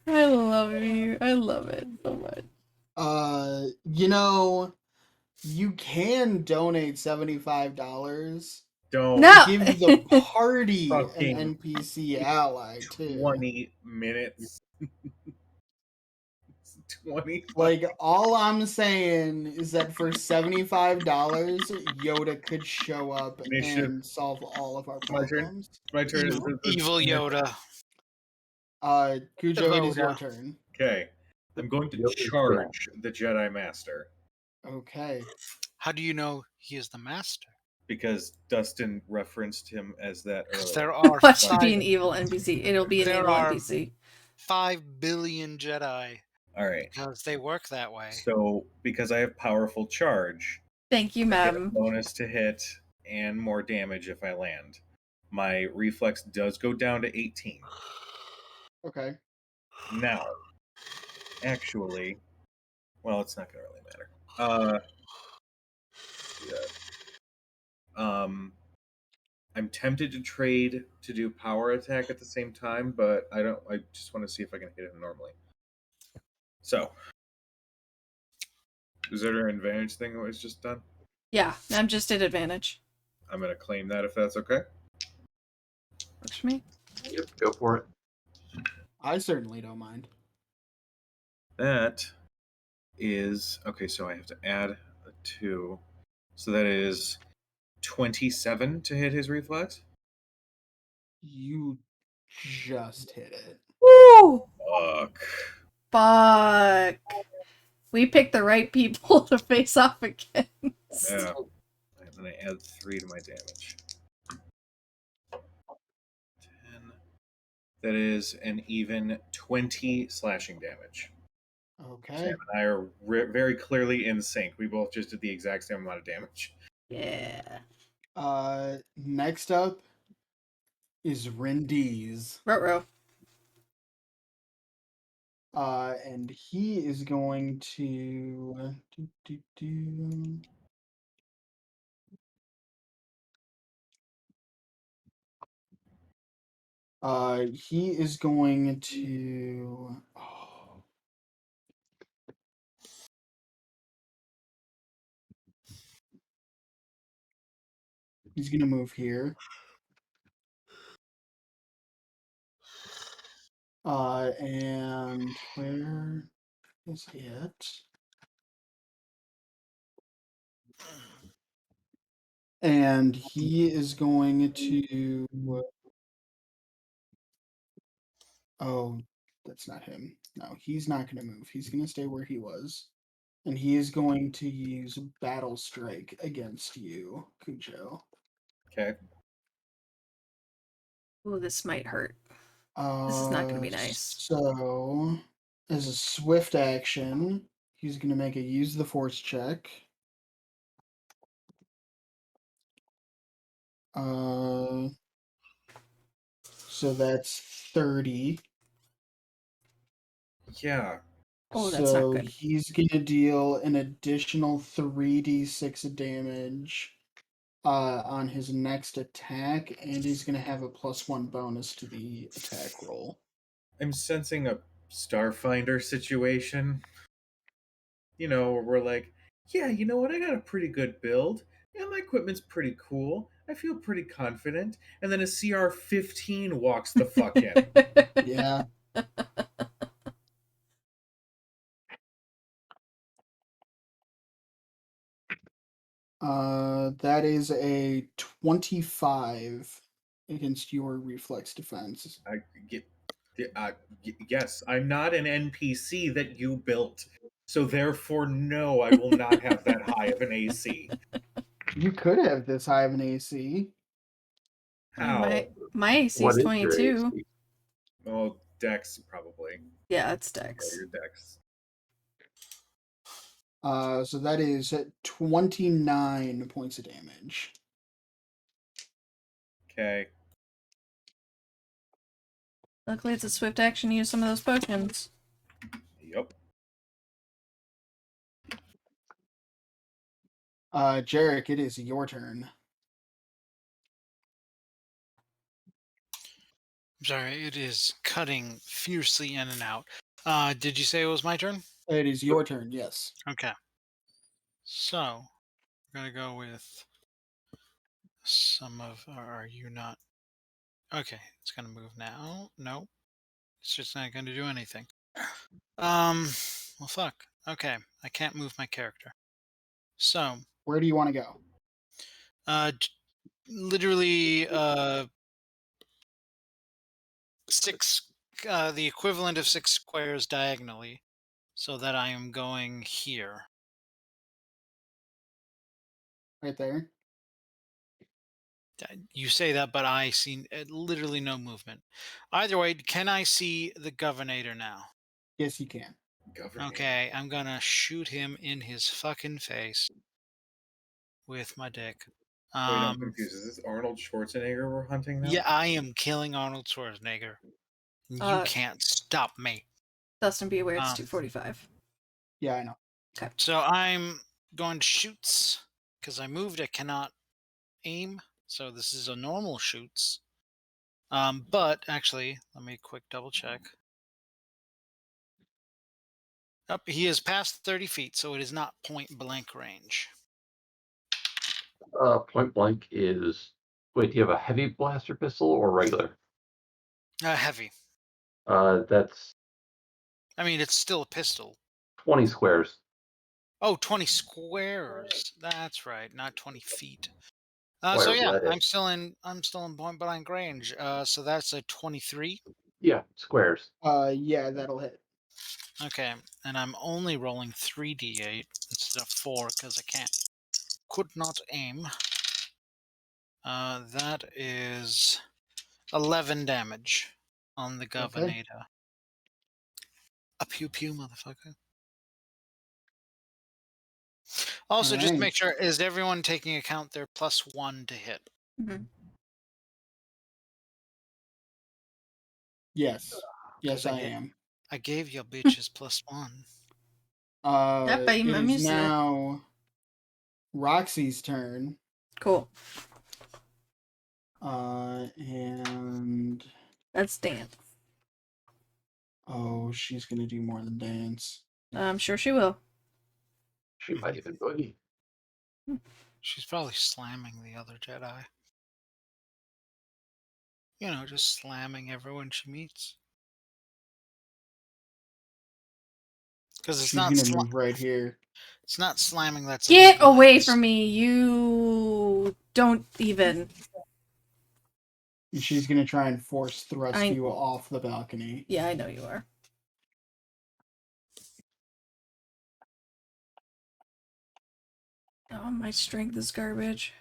I love you. I love it so much. You can donate $75 Don't No! to give the party an Fucking NPC ally too. 20 minutes. 20. Like, all I'm saying is that for $75, Yoda could show up Initiative. and solve all of our My turn. problems. My turn. evil Yoda. Cujo, it is your Yoda. turn. Okay. I'm going to Yoda's charge the Jedi Master Okay. How do you know he is the master? because Dustin referenced him as that Because earlier. there are Watch to be five, an evil NPC. It'll be an There evil are- NPC. 5 billion Jedi All right. because they work that way. So because I have powerful charge, Thank you, I get a Mem. bonus to hit and more damage if I land. My reflex does go down to 18. Okay. Now, actually, well, it's not going to really matter. Do that. I'm tempted to trade to do power attack at the same time, but I don't. I just want to see if I can hit him normally. So, is there an advantage thing that was just done? Yeah, I'm just at advantage. I'm going to claim that if that's okay. Works for me. Yep, go for it. I certainly don't mind. That is okay. So I have to add a 2. So that is 27 to hit his reflex. You just hit it. Woo! Fuck. Fuck. We picked the right people to face off against. Yeah. And then I add 3 to my damage. 10. That is an even 20 slashing damage. Okay. Sam and I are very clearly in sync. We both just did the exact same amount of damage. Yeah. Next up is Rindiz. Ruh-roh. And he is going to he is going to he's gonna move here. And where is it? And he is going to oh, that's not him. No, he's not gonna move. He's gonna stay where he was. And he is going to use Battle Strike against you, Cujo. Okay. Ooh, this might hurt. This is not going to be nice. So, as a swift action, he's going to make a use the force check. So that's 30. Yeah. Oh, that's not So good. he's going to deal an additional 3d6 damage on his next attack, and he's going to have a +1 bonus to the attack roll. I'm sensing a Starfinder situation. You know, where we're like, yeah, you know what? I got a pretty good build. Yeah, my equipment's pretty cool. I feel pretty confident. And then a CR-15 walks the fuck in. Yeah. That is a 25 against your reflex defense. I get, yes, I'm not an NPC that you built. So therefore, no, I will not have that high of an AC. You could have this high of an AC. How? My AC What is is your 22. AC? Oh, Dex, probably. Yeah, it's Yeah, Dex. your Dex. So that is 29 points of damage. Okay. Luckily, it's a swift action to use some of those potions. Yep. Jarek, it is your turn. I'm sorry, it is cutting fiercely in and out. Did you say it was my turn? It is your turn, yes. Okay. So, we're going to go with some of. Or are you not? Okay, it's going to move now. Nope. It's just not going to do anything. Well, fuck. Okay, I can't move my character. So, Where do you want to go? literally, 6, the equivalent of 6 squares diagonally, so that I am going here. Right there. You say that, but I see literally no movement. Either way, can I see the Governator now? Yes, you can. Governor. Okay, I'm gonna shoot him in his fucking face with my dick. Wait, I'm confused. Is this Arnold Schwarzenegger we're hunting now? Yeah, I am killing Arnold Schwarzenegger. You can't stop me. Dustin, be aware it's Um, 245. Yeah, I know. So I'm going to shoots because I moved. I cannot aim, so this is a normal shoots. But actually, let me quick double check. Up, he is past 30 feet, so it is not point blank range. Point blank is. Wait, do you have a heavy blaster pistol or regular? Heavy. That's I mean, it's still a pistol. 20 squares. Oh, 20 squares. That's right, not 20 feet. So Whatever yeah, that is. I'm still in point blank range. So that's a 23. Yeah, squares. Yeah, that'll hit. Okay, and I'm only rolling 3d8 instead of 4 because could not aim. That is 11 damage on the Governor. A pew pew, motherfucker. Also, just to make sure, is everyone taking account their +1 to hit? Mhm. Yes. Yes, 'Cause I am. I gave your bitches +1. Yep, It I'm is used to that. now Roxy's turn. Cool. And That's dance. oh, she's gonna do more than dance. I'm sure she will. She might even boogie. She's probably slamming the other Jedi. You know, just slamming everyone she meets. Because it's She's not gonna move right here. it's not slamming that's Get illegal. away from me! You don't even. And she's gonna try and force thrust I- you off the balcony. Yeah, I know you are. Oh, my strength is garbage.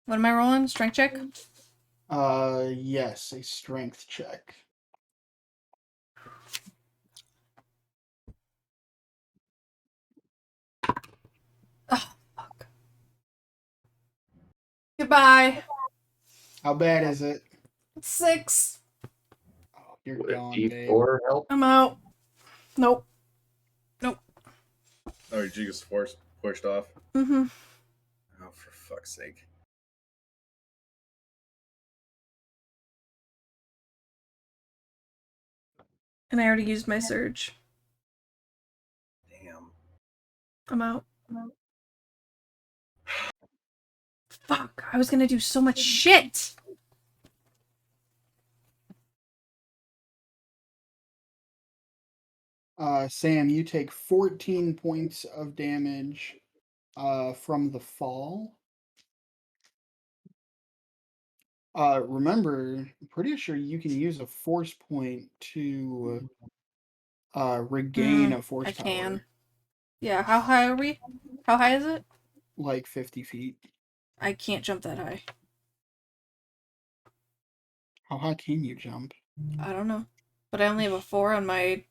What am I rolling? Strength check? Yes, a strength check. Oh, fuck. Goodbye. How bad is it? 6. Oh, you're Would a gone, babe. D4 help? I'm out. Nope. Oh, you just pushed off? Mm-hmm. Oh, for fuck's sake. And I already used my surge. Damn. I'm out. Fuck. I was gonna do so much shit. Sam, you take 14 points of damage from the fall. Remember, I'm pretty sure you can use a force point to regain a force I power. can. Yeah, how high are we? How high is it? Like 50 feet. I can't jump that high. How high can you jump? I don't know. But I only have a 4 on my...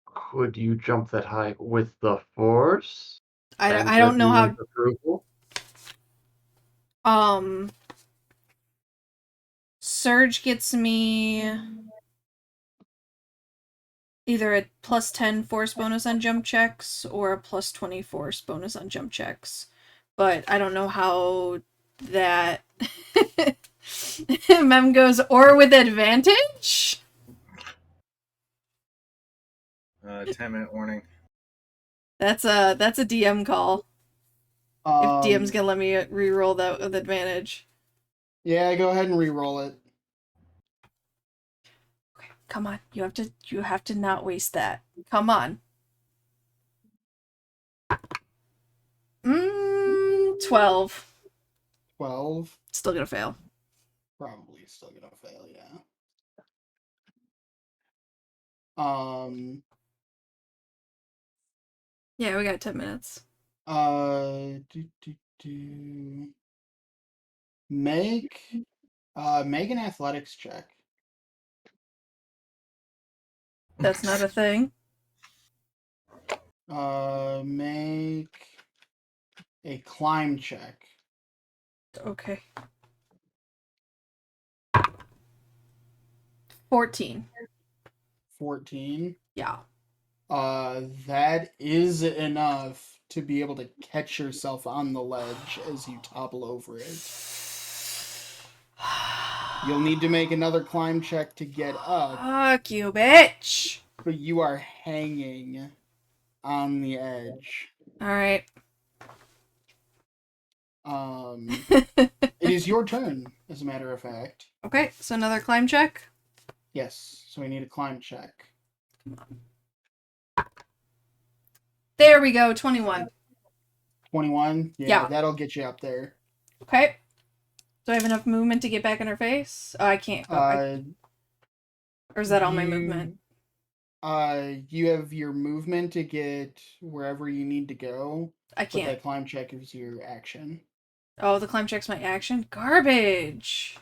Could you jump that high with the force? I don't know how... Approval? Surge gets me either a +10 force bonus on jump checks or a +20 force bonus on jump checks. But I don't know how that... Mem goes, or with advantage? 10-minute warning. That's a DM call. If DM's gonna let me re-roll that with advantage. Yeah, go ahead and re-roll it. Okay, come on. You have to not waste that. Come on. 12. 12. Still gonna fail. Probably still gonna fail, yeah. Yeah, we got 10 minutes. Make an athletics check. That's not a thing. Make a climb check. Okay. 14. 14. Yeah. That is enough to be able to catch yourself on the ledge as you topple over it. You'll need to make another climb check to get up, Fuck you, bitch. but you are hanging on the edge. All right. It is your turn, as a matter of fact. Okay, so another climb check. Yes, so we need a climb check. There we go, 21. 21? Yeah. That'll get you up there. Okay. Do I have enough movement to get back in her face? Oh, I can't go. Or is that all my movement? You have your movement to get wherever you need to go. I But can't. that climb check is your action. Oh, the climb check's my action? Garbage.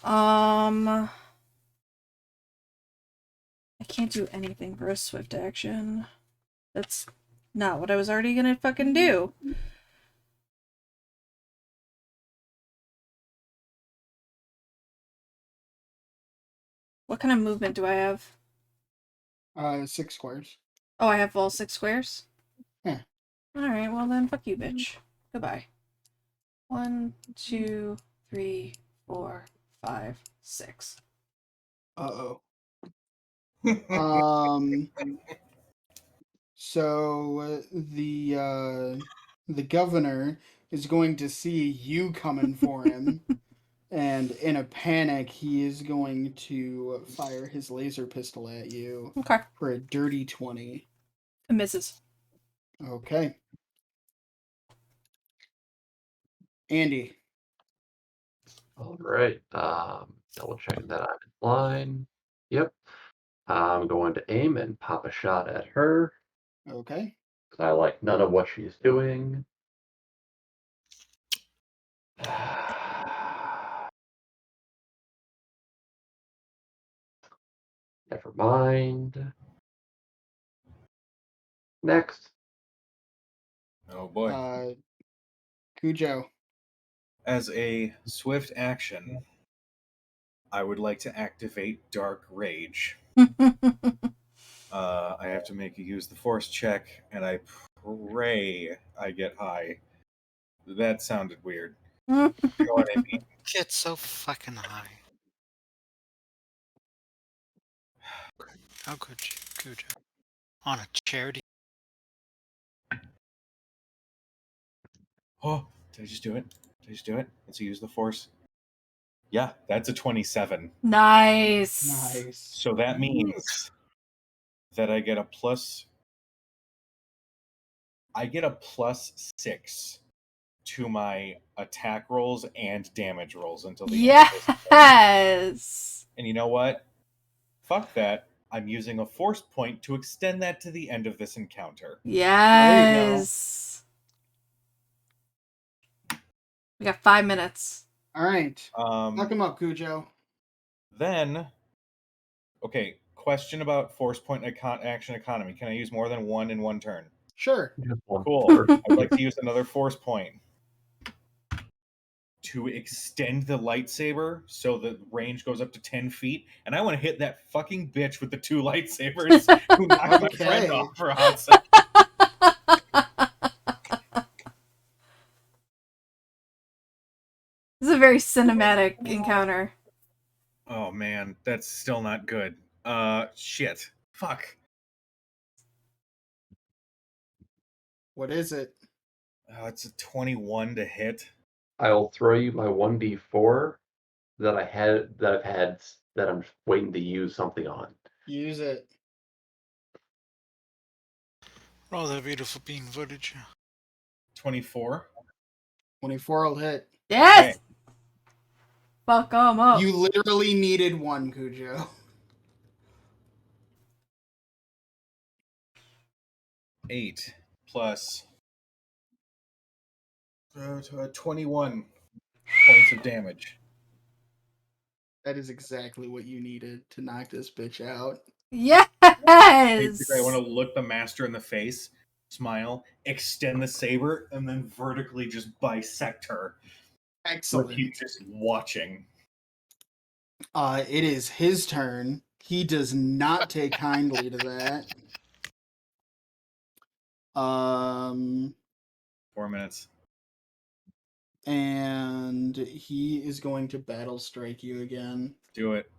I can't do anything for a swift action. That's not what I was already gonna fucking do. What kind of movement do I have? 6 squares. Oh, I have all 6 squares? Yeah. Alright, well then, fuck you, bitch. Goodbye. 1, 2, 3, 4, 5, 6. Uh-oh. So the governor is going to see you coming for him, and in a panic, he is going to fire his laser pistol at you Okay. for a dirty 20. It misses. Okay. Andy. All right. Double checking that I'm in line. Yep. I'm going to aim and pop a shot at her. Okay. Because I like none of what she's doing. Never mind. Next. Oh boy. Cujo. As a swift action, I would like to activate Dark Rage. I have to make a use the force check, and I pray I get high. That sounded weird. You know what I mean? Get so fucking high. How could you, Cujo? On a charity? Oh, did I just do it? Did I just do it? Let's use the force. Yeah, that's a 27. Nice. So that means that I get a plus. I get a +6 to my attack rolls and damage rolls until the end of this. Yes. And you know what? Fuck that. I'm using a force point to extend that to the end of this encounter. Yes. We got 5 minutes. All right. Um, Knock him up, Cujo. Then, okay, question about force point action economy. Can I use more than one in one turn? Sure. Cool. I'd like to use another force point to extend the lightsaber so the range goes up to 10 feet. And I want to hit that fucking bitch with the 2 lightsabers who knocked my friend off for a hot second. This is a very cinematic encounter. Oh man, that's still not good. Shit. Fuck. What is it? It's a 21 to hit. I'll throw you my 1d4 that I'm waiting to use something on. Use it. Roll the beautiful bean footage. 24. 24 will hit. Yes. Okay. Fuck 'em up. You literally needed one, Cujo. 8 plus 21 points of damage. That is exactly what you needed to knock this bitch out. Yes. Basically, I want to look the master in the face, smile, extend the saber, and then vertically just bisect her. Excellent. Like he's just watching. It is his turn. He does not take kindly to that. 4 minutes. And he is going to battle strike you again. Do it.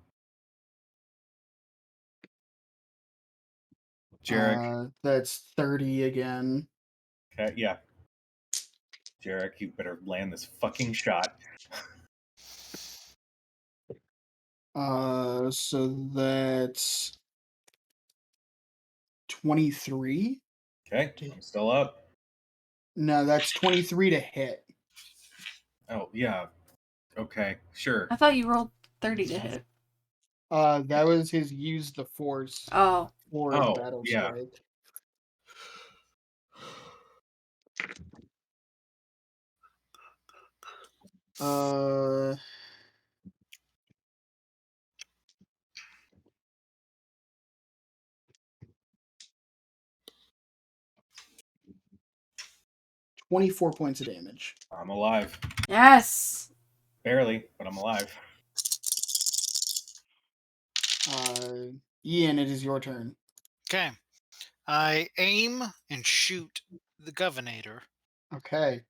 Jarek. That's 30 again. Okay, yeah. Jarek, you better land this fucking shot. So that's 23. Okay, I'm still up. No, that's 23 to hit. Oh, yeah. Okay, sure. I thought you rolled 30 to hit. That was his use the force Oh. for Oh, battle yeah. strike. Uh, $24 points of damage. I'm alive. Yes. Barely, but I'm alive. Ian, it is your turn. Okay. I aim and shoot the Governator. Okay.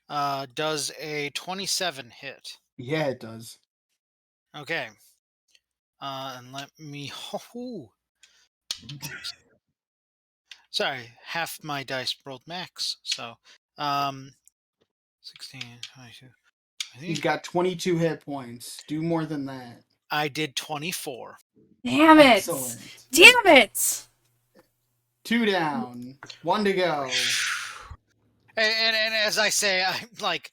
Does a 27 hit? Yeah, it does. Okay. And let me. Oh, sorry, half my dice rolled max. So, 16, 22. He's got 22 hit points. Do more than that. I did 24. Damn it. Excellent. Damn it. 2 down. 1 to go. And as I say, I'm like,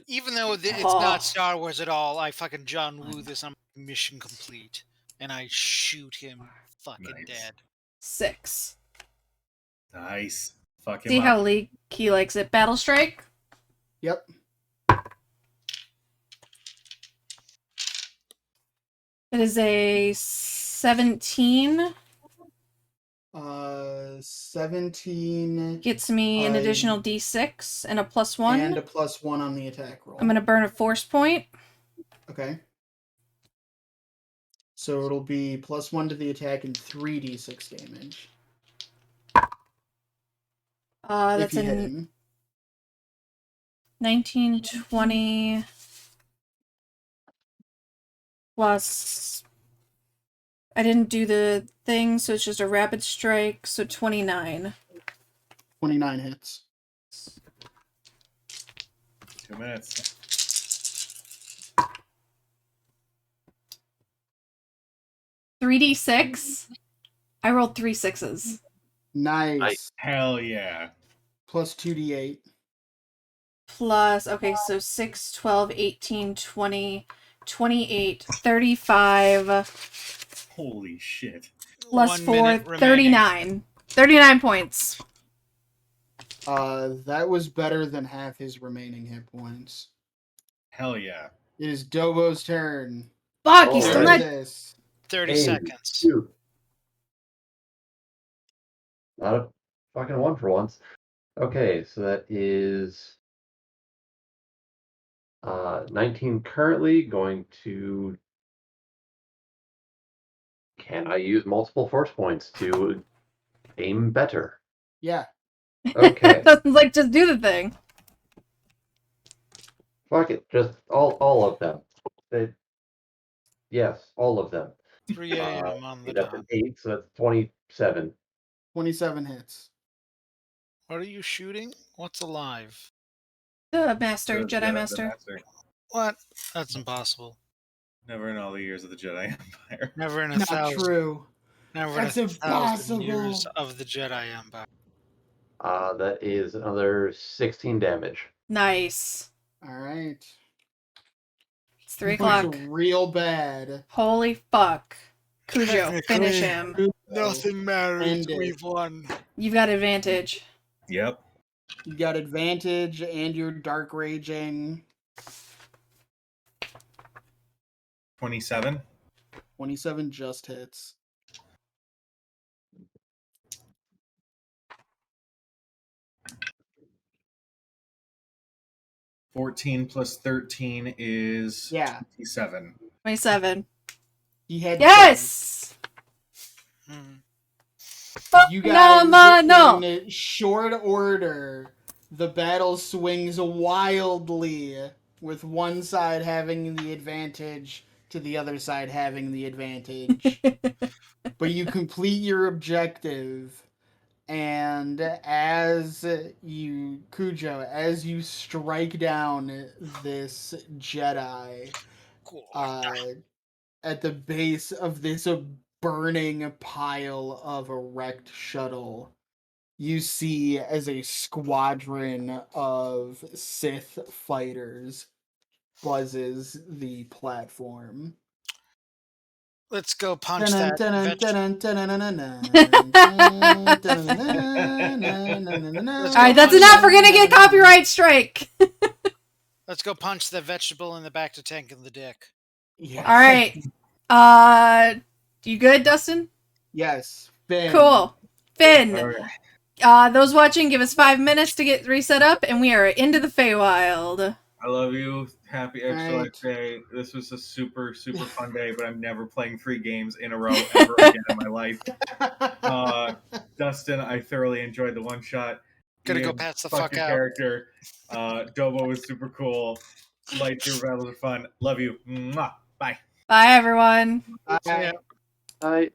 even though it's Oh. not Star Wars at all, I fucking John Woo this. I'm mission complete, and I shoot him fucking Nice. dead. 6. Nice. Fuck him See up. how he likes it. Battle strike. Yep. It is a 17. 17. Gets me an additional d6 and a +1. And a +1 on the attack roll. I'm going to burn a force point. Okay. So it'll be +1 to the attack and 3d6 damage. That's if you hit a him. 19, 20 plus. I didn't do the thing, so it's just a rapid strike, so 29. 29 hits. 2 minutes. $3d6. I rolled 3 6s. Nice. Hell yeah. Plus 2d8. Plus, okay, so 6, 12, 18, 20, 28, 35. Holy shit. Plus 1 4, minute remaining. 39. 39 points. That was better than half his remaining hit points. Hell yeah. It is Dobo's turn. Fuck, Oh, he's still right. not. This. 30 Hey, seconds. shoot. Not a fucking one for once. Okay, so that is 19 currently. Going to. Can I use multiple force points to aim better? Yeah. Okay. Doesn't like just do the thing. Fuck it. Just all of them. Yes, all of them. 3 a.m. on the That's dot. an 8, so that's 27. 27 hits. What are you shooting? What's alive? The Master, The Jedi Master. What? That's impossible. Never in all the years of the Jedi Empire. Never in a Not thousand. true. Never That's in a thousand years impossible. of the Jedi Empire. That is another 16 damage. Nice. All right. It's 3 Looks o'clock. real bad. Holy fuck. Cujo, Technically, finish him. Nothing matters. End it. We've won. You've got advantage. Yep. You got advantage and you're dark raging. 27. 27 just hits. $14 plus 13 is Yeah. 27. 27. He had Yes! Hmm. you guys Phenomenal! in short order. The battle swings wildly, with one side having the advantage to the other side having the advantage. But you complete your objective, and as you strike down this Jedi, Cool. at the base of this burning pile of a wrecked shuttle, you see as a squadron of Sith fighters buzzes the platform. Let's go punch that. Alright, that's enough. We're gonna get copyright strike. Let's go punch the vegetable in the back to tank in the dick. Yes. Alright. You good, Dustin? Yes. Finn. Cool. Finn. Alright. Those watching, give us 5 minutes to get reset up, and we are into the Feywild. I love you. Happy Extra Right. Life Day. This was a super, super fun day, but I'm never playing 3 games in a row ever again in my life. Dustin, I thoroughly enjoyed the one shot. Gotta go Ian, patch the fuck fuck your out. character. Dobo was super cool. Lightsaber battles are fun. Love you. Mwah. Bye. Bye, everyone. Bye. I